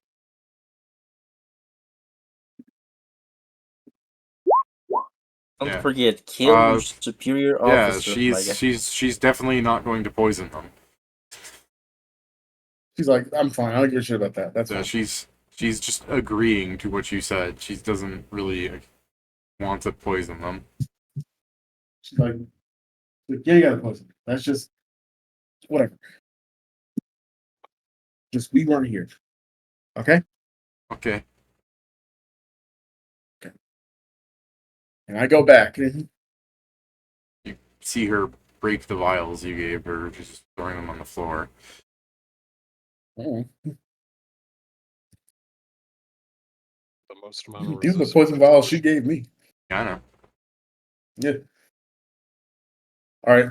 Don't Yeah. forget, kill your superior Yeah, officer. my guy. she's definitely not going to poison them. She's like, I'm fine. I don't give a shit about that. That's Yeah, fine. she's just agreeing to what you said. She doesn't really want to poison them. She's like, yeah, you gotta poison. That's just whatever. Just we weren't here. Okay? Okay. And I go back. You see her break the vials you gave her, just throwing them on the floor. Oh, The most amount of these are the resistance. poison vials she gave me. Yeah, I know. Yeah. All right.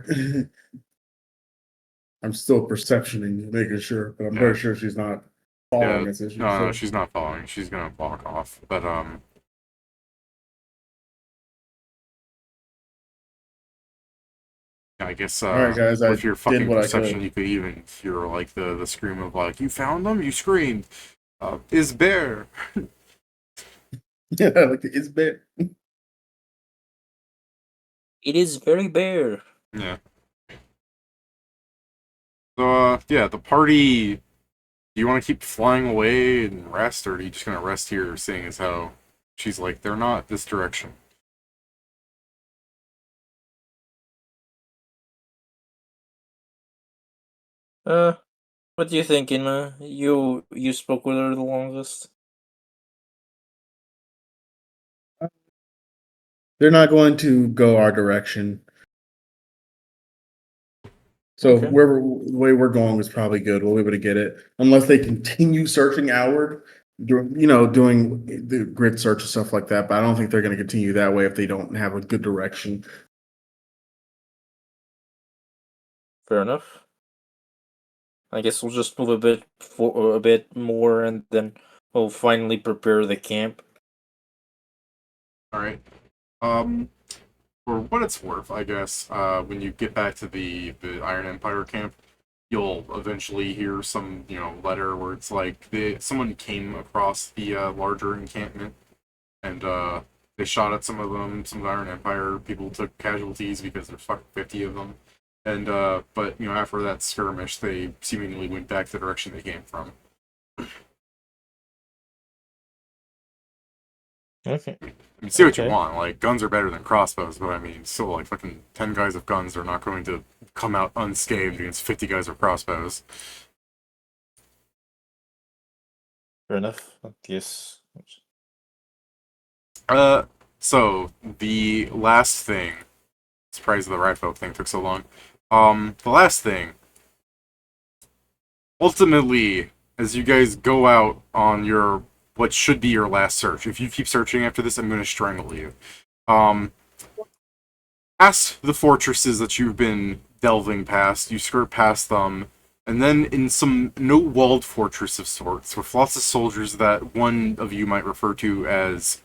I'm still perceptioning, making sure, but I'm very sure she's not following Yeah, us. Is she? no, So- she's not following. She's gonna walk off. But I guess All right, guys, I with your did fucking what I perception, could. you could even hear like the scream of like, "You found them!" You screamed, "Is bear!" Yeah, like it's bad. It is very bare. Yeah. So yeah, the party. Do you want to keep flying away and rest, or are you just gonna rest here, seeing as how she's like, they're not this direction? What do you think, Inma? You spoke with her the longest. They're not going to go our direction. So Okay. wherever the way we're going was probably good. We'll be able to get it, unless they continue searching outward, doing the grid search and stuff like that. But I don't think they're going to continue that way if they don't have a good direction. Fair enough. I guess we'll just move a bit more, and then we'll finally prepare the camp. All right. For what it's worth, I guess, when you get back to the Iron Empire camp, you'll eventually hear some, letter where it's like someone came across the larger encampment, and they shot at some of them. Some of the Iron Empire people took casualties because there's fucking 50 of them. And but after that skirmish, they seemingly went back the direction they came from. Okay. I mean, say what you Okay. want. Like, guns are better than crossbows, but I mean, still, like, fucking 10 guys with guns are not going to come out unscathed against 50 guys with crossbows. Fair enough. Yes. So, the last thing. Surprised the right folk thing took so long. The last thing. Ultimately, as you guys go out on your, what should be your last search, if you keep searching after this, I'm going to strangle you. Past the fortresses that you've been delving past, you skirt past them, and then in some no-walled fortress of sorts, with lots of soldiers that one of you might refer to as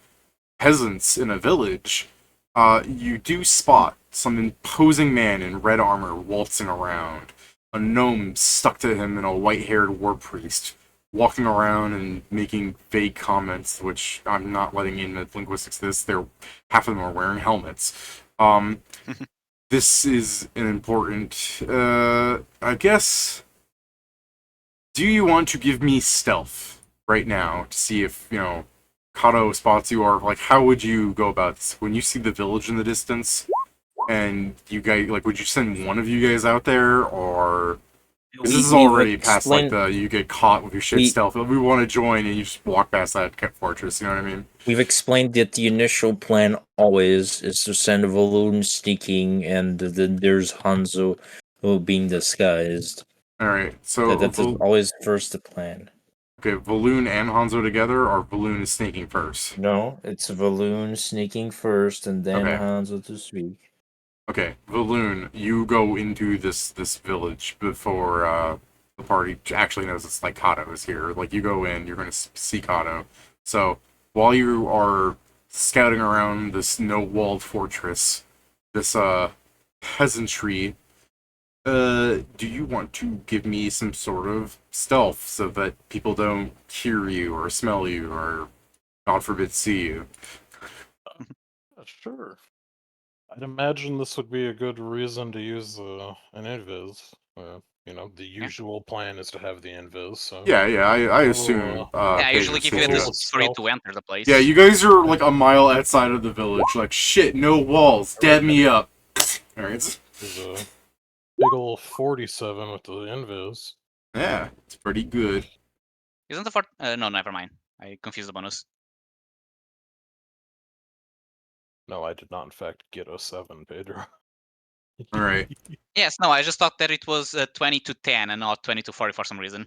peasants in a village, you do spot some imposing man in red armor waltzing around, a gnome stuck to him and a white-haired war priest walking around and making vague comments, which I'm not letting in the linguistics. Half of them are wearing helmets. This is an important. I guess. Do you want to give me stealth right now to see if Cato spots you, or like how would you go about this when you see the village in the distance? And you guys, like, would you send one of you guys out there, or this is We've already past like explained- you get caught with your shit we- stealth? We want to join, and you just walk past that fortress. You know what I mean? We've explained that the initial plan always is to send a balloon sneaking, and then there's Hanzo being disguised. All right. So That's always first the plan. okay, Valoon and Hanzo together, or Valoon is sneaking first? No, it's Valoon sneaking first, and then Okay. Hanzo to speak. Okay, Valoon, you go into this village before the party actually knows it's like Cato is here. Like, you go in, you're going to see Cato. So, while you are scouting around this no-walled fortress, this peasantry, do you want to give me some sort of stealth so that people don't hear you or smell you or, God forbid, see you? Sure. I'd imagine this would be a good reason to use an invis. The usual plan is to have the invis. So Yeah, I will, assume. Yeah, I usually Pegasus give you too. this for you to enter the place. Yeah, you guys are like a mile outside of the village. Like shit, no walls. Dab me up. All right. There's a big ol' 47 with the invis. Yeah, it's pretty good. Isn't the fort? No, never mind. I confused the bonus. No, I did not in fact get a 7, Pedro. All right. Yes, no, I just thought that it was 20 to 10 and not 20 to 40 for some reason.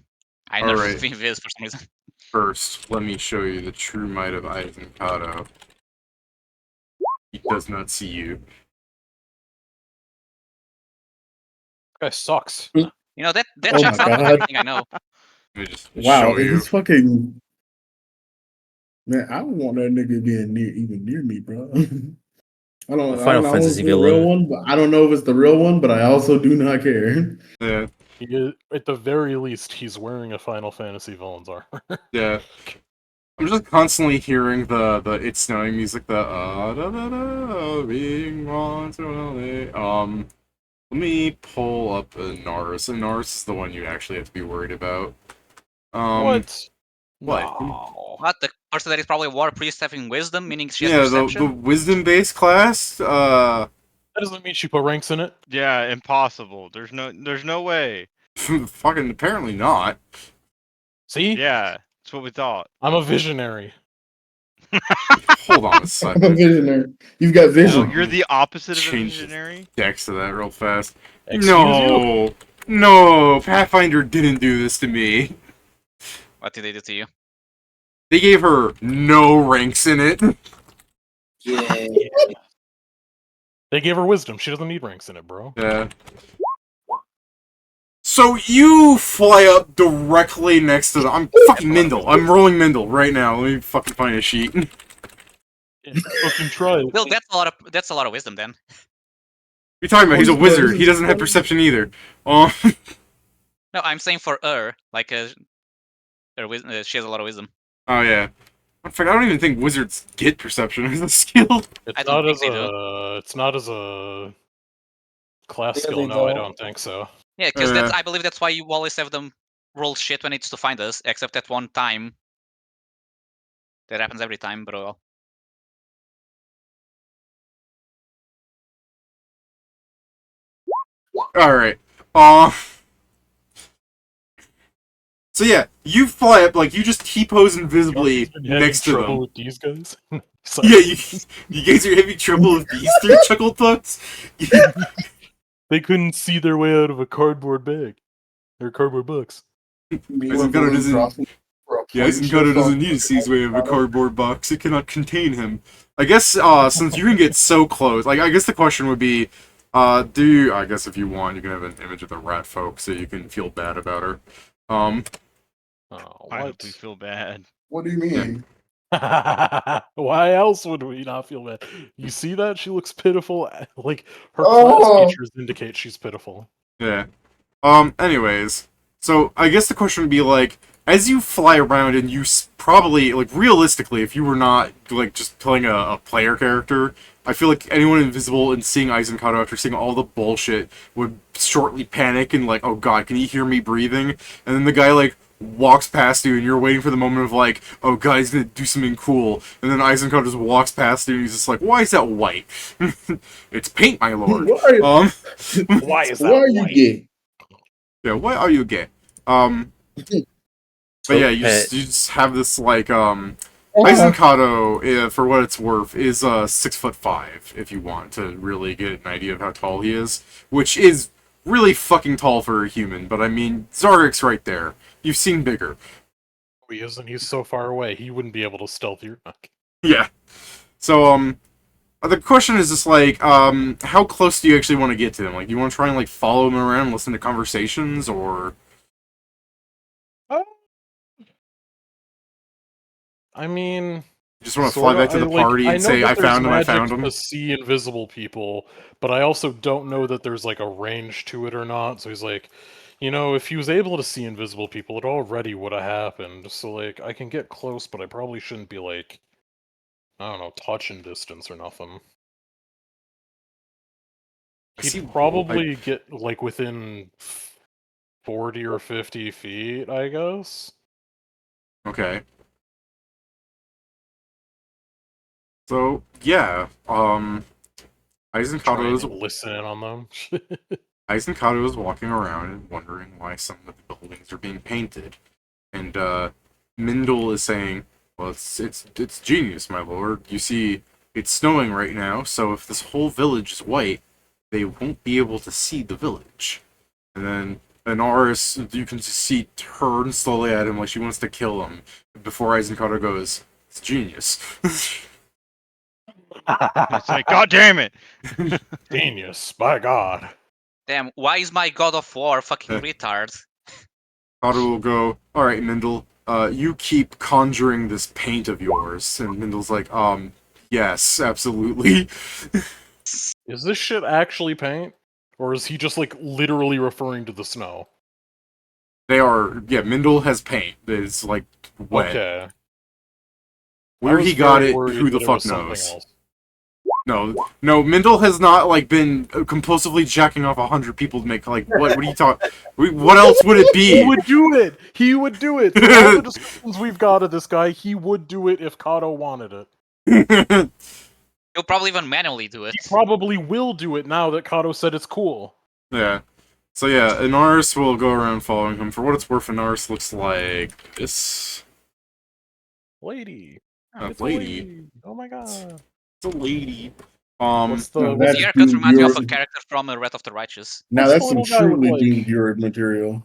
I All nerfed right. the Viz for some reason. First, let me show you the true might of Cato. He does not see you. Guy sucks. You know, that Oh checks my out with God. everything I know. Let me just Wow, show you. he's fucking. Man, I don't want that nigga being even near me, bro. I don't Final know if Fantasy it's the real villain. one, but I don't know if it's the real one, but I also do not care. Yeah, At the very least, he's wearing a Final Fantasy villain's armor. yeah. I'm just constantly hearing the It's Snowing music, the da da da being on to LA. Let me pull up a Nars. And Nars is the one you actually have to be worried about. What? What? No. What? The person that is probably War Priest having wisdom, meaning she has Yeah, the perception? wisdom-based class. That doesn't mean she put ranks in it. Yeah, impossible. There's no way. Fucking apparently not. See? Yeah, that's what we thought. I'm a visionary. Hold on a I'm a second. visionary. You've got Oh, vision. you're the opposite of a Change visionary? Dex to that real fast. Excuse you? No, Pathfinder didn't do this to me. What did they do to you? They gave her no ranks in it. Yeah. They gave her wisdom. She doesn't need ranks in it, bro. Yeah. So you fly up directly next to the. I'm fucking Mindle. I'm rolling Mindle right now. Let me fucking find a sheet. Fucking try it. Well, that's a lot of wisdom then. What are you talking about? He's a wizard. He doesn't have perception either. No, I'm saying for her, like she has a lot of wisdom. Oh yeah. In fact, I don't even think wizards get perception as a skill. It's I don't not think as they do. it's not as a class Yeah, skill. they No, I don't. don't think so. Yeah, because I believe that's why you always have them roll shit when it's to find us, except at one time. That happens every time, but well. All right. So yeah, you fly up like you just T-pose invisibly Been having next to trouble them. with these guys. Yeah, you guys are having trouble with these three chuckle thugs? They couldn't see their way out of a cardboard bag or cardboard box. Eisenkata doesn't need to see his way out of a cardboard box. It cannot contain him. I guess since you can get so close, like I guess the question would be, I guess if you want, you can have an image of the rat folk so you can feel bad about her. Why would we feel bad? What do you mean? Why else would we not feel bad? You see that? She looks pitiful. Like, her class features indicate she's pitiful. Yeah. Anyways, so I guess the question would be like, as you fly around and you probably, like, realistically, if you were not, like, just playing a player character, I feel like anyone invisible and seeing Eisenkata after seeing all the bullshit would shortly panic and like, oh god, can he hear me breathing? And then the guy, like, walks past you and you're waiting for the moment of like, oh god, he's gonna do something cool. And then Eisenkata just walks past you and he's just like, why is that white? It's paint, my lord. Why is that Why are you white? gay? Yeah, why are you gay? But yeah, you just have this like Eisenkata, for what it's worth, is 6'5" if you want to really get an idea of how tall he is, which is really fucking tall for a human. But I mean, Zarik's right there. You've seen bigger. He isn't. He's so far away. He wouldn't be able to stealth your knock. Yeah. So the question is just like, how close do you actually want to get to him? Like, do you want to try and like follow him around, listen to conversations, or? I mean, You just want to fly back to the party and say, I found him. To see invisible people, but I also don't know that there's like a range to it or not. So he's like, if he was able to see invisible people, it already would have happened. So like, I can get close, but I probably shouldn't be like, I don't know, touching distance or nothing. see He'd probably get like within 40 or 50 feet, I guess. Okay. So yeah, Aizen Try Kato and is listen in on them. Aizen Kato is walking around and wondering why some of the buildings are being painted, and Mindel is saying, "Well, it's genius, my lord. You see, it's snowing right now, so if this whole village is white, they won't be able to see the village." And then Anaris, you can just see, turn slowly at him like she wants to kill him. Before Aizen Kato goes, "It's genius." It's like, God damn it! Genius, by God. Damn, why is my God of War fucking retard? Kato will go, "Alright, Mindel, you keep conjuring this paint of yours." And Mindel's like, yes, absolutely." Is this shit actually paint? Or is he just like literally referring to the snow? They are, yeah, Mindel has paint. It's like wet. Okay. Where I was he got very it, worried who the that it fuck was something knows? else. No, Mindel has not like been compulsively jacking off 100 people to make like what? What are you talking? What else would it He be? would do it! He would do it! Through all the descriptions we've got of this guy, he would do it if Kato wanted it. You'll probably even manually do it. He probably will do it now that Kato said it's cool. Yeah. So yeah, Anaris will go around following him. For what it's worth, Anaris looks like this. Lady. A It's lady. a lady. Oh my god. It's a lady. What's the No, what's, The that's haircut deemed reminds me of a Bureau. character from Wrath of the Righteous. Now what's the that's some little guy look truly like? deemed Bureau material.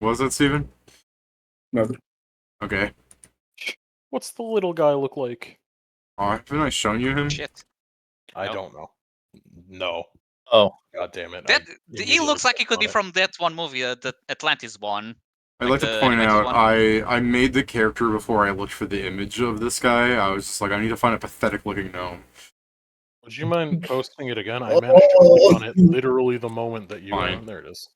Was that Steven? Nothing. Okay. What's the little guy look like? Haven't I shown you him? Shit. I No. don't know. No. Oh, God damn it. That I he immediately looks like he clicked could on be it. from that one movie, the Atlantis one. I'd Like like to the point animated out, one. I made the character before I looked for the image of this guy. I was just like, I need to find a pathetic looking gnome. Would you mind posting it again? I managed to click on it Oh. literally the moment that you Fine. there it is.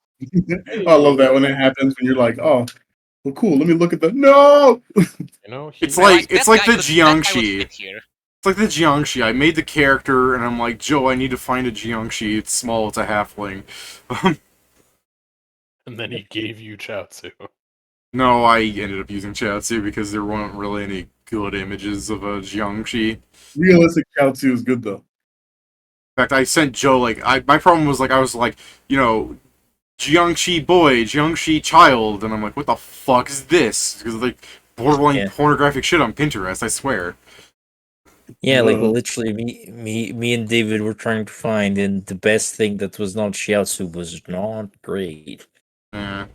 I love that when it happens when you're like, oh, well, cool. Let me look at the no. You know, he It's like that the guy would Jiangshi. fit here. It's like the Jiangshi. I made the character, and I'm like, Joe, I need to find a Jiangshi. It's small. It's a halfling. and then he gave you Chaozu. No, I ended up using Chiaotzu because there weren't really any good images of a Jiangshi. Realistic Chaozu is good though. In fact, I sent Joe, like, my problem was, like, I was like, you know, Jiangshi boy, Jiangshi child, and I'm like, what the fuck is this? Because, like, borderline Yeah. pornographic shit on Pinterest, I swear. yeah, like No. literally, me and David were trying to find, and the best thing that was not Shiatsu was not great. Yeah.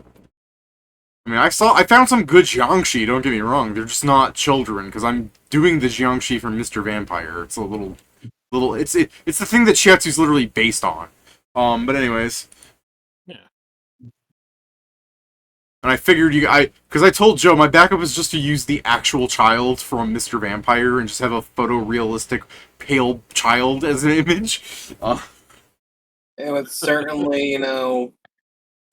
I mean, I found some good Jiangshi, don't get me wrong, they're just not children, because I'm doing the Jiangshi from Mr. Vampire. It's a little, it's the thing that Shiatsu's literally based on. But anyways. Yeah. And I figured because I told Joe my backup is just to use the actual child from Mr. Vampire and just have a photorealistic pale child as an image. It would certainly,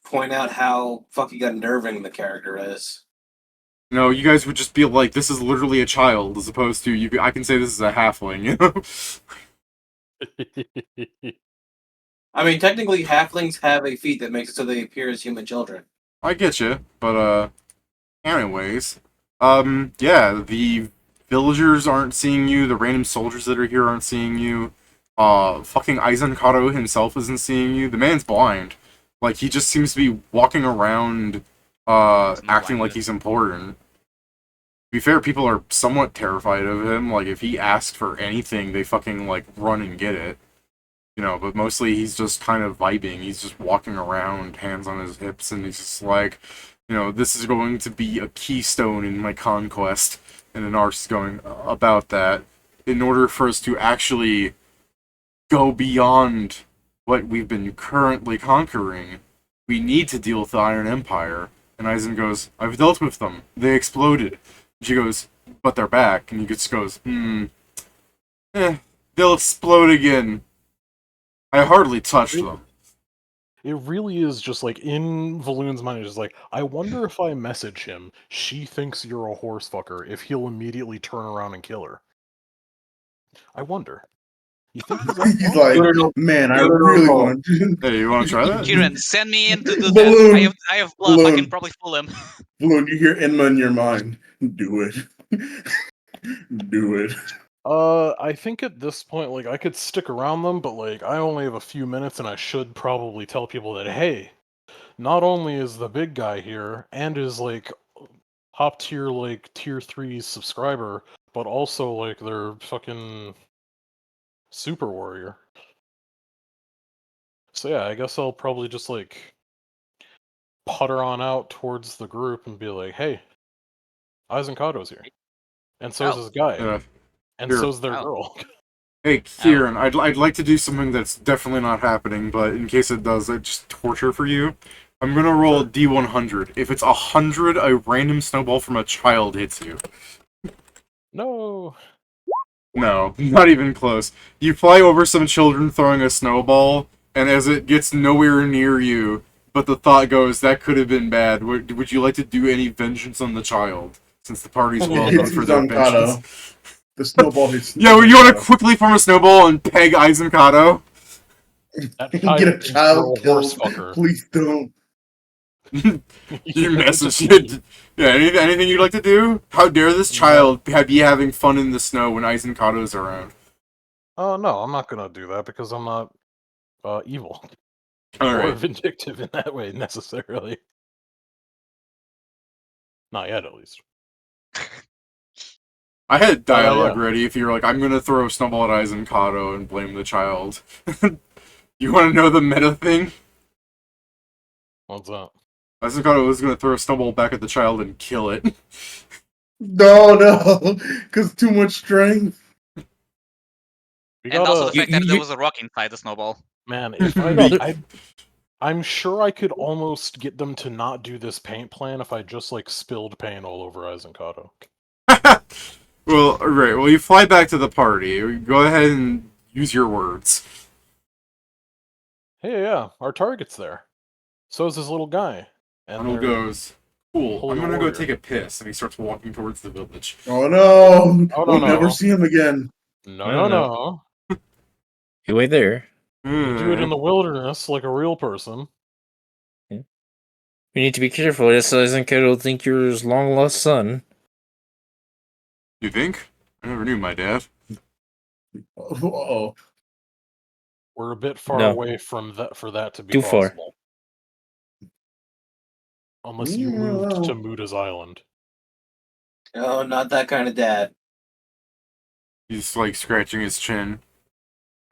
point out how fucking unnerving the character is. No, you guys would just be like, this is literally a child, as opposed to I can say this is a halfling, you know? I mean, technically, halflings have a feat that makes it so they appear as human children. I get you, but anyways, yeah, the villagers aren't seeing you. The random soldiers that are here aren't seeing you. Fucking Aizen Kato himself isn't seeing you. The man's blind. Like, he just seems to be walking around, acting like he's important. To be fair, people are somewhat terrified of him. Like, if he asks for anything, they fucking, like, run and get it. You know, but mostly he's just kind of vibing. He's just walking around, hands on his hips, and he's just like, you know, this is going to be a keystone in my conquest. And an art's going about that. In order for us to actually go beyond what we've been currently conquering, we need to deal with the Iron Empire. And Aizen goes, I've dealt with them. They exploded. And she goes, but they're back. And he just goes, they'll explode again. I hardly touched them. It really is just like in Valoon's mind, it's just like, I wonder if I message him, she thinks you're a horse fucker, if he'll immediately turn around and kill her. I wonder. You think he's up? He's like, man, I really want to. Hey, you want to try that? Kieran, send me in to do this. Balloon. I have bluff. I can Balloon. probably fool him. Balloon, you hear Enma in your mind. Do it. Do it. I think at this point, like, I could stick around them, but like, I only have a few minutes, and I should probably tell people that, hey, not only is the big guy here, and is like top tier, like tier 3 subscriber, but also like their fucking super warrior. So yeah, I guess I'll probably just like putter on out towards the group and be like, hey, Eisenkato's here. And so's Oh. his guy. Yeah. And Here. so's their Oh. girl. Hey, Kieran, I'd like to do something that's definitely not happening, but in case it does, it's just torture for you. I'm gonna roll D100. If it's 100, a random snowball from a child hits you. No. No, not even close. You fly over some children throwing a snowball, and as it gets nowhere near you, but the thought goes, that could have been bad. Would you like to do any vengeance on the child? Since the party's well known for their vengeance. The snowball hits. Yeah, well, you want to quickly form a snowball and peg Eisenkado? That Get child a is child a horse killed. fucker. Please don't. You message it. Yeah, anything you'd like to do? How dare this child be having fun in the snow when Eisenkado's around? Oh no, I'm not gonna do that because I'm not evil All or right. vindictive in that way necessarily. Not yet, at least. I had dialogue yeah. ready if you're like, I'm gonna throw a snowball at Eisenkado and blame the child. You want to know the meta thing? What's that? Eisenkado was gonna throw a snowball back at the child and kill it. No, because too much strength. We And also the gotta, fact that there was a rock inside the snowball. man. If I'm sure I could almost get them to not do this paint plan if I just like spilled paint all over Eisenkado. Well, right. Well, you fly back to the party. Go ahead and use your words. Hey, yeah, our target's there. So is this little guy. And Arnold they're goes, cool, holy I'm gonna go warrior. take a piss. And he starts walking towards the village. Oh no! Oh, We'll no. never see him again. No. You wait there. You do it in the wilderness like a real person. You need to be careful. This Eisenkado will think you're his long lost son. You think? I never knew my dad. Oh, We're a bit far No. away from that for that to be Too far. possible. Unless you moved to Muda's island. Oh, not that kind of dad. He's like scratching his chin.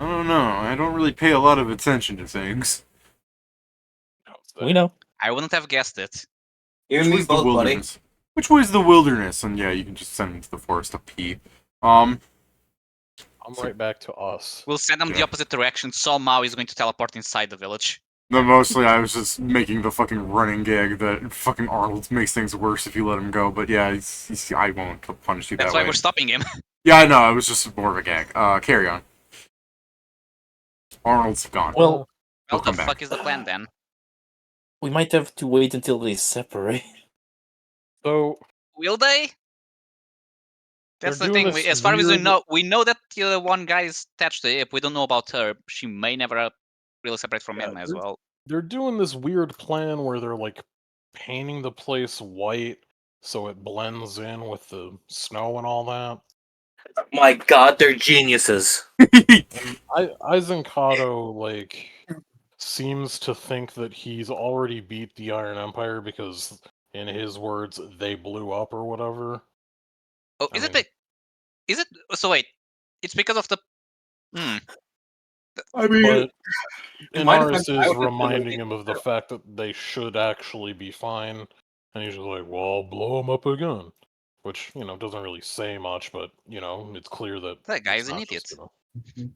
I don't know. I don't really pay a lot of attention to things. We know. I wouldn't have guessed it. You and Which me way's the both, buddy. wilderness? Which way's the wilderness? And yeah, you can just send him to the forest to pee. I'm right back to us. We'll send them the opposite direction, so Mao is going to teleport inside the village. No, mostly I was just making the fucking running gag that fucking Arnold makes things worse if you let him go. But yeah, I won't punish you That's that why way. we're stopping him. Yeah, I know. It was just more of a gag. Carry on. Arnold's gone. Well, He'll What the come back. fuck is the plan then? we might have to wait until they separate. So Will they? That's They're the doing thing. this As far as weird- we know that one guy is attached to it. We don't know about her. She may never really separate from him as well. they're doing this weird plan where they're like painting the place white so it blends in with the snow and all that. My God, they're geniuses. Eisenkado like seems to think that he's already beat the Iron Empire because, in his words, they blew up or whatever. Oh, is it? Is it? So wait, it's because of the. I mean, But might have Inaris been- I is would have been reminding like- him of the fact that they should actually be fine, and he's just like, "Well, I'll blow him up again," which doesn't really say much, but it's clear that That guy it's is an not idiot. just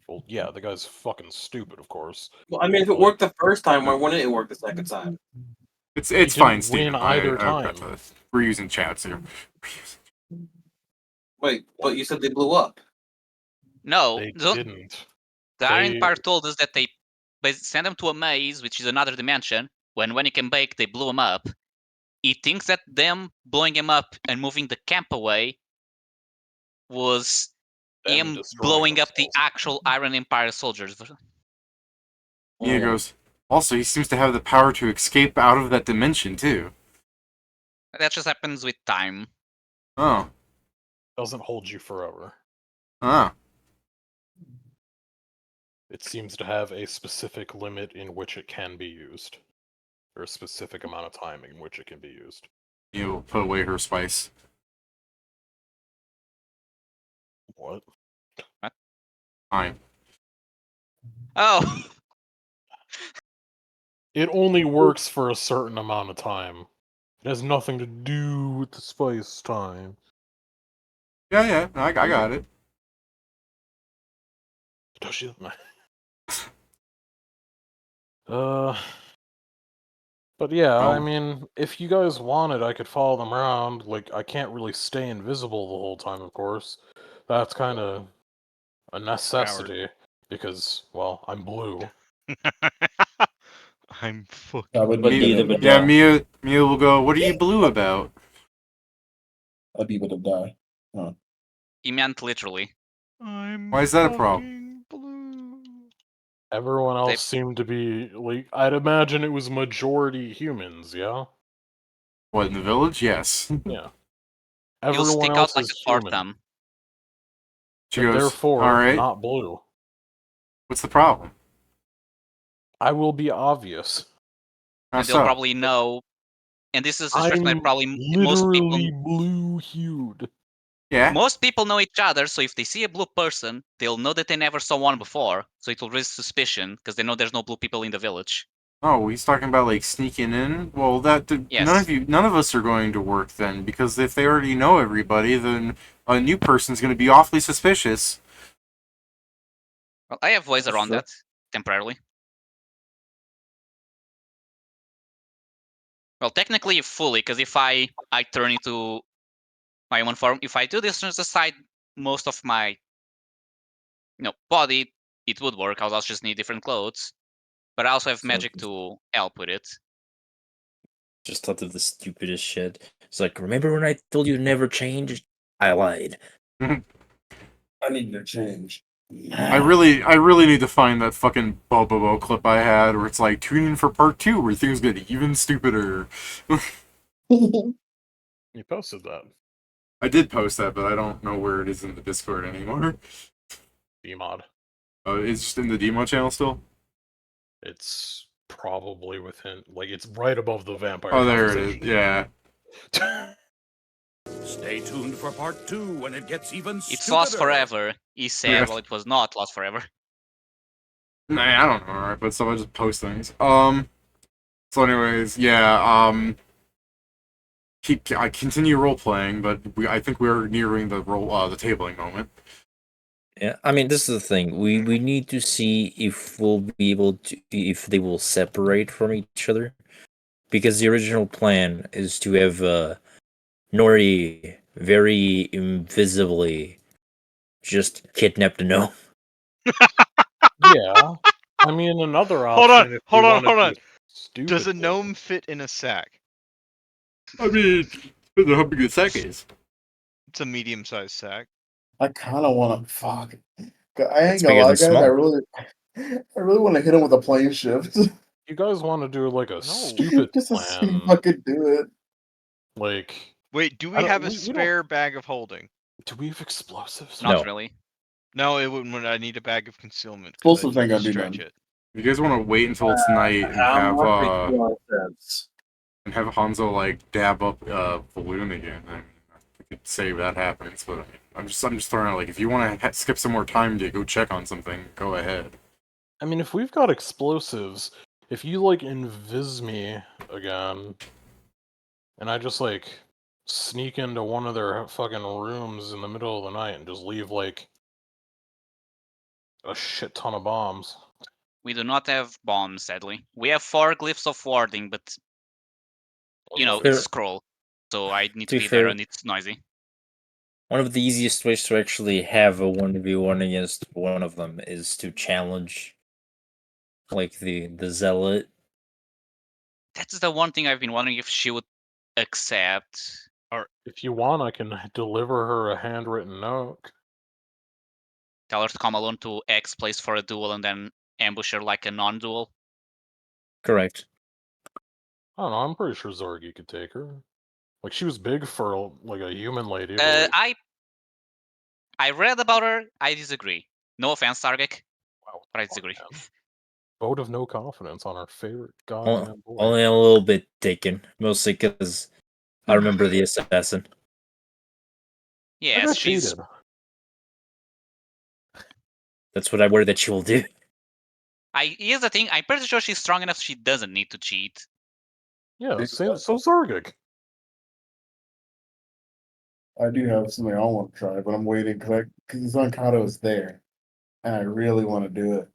Well, yeah, the guy's fucking stupid, of course. Well, I mean, if it worked the first time, why wouldn't it work the second time? It's didn't fine, win Steven. either I time. got this. We're using chats here. Wait, but you said they blew up. No, They the didn't. Iron They- Empire told us that they sent them to a maze, which is another dimension. When he came back, they blew him up. He thinks that them blowing him up and moving the camp away was him destroying blowing up the themselves. actual Iron Empire soldiers. Mia goes, also, he seems to have the power to escape out of that dimension, too. That just happens with time. Oh. Doesn't hold you forever. Ah. It seems to have a specific limit in which it can be used. Or a specific amount of time in which it can be used. Mia will put away her spice. What? Fine. Oh! It only works for a certain amount of time. It has nothing to do with the spice time. Yeah, I got it. Does she? But yeah, I Oh. mean, if you guys wanted, I could follow them around. Like, I can't really stay invisible the whole time, of course. That's kind of a necessity because, well, I'm blue. I'm fucking. That would But be neither able would to Yeah, die. Mia will go, what are you blue about? I'd be able to die. Huh. He meant literally. I'm Why is that a problem? blue. Everyone else They- seemed to be, like, I'd imagine it was majority humans, yeah? What, in the village? Yes. Yeah. You'll Everyone stick out else like is a sore human. thumb. She And goes, therefore, alright, not blue. what's the problem? I will be obvious. How And they'll so? probably know. And this is a situation I'm that probably literally blue-hued. Yeah? most people know each other, so if they see a blue person, they'll know that they never saw one before, so it will raise suspicion because they know there's no blue people in the village. Oh, he's talking about, like, sneaking in? Well, Yes. none of us are going to work then, because if they already know everybody, then a new person's going to be awfully suspicious. Well, I have ways That's around true. that temporarily. Well, technically fully, because if I turn into my human form, if I do this just aside most of my body, it would work. I'll just need different clothes. But I also have magic to help with it. Just thought of the stupidest shit. It's like, remember when I told you to never change? I lied. I need to change. I really need to find that fucking Bobobo clip I had where it's like, tune in for part 2 where things get even stupider. You posted that. I did post that, but I don't know where it is in the Discord anymore. Dmod. It's just in the demo channel still? It's probably within, like, it's right above the vampire Oh, there it is. conversation. Yeah. Stay tuned for part 2 when it gets even It's stupider. lost forever. He said, Yeah. well, it was not lost forever. Nah, I don't know, alright, but so I just post things. So anyways, yeah, I continue role playing, but I think we're nearing the the tabling moment. Yeah, I mean, this is the thing. We need to see if we'll be able to, if they will separate from each other, because the original plan is to have Nori very invisibly just kidnap the gnome. Yeah. I mean, another Hold option on, if hold we on, wanted hold to on. stupid Does a thing. gnome fit in a sack? I mean, depends on how big the sack is. It's a medium-sized sack. I kind of want to fuck. I It's ain't gonna bigger lie, than guys. small. I really want to hit him with a plane shift You guys want to do, like, a stupid just to see plan, if I could do it. like... Wait, do I we don't- have a we don't- spare bag of holding? Do we have explosives? Not No. really. No, it wouldn't. I need a bag of concealment because I Explosives need ain't to gonna do stretch nothing. it. If you guys want to wait until it's night and have Hanzo like dab up balloon again, I mean, I could say that happens, but I mean, I'm just throwing out like if you want to skip some more time to go check on something, go ahead. I mean, if we've got explosives, if you, like, invis me again, and I just, like, sneak into one of their fucking rooms in the middle of the night and just leave, like, a shit ton of bombs. We do not have bombs, sadly. We have 4 glyphs of warding, but it's Fair- a scroll. So I need to To be be there fair- and it's noisy. One of the easiest ways to actually have a 1v1 against one of them is to challenge, like, the zealot. That's the one thing I've been wondering if she would accept. If you want, I can deliver her a handwritten note. tell her to come alone to X place for a duel and then ambush her like a non-duel. Correct. I don't know. I'm pretty sure Zorgi could take her. Like she was big for like a human lady. But I read about her. I disagree. No offense, Targek, wow, but I disagree. vote of no confidence on our favorite Only, goddamn boy. only a little bit taken, mostly because I remember the assassin. I Yes, got she's. cheated. That's what I worry that she will do. Here's the thing. I'm pretty sure she's strong enough. She doesn't need to cheat. Yeah, so Zargik. I do have something I want to try, but I'm waiting because Zancato is there, and I really want to do it.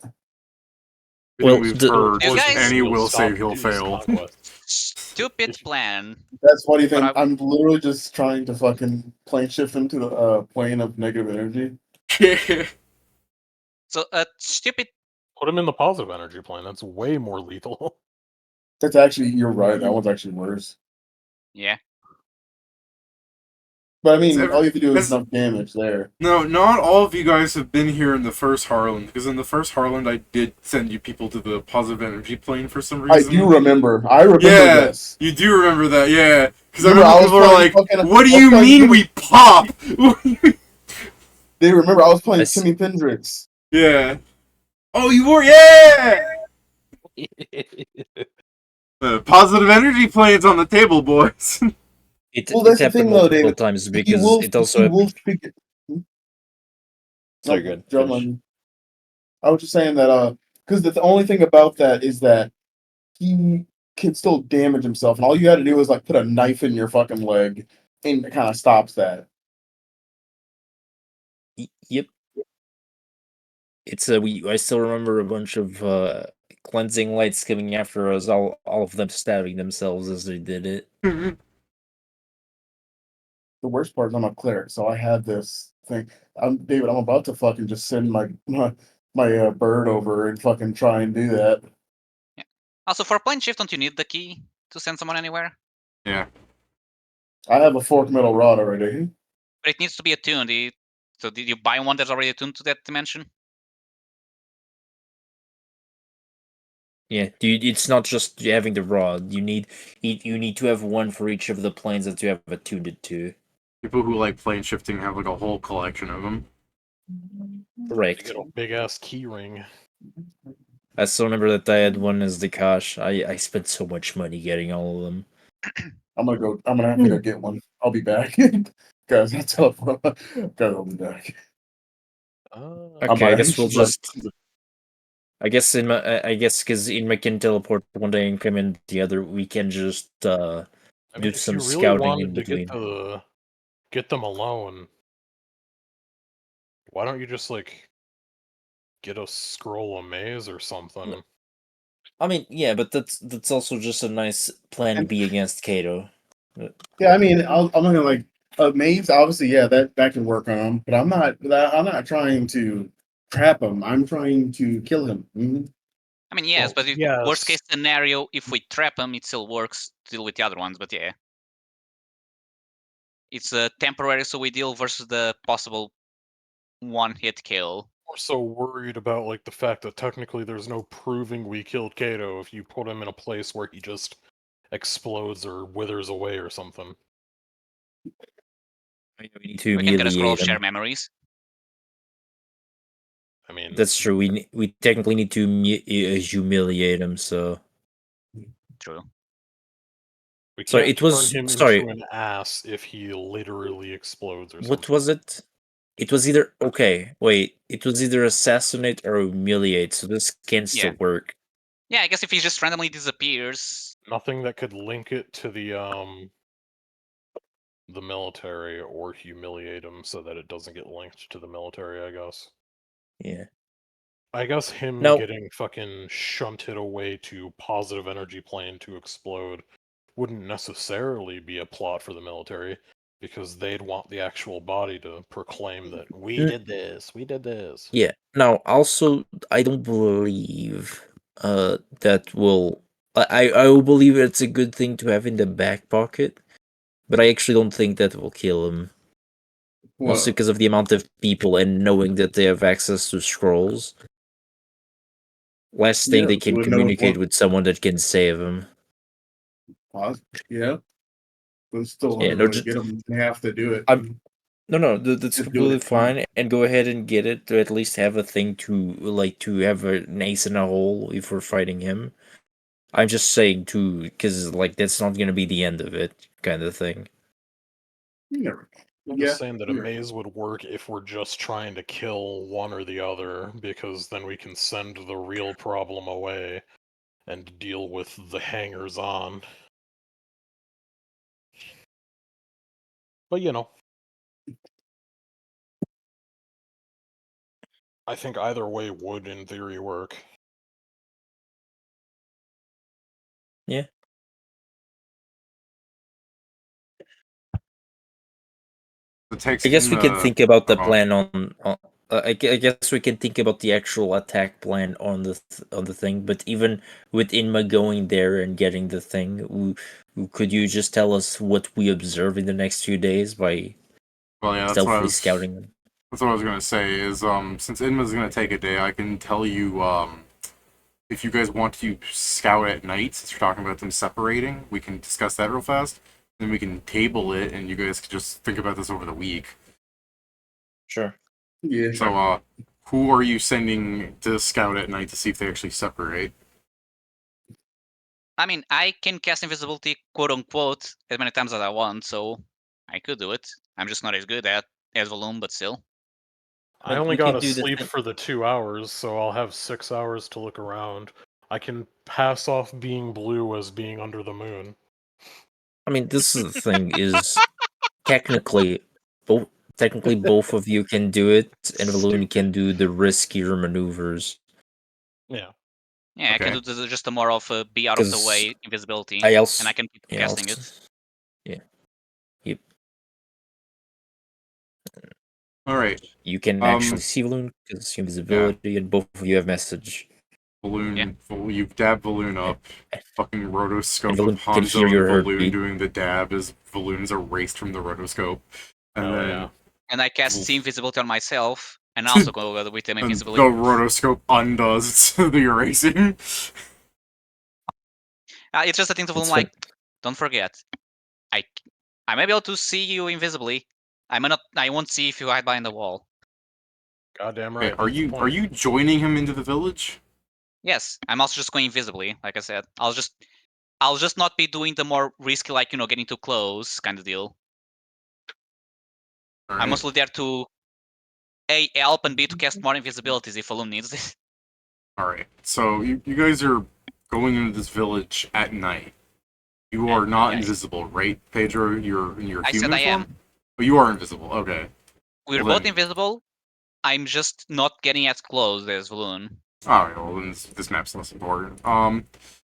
Well, we've the- heard You just guys- any He'll will say stop- he'll do this fail. conquest. Stupid plan. That's funny thing. But I'm literally just trying to fucking plane shift him to the plane of negative energy. So stupid. Put him in the positive energy plane. That's way more lethal. That's actually, you're right. That one's actually worse. Yeah. But I mean, It's all you have to do is it's- enough damage there. No, not all of you guys have been here in the first Harlonde, because in the first Harlonde I did send you people to the positive energy plane for some I reason. do remember. I remember Yeah, this. you do remember that, yeah. Because I Remember, remember I was people were playing like, fucking- what do I was you playing mean we pop? They remember I was playing I s- Timmy Pendrix. Yeah. Oh, you were? Yeah! Positive energy planes on the table, boys. It, Well, it that's the happened thing, though, multiple David. times He because will, it also. he will figure. Sorry, No, good. John, Finish. I was just saying that because the only thing about that is that he can still damage himself, and all you got to do is like put a knife in your fucking leg, and it kind of stops that. Yep. It's I still remember a bunch of cleansing lights coming after us, all of them stabbing themselves as they did it. The worst part is I'm a cleric, so I had this thing. David. I'm about to fucking just send my bird over and fucking try and do that. Also, for plane shift, don't you need the key to send someone anywhere? Yeah. I have a fork metal rod already. But it needs to be attuned. So did you buy one that's already attuned to that dimension? Yeah, dude, it's not just having the rod. You need to have one for each of the planes that you have attuned it to. People who like plane shifting have like a whole collection of them. You Correct. get a big ass key ring. I still remember that I had one as the Kosh. I spent so much money getting all of them. I'm gonna have to go get one. I'll be back. Guys, that's tough. Guys, I'll be back. Okay, I guess we'll just. I guess because Inma can teleport one day and come in the other, we can just I mean, do if some you really scouting wanted in to between. get them alone, why don't you just like get a scroll of maze or something? I mean, yeah, but that's also just a nice plan B against Cato. Yeah, I mean, I'm not gonna like maze. Obviously, yeah, that can work on him, but I'm not trying to trap him. I'm trying to kill him. Mhm. I mean, yes, Well, but worst case scenario, if we trap him, it still works to deal with the other ones. But yeah, it's a temporary, so we deal versus the possible one-hit kill. We're so worried about like the fact that technically there's no proving we killed Cato if you put him in a place where he just explodes or withers away or something. We need to We can get a scroll humiliate of share him. memories. I mean, That's true. We technically need to humiliate him. So True. we Sorry, can't it was- turn him sorry. into an ass if he literally explodes or what something. was it? It was either okay. Wait, it was either assassinate or humiliate. So this can still work. Yeah, I guess if he just randomly disappears. Nothing that could link it to the military or humiliate him so that it doesn't get linked to the military, I guess. Yeah. I guess him Now- getting fucking shunted away to positive energy plane to explode wouldn't necessarily be a plot for the military because they'd want the actual body to proclaim that we Mm. did this, we did this. Yeah. Now, also, I don't believe that will. I will believe it's a good thing to have in the back pocket, but I actually don't think that will kill him. What? Mostly because of the amount of people and knowing that they have access to scrolls. Last thing Yeah, they can would know communicate what- with someone that can save them. Yeah. But still, Yeah, yeah, no, to get them, they have to do it. No, that's Just do completely it. fine, and go ahead and get it to at least have a thing to have an ace in a hole if we're fighting him. I'm just saying too, because that's not gonna be the end of it, kind of thing. Never. I'm just saying that a maze would work if we're just trying to kill one or the other, because then we can send the real problem away and deal with the hangers on. But I think either way would, in theory, work. Yeah. It I guess we can think about the oh. plan I guess we can think about the actual attack plan on the thing. But even with Inma going there and getting the thing, could you just tell us what we observe in the next few days by Well, yeah, stealthily scouting them? That's what I was gonna say. Is since Inma's gonna take a day, I can tell you if you guys want to scout at night, since you're talking about them separating, we can discuss that real fast. Then we can table it, and you guys can just think about this over the week. Sure. Yeah. So, who are you sending to scout at night to see if they actually separate? I mean, I can cast invisibility, quote unquote, as many times as I want, so I could do it. I'm just not as good at as Volume, but still. I But only we could gotta do the sleep thing- for the 2 hours, so I'll have 6 hours to look around. I can pass off being blue as being under the moon. I mean, this is the thing is technically both of you can do it, and Valoon can do the riskier maneuvers. Yeah. Yeah, I can do just a more of a be out of the 'Cause way invisibility, I also and I can keep casting it. Yeah. Yep. All right. You can actually see Valoon because invisibility, and both of you have message. Balloon, you dab Balloon up. Fucking rotoscope And Valoon of can Hanzo hear and your Balloon heartbeat. doing the dab as Balloon's erased from the rotoscope. And Oh, then yeah. And I cast see invisibility on myself, and also go with them and invisibly. the rotoscope undoes the erasing. It's just a thing to Volume, like, don't forget, I may be able to see you invisibly. I won't see if you hide behind the wall. Goddamn right. Okay, are you joining him into the village? Yes, I'm also just going invisibly. Like I said, I'll just not be doing the more risky, like, getting too close kind of deal. All I'm right. mostly there to A, help, and B, to cast more invisibilities if Volume needs it. All right. So you guys are going into this village at night. You are not invisible, right, Pedro? You're in your I human said I form. am. But you are invisible. Okay. We're Well, both then- invisible. I'm just not getting as close as Valoon. Alright, well then this map's less important.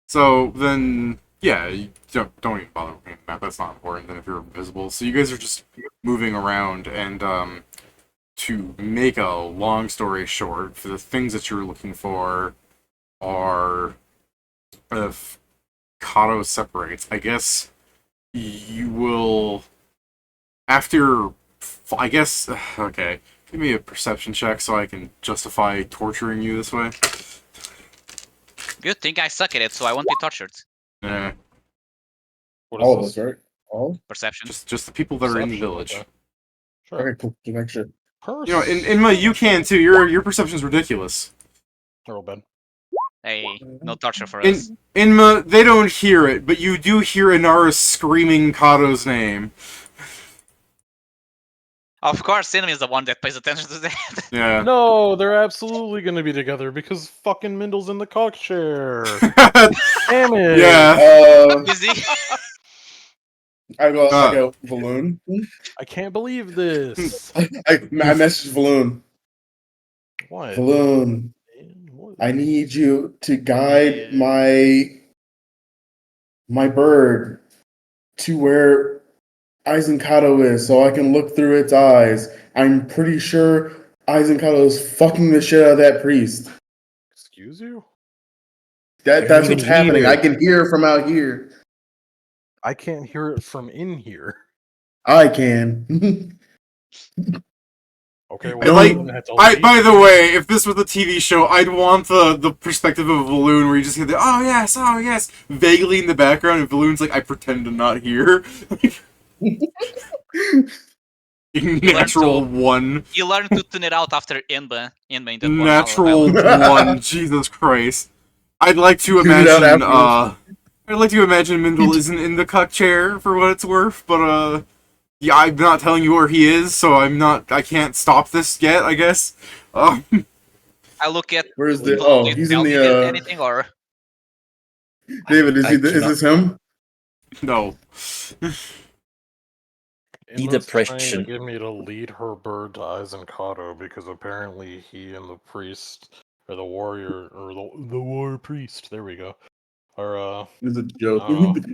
So then, yeah, you don't even bother looking at the map. That's not important. Then if you're invisible, so you guys are just moving around, and to make a long story short, for the things that you're looking for are if Cato separates. I guess you will after. I guess okay. Give me a perception check so I can justify torturing you this way. Good thing I suck at it, so I won't be tortured. Yeah. All of us, right? All? Perception. Just the people that are in the Perception, village. okay. Sure. Okay, cool. Connection. Inma, you can too. Your perception's ridiculous. Real bad. Hey, no torture for us. Inma, they don't hear it, but you do hear Inara screaming Kato's name. Of course, Cinema is the one that pays attention to that. Yeah. No, they're absolutely gonna be together because fucking Mindle's in the cock chair. Damn it. Yeah. Is he? I go Balloon. I can't believe this. I messaged Balloon. What? Balloon. I need you to guide my bird to where Eisenkato is so I can look through its eyes. I'm pretty sure Eisenkato is fucking the shit out of that priest. Excuse you? That's what's happening. I can hear from out here. I can't hear it from in here. I can. Okay, I well, like- you had to I, leave by the me. way, if this was a TV show, I'd want the perspective of Valoon where you just hear the oh yes, vaguely in the background, and Valoon's like, I pretend to not hear. Natural one. You learn to tune it out after Inba in the porn. Natural one. Jesus Christ. I'd like to Tune it out imagine, afterwards. I'd like to imagine Mindle isn't in the cuck chair for what it's worth, but, yeah, I'm not telling you where he is, so I can't stop this yet, I guess. I look at. Where's the? Do Oh, you he's tell in me the. anything or? David, is I he? Is cannot- this him? no. Emma's trying to depression. get me to lead her bird to Eisenkato because apparently he and the priest, or the warrior, or the warrior priest, there we go, are, It's a joke.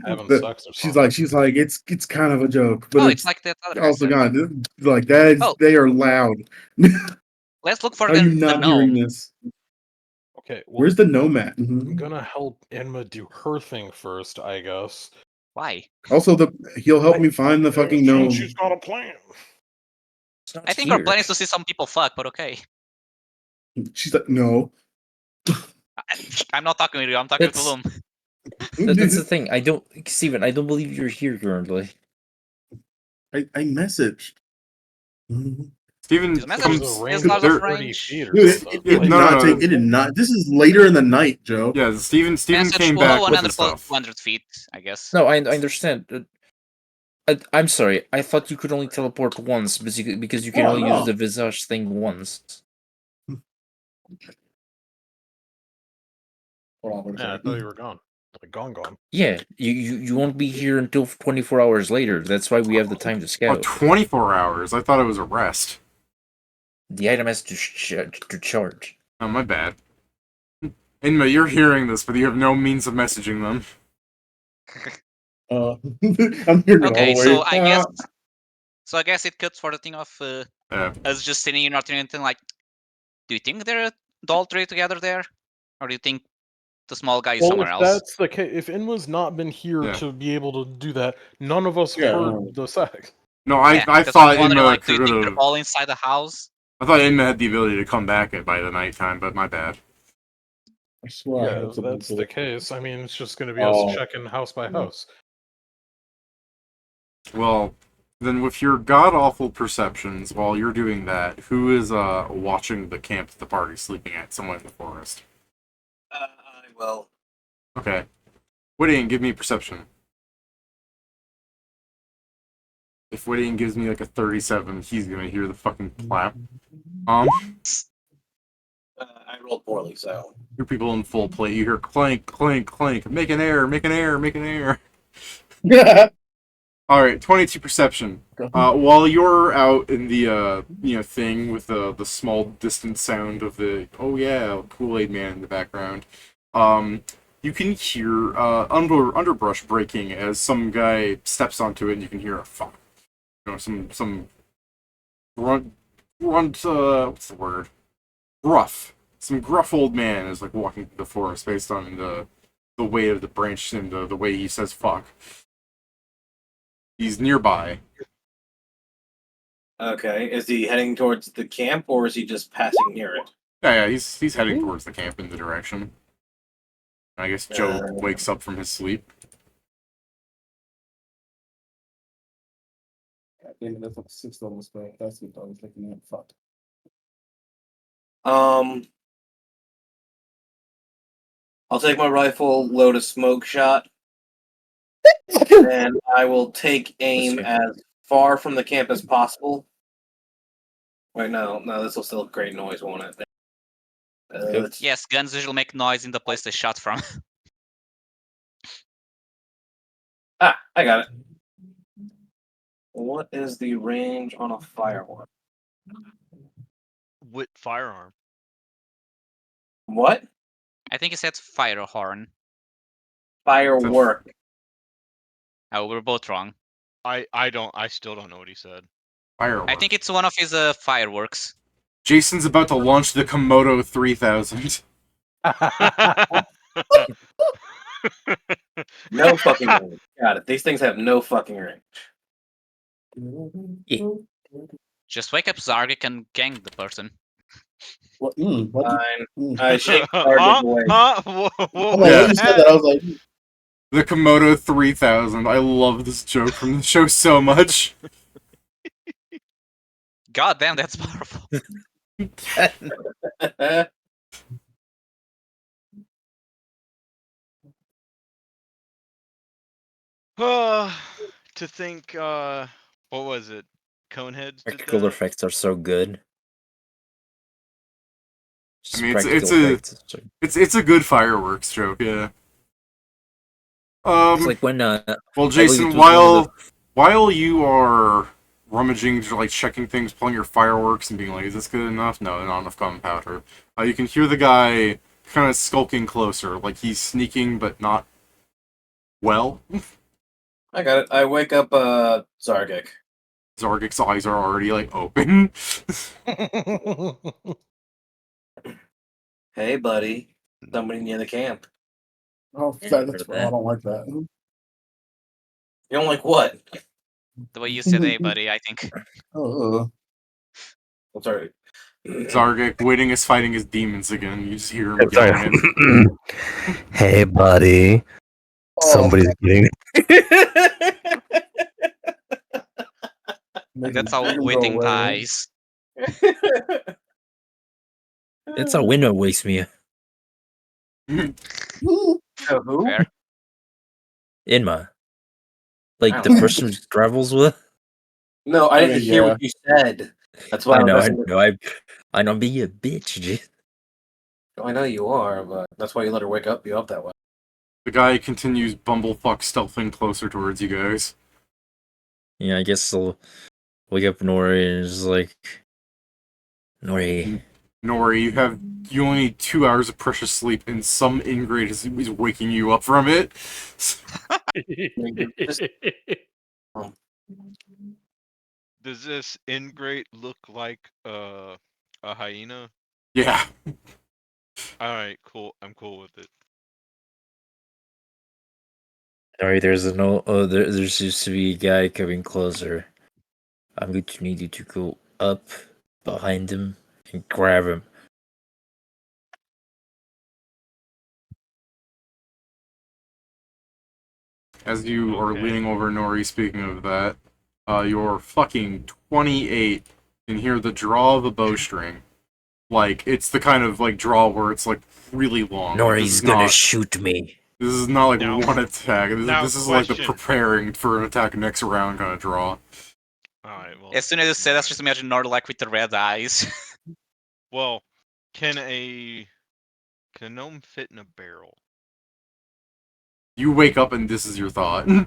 having The- sex or she's something. like, it's kind of a joke, but Oh, it's it's like that other guy also said. God, like that is Oh. they are loud. Let's look for How are you the not hearing gnome. this? Okay, well, Where's the gnome at? I'm gonna help Enma do her thing first, I guess. Why? Also, he'll help me find the Yeah, fucking since gnome. she's got a plan. It's not I think our here. plan is to see some people fuck, but okay. She's like, no. I'm not talking with you. I'm talking with That's- Bloom. That's the thing. I don't, Steven. I don't believe you're here currently. I messaged. Steven His message comes. is range out there- of 30 range. feet or Dude, something. it did no, not no, take. It did not. This is later in the night, Joe. Yeah, Steven Message came below back with 100 his stuff. 200 feet, I guess. No, I understand. I'm sorry. I thought you could only teleport once, because you can Oh, only no. use the visage thing once. Hold on, Yeah, I thought you were gone. Like, gone. Yeah, you won't be here until 24 hours later. That's why we have the time to Oh, scout. 24 hours. I thought it was a rest. The item has to charge. Oh, my bad. Inma, you're hearing this, but you have no means of messaging them. I'm here the Okay, whole so way. I guess it cuts for the thing of us just sitting here not doing anything. Like, do you think they're adultery together there, or do you think the small guy is Well, somewhere if else? that's the case, if Enma's not been here Yeah. to be able to do that, none of us Yeah, heard the sex. No, Yeah, I that's thought what I'm wondering, Inma like, do you could think they're have. all inside the house? I thought Inma had the ability to come back by the nighttime, but my bad. I swear I Yeah, had if something that's to the look- case, I mean, it's just going to be Oh. us checking house by house. Well, then with your god-awful perceptions, while you're doing that, who is watching the camp that the party's sleeping at somewhere in the forest? I will. Okay. Whittian, give me a perception. If Whittian gives me like a 37, he's gonna hear the fucking clap. I rolled poorly, so. Hear people in full plate. You hear clank, clank, clank. Make an air, make an air, make an air. All right, 22 perception. While you're out in the thing with the small distant sound of the oh yeah Kool-Aid Man in the background, you can hear underbrush breaking as some guy steps onto it, and you can hear a fuck. Some grunt what's the word? Gruff. Some gruff old man is like walking through the forest based on the weight of the branch and the way he says fuck. He's nearby. Okay, is he heading towards the camp or is he just passing near it? Yeah, he's heading towards the camp in the direction. I guess Joe wakes up from his sleep. Damn it, that's like 6 level spell. That's what I was looking at. Fuck. I'll take my rifle, load a smoke shot, and I will take aim as far from the camp as possible. Wait, no, this will still have great noise, won't it? Yes, guns usually make noise in the place they shot from. I got it. What is the range on a firework? What firearm? What? I think he said fire horn. Firework. Oh, we're both wrong. I still don't know what he said. Fireworks. I think it's one of his fireworks. Jason's about to launch the Komodo 3000. No fucking range. Got it. These things have no fucking range. Yeah. Just wake up Zargik and gang the person. What? What? Fine. I shake huh? Zargik away. Huh? Whoa, I'm like, Yeah. when you said that, I was like, The Komodo 3000. I love this joke from the show so much. God damn, that's powerful. To think, what was it? Coneheads did Practical that? effects are so good. Just I mean, practical effects. it's a good fireworks joke, yeah. It's like when Well, I believe Jason, it was one of while you are rummaging, like checking things, pulling your fireworks, and being like, "Is this good enough?" No, not enough gunpowder. You can hear the guy kind of skulking closer, like he's sneaking, but not well. I got it. I wake up Zargik. Zargik's eyes are already like open. Hey, buddy. Somebody near the camp. oh, Yeah, that's, heard I that. don't like that. You don't like what? The way you said, hey, buddy, I think. Oh, I'm sorry. Zargik waiting is fighting his demons again. You just hear him I'm sorry. yelling it. Hey, buddy. Somebody's getting. make That's him- how make him go waiting away. ties. That's how Window wakes me up. Who? Fair. Inma. Like I the don't know. person who travels with. No, I I didn't mean, hear yeah. what you said. That's why I know, messing with I know, be a bitch, G. I know you are, but that's why you let her wake up you up that way. The guy continues bumblefuck stealthing closer towards you guys. Yeah, I guess I'll wake up Nori and just like, Nori, Nori, you only need 2 hours of precious sleep, and some ingrate is waking you up from it. Does this ingrate look like a hyena? Yeah. Alright, cool. I'm cool with it. Nori, there seems to be a guy coming closer. I'm going to need you to go up behind him and grab him. As you are Okay. leaning over Nori, speaking of that, you're fucking 28 and hear the draw of a bowstring. Like, it's the kind of, like, draw where it's, like, really long. Like, Nori's gonna shoot me. This is not, like, Now- one attack. This is like the question. preparing for an attack next round kind of draw. Alright, well. As soon as you say that, alright. just imagine Nord like with the red eyes. Well, can a gnome fit in a barrel? You wake up and this is your thought. I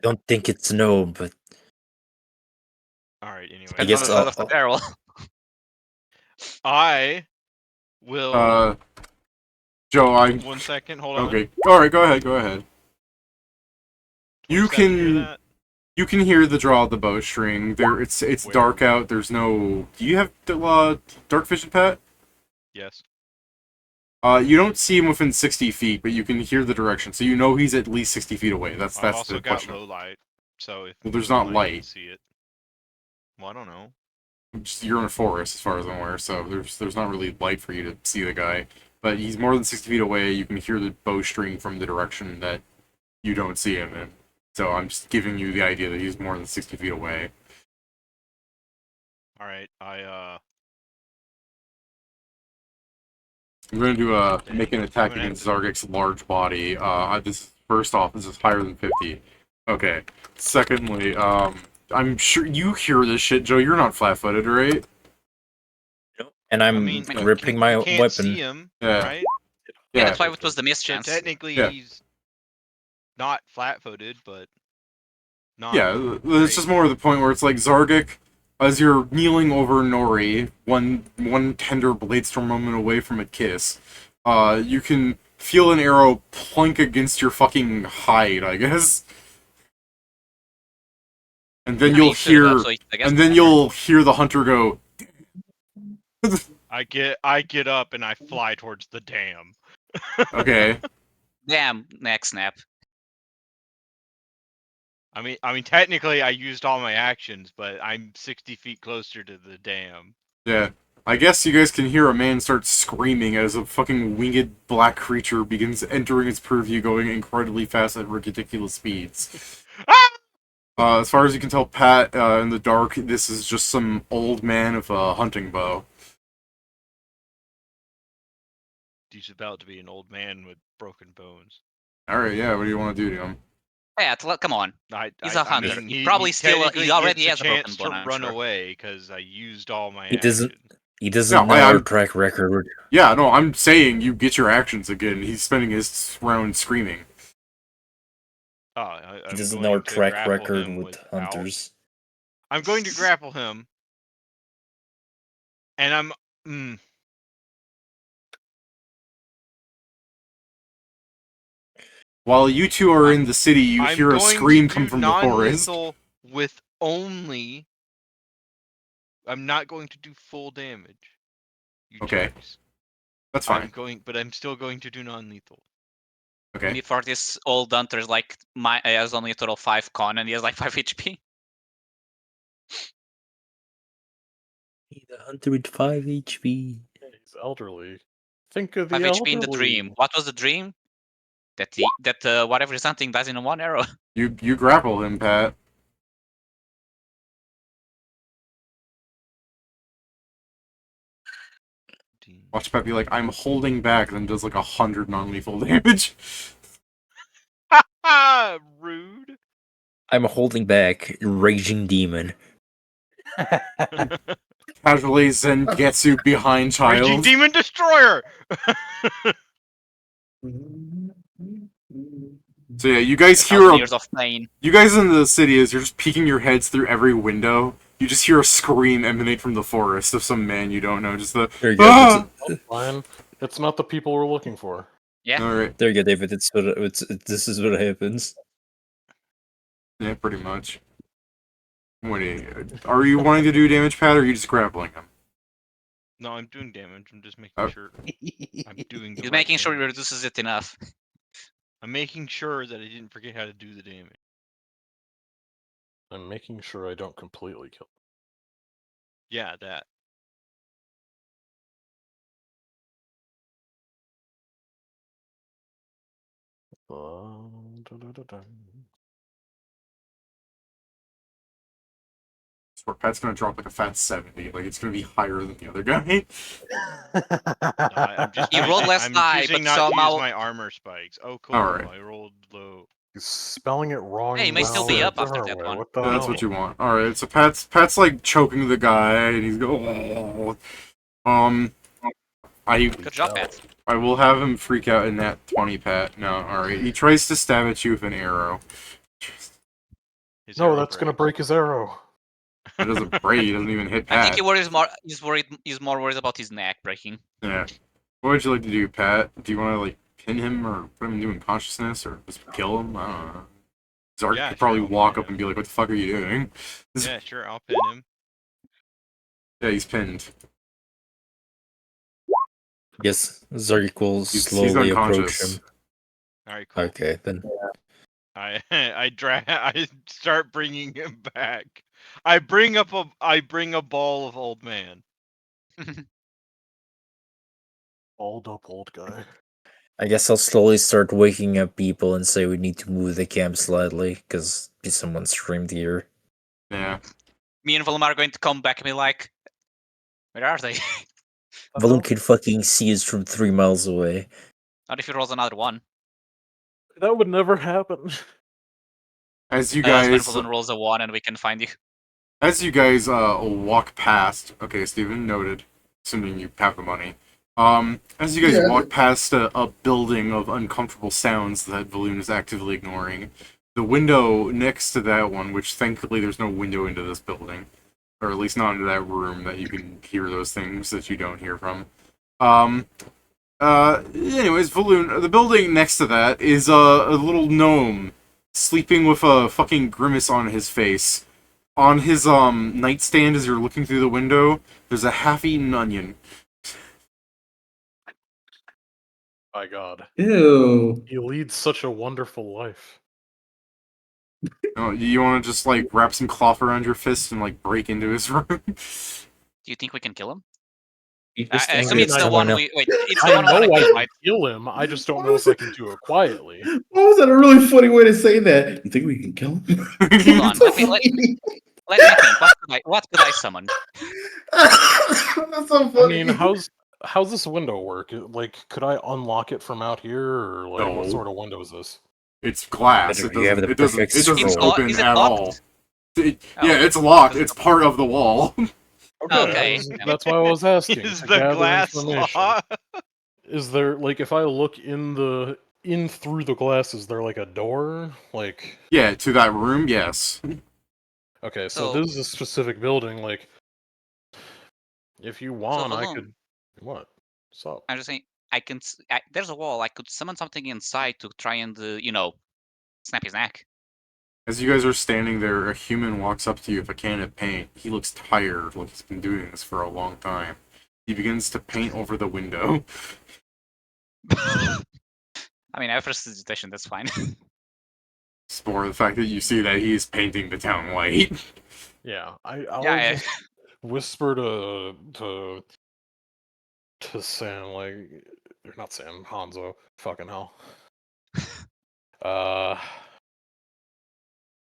don't think it's no, but Alright, anyway. I Depends guess on the size of the barrel. I will. Joe, 1 second, hold on. Okay. Alright, go ahead. You 27, hear can that? you can hear the draw of the bowstring. It's Where? dark out. There's no. Do you have dark vision, Pat? Yes. You don't see him within 60 feet, but you can hear the direction, so you know he's at least 60 feet away. That's I've the also got question. low light, so if Well, there's low not I can light. see it. Well, I don't know. You're in a forest, as far as I'm aware, so there's not really light for you to see the guy. But he's more than 60 feet away. You can hear the bowstring from the direction that you don't see him in. So I'm just giving you the idea that he's more than 60 feet away. Alright, I'm going to Dang, make an I'm attack gonna have against to- Zargik's large body. First off, this is higher than 50. Okay. Secondly, I'm sure you hear this shit, Joe. You're not flat-footed, right? and I'm I mean, gripping my you can't weapon. see him, Yeah. right? Yeah, that's why it was the miss So chance. technically, Yeah. he's not flat-footed, but not. Yeah, it's just more the point where it's like Zargik, as you're kneeling over Nori, one tender blade storm moment away from a kiss, you can feel an arrow plunk against your fucking hide, I guess. And then you'll hear, the hunter go. I get up and I fly towards the dam. Okay. Damn, neck snap. I mean, technically, I used all my actions, but I'm 60 feet closer to the dam. Yeah. I guess you guys can hear a man start screaming as a fucking winged black creature begins entering its purview, going incredibly fast at ridiculous speeds. As far as you can tell, Pat, in the dark, this is just some old man with a hunting bow. He's about to be an old man with broken bones. Alright, yeah, what do you want to do to him? Pat, come on. He's a hunter. mean, he probably still technically he already gets has a a broken chance bone. to I'm run sure. away because I used all my He actions. doesn't know our track record. Yeah, no, I'm saying you get your actions again. He's spending his round screaming. He doesn't know our track record with hunters. I'm going to grapple him, and While you two are in the city, you hear a scream come from the forest. With only. I'm not going to do full damage. Okay. That's fine. But I'm still going to do non-lethal. Okay. Before this old hunter is like has only a total of 5 con and he has like 5 HP. He's a hunter with 5 HP. Yeah, he's elderly. Think of 5 the HP in the elderly. dream. What was the dream? That whatever is hunting does in 1 arrow. You grapple him, Pat. Watch Pat be like, I'm holding back, then does like 100 non-lethal damage. Rude. I'm holding back, raging demon. Casually Zengetsu behind child. Raging demon destroyer. So yeah, you guys hear years of pain. You guys in the city, as you're just peeking your heads through every window, you just hear a scream emanate from the forest of some man you don't know. Just the There you go. Ah! Fine. It's not the people we're looking for. Yeah. All right. There you go, David. This is what happens. Yeah, pretty much. Are you wanting to do damage, Pat, or are you just grappling him? No, I'm doing damage. I'm just making sure I'm doing. He's making sure he reduces it enough. I'm making sure that I didn't forget how to do the damage. I'm making sure I don't completely kill him. Yeah, that. Where Pat's gonna drop like a fat 70. Like it's gonna be higher than the other guy. He rolled less high, but not somehow to use my armor spikes. Oh, cool. Alright. I rolled low. He's spelling it wrong. Hey, he may still be up after that one. What the That's hell? what you want. Alright, so Pat's like choking the guy, and he's going. Good job, Pat. I will have him freak out in that 20, Pat. No, alright. He tries to stab at you with an arrow. No, that's gonna break his arrow. It doesn't break. It doesn't even hit Pat. I think he worries more. He's more worried about his neck breaking. Yeah. What would you like to do, Pat? Do you want to like pin him or put him into unconsciousness or just kill him? I don't know. Zark could probably walk up and be like, "What the fuck are you doing?" Yeah, sure. I'll pin him. Yeah, he's pinned. Yes, Zark will He's slowly approach unconscious. him. Alright, cool. Okay, then. I start bringing him back. I bring a ball of old man. Balled up old guy. I guess I'll slowly start waking up people and say we need to move the camp slightly, because someone screamed here. Yeah. Me and Volumar are going to come back and be like, where are they? Volum can fucking see us from 3 miles away. Not if he rolls another one. That would never happen. As you When guys, Volum rolls a 1 and we can find you. as you guys walk past. Okay, Steven, noted. Assuming you have the money. As you guys walk past a building of uncomfortable sounds that Valoon is actively ignoring, the window next to that one, which thankfully there's no window into this building, or at least not into that room that you can hear those things that you don't hear from. Anyways, Valoon, the building next to that is a little gnome sleeping with a fucking grimace on his face. On his nightstand, as you're looking through the window, there's a half-eaten onion. My God. Ew. He leads such a wonderful life. No, you want to just like wrap some cloth around your fist and like break into his room? Do you think we can kill him? Just I assume I- it's the I- one we. Wait, it's the I one we know want to I kill, can right? kill him. I just don't What know was if I it? can do it quietly. What was that a really funny way to say that? You think we can kill him? Hold on, So let me think. What could I summon? That's so I funny. mean, how's this window work? Like, could I unlock it from out here, or like what No. sort of window is this? It's glass. Better It you have doesn't. the It doesn't. perfect It doesn't It's scroll. open is it at locked? all. Oh, Yeah, it's locked. does it It's part of the wall. Okay. That's why I was asking Is to the gather glass information. law? Is there like if I look in through the glass, is there like a door? Like Yeah, to that room. Yes. okay, so So- this is a specific building. Like if you want, I Valone, could what? So I'm just saying, there's a wall. I could summon something inside to try and, snap his neck. As you guys are standing there, a human walks up to you with a can of paint. He looks tired, like he's been doing this for a long time. He begins to paint over the window. I mean, after suggestion, that's fine. For the fact that you see that he's painting the town white. yeah, I'll Yeah, just whisper to Sam, like, or not Sam, Hanzo, fucking hell.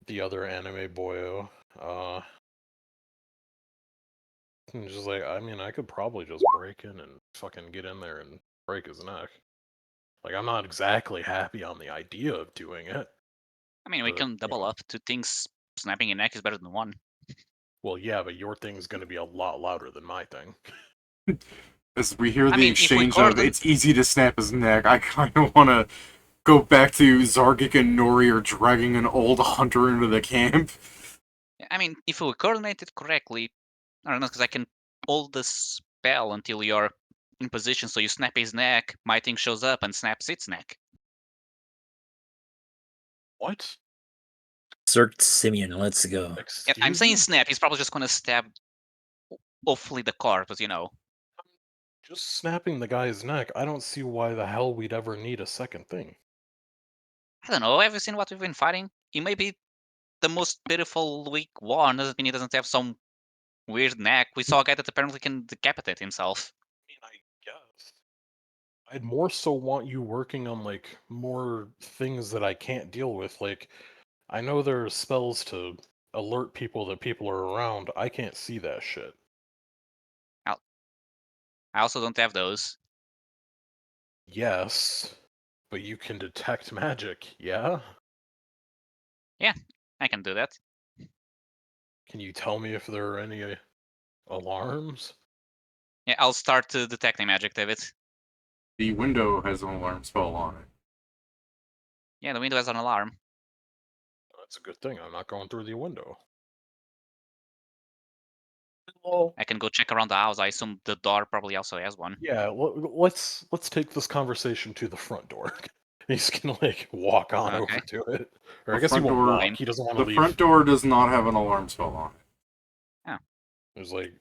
The other anime boyo, and just like, I mean, I could probably just break in and fucking get in there and break his neck. Like, I'm not exactly happy on the idea of doing it. I mean, we But, can you double know. up. Two things snapping your neck is better than one. Well, yeah, but your thing's gonna be a lot louder than my thing. As we hear I the mean, if we exchange of, coordinate- it's easy to snap his neck, I kind of want to go back to Zargik and Nori are dragging an old hunter into the camp. I mean, if we coordinate it correctly, I don't know, because I can hold the spell until you're in position, so you snap his neck, my thing shows up and snaps its neck. What? Insert Simeon, let's go. Yeah, I'm Excuse saying me? snap, he's probably just gonna stab, hopefully, the corpse, Just snapping the guy's neck, I don't see why the hell we'd ever need a second thing. I don't know, have you seen what we've been fighting? He may be the most beautiful weak one, doesn't mean he doesn't have some weird neck. We saw a guy that apparently can decapitate himself. I mean, I guess. I'd more so want you working on, like, more things that I can't deal with. Like, I know there are spells to alert people that people are around. I can't see that shit. I also don't have those. Yes, but you can detect magic, yeah? I can do that. Can you tell me if there are any alarms? Yeah, I'll start detecting magic, David. The window has an alarm spell on it. Yeah, the window has an alarm. That's a good thing. I'm not going through the window. I can go check around the house. I assume the door probably also has one. Yeah, let's take this conversation to the front door. He's gonna like walk on Okay. over to it, or The I guess he front won't door- walk. He doesn't want to The leave. front door does not have an alarm spell on it. There's like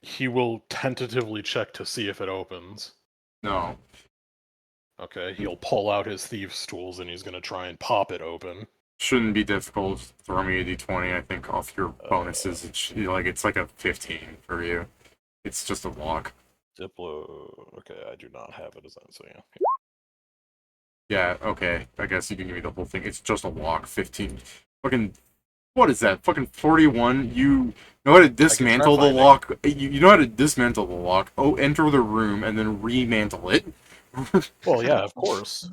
he will tentatively check to see if it opens. No. Okay, he'll pull out his thieves' tools and he's gonna try and pop it open. Shouldn't be difficult. Throw me a d20, I think, off your bonuses. It's like a 15 for you. It's just a lock. Diplo. Okay, I do not have it as that, so yeah. Yeah, okay. I guess you can give me the whole thing. It's just a lock. 15. Fucking. What is that? Fucking 41? You know how to dismantle the finding. lock? You know how to dismantle the lock. Oh, enter the room and then remantle it. Well, yeah, of course.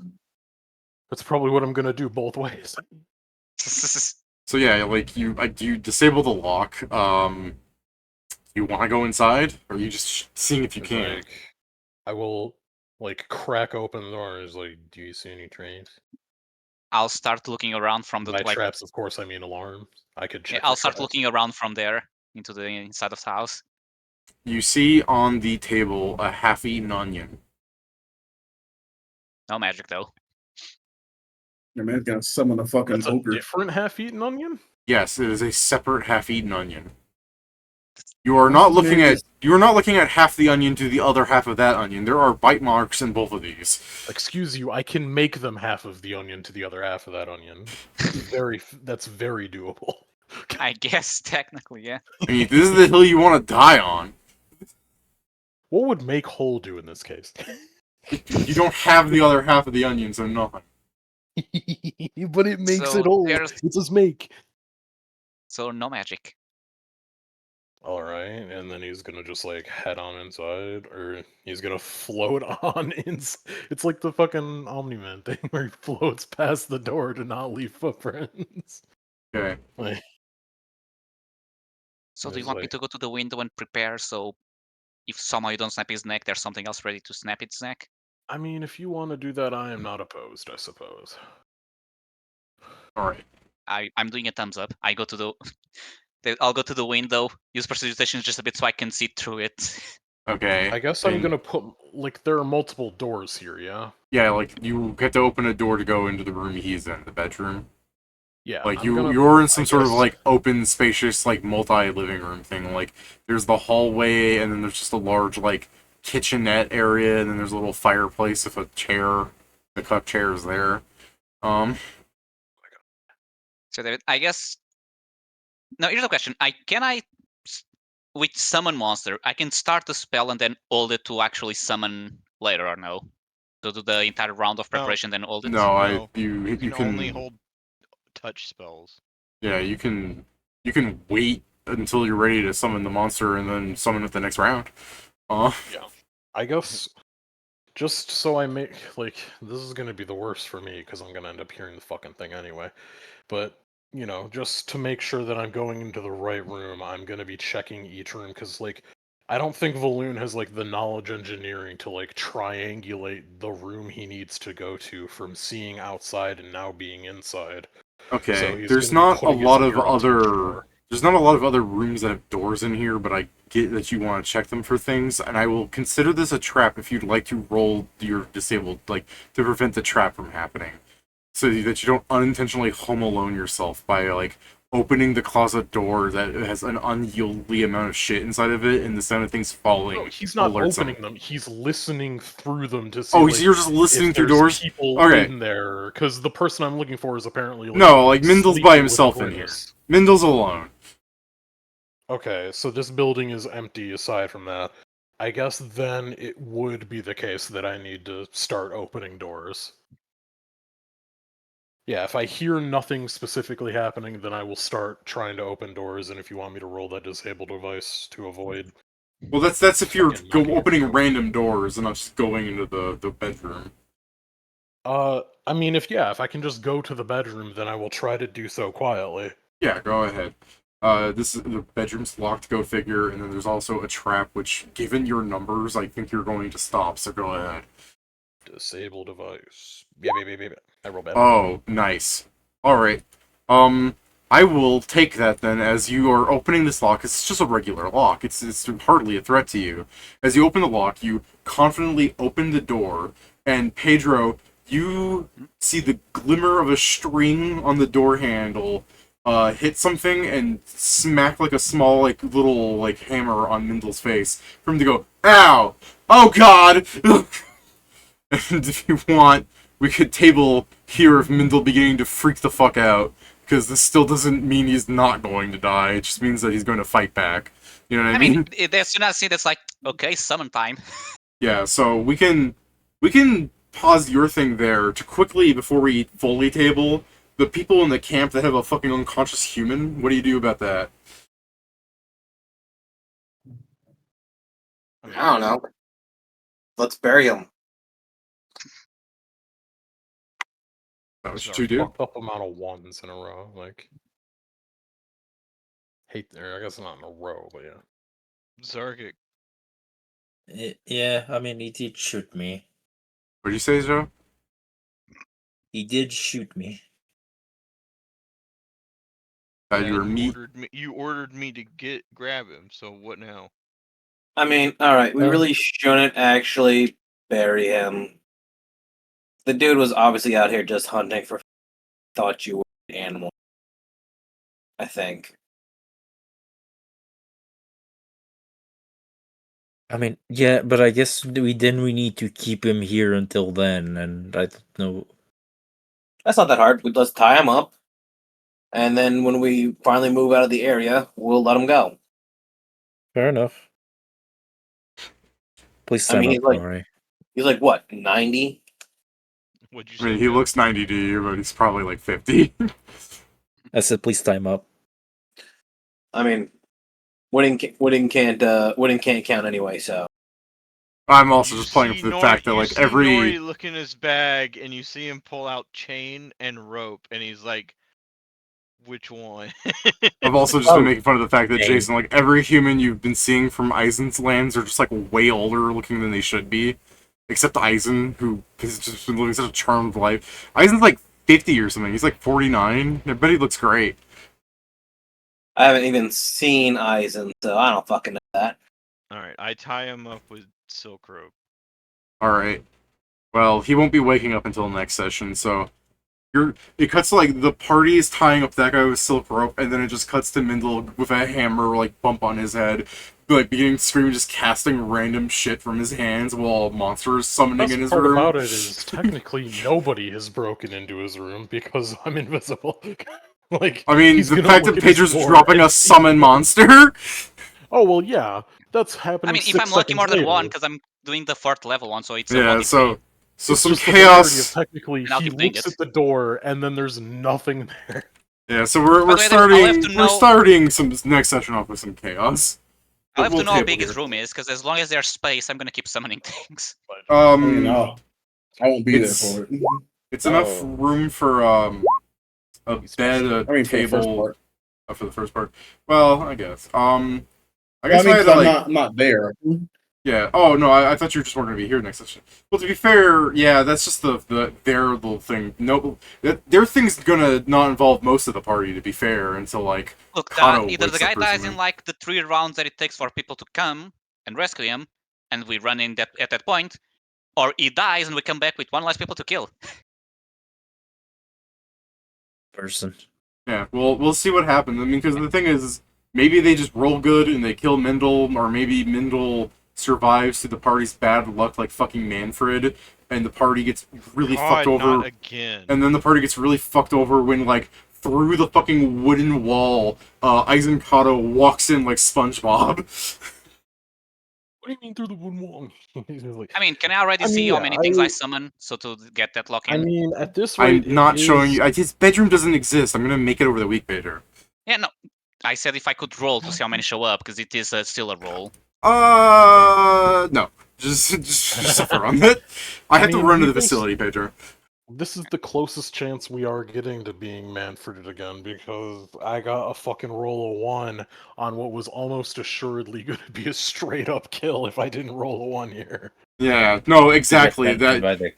That's probably what I'm gonna do both ways. So yeah, like you disable the lock. You want to go inside, or are you just seeing if you It's can? like, I will like crack open the door and is like, do you see any trains? I'll start looking around from the By like. traps, of course, I mean alarms. I could Yeah, check. I'll for start traps. looking around from there into the inside of the house. You see on the table a half-eaten onion. No magic though. Your man's gonna summon a fucking That's a ogre. different half-eaten onion. Yes, it is a separate half-eaten onion. You are not looking at half the onion to the other half of that onion. There are bite marks in both of these. Excuse you, I can make them half of the onion to the other half of that onion. That's very doable. I guess technically, yeah. I mean, this is the hill you want to die on. What would make Hole do in this case? You don't have the other half of the onion, so nothing. But it makes So it Hole. there's- It's his make. So no magic. Alright, and then he's gonna just like head on inside, or he's gonna float on It's like the fucking Omni-Man thing where he floats past the door to not leave footprints. Okay. Like, So do you There's want me like- to go to the window and prepare so if somehow you don't snap his neck, there's something else ready to snap its neck? I mean, if you want to do that, I am not opposed, I suppose. Alright. I'm doing a thumbs up. I go to the I'll go to the window, use precipitation just a bit so I can see through it. Okay. I guess I'm and- gonna put, like, there are multiple doors here, yeah? Yeah, like, you get to open a door to go into the room he's in, the bedroom. Yeah. Like, I'm gonna- you're in some I sort of, guess- like, open, spacious, like, multi-living room thing. Like, there's the hallway, and then there's just a large, like, kitchenette area, and then there's a little fireplace with a chair. The cup chair is there. So David, I guess. No, here's the question. With summon monster, I can start the spell and then hold it to actually summon later, or no? To do the entire round of preparation, then hold it. No, You you can can only hold touch spells. Yeah, you can wait until you're ready to summon the monster and then summon it the next round. Yeah. I guess, just so I make, like, this is gonna be the worst for me, because I'm gonna end up hearing the fucking thing anyway. But, you know, just to make sure that I'm going into the right room, I'm gonna be checking each room, because, like, I don't think Valoon has, like, the knowledge engineering to, like, triangulate the room he needs to go to from seeing outside and now being inside. Okay, So he's there's gonna be not a putting his lot of ear up to each other door. there's not a lot of other rooms that have doors in here, but I get that you want to check them for things, and I will consider this a trap if you'd like to roll your disabled, like, to prevent the trap from happening, so that you don't unintentionally home alone yourself by, like, opening the closet door that has an unyieldy amount of shit inside of it, and the sound of things falling. No, he's not alerts him. opening them. He's listening through them to see. Oh, like, so you're just listening if through there's doors? People Okay. in there, because the person I'm looking for is apparently like, No, like, Mindle's by sleeping with a himself in here. grimace. Mindle's alone. Okay, so this building is empty aside from that. I guess then it would be the case that I need to start opening doors. Yeah, if I hear nothing specifically happening, then I will start trying to open doors, and if you want me to roll that disable device to avoid... Well, that's if you're Fucking knocking opening it. random doors and not just going into the bedroom. I mean, if I can just go to the bedroom, then I will try to do so quietly. Yeah, go ahead. This is the bedroom's locked, go figure, and then there's also a trap, which, given your numbers, I think you're going to stop, so go ahead. Disable device. Yeah. I roll bad. Oh, nice. Alright. I will take that then, as you are opening this lock. It's just a regular lock. It's hardly a threat to you. As you open the lock, you confidently open the door, and Pedro, you see the glimmer of a string on the door handle hit something and smack like a small, like, little, like, hammer on Mindle's face for him to go, ow! Oh god! And if you want, we could table here of Mindle beginning to freak the fuck out, because this still doesn't mean he's not going to die, it just means that he's going to fight back. You know what I mean? As soon as I see that's like, okay, summon time. Yeah, so we can pause your thing there to quickly, before we fully table, the people in the camp that have a fucking unconscious human. What do you do about that? I don't know. Let's bury him. That was These what are you do? fucked up amount of ones in a row. Like, hate there. I guess not in a row, but yeah. Zargic. Yeah, I mean, he did shoot me. What'd you say, Joe? He did shoot me. That you were meat. You ordered me to grab him. So what now? I mean, all right, we really shouldn't actually bury him. The dude was obviously out here just hunting for thought you were an animal. I think. I mean, yeah, but I guess we need to keep him here until then, and I don't know. That's not that hard. Let's tie him up. and then when we finally move out of the area, we'll let him go. Fair enough. Please I time mean, up, he's like, Maury. he's like what, 90? What'd you I say? mean, he Joe? looks 90 to you, but he's probably like 50. I said please time up. I mean, winning can't count anyway. So I'm also You just playing see for the Nori- fact that you like see every Nori look in his bag, and you see him pull out chain and rope, and he's like, "Which one?" I've also just been Oh, making fun of the fact that dang. Jason, like every human you've been seeing from Eisen's lands are just like way older looking than they should be. Except Eisen, who has just been living such a charmed life. Eisen's like 50 or something. He's like 49. I bet he looks great. I haven't even seen Eisen, so I don't fucking know that. All right, I tie him up with silk rope. Alright. Well, he won't be waking up until next session, so it cuts to, like, the party is tying up that guy with silk rope, and then it just cuts to Mindle with a hammer, like, bump on his head, like, beginning to scream, just casting random shit from his hands while a monster is summoning Best in his part room. about it is technically nobody has broken into his room because I'm invisible. Like, I mean, he's the gonna fact look that at his Pedro's door dropping and a see summon nobody. monster. Oh well, yeah, that's I happening. mean, if 6 I'm lucky, seconds more than later. one, because I'm doing the 4th level one, so it's a Yeah, 1d3. so It's some just the hilarity of chaos. technically And I'll he keep doing looks it. at the door and then there's nothing there. Yeah, so we're By the way, I'll have to know. starting some next session off with some chaos. I'll But have we'll to know how table big here. his room is, because as long as there's space, I'm gonna keep summoning things. I mean, I won't be there it's for it. it's enough Oh. room for a bed, a I mean, for the first table. part. For the first part. Well, I guess. I Well, guess I mean, I had 'cause to, I'm like, not there. yeah. Oh no, I thought you just weren't gonna be here next session. Well, to be fair, yeah, that's just their little thing. No, their thing's gonna not involve most of the party. To be fair, until like Look, Cato either the wakes guy up or dies in something. like the 3 rounds that it takes for people to come and rescue him, and we run in at that point, or he dies and we come back with 1 less people to kill. Person. Yeah, we'll see what happens. I mean, because the thing is, maybe they just roll good and they kill Mindle, or maybe Mindle survives through the party's bad luck, like fucking Manfred, and the party gets really fucked God, over. not again. And then the party gets really fucked over when, like, through the fucking wooden wall, Eisen Cato walks in like SpongeBob. What do you mean through the wooden wall? He's just like, I mean, can I already I see mean, how many things I summon, so to get that lock in? I mean, at this I'm rate, not it showing is- you. His bedroom doesn't exist. I'm gonna make it over the week, Peter. Yeah, no. I said if I could roll to see how many show up, because it is still a roll. No. Just suffer on it. I have to mean, run to he the thinks- facility, Pedro. This is the closest chance we are getting to being Manfreded again because I got a fucking roll of 1 on what was almost assuredly going to be a straight up kill if I didn't roll a 1 here. Yeah, no, exactly. Get That by the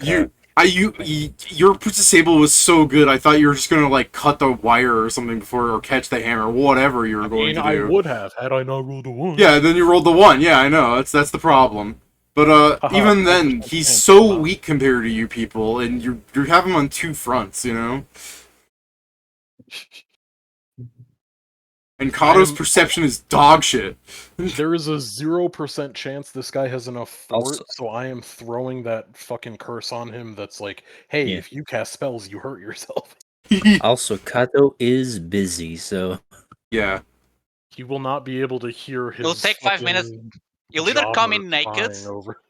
you, car. your disable was so good. I thought you were just gonna like cut the wire or something before, or catch the hammer, whatever you were going to I do. would have had I not rolled a 1. Yeah, then you rolled the 1. Yeah, I know. That's the problem. But Haha, even I then, just he's can't so stop. weak compared to you people, and you have him on 2 fronts, you know. And Cato's perception is dog shit. There is a 0% chance this guy has enough fort, Also- so I am throwing that fucking curse on him that's like, hey, Yeah. if you cast spells, you hurt yourself. Also, Cato is busy, so Yeah. He will not be able to hear his It'll take 5 minutes. fucking You'll either come jobber in naked, crying over.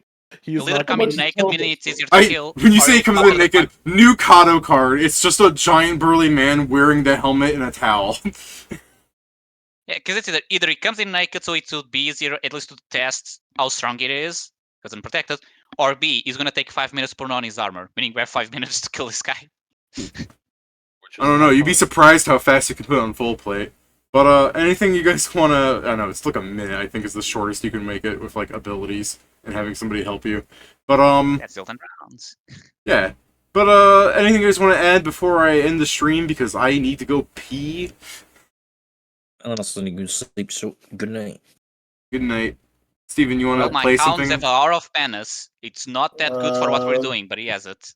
He is you'll either not come gonna in be- naked, meaning it's easier to kill. When you or say he you'll comes come in with a naked, new Cato card. It's just a giant burly man wearing the helmet and a towel. Yeah, because it's either he comes in naked, so it will be easier at least to test how strong it is, because unprotected, or B, he's gonna take 5 minutes to put on his armor, meaning we have 5 minutes to kill this guy. I don't know. You'd be surprised how fast you can put on full plate. But anything you guys wanna? I don't know. It's like a minute. I think is the shortest you can make it with like abilities and having somebody help you. But That's still 10 rounds. yeah. But anything you guys want to add before I end the stream because I need to go pee. I also need to sleep, so good night. Good night, Steven. You want Well, to my play hounds something? have an aura of menace. It's not that good for what we're doing, but he has it.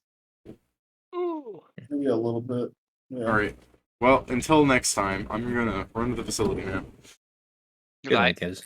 Maybe a little bit. Yeah. All right. Well, until next time, I'm gonna run to the facility now. Good night, guys.